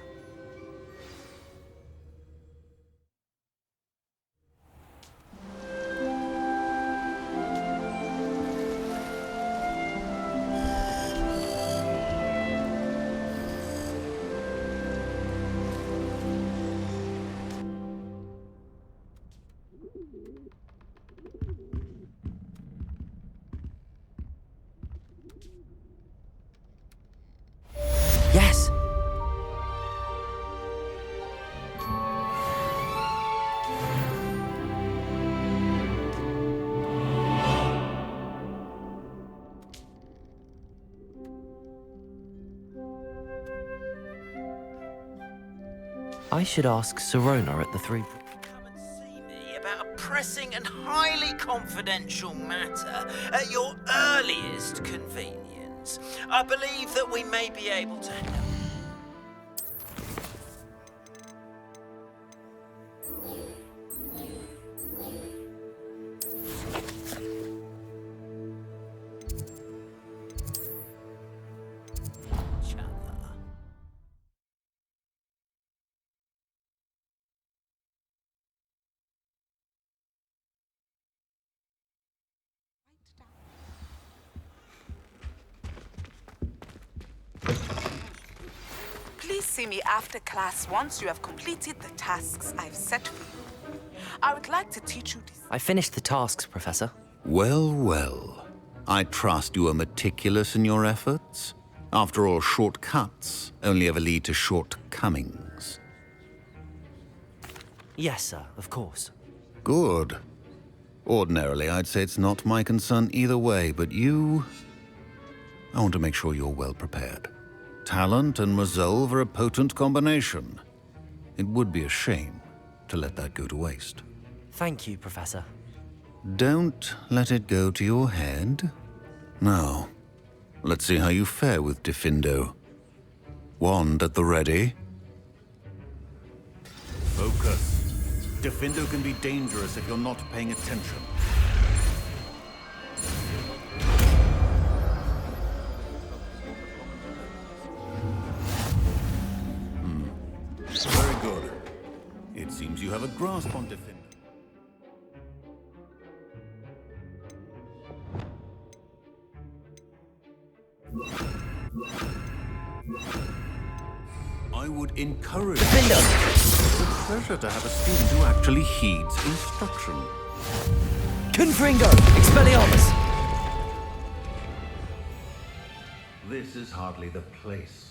Yes! I should ask Sirona at the Three... About a pressing and highly confidential matter at your earliest convenience. I believe that we may be able to help. Please see me after class once you have completed the tasks I've set for you. I would like to teach you this. I finished the tasks, Professor. Well, well. I trust you are meticulous in your efforts. After all, shortcuts only ever lead to shortcomings. Yes, sir, of course. Good. Ordinarily, I'd say it's not my concern either way, but you... I want to make sure you're well prepared. Talent and resolve are a potent combination. It would be a shame to let that go to waste. Thank you, Professor. Don't let it go to your head. Now, let's see how you fare with Diffindo. Wand at the ready. Focus. Diffindo can be dangerous if you're not paying attention. Very good. It seems you have a grasp on Diffindo. I would encourage... Diffindo! It's a pleasure to have a student who actually heeds instruction. Confringo! Expelliarmus! This is hardly the place.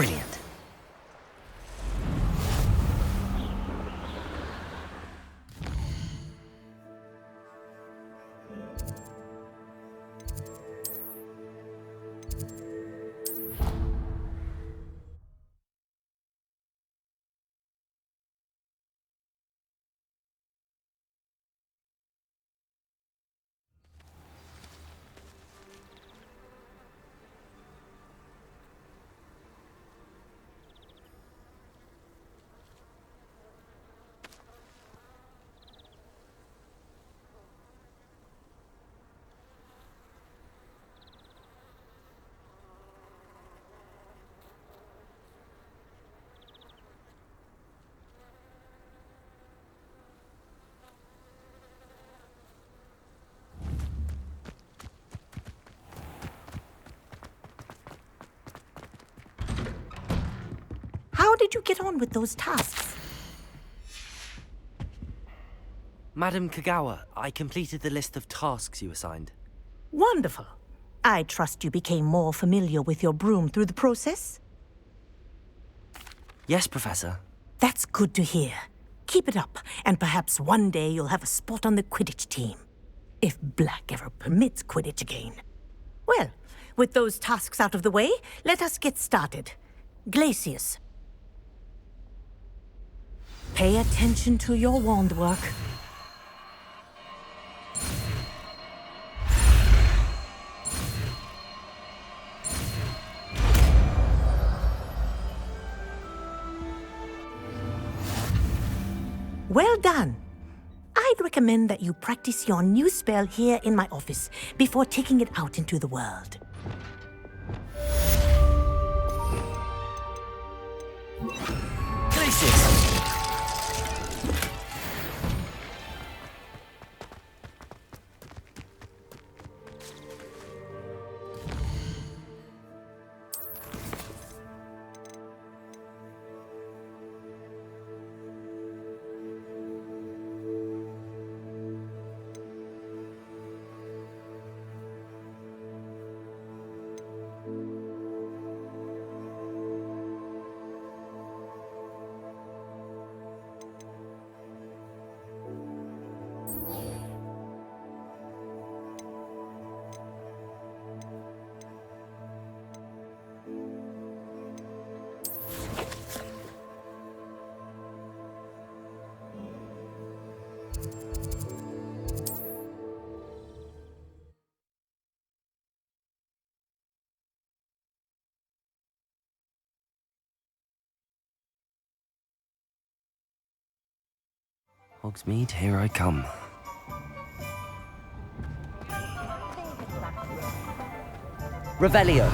Brilliant. How did you get on with those tasks? Madam Kagawa, I completed the list of tasks you assigned. Wonderful. I trust you became more familiar with your broom through the process? Yes, Professor. That's good to hear. Keep it up, and perhaps one day you'll have a spot on the Quidditch team. If Black ever permits Quidditch again. Well, with those tasks out of the way, let us get started. Glacius. Pay attention to your wand work. Well done. I'd recommend that you practice your new spell here in my office before taking it out into the world. Glacius! Hogsmeade, here I come. Revelio!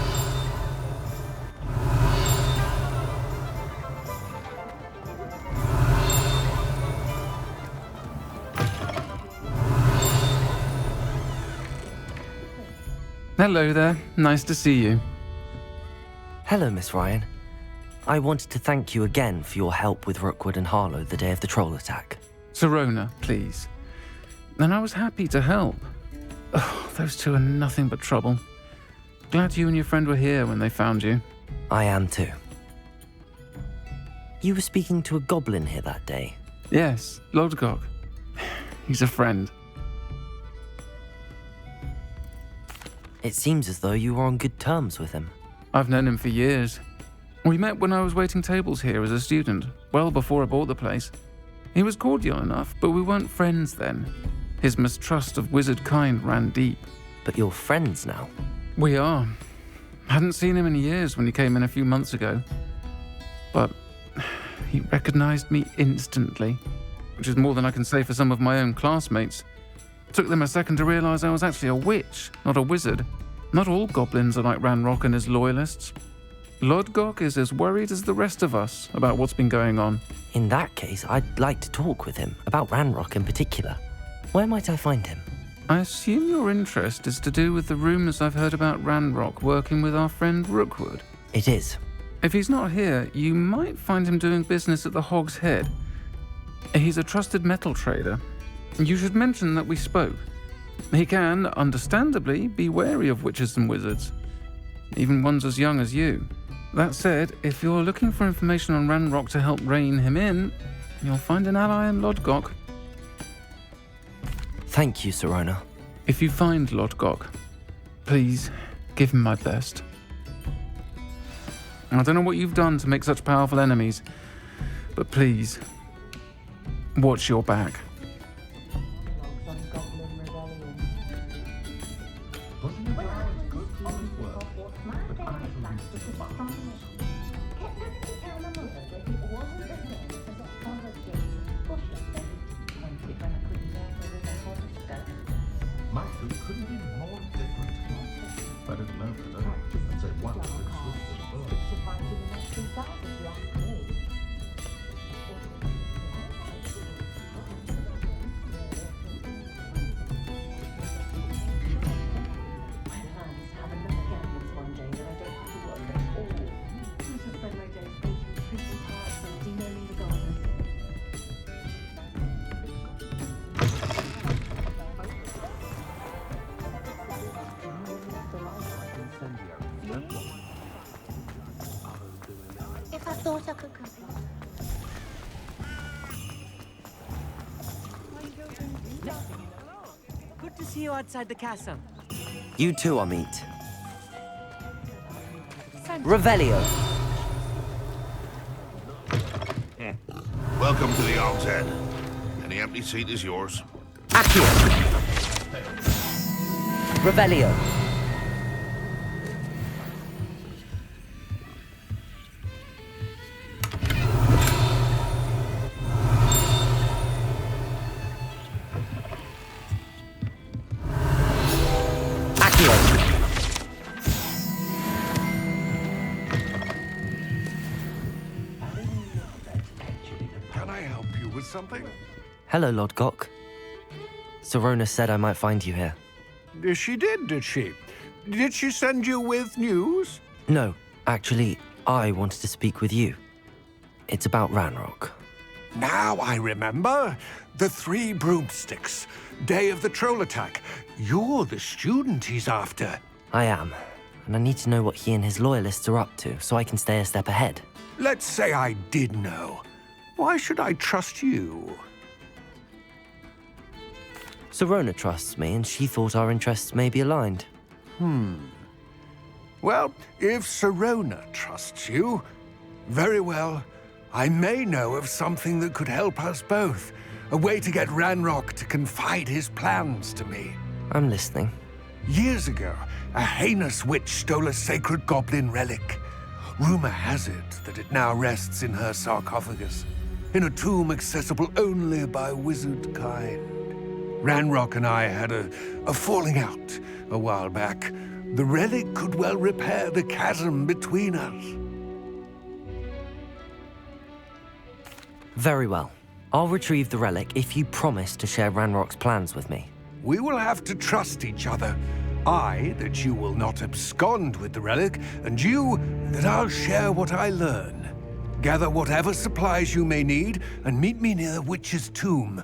Hello there. Nice to see you. Hello, Miss Ryan. I wanted to thank you again for your help with Rookwood and Harlow the day of the troll attack. Serona, please. And I was happy to help. Oh, those two are nothing but trouble. Glad you and your friend were here when they found you. I am too. You were speaking to a goblin here that day. Yes, Lodgok. He's a friend. It seems as though you were on good terms with him. I've known him for years. We met when I was waiting tables here as a student, well before I bought the place. He was cordial enough, but we weren't friends then. His mistrust of wizard kind ran deep. But you're friends now? We are. Hadn't seen him in years when he came in a few months ago. But he recognized me instantly, which is more than I can say for some of my own classmates. Took them a second to realize I was actually a witch, not a wizard. Not all goblins are like Ranrock and his loyalists. Lodgok is as worried as the rest of us about what's been going on. In that case, I'd like to talk with him, about Ranrock in particular. Where might I find him? I assume your interest is to do with the rumors I've heard about Ranrock working with our friend Rookwood. It is. If he's not here, you might find him doing business at the Hog's Head. He's a trusted metal trader. You should mention that we spoke. He can, understandably, be wary of witches and wizards. Even ones as young as you. That said, if you're looking for information on Ranrock to help rein him in, you'll find an ally in Lodgok. Thank you, Sirona. If you find Lodgok, please give him my best. I don't know what you've done to make such powerful enemies, but please, watch your back. If I thought I could compete. Good to see you outside the castle. You too, Amit. Revelio. Welcome to the Arm's Head. Any empty seat is yours. Accio. Revelio. Something? Hello, Lodgok. Sirona said I might find you here. She did she? Did she send you with news? No, actually, I wanted to speak with you. It's about Ranrock. Now I remember. The Three Broomsticks. Day of the troll attack. You're the student he's after. I am, and I need to know what he and his loyalists are up to so I can stay a step ahead. Let's say I did know. Why should I trust you? Sirona trusts me, and she thought our interests may be aligned. Well, if Sirona trusts you, very well. I may know of something that could help us both. A way to get Ranrock to confide his plans to me. I'm listening. Years ago, a heinous witch stole a sacred goblin relic. Rumor has it that it now rests in her sarcophagus, in a tomb accessible only by wizard kind. Ranrock and I had a falling out a while back. The relic could well repair the chasm between us. Very well. I'll retrieve the relic if you promise to share Ranrock's plans with me. We will have to trust each other. I, that you will not abscond with the relic, and you, that I'll share what I learn. Gather whatever supplies you may need, and meet me near the witch's tomb.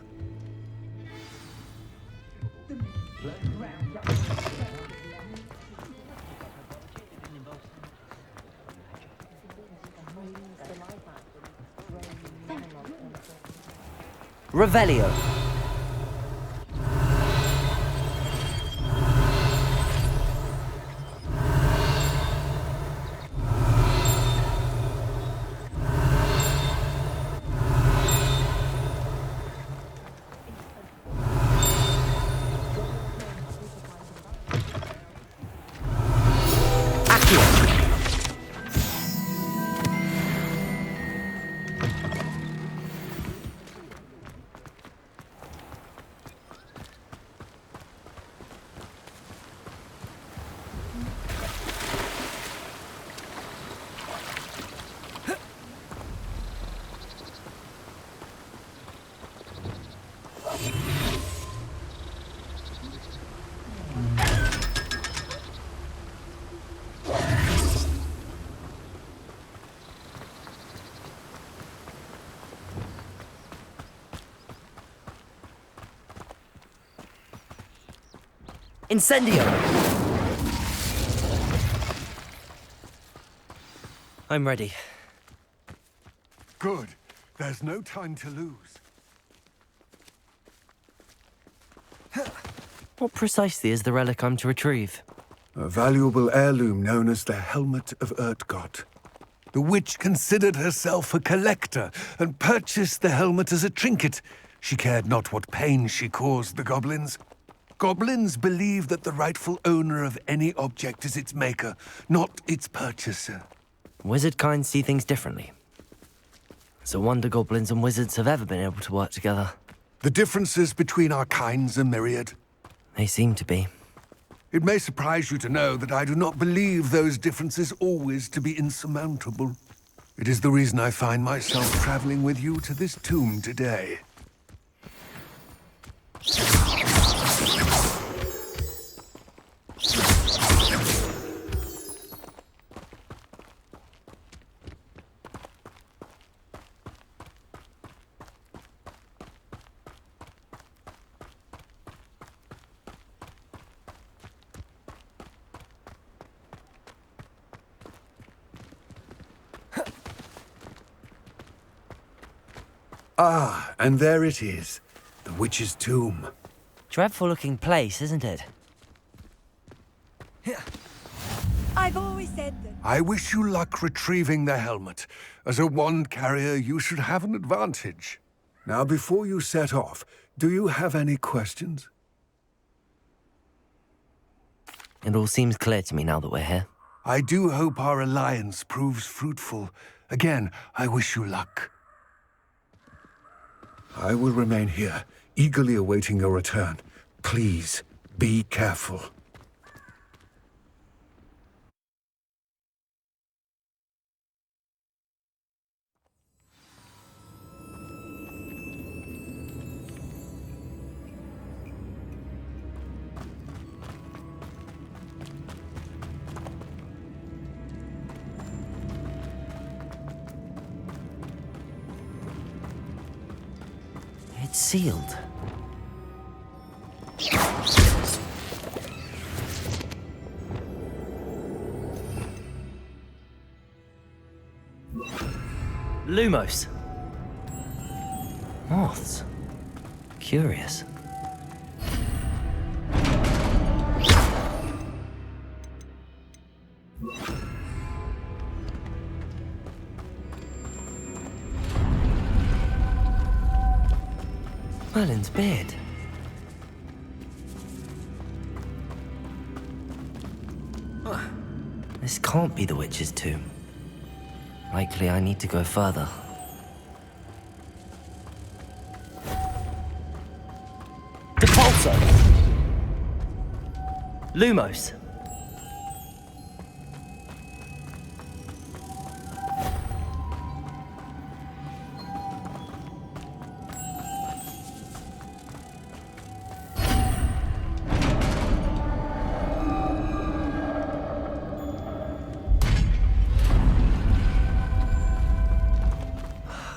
Revelio. Incendio! I'm ready. Good. There's no time to lose. What precisely is the relic I'm to retrieve? A valuable heirloom known as the Helmet of Urtgott. The witch considered herself a collector and purchased the helmet as a trinket. She cared not what pain she caused the goblins. Goblins believe that the rightful owner of any object is its maker, not its purchaser. Wizard kind see things differently. It's a wonder goblins and wizards have ever been able to work together. The differences between our kinds are myriad. They seem to be. It may surprise you to know that I do not believe those differences always to be insurmountable. It is the reason I find myself traveling with you to this tomb today. Ah, and there it is. The witch's tomb. Dreadful looking place, isn't it? I've always said that. I wish you luck retrieving the helmet. As a wand carrier, you should have an advantage. Now, before you set off, do you have any questions? It all seems clear to me now that we're here. I do hope our alliance proves fruitful. Again, I wish you luck. I will remain here, eagerly awaiting your return. Please, be careful. It's sealed. Lumos. Moths. Curious. Merlin's beard. This can't be the witch's tomb. Likely I need to go further. Depulso! Lumos!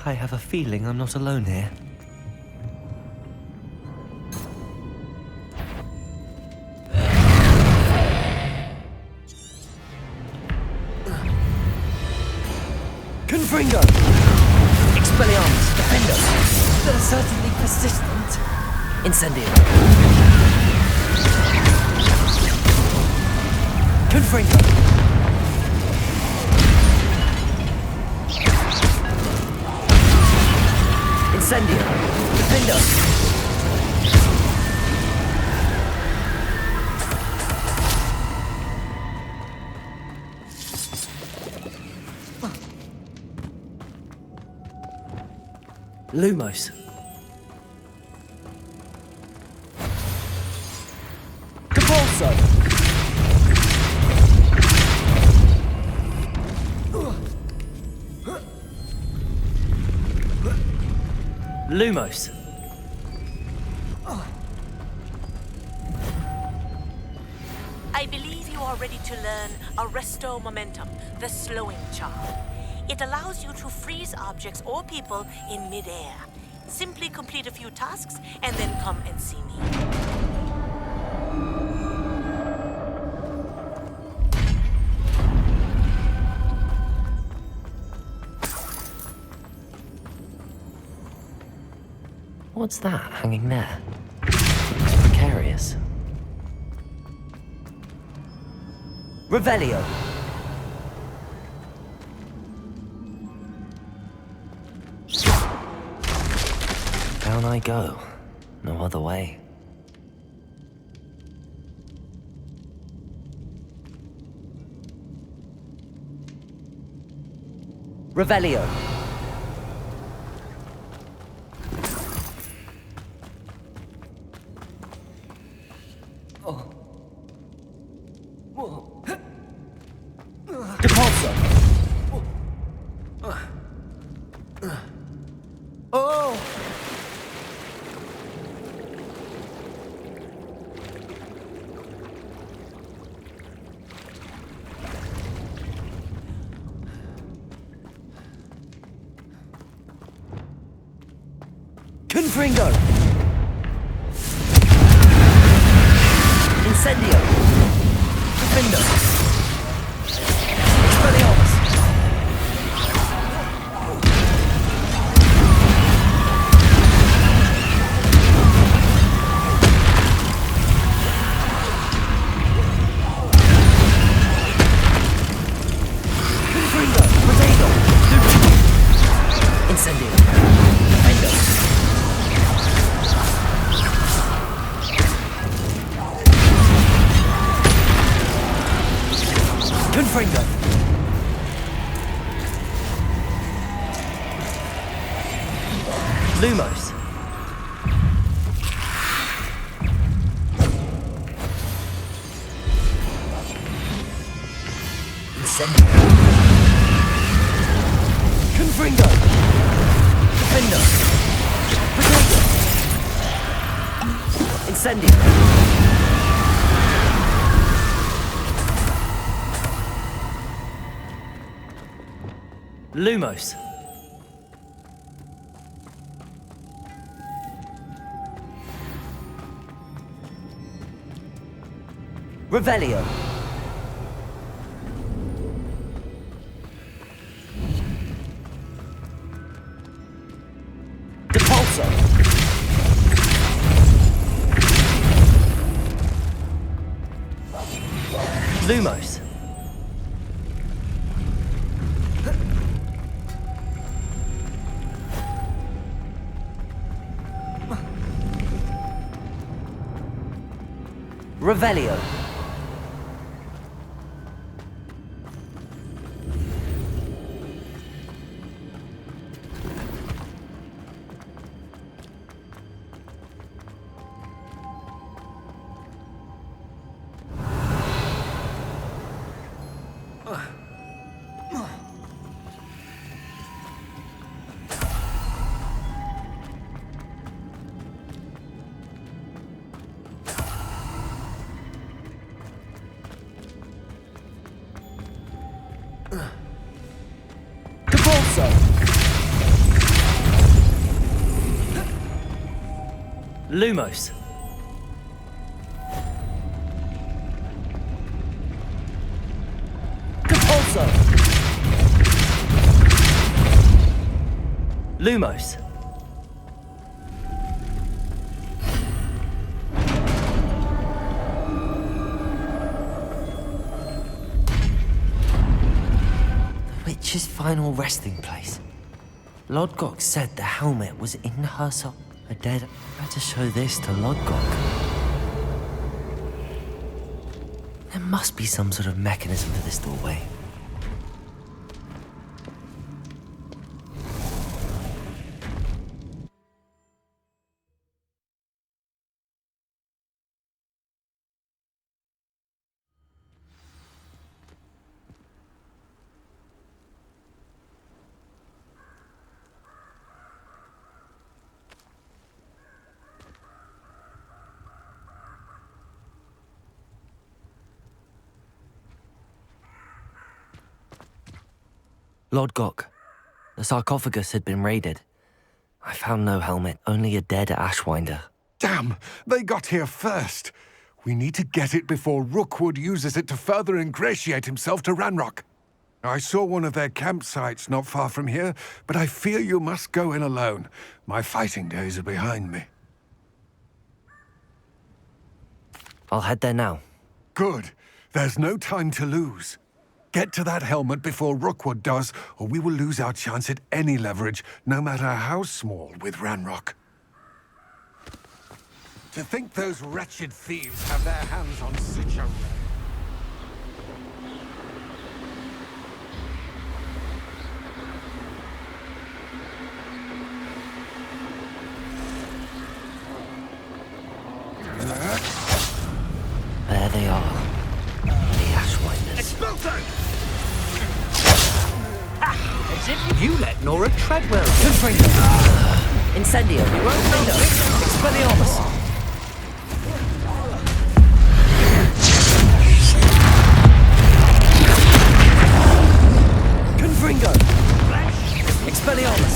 I have a feeling I'm not alone here. Confringo! Expelliarmus! Defender! They're certainly persistent. Incendio! Confringo! Incendio! Defender! Lumos. Depulso! Lumos. I believe you are ready to learn Arresto Momentum, the slowing charm. It allows you to freeze objects or people in midair. Simply complete a few tasks and then come and see me. What's that hanging there? Looks precarious. Revelio! Down I go. No other way. Revelio! Depulso! Oh! Confringo! Incendio! Defendo! Expelliarmus! Confringo! Protego! Incendio! Defendo! Confringo! Lumos! Incendio! Confringo! Defendo! Protego! Incendio! Lumos. Revelio. Depulso. Lumos. Revelio. Lumos. Depulso. Lumos. The witch's final resting place. Lodgok said the helmet was in her soul. I dared to show this to Lodgok. There must be some sort of mechanism for this doorway. Lodgok. The sarcophagus had been raided. I found no helmet, only a dead ashwinder. Damn! They got here first. We need to get it before Rookwood uses it to further ingratiate himself to Ranrock. I saw one of their campsites not far from here, but I fear you must go in alone. My fighting days are behind me. I'll head there now. Good. There's no time to lose. Get to that helmet before Rookwood does, or we will lose our chance at any leverage, no matter how small, with Ranrock. To think those wretched thieves have their hands on such a... There they are. The Ashwinders. As if you let Nora Treadwell Incendio. Expelliarmus. Confringo. Expelliarmus.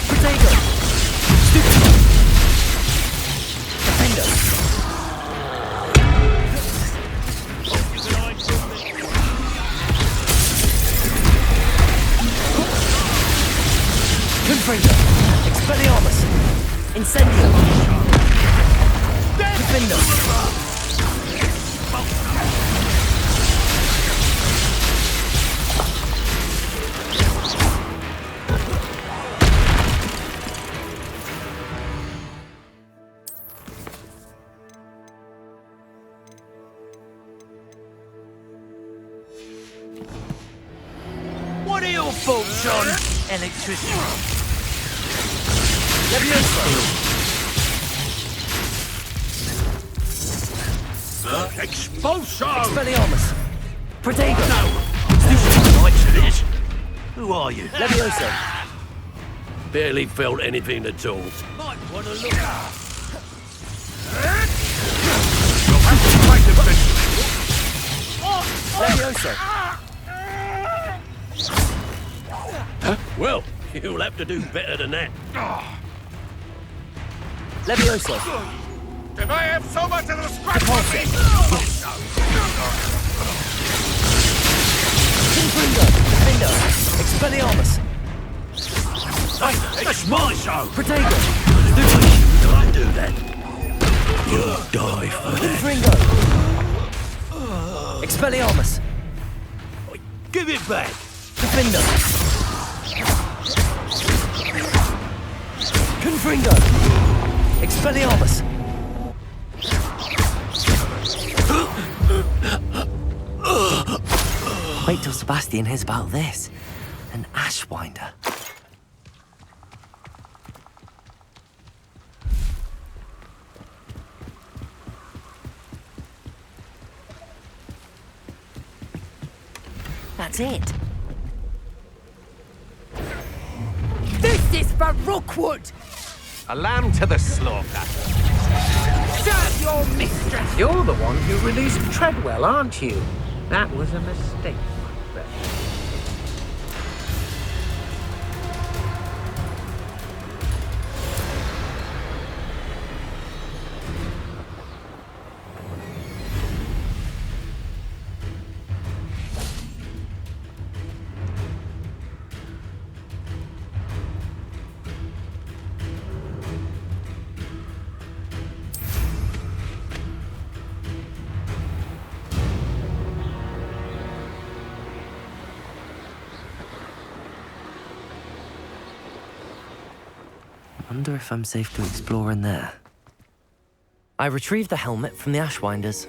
Protego. Stupid. Defendo. Confringo. Expelliarmus. Incendio. Defendo. What are your thoughts on electricity? Expulso! Expelliarmus. Protego. Likes of this. Who are you? Levioso. Barely felt anything at all. Might want to look up. Levioso. Huh? Well, you'll have to do better than that. Levioso. If I have so much of a scratch Confringo. Defendo. Expelliarmus. That's my show! Protego. Don't do that. You'll die for that. Confringo. Expelliarmus. Give it back! Defendo. Confringo. Expelliarmus. Wait till Sebastian hears about this. An Ashwinder. That's it. This is for Rookwood! A lamb to the slaughter. Serve your mistress! You're the one who released Treadwell, aren't you? That was a mistake, my friend. Wonder if I'm safe to explore in there. I retrieved the helmet from the Ashwinders.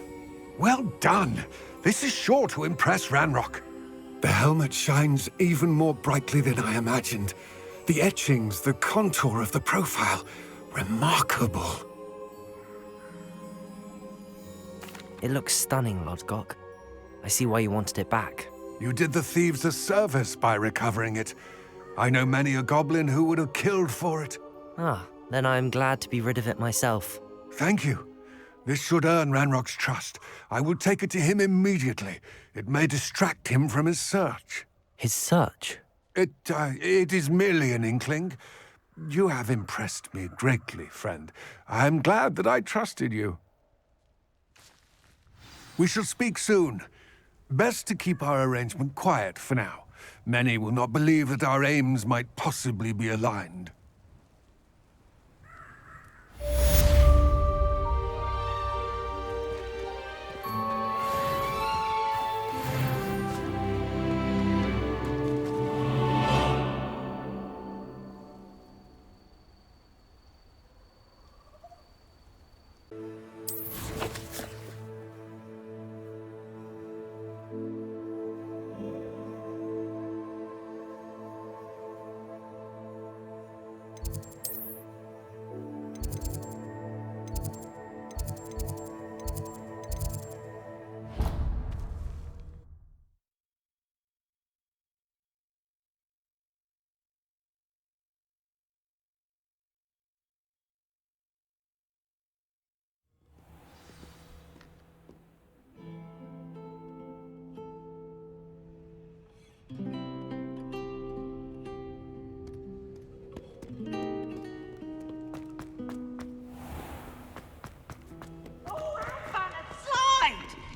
Well done! This is sure to impress Ranrock. The helmet shines even more brightly than I imagined. The etchings, the contour of the profile, remarkable. It looks stunning, Lodgok. I see why you wanted it back. You did the thieves a service by recovering it. I know many a goblin who would have killed for it. Ah, then I'm glad to be rid of it myself. Thank you. This should earn Ranrock's trust. I will take it to him immediately. It may distract him from his search. His search? It is merely an inkling. You have impressed me greatly, friend. I am glad that I trusted you. We shall speak soon. Best to keep our arrangement quiet for now. Many will not believe that our aims might possibly be aligned.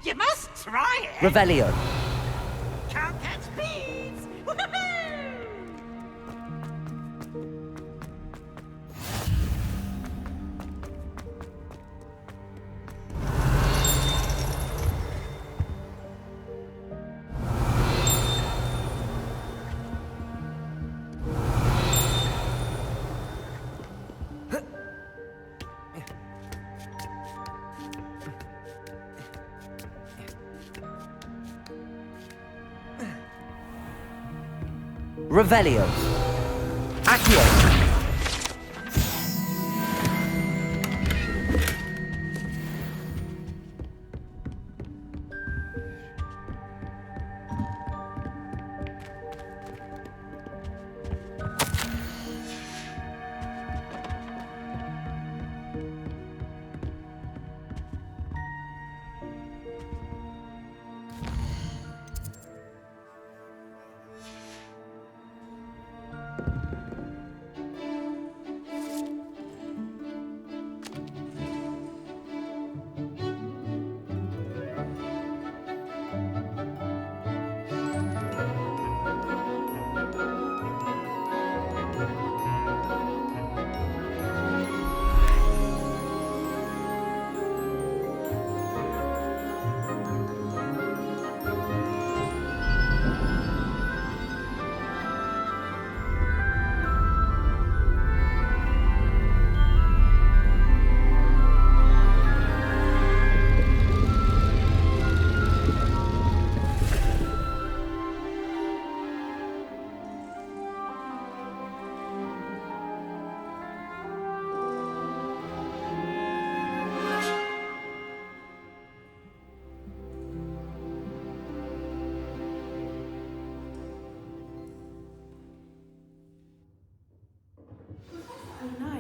You must try it! Revelio. Can't catch bees! Woohoo! Revelio. Accio.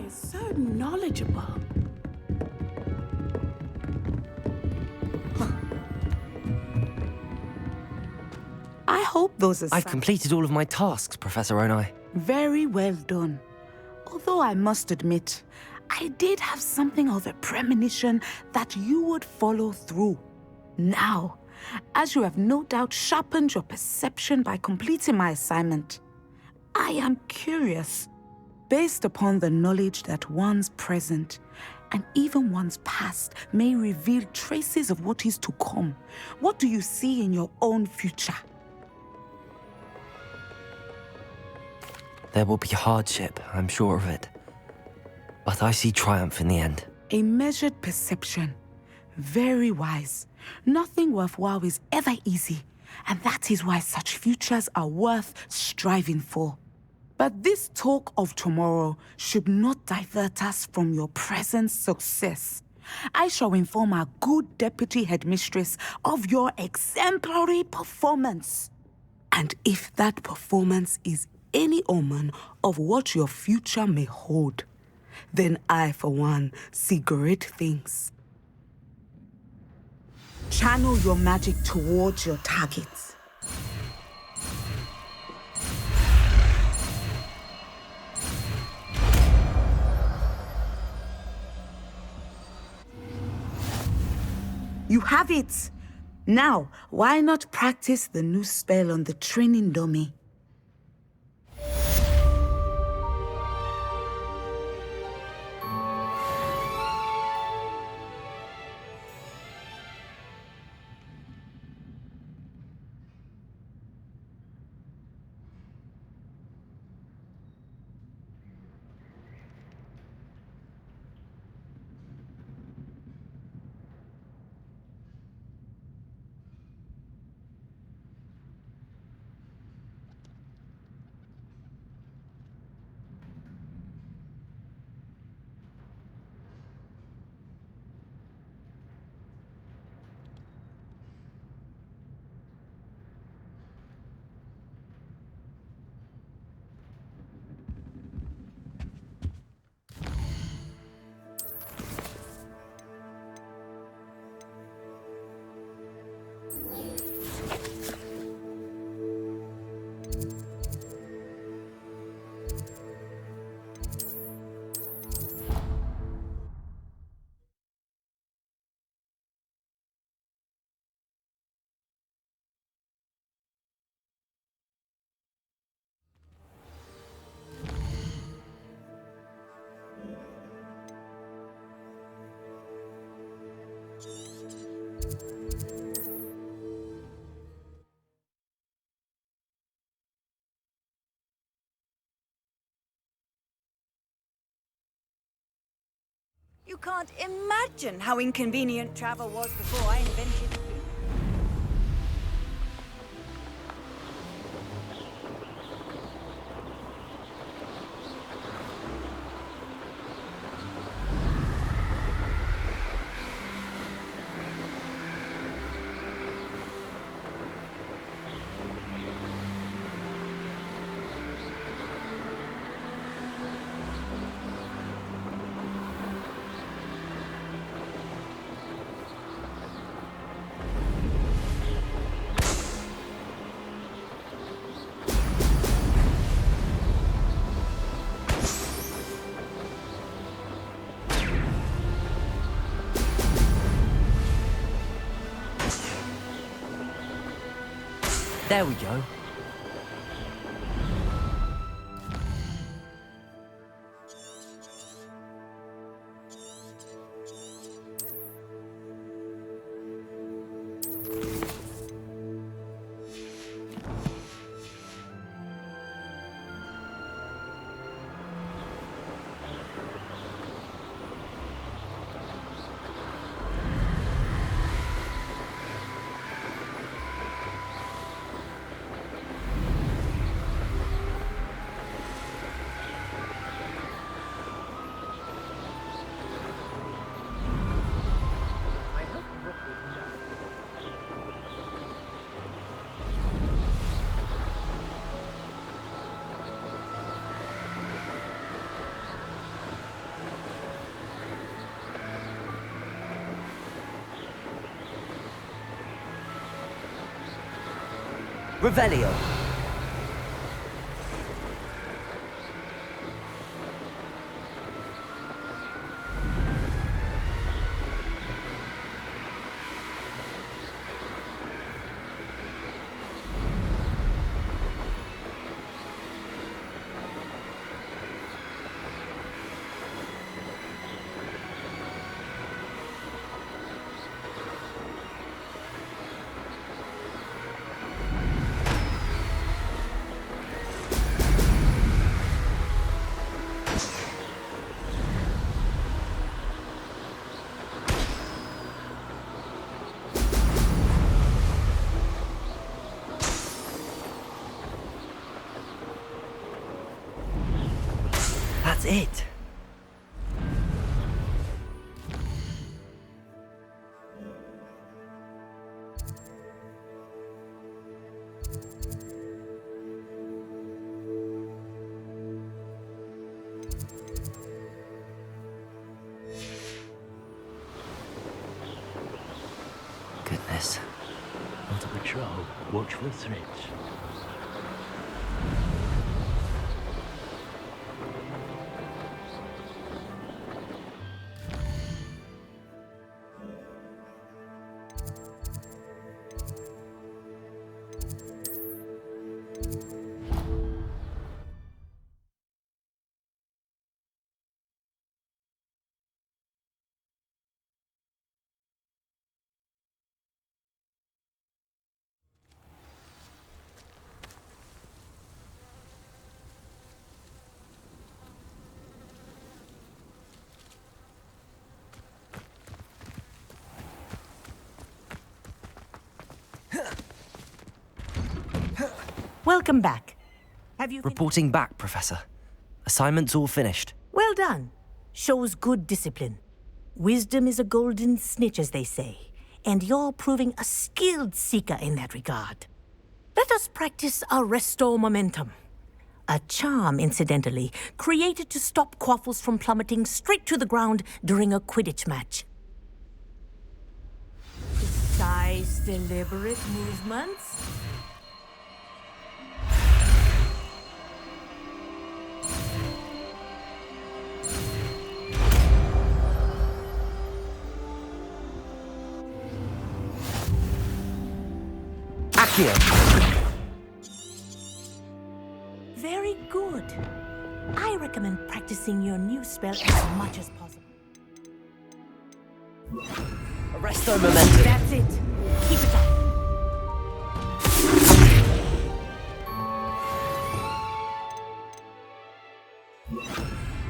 So knowledgeable. I hope those are I've completed all of my tasks, Professor Oni. very well done. Although I must admit, I did have something of a premonition that you would follow through. Now, as you have no doubt sharpened your perception by completing my assignment, I am curious. Based upon the knowledge that one's present and even one's past may reveal traces of what is to come, what do you see in your own future? There will be hardship, I'm sure of it. But I see triumph in the end. A measured perception. Very wise. Nothing worthwhile is ever easy, and that is why such futures are worth striving for. But this talk of tomorrow should not divert us from your present success. I shall inform our good deputy headmistress of your exemplary performance. And if that performance is any omen of what your future may hold, then I, for one, see great things. Channel your magic towards your targets. You have it! Now, why not practice the new spell on the training dummy? You can't imagine how inconvenient travel was before I invented it. There we go. Revelio. That's it. Goodness. Not a patrol. Watch for the threats. Welcome back. Have you... Reporting back, Professor. Assignment's all finished. Well done. Shows good discipline. Wisdom is a golden snitch, as they say, and you're proving a skilled seeker in that regard. Let us practice a restore momentum. A charm, incidentally, created to stop quaffles from plummeting straight to the ground during a Quidditch match. Precise, deliberate movements. Very good. I recommend practicing your new spell as much as possible. Arresto momentum. That's it. Keep it up.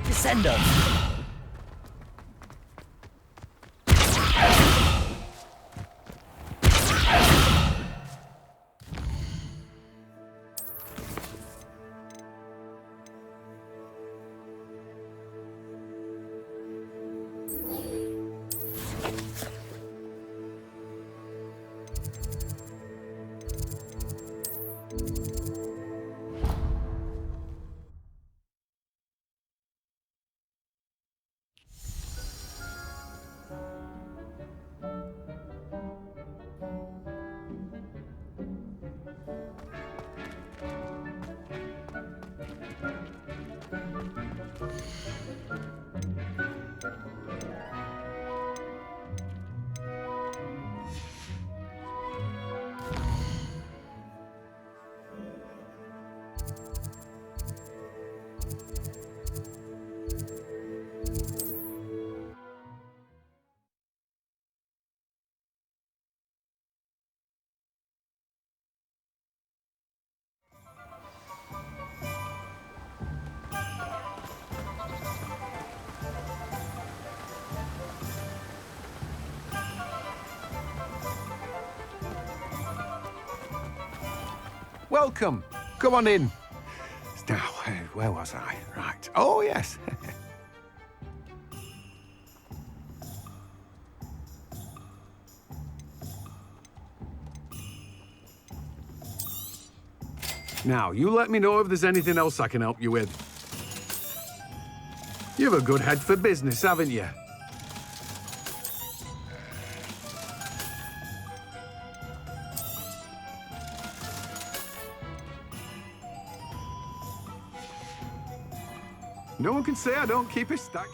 Descendo. Welcome. Come on in. Now, where was I? Right. Oh, yes. Now, you let me know if there's anything else I can help you with. You've a good head for business, haven't you? No one can say I don't keep a stack.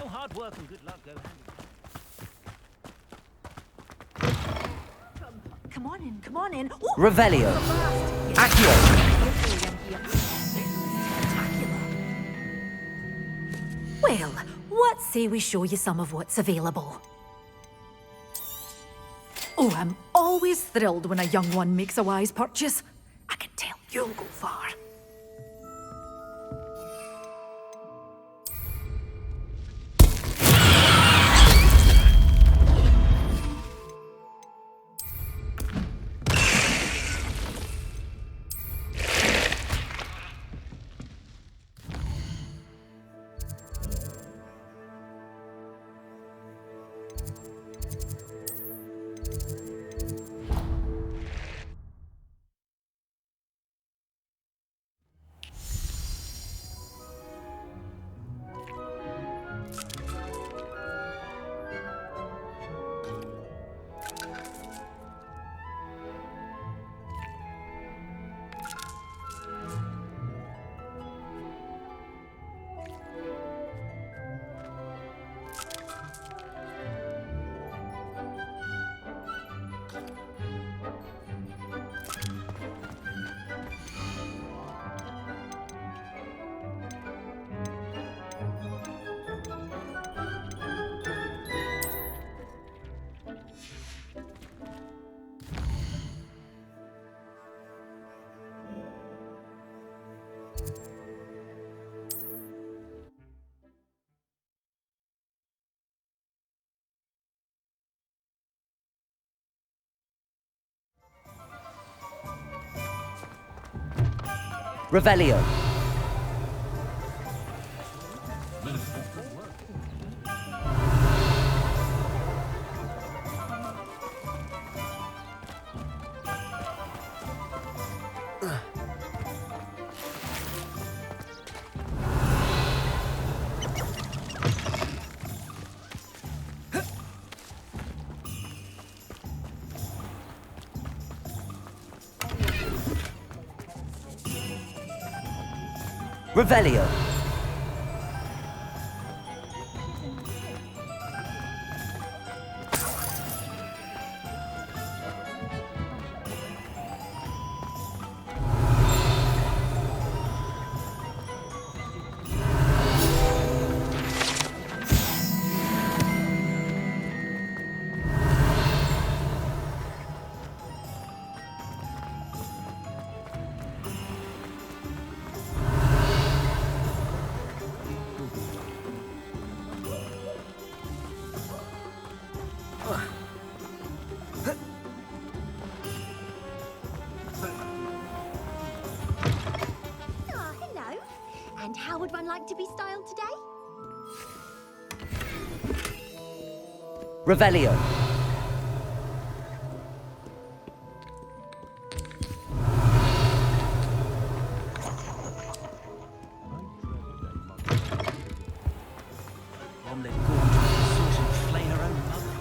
Hard work and good luck go hand in. Come on in, come on in. Ooh. Revelio. Accio. Well, what say we show you some of what's available? Oh, I'm always thrilled when a young one makes a wise purchase. I can tell you'll go far. Revelio. Revelio. Hello. And how would one like to be styled today? Revelio. One that gorgeous sort of flay her own mother.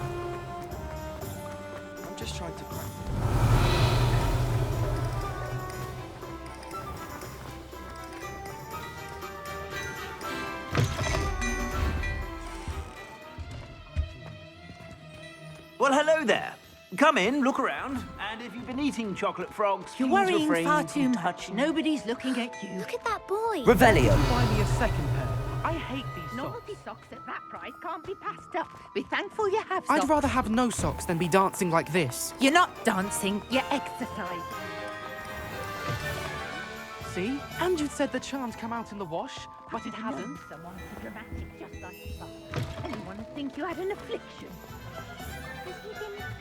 I'm just trying to practice. Well, hello there. Come in, look around, and if you've been eating chocolate frogs, You're please worrying refrain far from too much. touching. Nobody's looking at you. Look at that boy. Revelio. Buy me a second pair. I hate these socks. Novelty socks at that price can't be passed up. Be thankful you have I'd socks. rather have no socks than be dancing like this. You're not dancing. You exercise. See? And you said the charms come out in the wash, but it hasn't. Someone so dramatic just like you are. Anyone would think you had an affliction. Has he been hurt?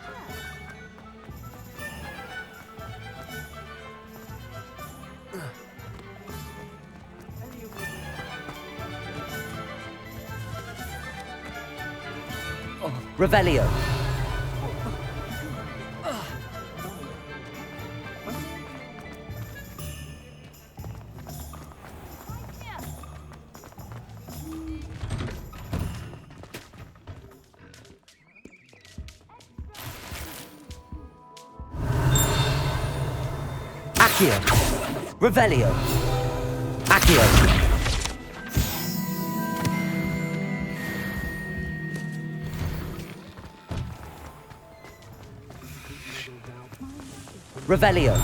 Revelio. Accio. Revelio. Accio. Revelio.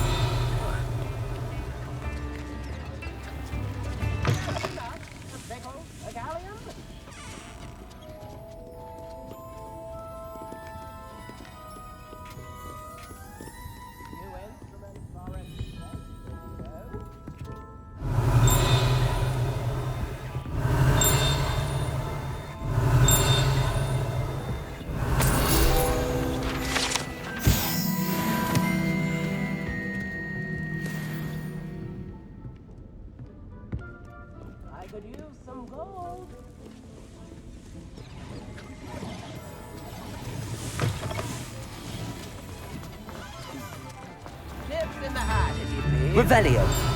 Revelio.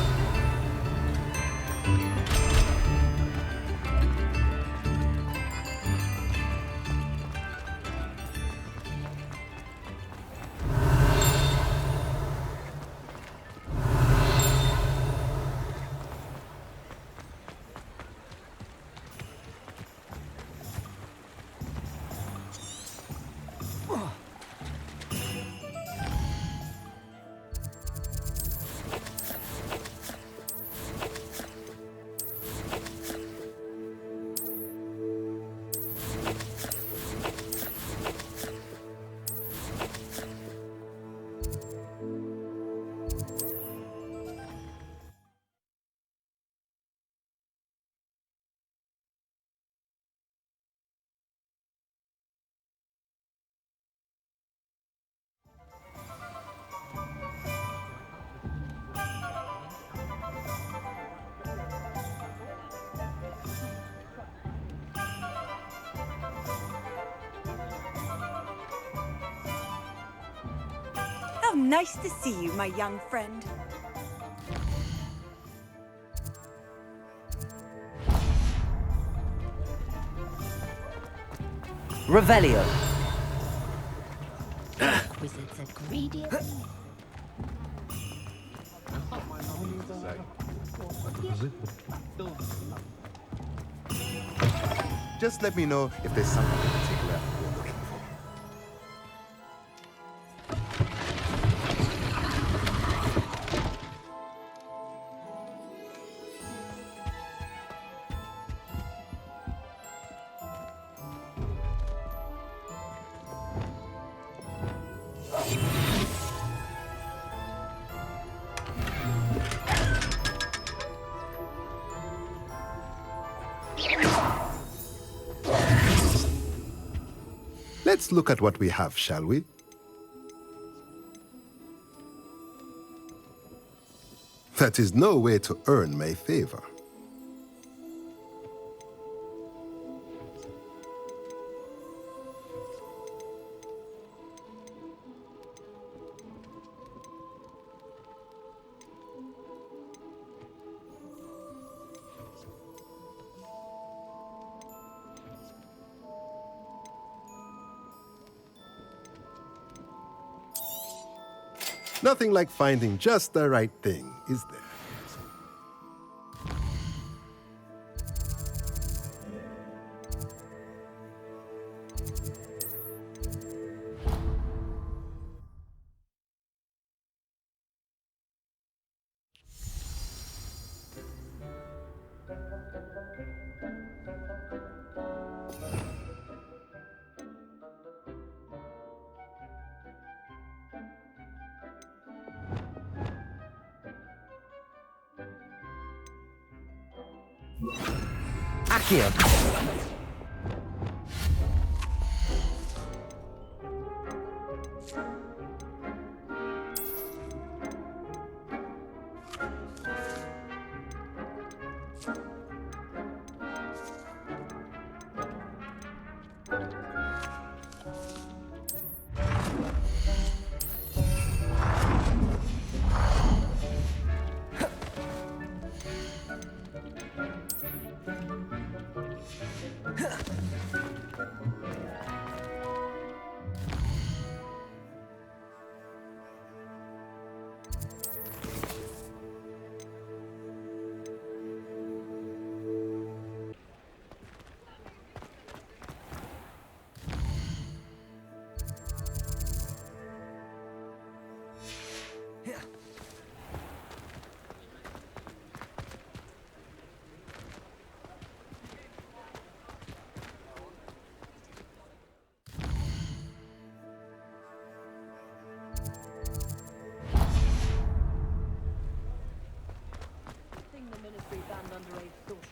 nice to see you, my young friend. Revelio. Wizard's ingredient. Just let me know if there's something in particular you're looking for. Let's look at what we have, shall we? That is no way to earn my favor. Nothing like finding just the right thing, is there? Accio.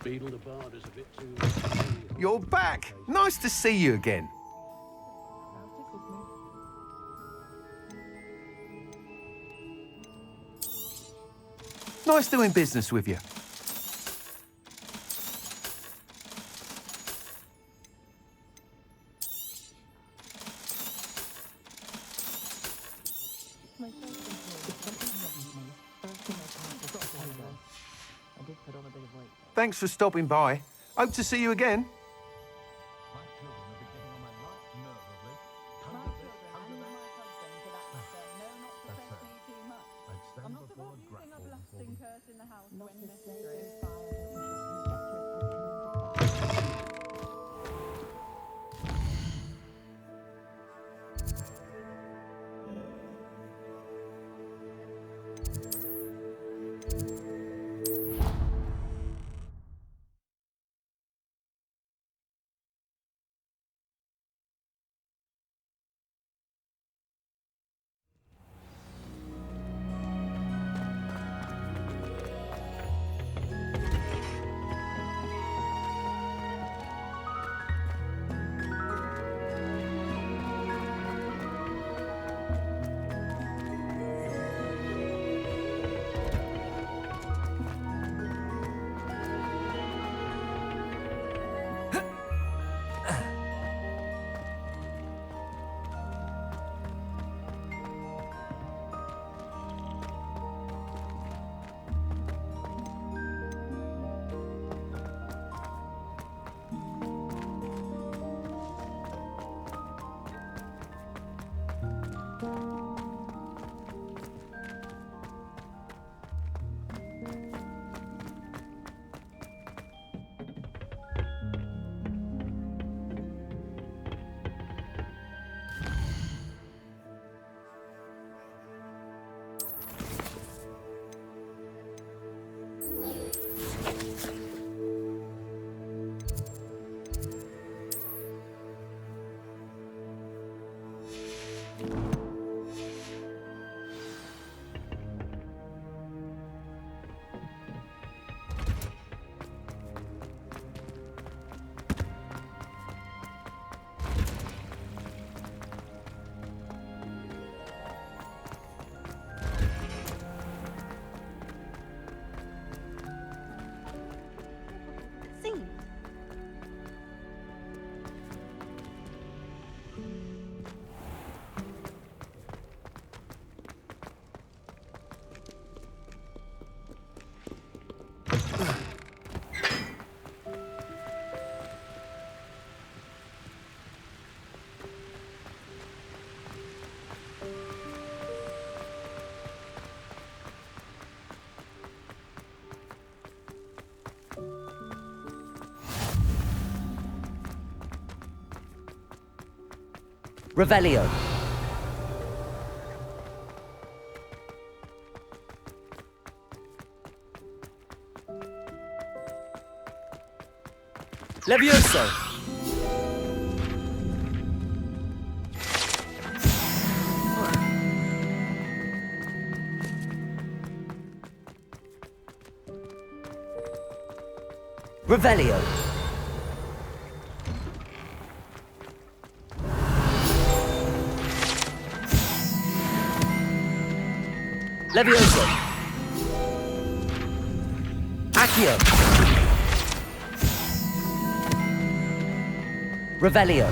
Beetle the Bard is a bit too... You're back! Nice to see you again. Nice doing business with you. Thanks for stopping by. Hope to see you again. Revelio. Levioso. Revelio. Levioso. Accio. Revelio.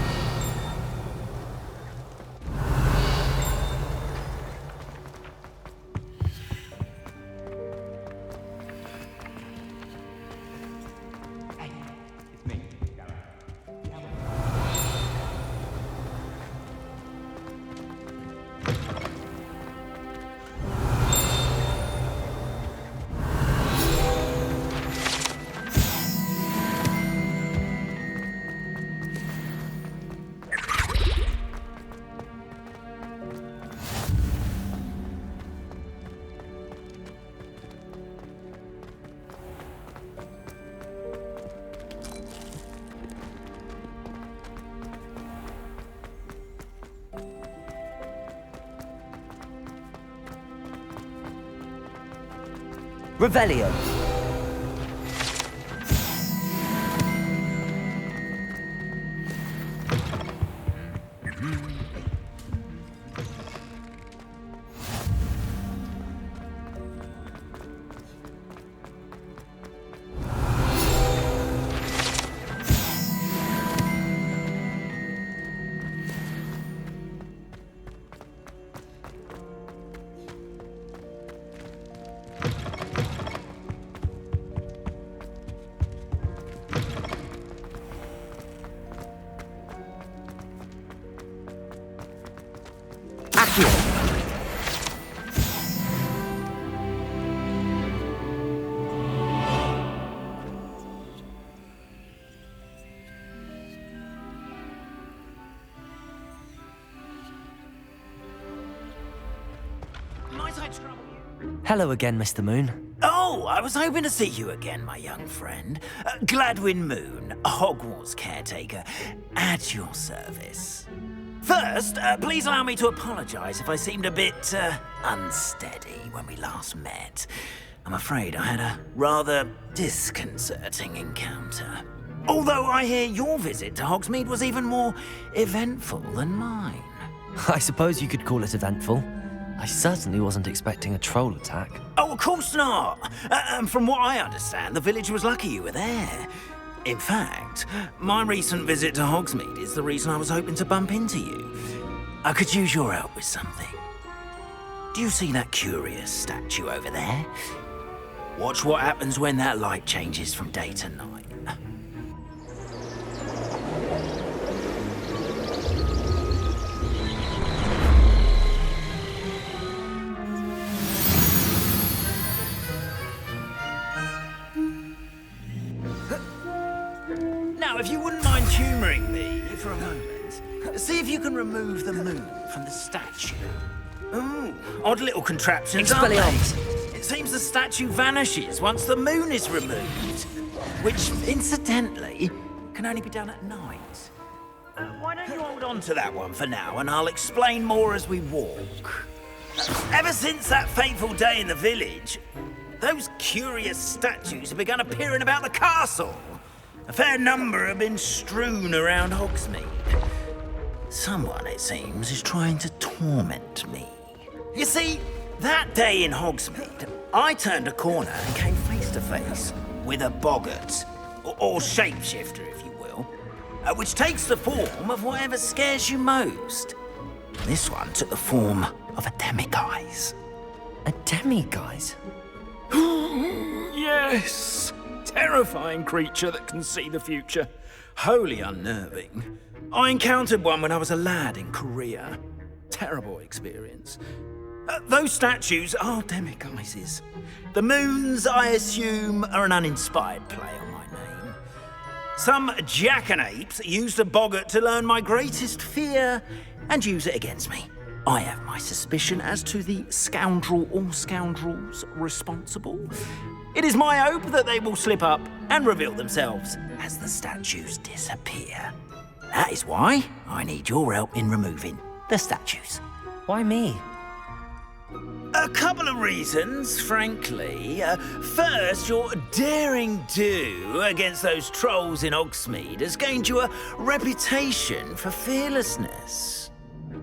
Revelio. Hello again, Mr. Moon. Oh, I was hoping to see you again, my young friend. Gladwin Moon, Hogwarts caretaker, at your service. First, please allow me to apologise if I seemed a bit unsteady when we last met. I'm afraid I had a rather disconcerting encounter. Although I hear your visit to Hogsmeade was even more eventful than mine. I suppose you could call it eventful. I certainly wasn't expecting a troll attack. Oh, of course not. From what I understand, the village was lucky you were there. In fact, my recent visit to Hogsmeade is the reason I was hoping to bump into you. I could use your help with something. Do you see that curious statue over there? Watch what happens when that light changes from day to night. Now, if you wouldn't mind humouring me for a moment, see if you can remove the moon from the statue. Ooh, odd little contraptions, aren't they? It seems the statue vanishes once the moon is removed, which, incidentally, can only be done at night. Why don't you hold on to that one for now, and I'll explain more as we walk. Ever since that fateful day in the village, those curious statues have begun appearing about the castle. A fair number have been strewn around Hogsmeade. Someone, it seems, is trying to torment me. You see, that day in Hogsmeade, I turned a corner and came face to face with a boggart, or shapeshifter, if you will, which takes the form of whatever scares you most. This one took the form of a demiguise. A demiguise? Yes! Terrifying creature that can see the future. Wholly unnerving. I encountered one when I was a lad in Korea. Terrible experience. Those statues are demiguises. The moons, I assume, are an uninspired play on my name. Some jackanapes used a boggart to learn my greatest fear and use it against me. I have my suspicion as to the scoundrel or scoundrels responsible. It is my hope that they will slip up and reveal themselves as the statues disappear. That is why I need your help in removing the statues. Why me? A couple of reasons, frankly. First, your daring do against those trolls in Hogsmeade has gained you a reputation for fearlessness.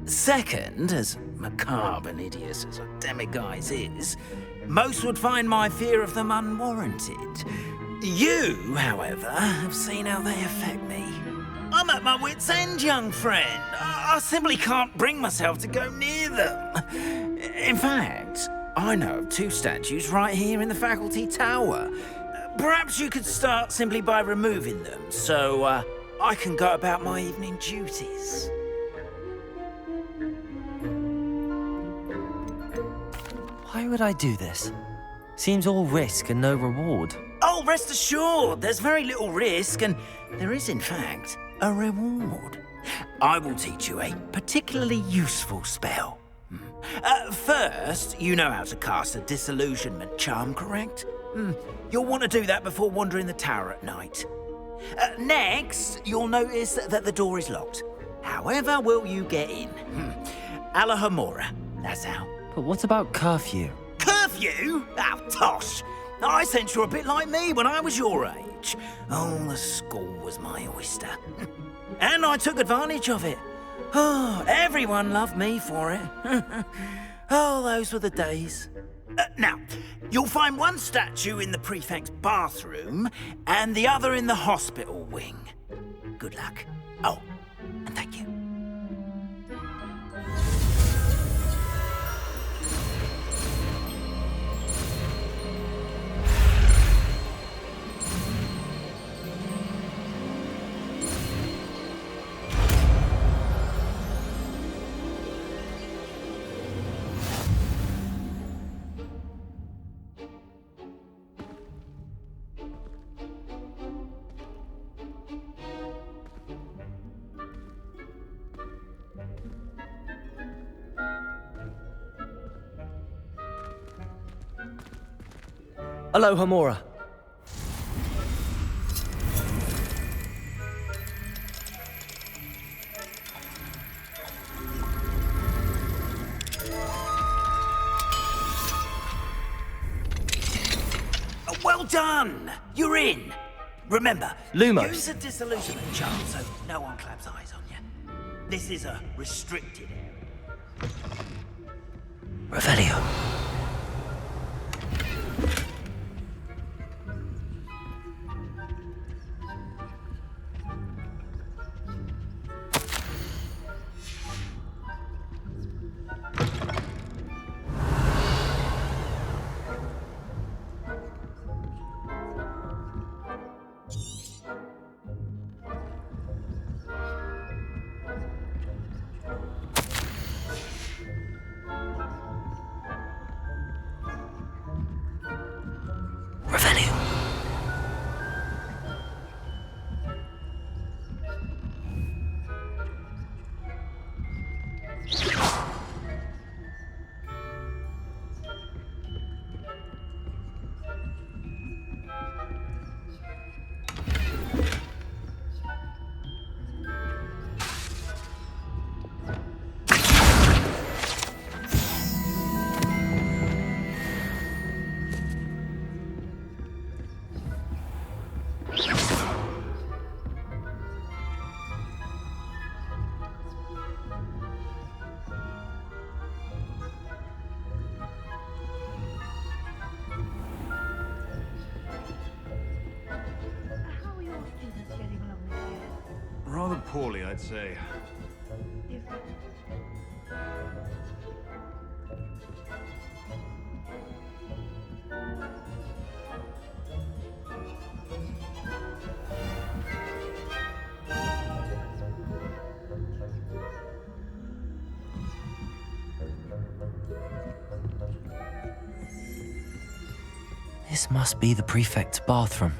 Second, as macabre and hideous as a demiguise is, most would find my fear of them unwarranted. You, however, have seen how they affect me. I'm at my wit's end, young friend. I simply can't bring myself to go near them. In fact, I know of 2 statues right here in the faculty tower. Perhaps you could start simply by removing them, so I can go about my evening duties. Why would I do this? Seems all risk and no reward. Oh, rest assured, there's very little risk, and there is, in fact, a reward. I will teach you a particularly useful spell. First, you know how to cast a disillusionment charm, correct? You'll want to do that before wandering the tower at night. Next, you'll notice that the door is locked. However will you get in? Alahomora, that's how. But what about curfew? Curfew? Oh, tosh! I sense you're a bit like me when I was your age. Oh, the school was my oyster. And I took advantage of it. Oh, everyone loved me for it. Oh, those were the days. Now, you'll find one statue in the prefect's bathroom and the other in the hospital wing. Good luck. Oh, and thank you. Alohomora. Well done! You're in. Remember, Lumos. Use a disillusionment charm so no one claps eyes on you. This is a restricted area. Revelio. Rather poorly, I'd say. This must be the prefect's bathroom.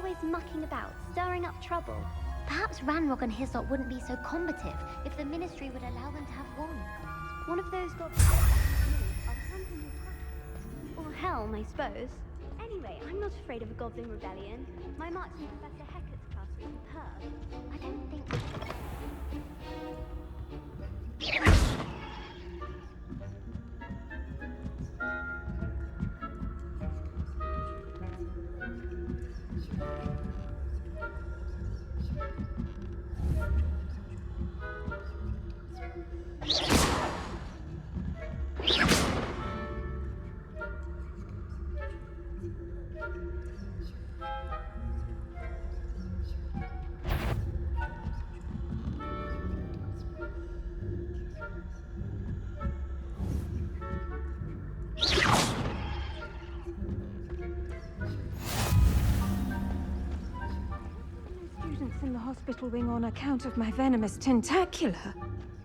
always mucking about, stirring up trouble. Perhaps Ranrock and his lot wouldn't be so combative if the Ministry would allow them to have wands. One of those got... or helm, I suppose. Anyway, I'm not afraid of a goblin rebellion. My marks in Professor Hecat's class were superb. I don't think... Students in the hospital wing on account of my venomous tentacular.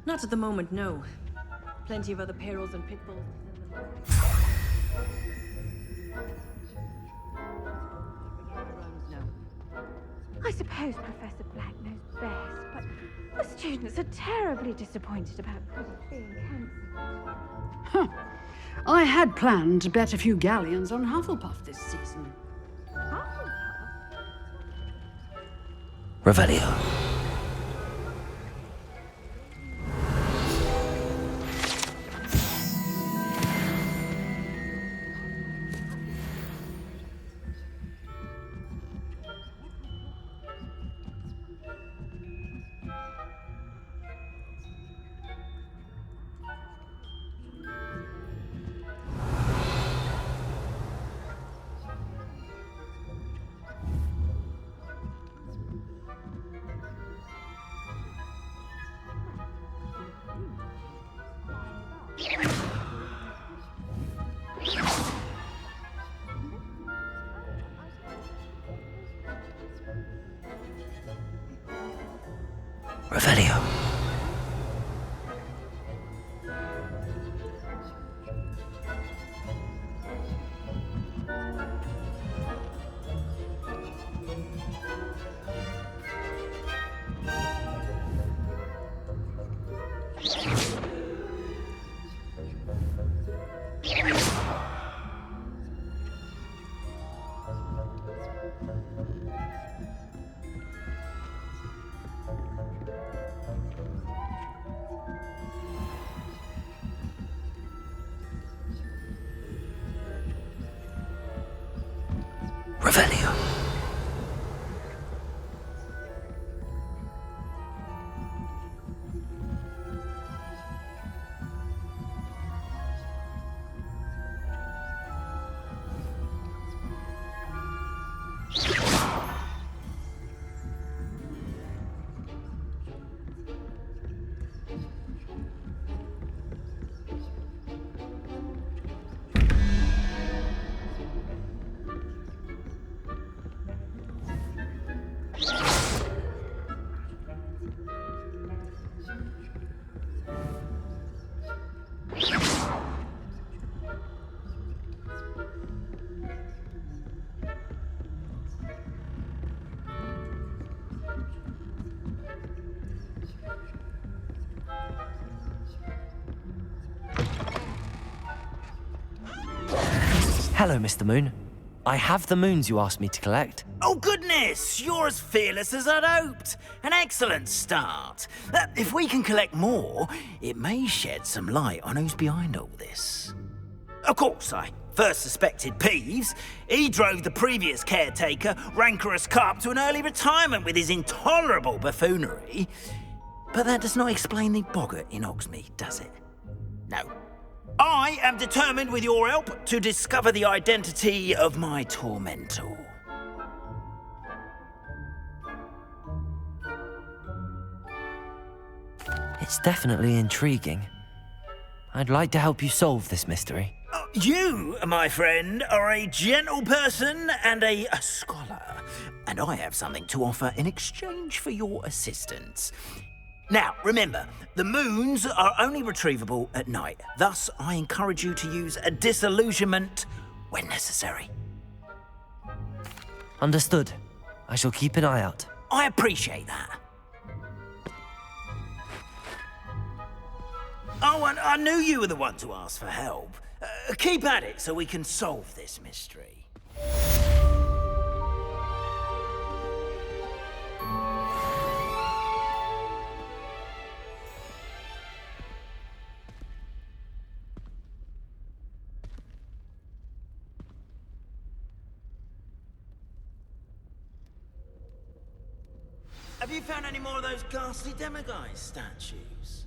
Not at the moment, no. Plenty of other perils and pitfalls. I suppose Professor Black knows best, but the students are terribly disappointed about Quidditch being cancelled. Huh. I had planned to bet a few galleons on Hufflepuff this season. Revelio. Revelio. Revelio. Hello, Mr. Moon. I have the moons you asked me to collect. Oh, goodness! You're as fearless as I'd hoped. An excellent start. If we can collect more, it may shed some light on who's behind all this. Of course, I first suspected Peeves. He drove the previous caretaker, Rancorous Carp, to an early retirement with his intolerable buffoonery. But that does not explain the boggart in Hogsmeade, does it? No. I am determined, with your help, to discover the identity of my tormentor. It's definitely intriguing. I'd like to help you solve this mystery. You, my friend, are a gentle person and a scholar, and I have something to offer in exchange for your assistance. Now, remember, the moons are only retrievable at night. Thus, I encourage you to use a disillusionment when necessary. Understood. I shall keep an eye out. I appreciate that. Oh, and I knew you were the one to ask for help. Keep at it so we can solve this mystery. Have you found any more of those ghastly demiguise statues?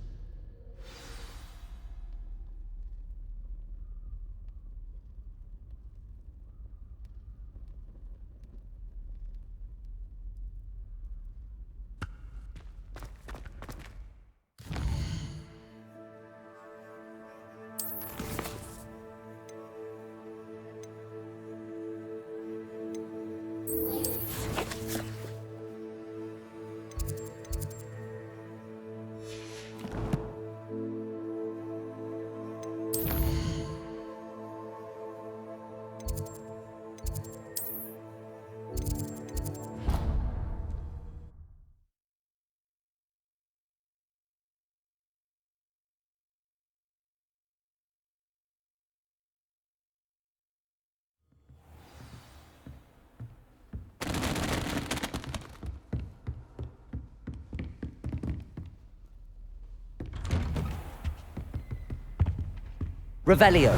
Revelio.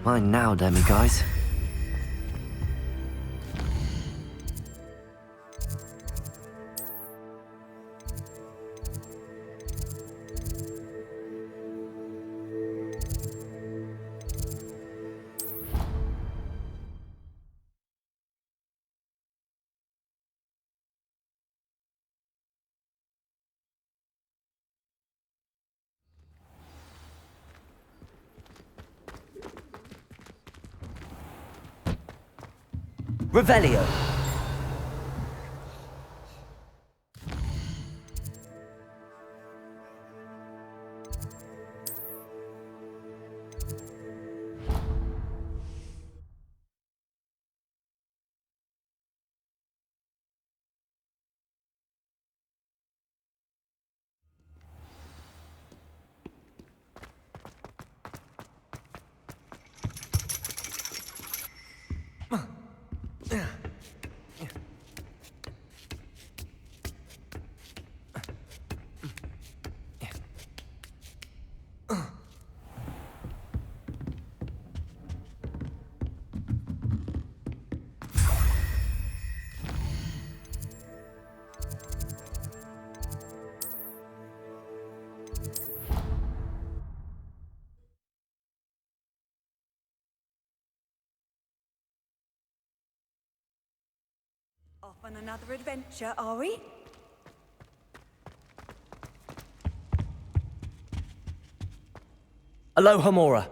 Mine now, demiguise. Revelio. Off on another adventure, are we? Aloha Mora.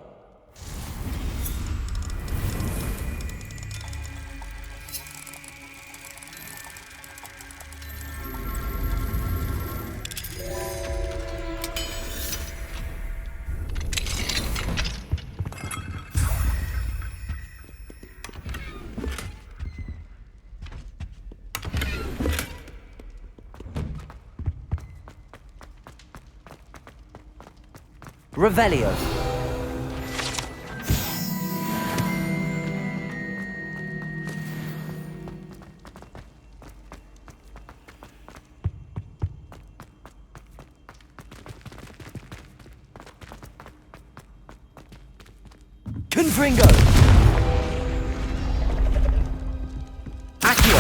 Revelio. Confringo. Accio.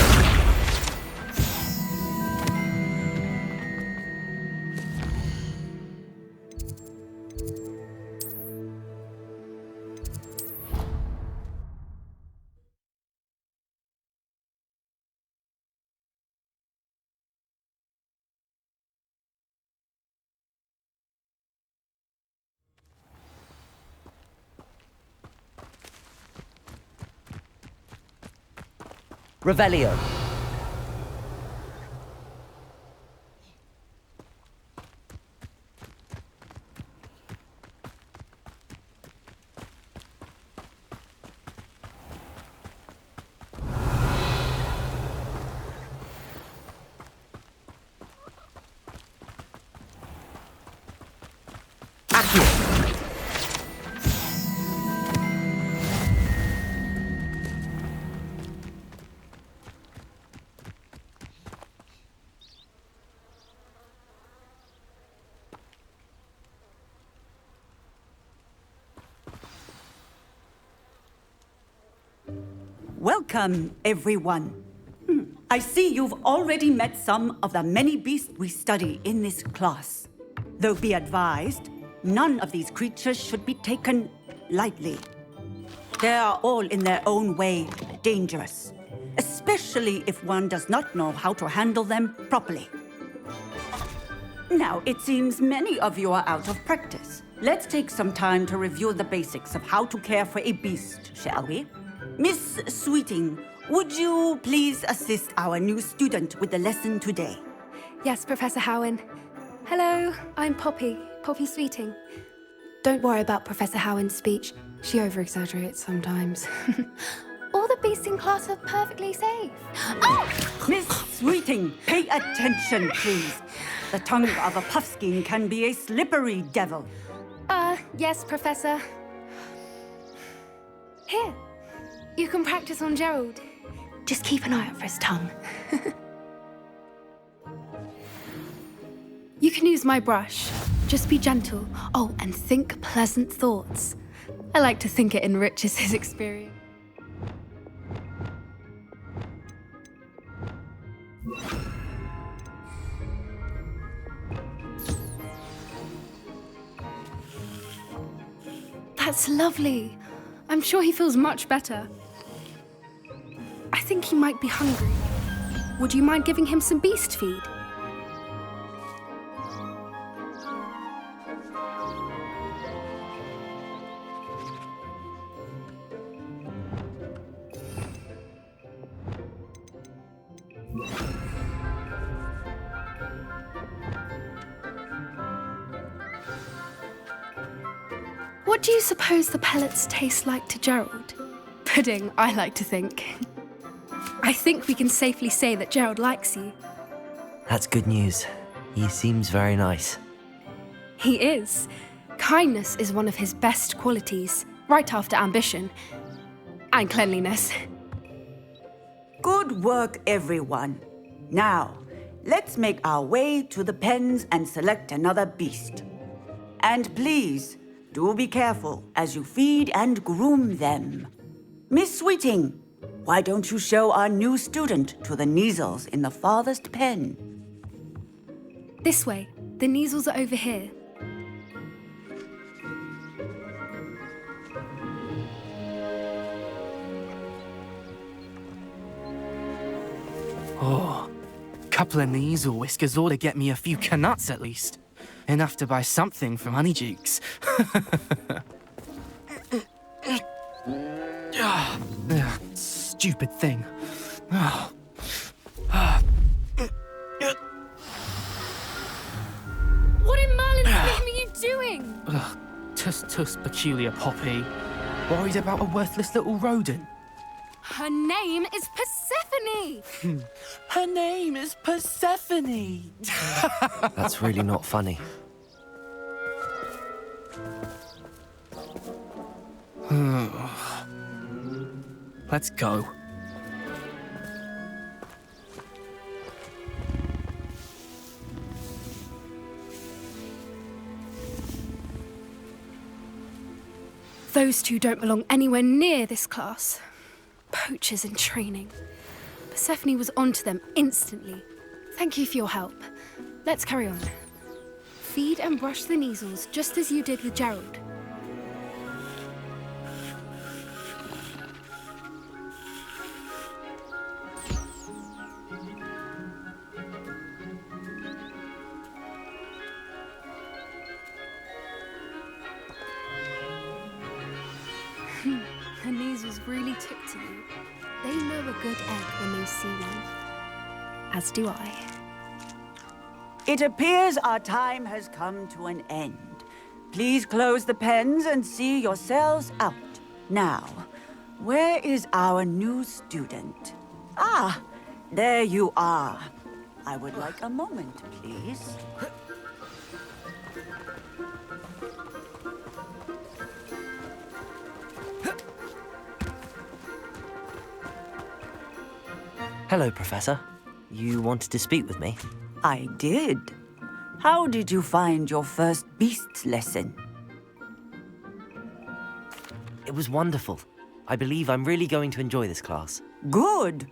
Revelio. Welcome, everyone. I see you've already met some of the many beasts we study in this class. Though be advised, none of these creatures should be taken lightly. They are all in their own way dangerous, especially if one does not know how to handle them properly. Now, it seems many of you are out of practice. Let's take some time to review the basics of how to care for a beast, shall we? Miss Sweeting, would you please assist our new student with the lesson today? Yes, Professor Howen. Hello, I'm Poppy Sweeting. Don't worry about Professor Howen's speech. She over-exaggerates sometimes. All the beasts in class are perfectly safe. Oh! Miss Sweeting, pay attention, please. The tongue of a puffskein can be a slippery devil. Yes, Professor. Here, you can practice on Gerald. Just keep an eye out for his tongue. You can use my brush. Just be gentle. Oh, and think pleasant thoughts. I like to think it enriches his experience. That's lovely. I'm sure he feels much better. I think he might be hungry. Would you mind giving him some beast feed? What do you suppose the pellets taste like to Gerald? Pudding, I like to think. I think we can safely say that Gerald likes you. That's good news. He seems very nice. He is. Kindness is one of his best qualities, right after ambition. And cleanliness. Good work, everyone. Now, let's make our way to the pens and select another beast. And please, do be careful as you feed and groom them. Miss Sweeting, why don't you show our new student to the Neasels in the farthest pen? This way. The Neasels are over here. Oh, couple of Neasel whiskers ought to get me a few Gringotts at least. Enough to buy something from Honeydukes. Stupid thing. What in Merlin's name are you doing? Tuss, peculiar Poppy. Worried about a worthless little rodent. Her name is Persephone! Her name is Persephone! That's really not funny. Let's go. Those two don't belong anywhere near this class. Poachers in training. Persephone was onto them instantly. Thank you for your help. Let's carry on. Feed and brush the Neasels just as you did with Gerald. The Neasels really took to you. They know a good egg when they see one. As do I. It appears our time has come to an end. Please close the pens and see yourselves out. Now, where is our new student? Ah, there you are. I would like a moment, please. Hello, Professor. You wanted to speak with me? I did. How did you find your first beasts lesson? It was wonderful. I believe I'm really going to enjoy this class. Good.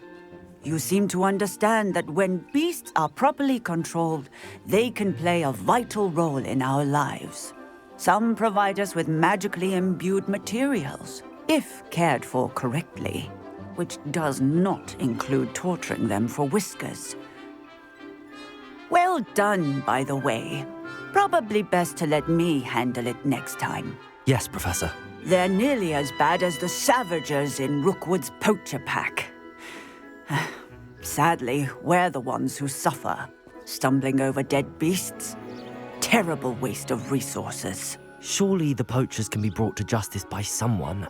You seem to understand that when beasts are properly controlled, they can play a vital role in our lives. Some provide us with magically imbued materials, if cared for correctly, which does not include torturing them for whiskers. Well done, by the way. Probably best to let me handle it next time. Yes, Professor. They're nearly as bad as the Savagers in Rookwood's poacher pack. Sadly, we're the ones who suffer, stumbling over dead beasts. Terrible waste of resources. Surely the poachers can be brought to justice by someone.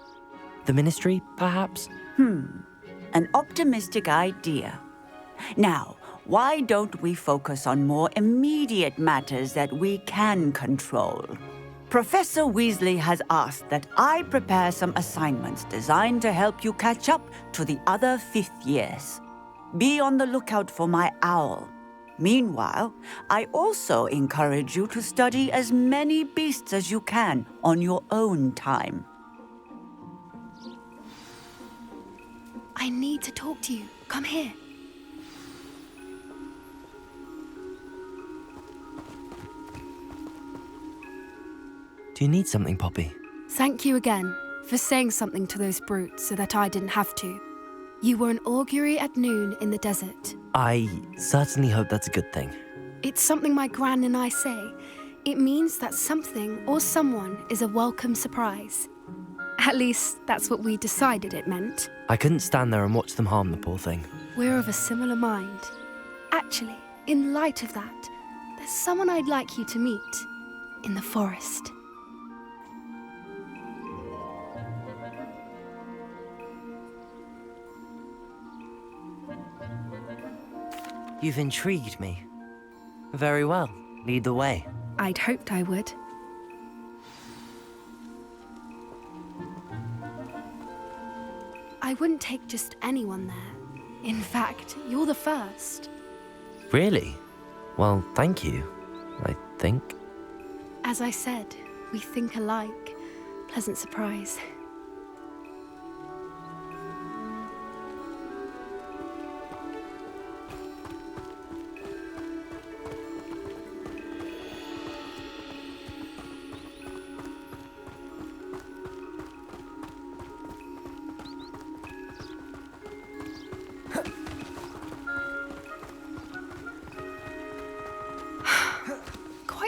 The Ministry, perhaps? An optimistic idea. Now, why don't we focus on more immediate matters that we can control? Professor Weasley has asked that I prepare some assignments designed to help you catch up to the other 5th years. Be on the lookout for my owl. Meanwhile, I also encourage you to study as many beasts as you can on your own time. I need to talk to you. Come here. Do you need something, Poppy? Thank you again for saying something to those brutes so that I didn't have to. You were an augury at noon in the desert. I certainly hope that's a good thing. It's something my gran and I say. It means that something or someone is a welcome surprise. At least, that's what we decided it meant. I couldn't stand there and watch them harm the poor thing. We're of a similar mind. Actually, in light of that, there's someone I'd like you to meet in the forest. You've intrigued me. Very well. Lead the way. I'd hoped I would. I wouldn't take just anyone there. In fact, you're the first. Really? Well, thank you, I think. As I said, we think alike. Pleasant surprise.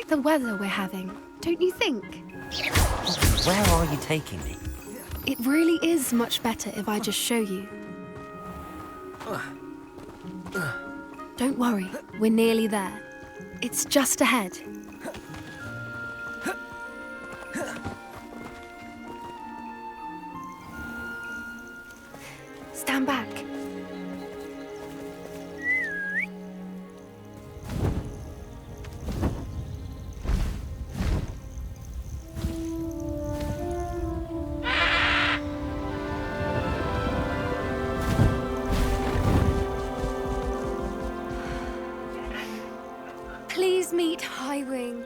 The weather we're having, don't you think? Where are you taking me? It really is much better if I just show you. Don't worry, we're nearly there. It's just ahead. Stand back. Please meet Highwing.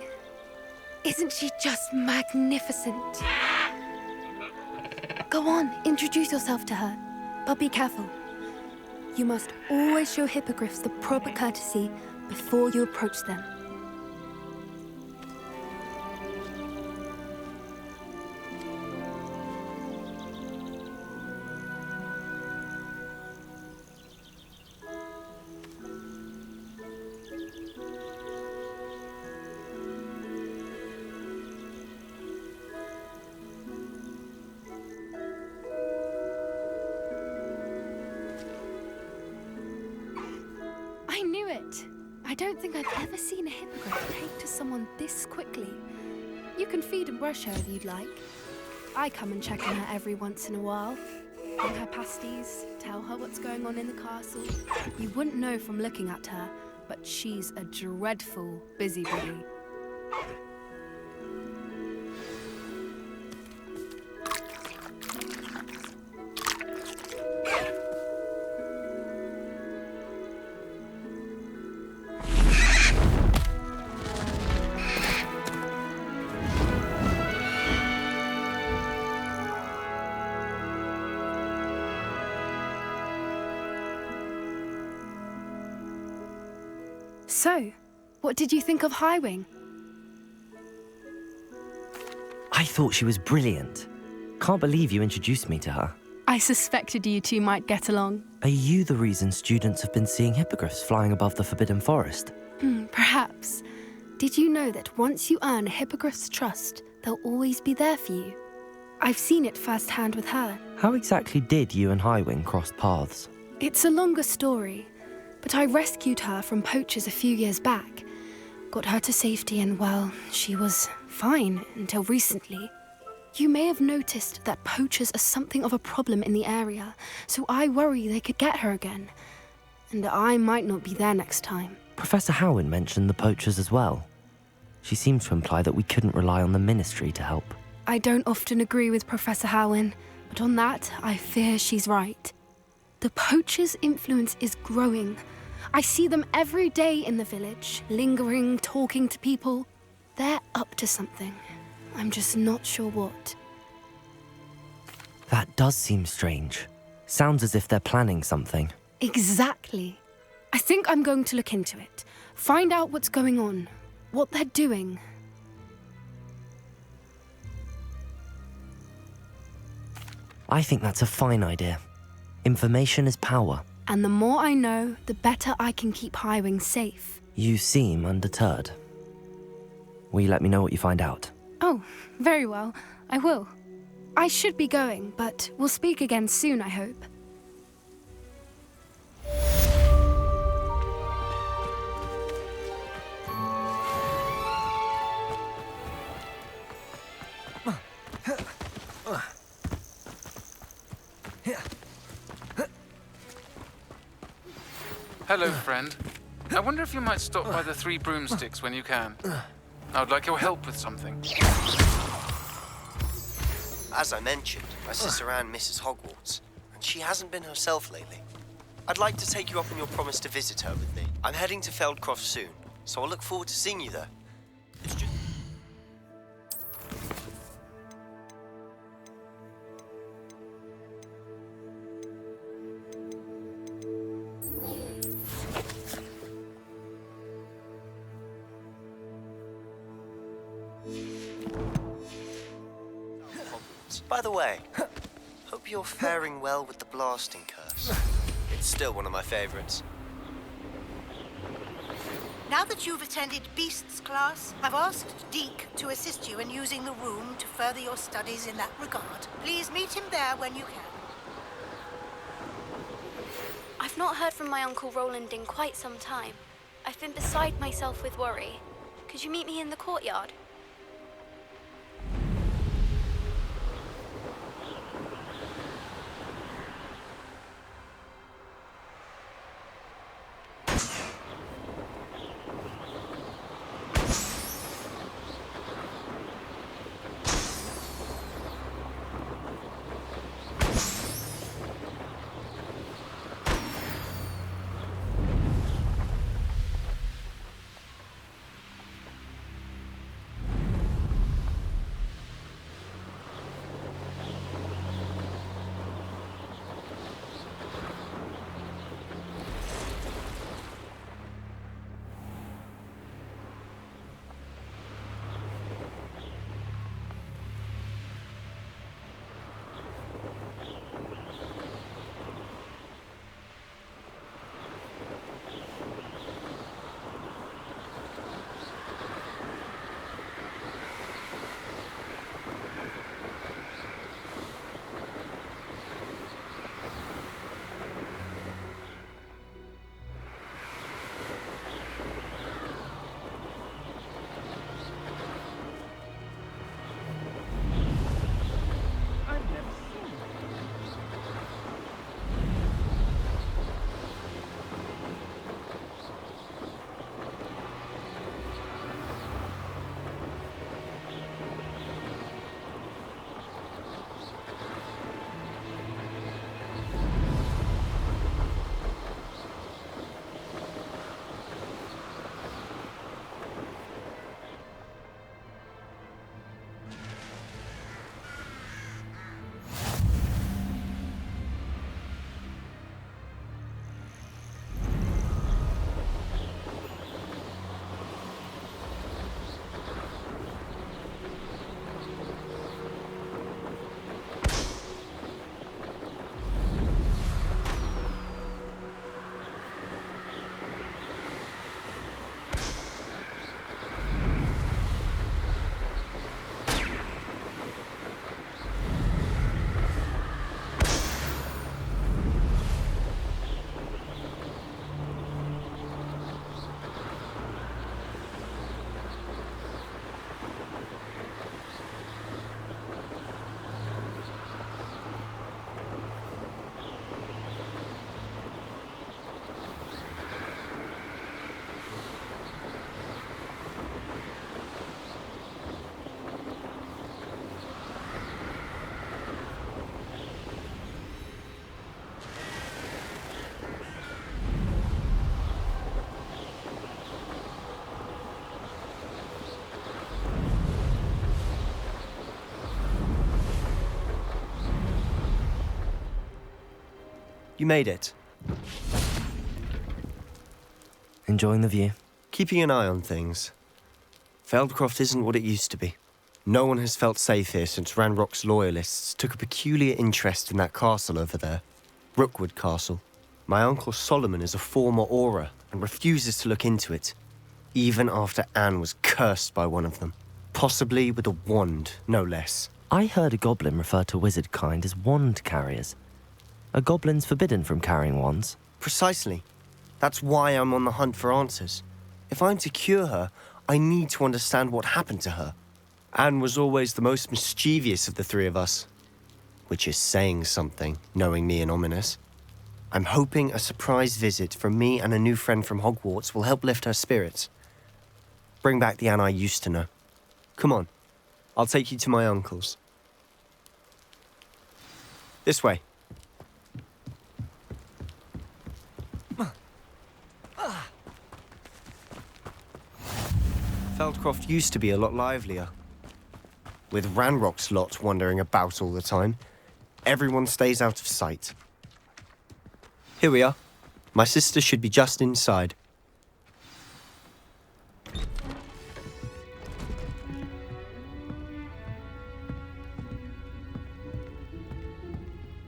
Isn't she just magnificent? Go on, introduce yourself to her. But be careful. You must always show hippogriffs the proper courtesy before you approach them. I knew it. I don't think I've ever seen a hippogriff take to someone this quickly. You can feed and brush her if you'd like. I come and check on her every once in a while. Bring her pasties, tell her what's going on in the castle. You wouldn't know from looking at her, but she's a dreadful busybody. So, what did you think of Highwing? I thought she was brilliant. Can't believe you introduced me to her. I suspected you two might get along. Are you the reason students have been seeing hippogriffs flying above the Forbidden Forest? Perhaps. Did you know that once you earn a hippogriff's trust, they'll always be there for you? I've seen it firsthand with her. How exactly did you and Highwing cross paths? It's a longer story, but I rescued her from poachers a few years back. Got her to safety and, well, she was fine until recently. You may have noticed that poachers are something of a problem in the area, so I worry they could get her again. And I might not be there next time. Professor Howin mentioned the poachers as well. She seemed to imply that we couldn't rely on the Ministry to help. I don't often agree with Professor Howin, but on that, I fear she's right. The poachers' influence is growing. I see them every day in the village, lingering, talking to people. They're up to something. I'm just not sure what. That does seem strange. Sounds as if they're planning something. Exactly. I think I'm going to look into it. Find out what's going on, what they're doing. I think that's a fine idea. Information is power. And the more I know, the better I can keep Highwing safe. You seem undeterred. Will you let me know what you find out? Oh, very well. I will. I should be going, but we'll speak again soon, I hope. Hello, friend. I wonder if you might stop by the Three Broomsticks when you can. I would like your help with something. As I mentioned, my sister Anne misses Hogwarts, and she hasn't been herself lately. I'd like to take you up on your promise to visit her with me. I'm heading to Feldcroft soon, so I'll look forward to seeing you there. It's just... By the way, hope you're faring well with the blasting curse. It's still one of my favorites. Now that you've attended Beasts class, I've asked Deke to assist you in using the room to further your studies in that regard. Please meet him there when you can. I've not heard from my Uncle Roland in quite some time. I've been beside myself with worry. Could you meet me in the courtyard? You made it. Enjoying the view? Keeping an eye on things. Feldcroft isn't what it used to be. No one has felt safe here since Ranrock's loyalists took a peculiar interest in that castle over there. Rookwood Castle. My uncle Solomon is a former Auror and refuses to look into it, even after Anne was cursed by one of them. Possibly with a wand, no less. I heard a goblin refer to wizard kind as wand carriers. Are goblins forbidden from carrying wands? Precisely. That's why I'm on the hunt for answers. If I'm to cure her, I need to understand what happened to her. Anne was always the most mischievous of the three of us. Which is saying something, knowing me and Ominis. I'm hoping a surprise visit from me and a new friend from Hogwarts will help lift her spirits. Bring back the Anne I used to know. Come on, I'll take you to my uncle's. This way. Feldcroft used to be a lot livelier. With Ranrock's lot wandering about all the time, everyone stays out of sight. Here we are. My sister should be just inside.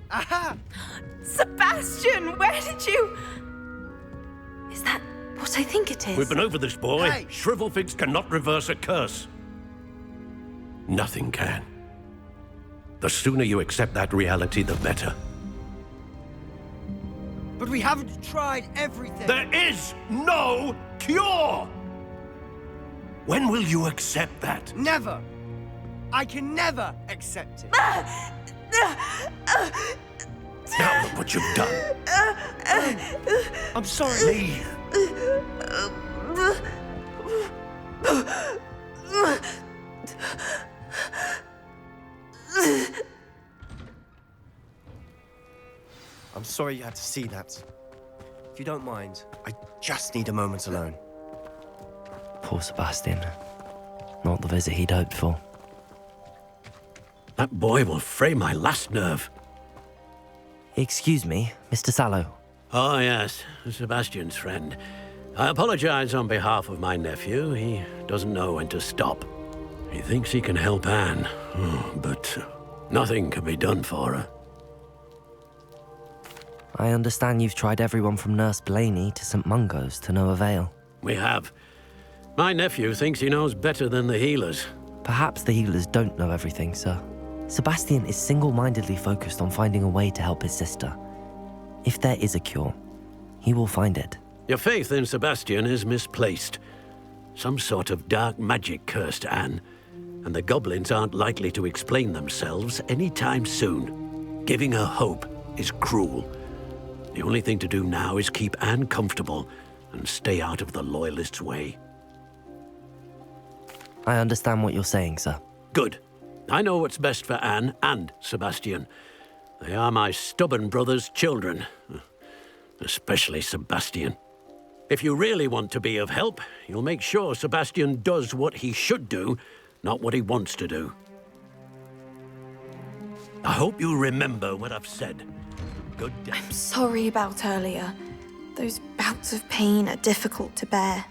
Aha! Sebastian, where did you... Is that what I think it is? We've been over this, boy. Hey. Shrivelfigs cannot reverse a curse. Nothing can. The sooner you accept that reality, the better. But we haven't tried everything. There is no cure! When will you accept that? Never. I can never accept it. Now look what you've done. I'm sorry. Leave. I'm sorry you had to see that. If you don't mind, I just need a moment alone. Poor Sebastian. Not the visit he'd hoped for. That boy will fray my last nerve. Excuse me, Mr. Sallow. Oh, yes, Sebastian's friend. I apologize on behalf of my nephew. He doesn't know when to stop. He thinks he can help Anne, but nothing can be done for her. I understand you've tried everyone from Nurse Blaney to St. Mungo's to no avail. We have. My nephew thinks he knows better than the healers. Perhaps the healers don't know everything, sir. Sebastian is single-mindedly focused on finding a way to help his sister. If there is a cure, he will find it. Your faith in Sebastian is misplaced. Some sort of dark magic cursed Anne, and the goblins aren't likely to explain themselves anytime soon. Giving her hope is cruel. The only thing to do now is keep Anne comfortable and stay out of the Loyalists' way. I understand what you're saying, sir. Good. I know what's best for Anne and Sebastian. They are my stubborn brother's children. Especially Sebastian. If you really want to be of help, you'll make sure Sebastian does what he should do, not what he wants to do. I hope you remember what I've said. Good day. I'm sorry about earlier. Those bouts of pain are difficult to bear.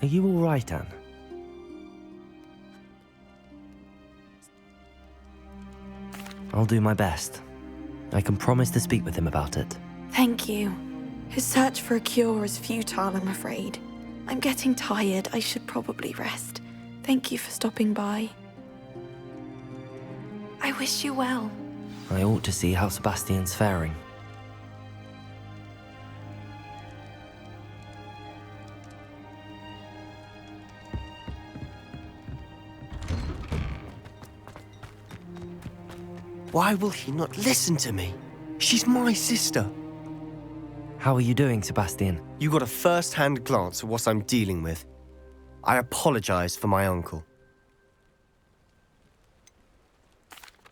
Are you all right, Anne? I'll do my best. I can promise to speak with him about it. Thank you. His search for a cure is futile, I'm afraid. I'm getting tired. I should probably rest. Thank you for stopping by. I wish you well. I ought to see how Sebastian's faring. Why will he not listen to me? She's my sister. How are you doing, Sebastian? You got a first-hand glance at what I'm dealing with. I apologize for my uncle.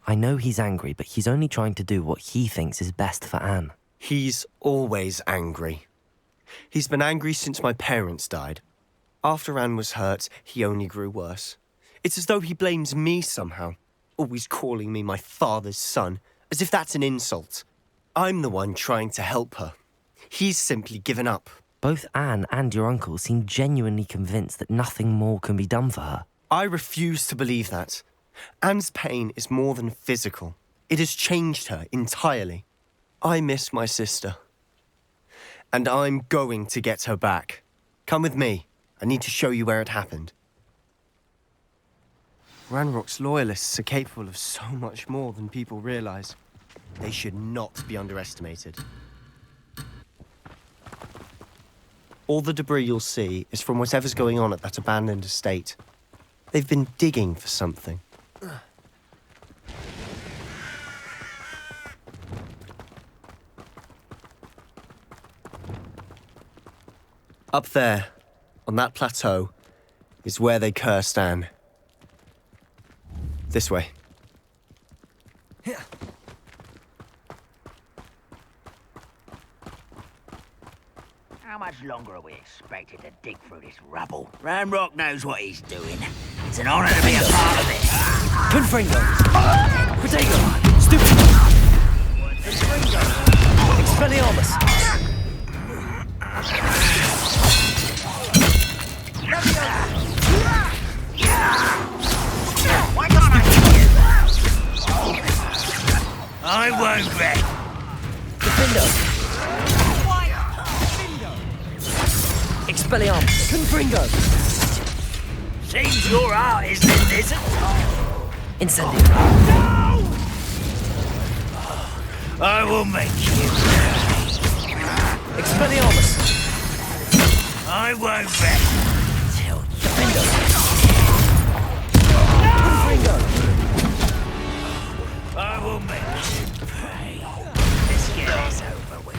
I know he's angry, but he's only trying to do what he thinks is best for Anne. He's always angry. He's been angry since my parents died. After Anne was hurt, he only grew worse. It's as though he blames me somehow, always calling me my father's son, as if that's an insult. I'm the one trying to help her. He's simply given up. Both Anne and your uncle seem genuinely convinced that nothing more can be done for her. I refuse to believe that. Anne's pain is more than physical. It has changed her entirely. I miss my sister. And I'm going to get her back. Come with me. I need to show you where it happened. Ranrock's loyalists are capable of so much more than people realize. They should not be underestimated. All the debris you'll see is from whatever's going on at that abandoned estate. They've been digging for something. Up there, on that plateau, is where they cursed Anne. This way. How much longer are we expected to dig through this rubble? Ranrock knows what he's doing. It's an honor to be a part of it. Confringo! Protego! Stupid! Expelliarmus! I won't bet. Defendo! Expelliarmus! Confringo! Seems your art is in this. Incendio! No! I will make you. Expelliarmus! I won't bet. Defendo! Confringo! I will make you pay. Let's get this over with.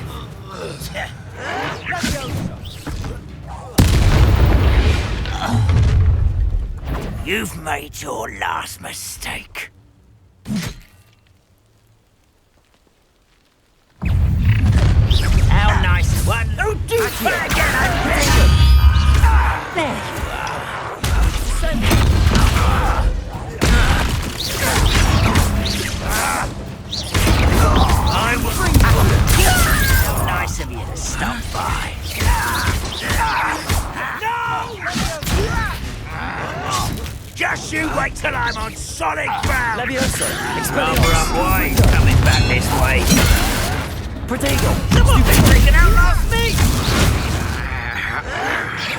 You've made your last mistake. How nice one! Oh, do back there you are. I will bring you. How nice of you to stop by. No! Just you wait till I'm on solid ground! Levioso! Number up wide, coming back this way. Protego! Someone's been taken out last me!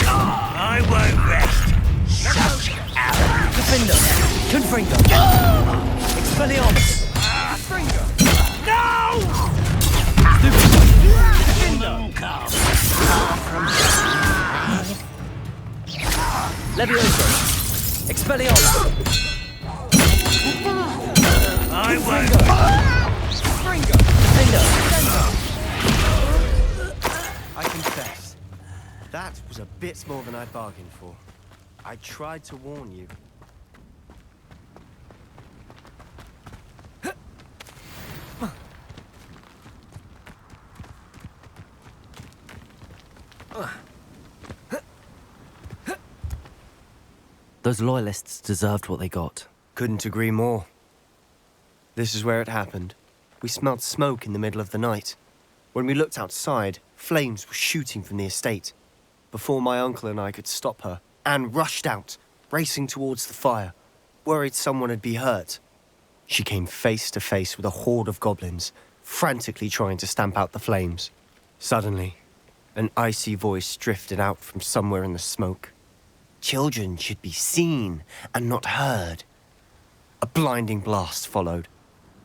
I won't rest. Shut out! Defendo! Confringo! Expelliarmus! No! Levioso! Expelliarmus! I won't. Defendo! I confess, that was a bit more than I bargained for. I tried to warn you. Those loyalists deserved what they got. Couldn't agree more. This is where it happened. We smelled smoke in the middle of the night. When we looked outside, flames were shooting from the estate. Before my uncle and I could stop her, Anne rushed out, racing towards the fire, worried someone had been hurt. She came face to face with a horde of goblins, frantically trying to stamp out the flames. Suddenly, an icy voice drifted out from somewhere in the smoke. Children should be seen and not heard. A blinding blast followed.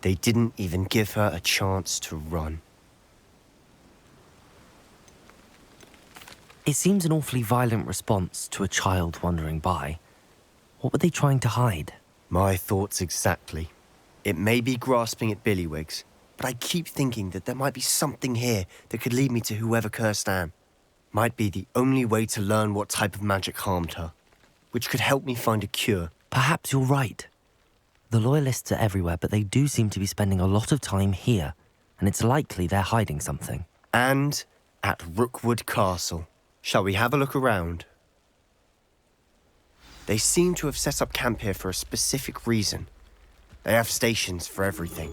They didn't even give her a chance to run. It seems an awfully violent response to a child wandering by. What were they trying to hide? My thoughts exactly. It may be grasping at billywhigs, but I keep thinking that there might be something here that could lead me to whoever cursed Anne. Might be the only way to learn what type of magic harmed her, which could help me find a cure. Perhaps you're right. The Loyalists are everywhere, but they do seem to be spending a lot of time here, and it's likely they're hiding something. And at Rookwood Castle. Shall we have a look around? They seem to have set up camp here for a specific reason. They have stations for everything.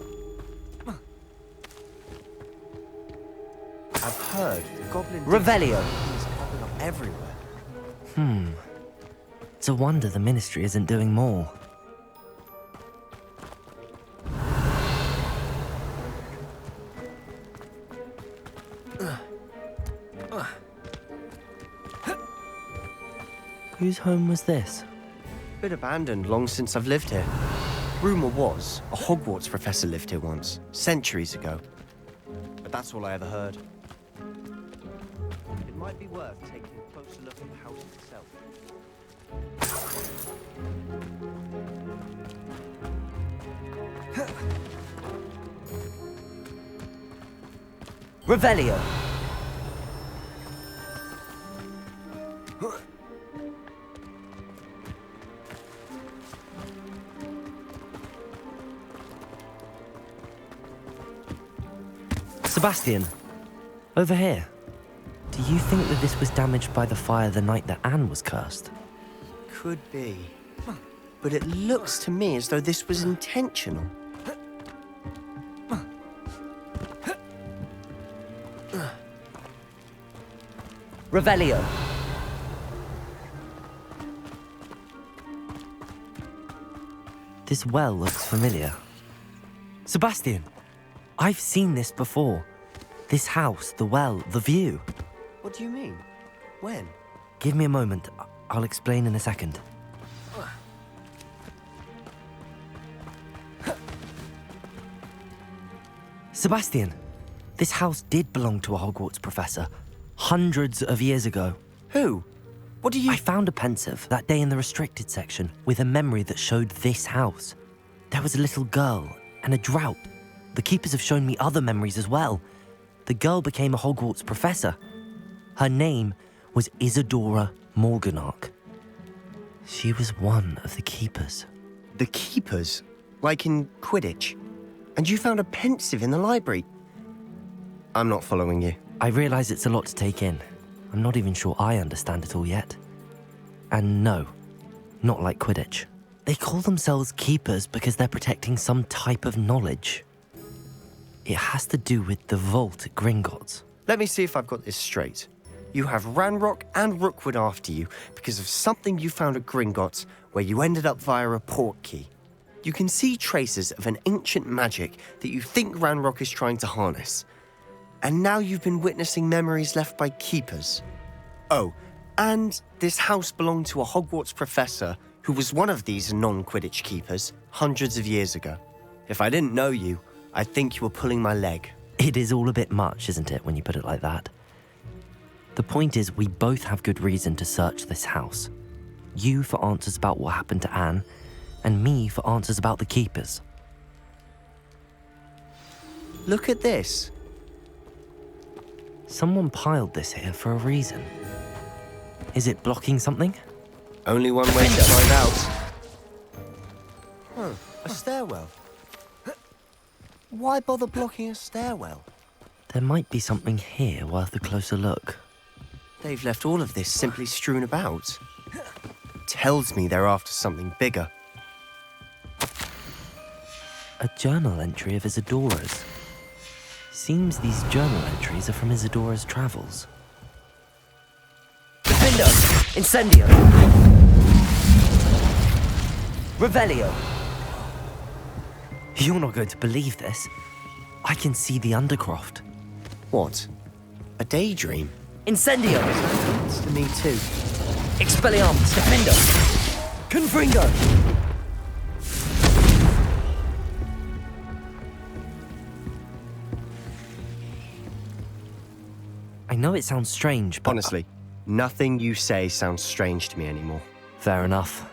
I've heard the goblin Revelio. is popping up everywhere. It's a wonder the Ministry isn't doing more. Whose home was this? Bit abandoned long since I've lived here. Rumour was, a Hogwarts professor lived here once, centuries ago. But that's all I ever heard. It might be worth taking a closer look at the house itself. Revelio. Sebastian, over here. Do you think that this was damaged by the fire the night that Anne was cursed? Could be. But it looks to me as though this was intentional. Revelio. This well looks familiar. Sebastian, I've seen this before. This house, the well, the view. What do you mean? When? Give me a moment. I'll explain in a second. Sebastian, this house did belong to a Hogwarts professor. Hundreds of years ago. Who? What do you... I found a pensive that day in the restricted section with a memory that showed this house. There was a little girl and a drought. The keepers have shown me other memories as well. The girl became a Hogwarts professor. Her name was Isadora Morganach. She was one of the keepers. The keepers? Like in Quidditch? And you found a pensive in the library? I'm not following you. I realise it's a lot to take in. I'm not even sure I understand it all yet. And no, not like Quidditch. They call themselves keepers because they're protecting some type of knowledge. It has to do with the vault at Gringotts. Let me see if I've got this straight. You have Ranrock and Rookwood after you because of something you found at Gringotts where you ended up via a portkey. You can see traces of an ancient magic that you think Ranrock is trying to harness. And now you've been witnessing memories left by keepers. Oh, and this house belonged to a Hogwarts professor who was one of these non-Quidditch keepers hundreds of years ago. If I didn't know you, I'd think you were pulling my leg. It is all a bit much, isn't it, when you put it like that? The point is, we both have good reason to search this house. You for answers about what happened to Anne, and me for answers about the keepers. Look at this. Someone piled this here for a reason. Is it blocking something? Only one way to find out. A stairwell. Why bother blocking a stairwell? There might be something here worth a closer look. They've left all of this simply strewn about. Tells me they're after something bigger. A journal entry of Isadora's. Seems these journal entries are from Isadora's travels. Defendo! Incendio! Revelio! You're not going to believe this. I can see the Undercroft. What? A daydream? Incendio! It's to me too. Expelliarmus! Defendo! Confringo! I know it sounds strange, but... Honestly, nothing you say sounds strange to me anymore. Fair enough.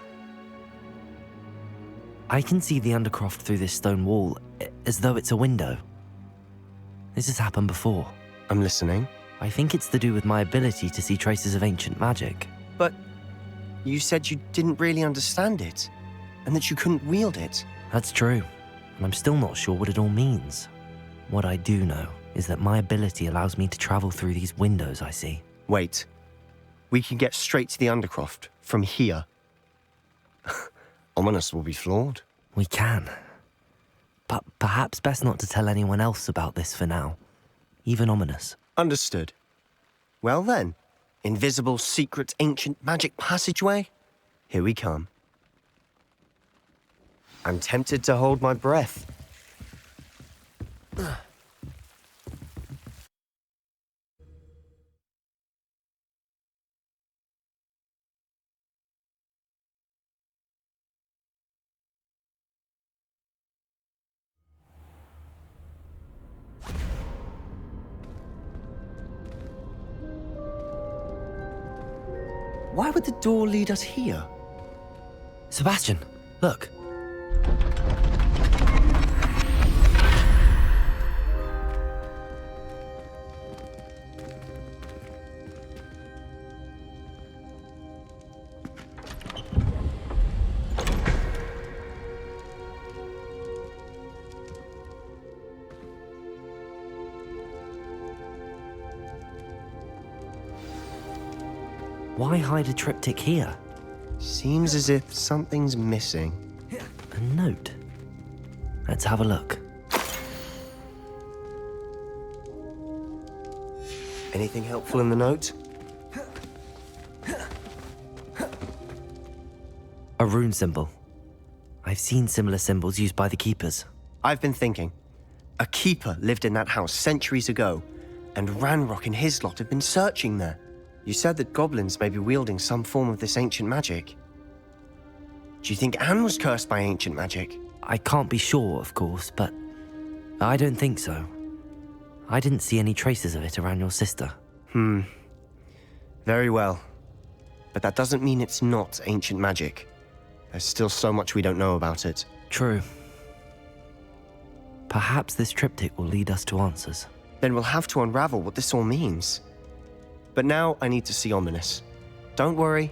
I can see the Undercroft through this stone wall, as though it's a window. This has happened before. I'm listening. I think it's to do with my ability to see traces of ancient magic. But you said you didn't really understand it, and that you couldn't wield it. That's true, and I'm still not sure what it all means. What I do know is that my ability allows me to travel through these windows I see. Wait. We can get straight to the Undercroft from here. Ominis will be floored. We can. But perhaps best not to tell anyone else about this for now. Even Ominis. Understood. Well then, invisible, secret, ancient magic passageway? Here we come. I'm tempted to hold my breath. Why would the door lead us here? Sebastian, look. Why hide a triptych here? Seems as if something's missing. A note. Let's have a look. Anything helpful in the note? A rune symbol. I've seen similar symbols used by the keepers. I've been thinking. A keeper lived in that house centuries ago, and Ranrock and his lot have been searching there. You said that goblins may be wielding some form of this ancient magic. Do you think Anne was cursed by ancient magic? I can't be sure, of course, but I don't think so. I didn't see any traces of it around your sister. Very well. But that doesn't mean it's not ancient magic. There's still so much we don't know about it. True. Perhaps this triptych will lead us to answers. Then we'll have to unravel what this all means. But now I need to see Ominis. Don't worry,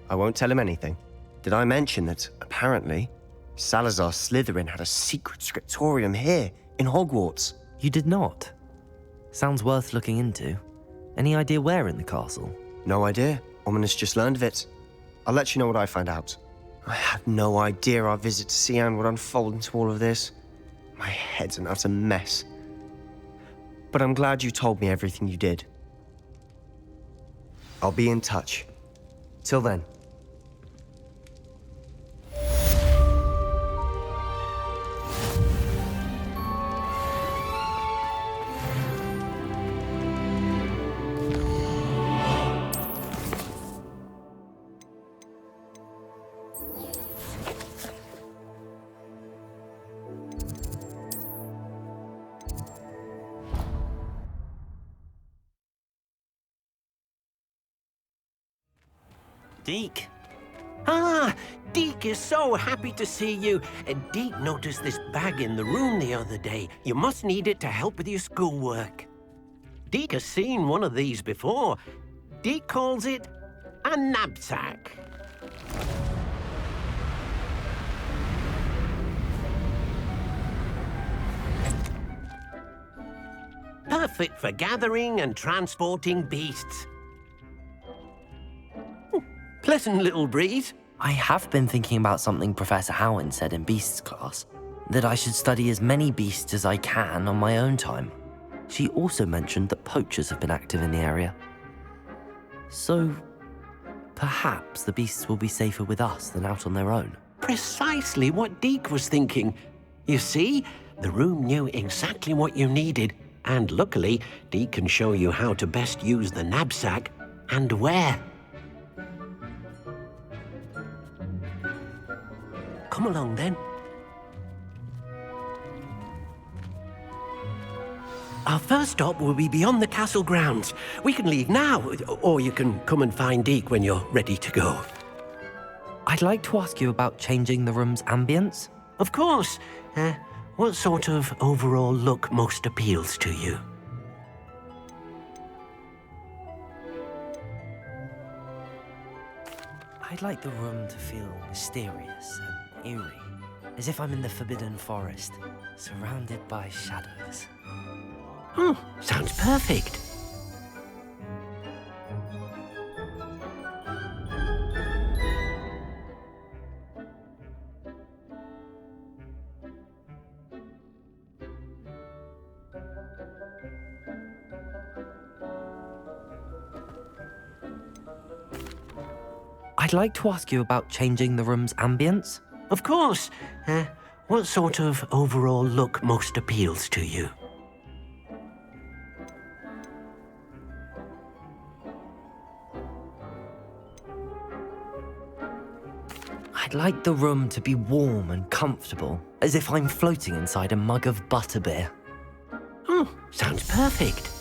I won't tell him anything. Did I mention that, apparently, Salazar Slytherin had a secret scriptorium here, in Hogwarts? You did not? Sounds worth looking into. Any idea where in the castle? No idea. Ominis just learned of it. I'll let you know what I find out. I had no idea our visit to see Anne would unfold into all of this. My head's an utter mess. But I'm glad you told me everything you did. I'll be in touch. Till then. Deke. Ah, Deke is so happy to see you. Deke noticed this bag in the room the other day. You must need it to help with your schoolwork. Deke has seen one of these before. Deke calls it a knapsack. Perfect for gathering and transporting beasts. Pleasant little breeze. I have been thinking about something Professor Howin said in Beasts class, that I should study as many beasts as I can on my own time. She also mentioned that poachers have been active in the area. So, perhaps the beasts will be safer with us than out on their own. Precisely what Deke was thinking. You see, the room knew exactly what you needed, and luckily, Deke can show you how to best use the knapsack and where. Come along, then. Our first stop will be beyond the castle grounds. We can leave now, or you can come and find Deke when you're ready to go. I'd like to ask you about changing the room's ambience. Of course. What sort of overall look most appeals to you? I'd like the room to feel mysterious and eerie, as if I'm in the Forbidden Forest, surrounded by shadows. Oh, sounds perfect. I'd like to ask you about changing the room's ambience. Of course. What sort of overall look most appeals to you? I'd like the room to be warm and comfortable, as if I'm floating inside a mug of butterbeer. Oh, sounds perfect.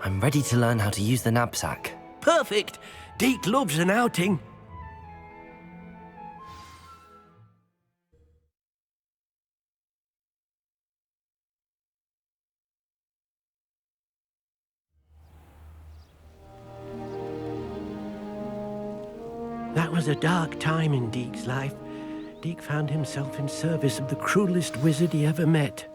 I'm ready to learn how to use the knapsack. Perfect! Deke loves an outing. That was a dark time in Deke's life. Deke found himself in service of the cruelest wizard he ever met.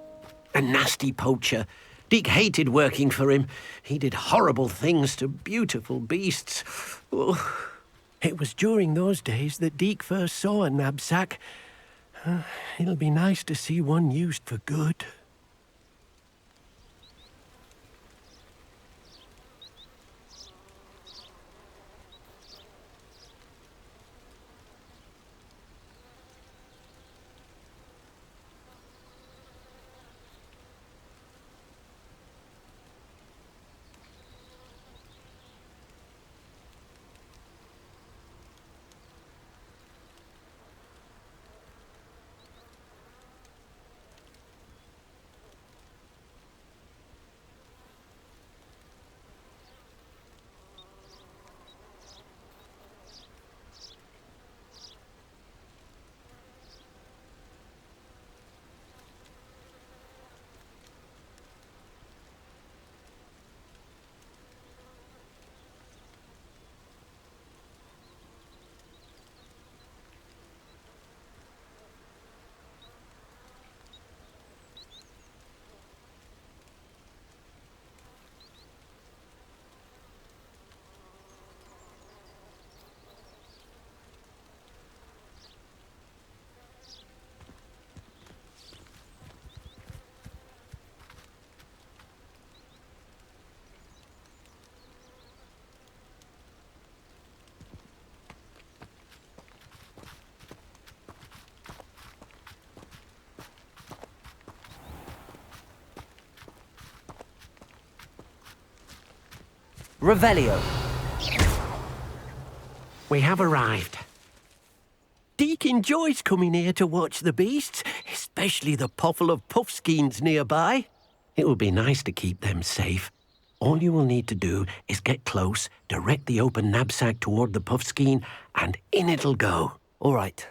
A nasty poacher. Deke hated working for him. He did horrible things to beautiful beasts. Oh. It was during those days that Deke first saw a knapsack. It'll be nice to see one used for good. Revelio. We have arrived. Deke enjoys coming here to watch the beasts, especially the potful of puffskeins nearby. It will be nice to keep them safe. All you will need to do is get close, direct the open knapsack toward the puffskein, and in it'll go. All right.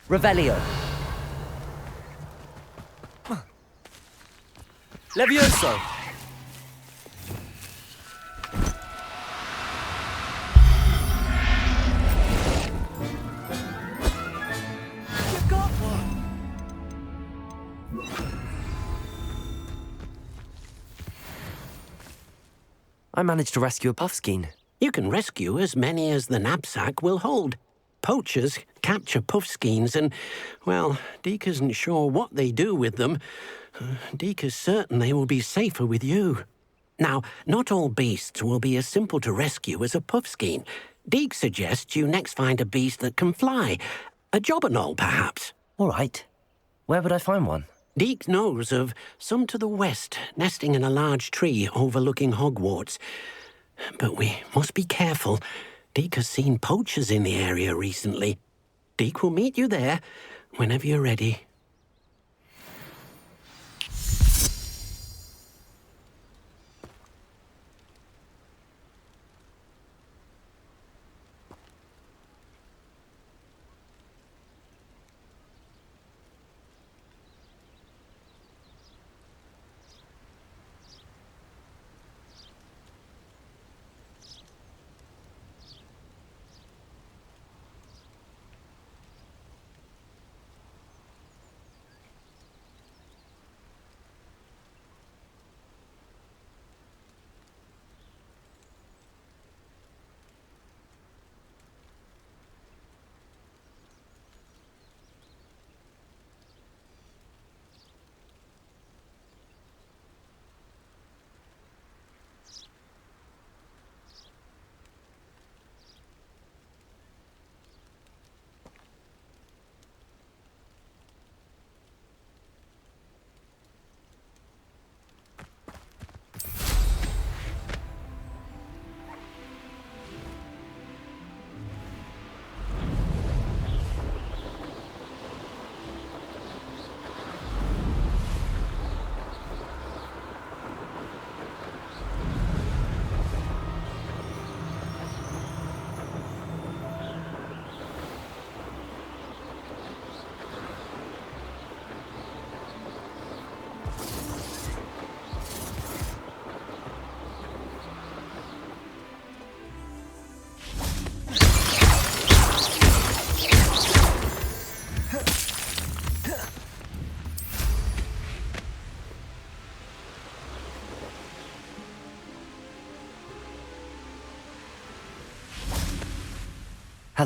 Revelio. Levioso. You got one. I managed to rescue a puffskein. You can rescue as many as the knapsack will hold. Poachers capture puffskeins and, well, Deke isn't sure what they do with them. Deke is certain they will be safer with you. Now, not all beasts will be as simple to rescue as a puffskein. Deke suggests you next find a beast that can fly. A jobberknoll, perhaps. All right. Where would I find one? Deke knows of some to the west, nesting in a large tree overlooking Hogwarts. But we must be careful. Deke has seen poachers in the area recently. Deek will meet you there whenever you're ready.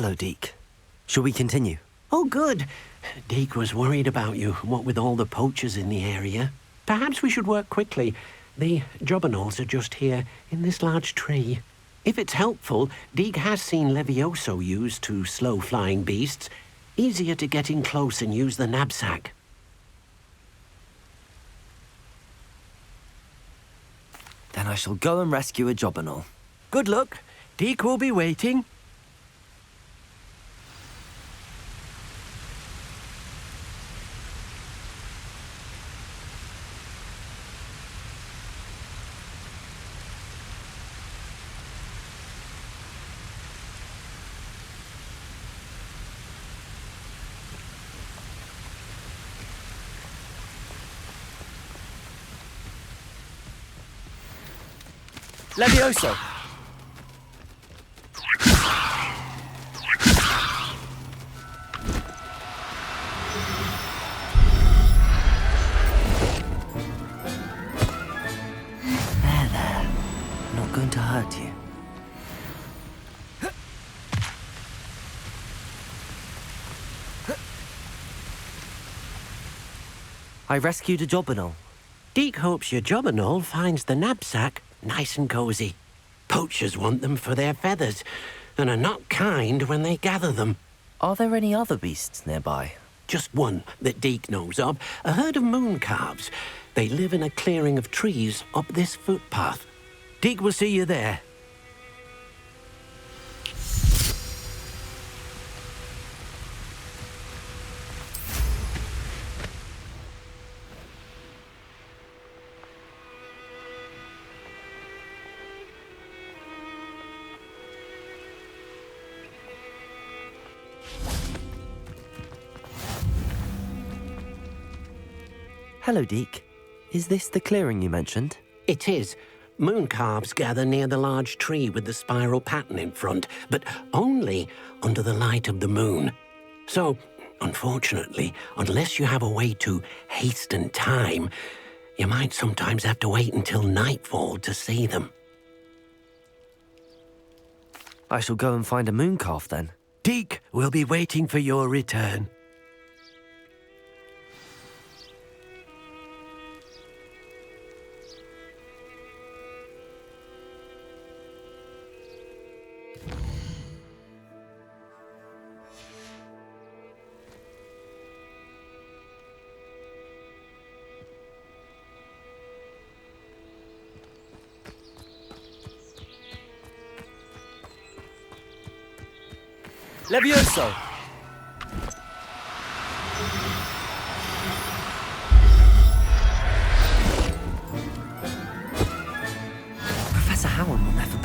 Hello, Deek. Shall we continue? Oh, good. Deek was worried about you, what with all the poachers in the area. Perhaps we should work quickly. The jobberknolls are just here, in this large tree. If it's helpful, Deek has seen Levioso used to slow flying beasts. Easier to get in close and use the napsack. Then I shall go and rescue a jobberknoll. Good luck. Deek will be waiting. Levioso! There. Not going to hurt you. I rescued a jobberknoll. Deek hopes your jobberknoll finds the knapsack nice and cozy. Poachers want them for their feathers, and are not kind when they gather them. Are there any other beasts nearby? Just one that Deek knows of, a herd of moon calves. They live in a clearing of trees up this footpath. Deek will see you there. Hello, Deek. Is this the clearing you mentioned? It is. Moon calves gather near the large tree with the spiral pattern in front, but only under the light of the moon. So, unfortunately, unless you have a way to hasten time, you might sometimes have to wait until nightfall to see them. I shall go and find a moon calf then. Deek will be waiting for your return. Levioso!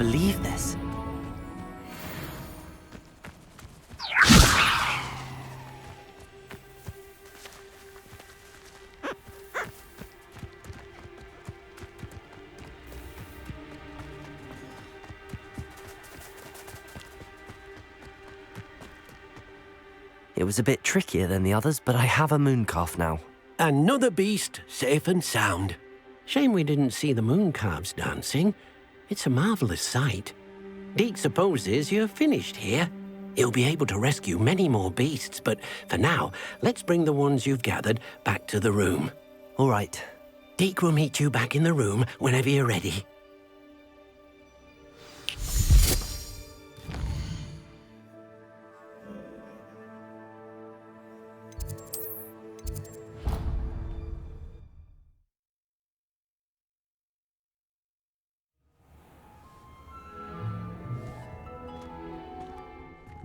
believe this. It was a bit trickier than the others, but I have a mooncalf now. Another beast, safe and sound. Shame we didn't see the mooncalves dancing. It's a marvellous sight. Deke supposes you're finished here. He'll be able to rescue many more beasts, but for now, let's bring the ones you've gathered back to the room. All right. Deke will meet you back in the room whenever you're ready.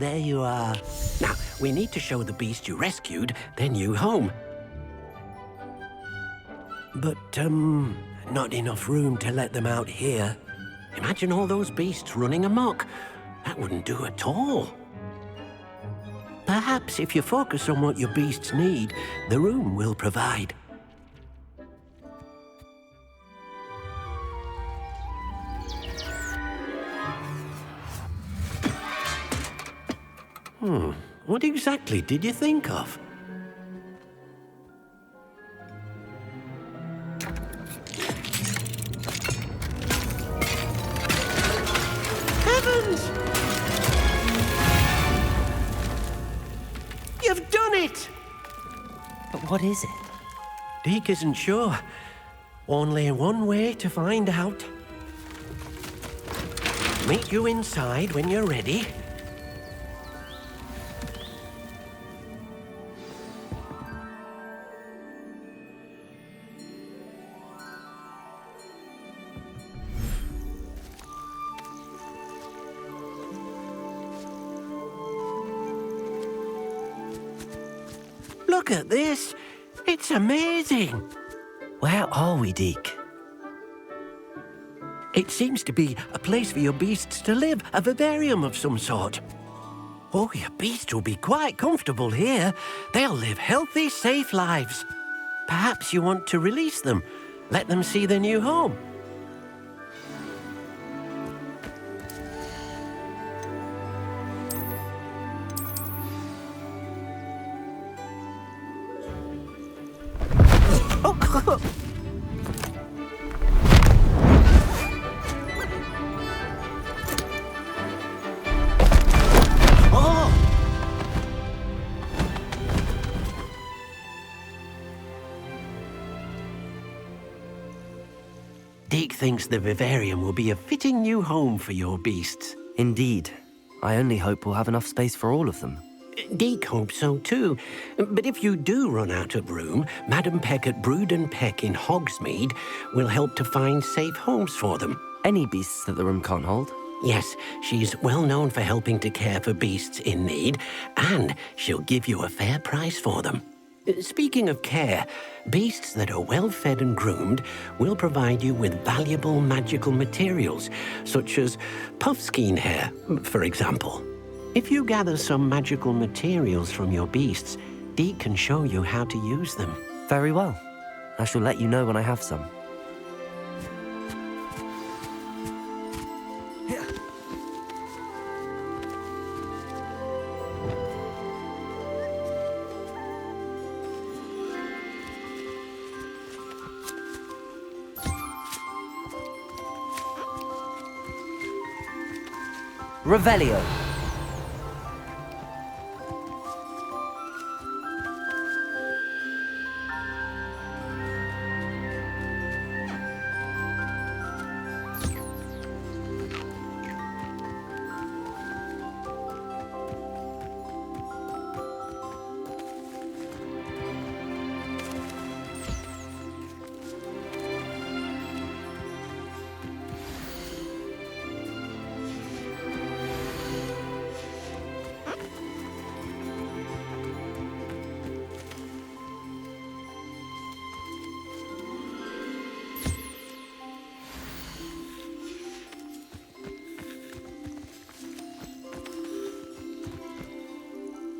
There you are. Now, we need to show the beast you rescued their new home. But, not enough room to let them out here. Imagine all those beasts running amok. That wouldn't do at all. Perhaps if you focus on what your beasts need, the room will provide. What exactly did you think of? Heavens! You've done it! But what is it? Deke isn't sure. Only one way to find out. Meet you inside when you're ready. Look at this. It's amazing. Where are we, Deke? It seems to be a place for your beasts to live, a vivarium of some sort. Oh, your beasts will be quite comfortable here. They'll live healthy, safe lives. Perhaps you want to release them, let them see their new home. Deke thinks the vivarium will be a fitting new home for your beasts. Indeed. I only hope we'll have enough space for all of them. Deke hopes so too. But if you do run out of room, Madam Peck at Brood and Peck in Hogsmeade will help to find safe homes for them. Any beasts that the room can't hold? Yes, she's well known for helping to care for beasts in need, and she'll give you a fair price for them. Speaking of care, beasts that are well fed and groomed will provide you with valuable magical materials, such as puffskein hair, for example. If you gather some magical materials from your beasts, Deke can show you how to use them. Very well. I shall let you know when I have some. Revelio.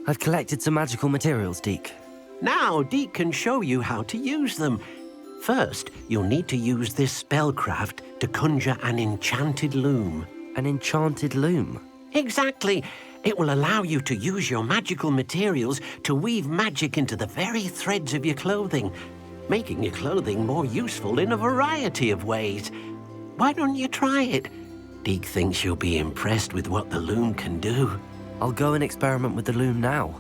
I've collected some magical materials, Deke. Now, Deke can show you how to use them. First, you'll need to use this spellcraft to conjure an enchanted loom. An enchanted loom? Exactly. It will allow you to use your magical materials to weave magic into the very threads of your clothing, making your clothing more useful in a variety of ways. Why don't you try it? Deke thinks you'll be impressed with what the loom can do. I'll go and experiment with the loom now.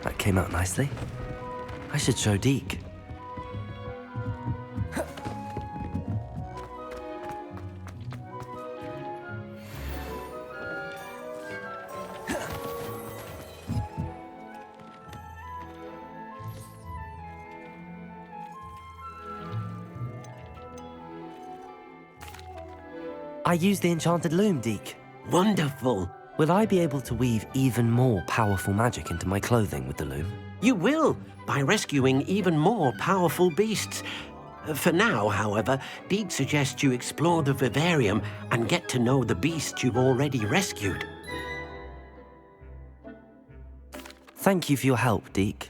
That came out nicely. I should show Deke. I used the enchanted loom, Deke. Wonderful. Will I be able to weave even more powerful magic into my clothing with the loom? You will, by rescuing even more powerful beasts. For now, however, Deke suggests you explore the vivarium and get to know the beasts you've already rescued. Thank you for your help, Deke.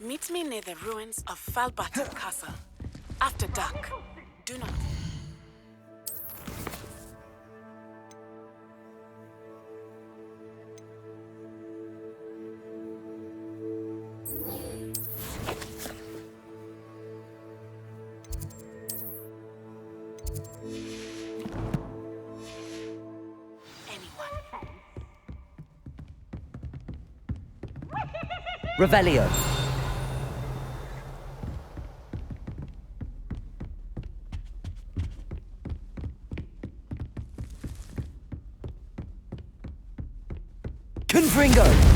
Meet me near the ruins of Falbaton Castle. After dark. Do not. Revelio. Confringo!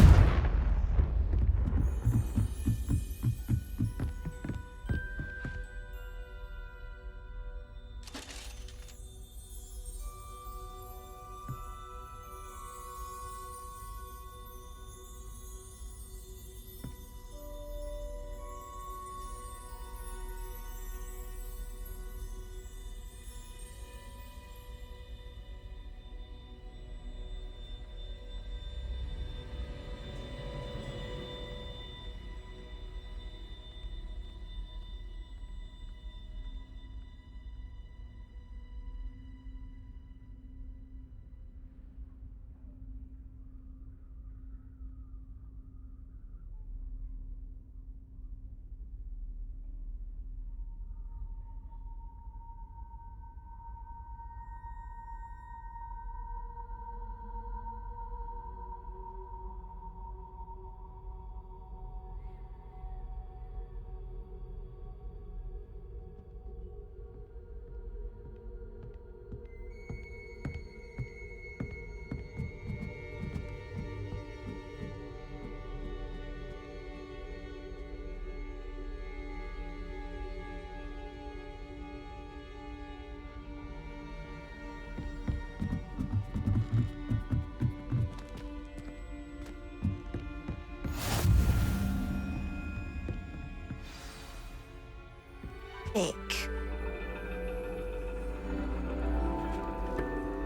relic.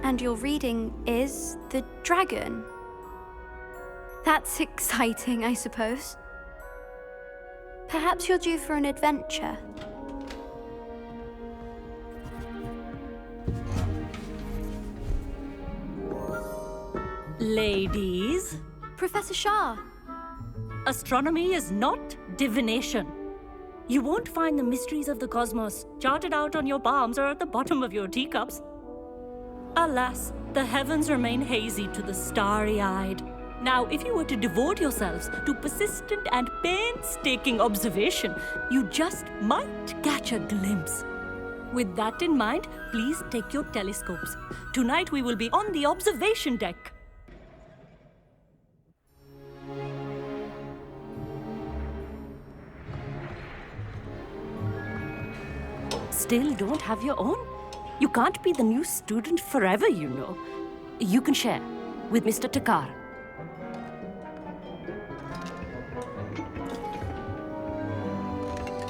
And your reading is the dragon. That's exciting, I suppose. Perhaps you're due for an adventure. Ladies, Professor Shah. astronomy is not divination. You won't find the mysteries of the cosmos charted out on your palms or at the bottom of your teacups. Alas, the heavens remain hazy to the starry-eyed. Now, if you were to devote yourselves to persistent and painstaking observation, you just might catch a glimpse. With that in mind, please take your telescopes. Tonight we will be on the observation deck. Still don't have your own? You can't be the new student forever, you know. You can share with Mr. Takar.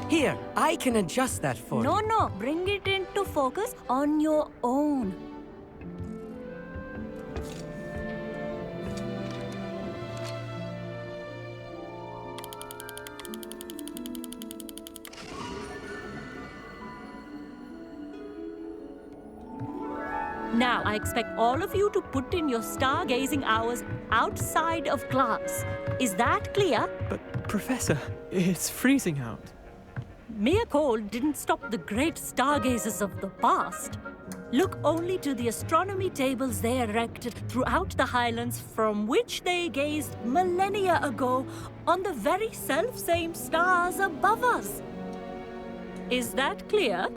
Here, I can adjust that for you. No, bring it into focus on your own. Now, I expect all of you to put in your stargazing hours outside of class. Is that clear? But, Professor, it's freezing out. Mere cold didn't stop the great stargazers of the past. Look only to the astronomy tables they erected throughout the highlands from which they gazed millennia ago on the very self-same stars above us. Is that clear?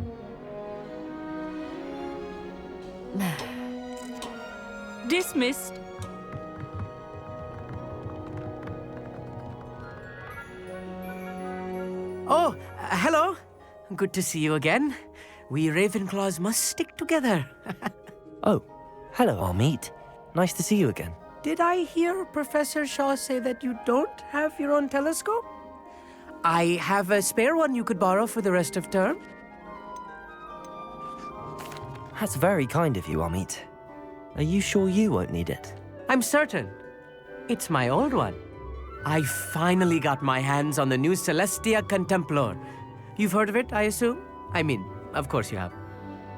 Dismissed. Oh, hello. Good to see you again. We Ravenclaws must stick together. Oh, hello, Amit. Nice to see you again. Did I hear Professor Shaw say that you don't have your own telescope? I have a spare one you could borrow for the rest of term. That's very kind of you, Amit. Are you sure you won't need it? I'm certain. It's my old one. I finally got my hands on the new Celestia Contemplor. You've heard of it, I assume? I mean, of course you have.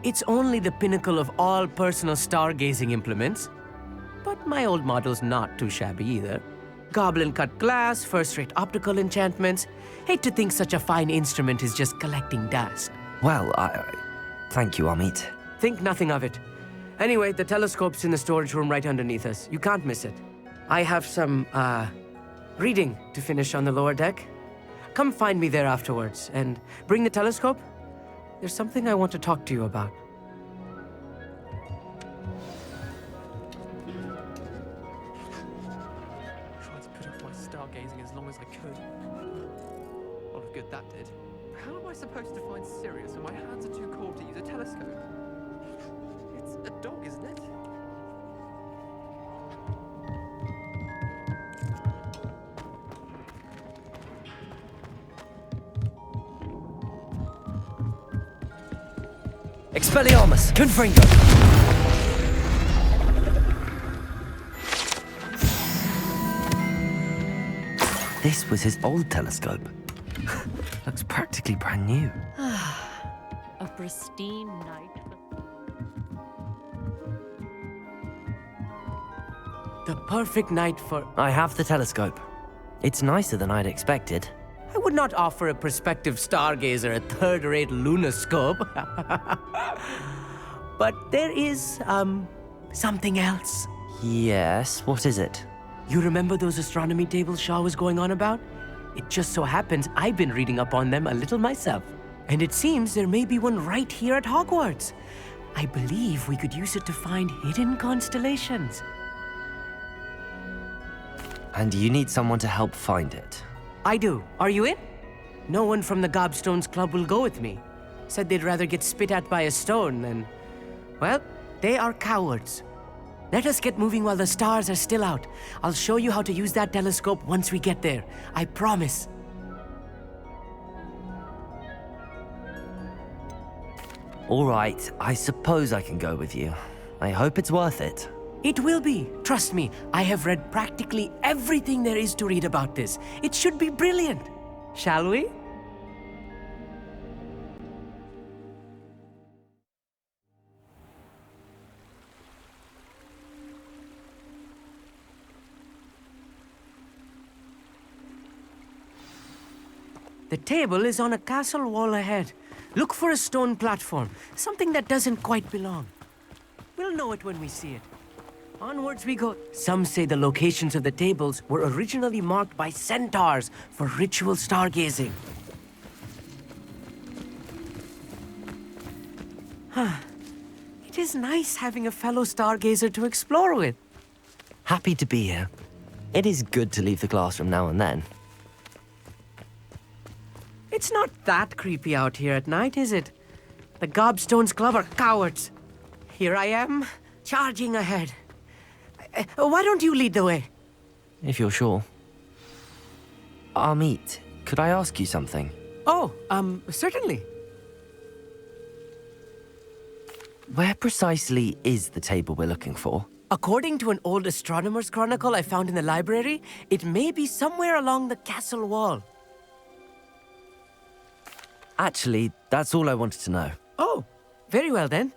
It's only the pinnacle of all personal stargazing implements. But my old model's not too shabby either. Goblin-cut glass, first-rate optical enchantments. Hate to think such a fine instrument is just collecting dust. Well, thank you, Amit. Think nothing of it. Anyway, the telescope's in the storage room right underneath us. You can't miss it. I have some, reading to finish on the lower deck. Come find me there afterwards, and bring the telescope. There's something I want to talk to you about. Tried to put off my stargazing as long as I could. A lot of good that did. How am I supposed to find Sirius when my hands are too cold to use a telescope? It's a dog, isn't it? Expelliarmus! Confringo! This was his old telescope. Looks practically brand new. A pristine night. The perfect night for... I have the telescope. It's nicer than I'd expected. I would not offer a prospective stargazer a third-rate lunoscope. But there is, something else. Yes, what is it? You remember those astronomy tables Shaw was going on about? It just so happens I've been reading up on them a little myself. And it seems there may be one right here at Hogwarts. I believe we could use it to find hidden constellations. And you need someone to help find it. I do. Are you in? No one from the Gobstones Club will go with me. Said they'd rather get spit at by a stone than... Well, they are cowards. Let us get moving while the stars are still out. I'll show you how to use that telescope once we get there. I promise. All right, I suppose I can go with you. I hope it's worth it. It will be. Trust me, I have read practically everything there is to read about this. It should be brilliant. Shall we? The table is on a castle wall ahead. Look for a stone platform, something that doesn't quite belong. We'll know it when we see it. Onwards we go. Some say the locations of the tables were originally marked by centaurs for ritual stargazing. It is nice having a fellow stargazer to explore with. Happy to be here. It is good to leave the classroom now and then. It's not that creepy out here at night, is it? The Gobstones Club are cowards. Here I am, charging ahead. Why don't you lead the way? If you're sure. Amit, could I ask you something? Oh, certainly. Where precisely is the table we're looking for? According to an old astronomer's chronicle I found in the library, it may be somewhere along the castle wall. Actually, that's all I wanted to know. Oh, very well then.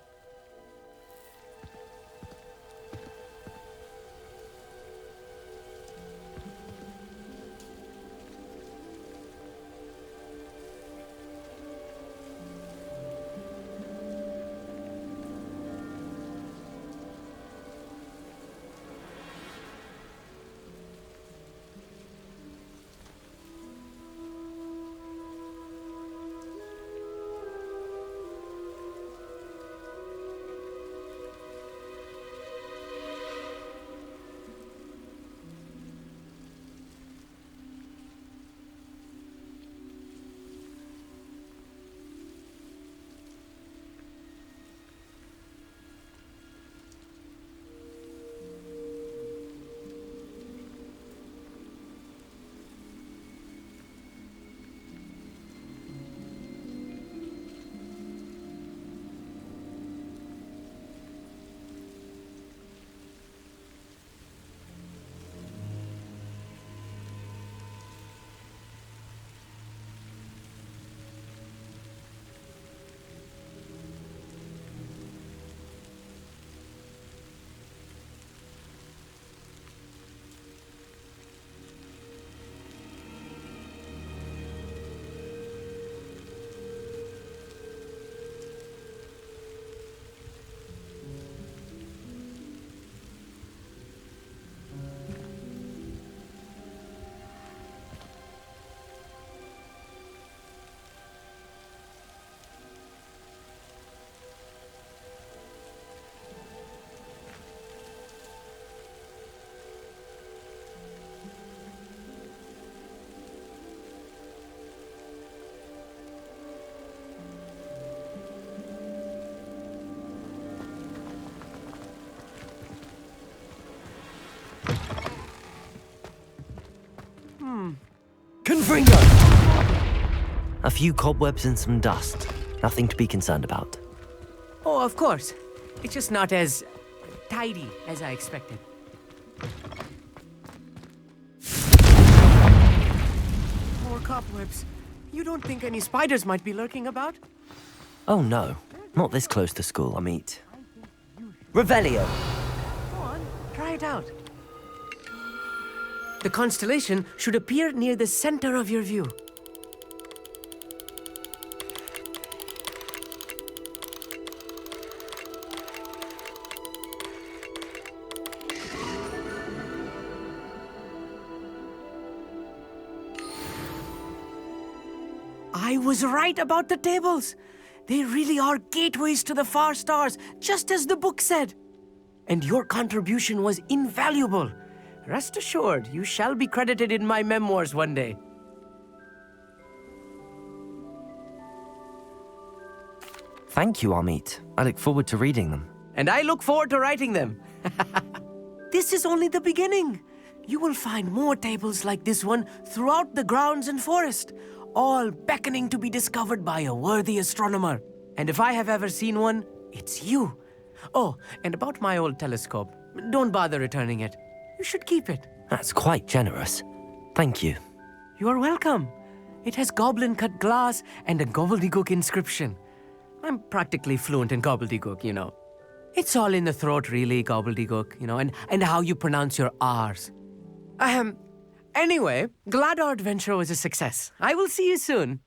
A few cobwebs and some dust. Nothing to be concerned about. Oh, of course. It's just not as tidy as I expected. More cobwebs. You don't think any spiders might be lurking about? Oh no, not this close to school, Amit. Revelio! Go on, try it out. The constellation should appear near the center of your view. I was right about the tables. They really are gateways to the far stars, just as the book said. And your contribution was invaluable. Rest assured, you shall be credited in my memoirs one day. Thank you, Amit. I look forward to reading them. And I look forward to writing them. This is only the beginning. You will find more tables like this one throughout the grounds and forest, all beckoning to be discovered by a worthy astronomer. And if I have ever seen one, it's you. Oh, and about my old telescope, don't bother returning it. You should keep it. That's quite generous. Thank you. You are welcome. It has goblin-cut glass and a gobbledygook inscription. I'm practically fluent in gobbledygook, you know. It's all in the throat, really, gobbledygook, you know, and how you pronounce your R's. Anyway, glad our adventure was a success. I will see you soon.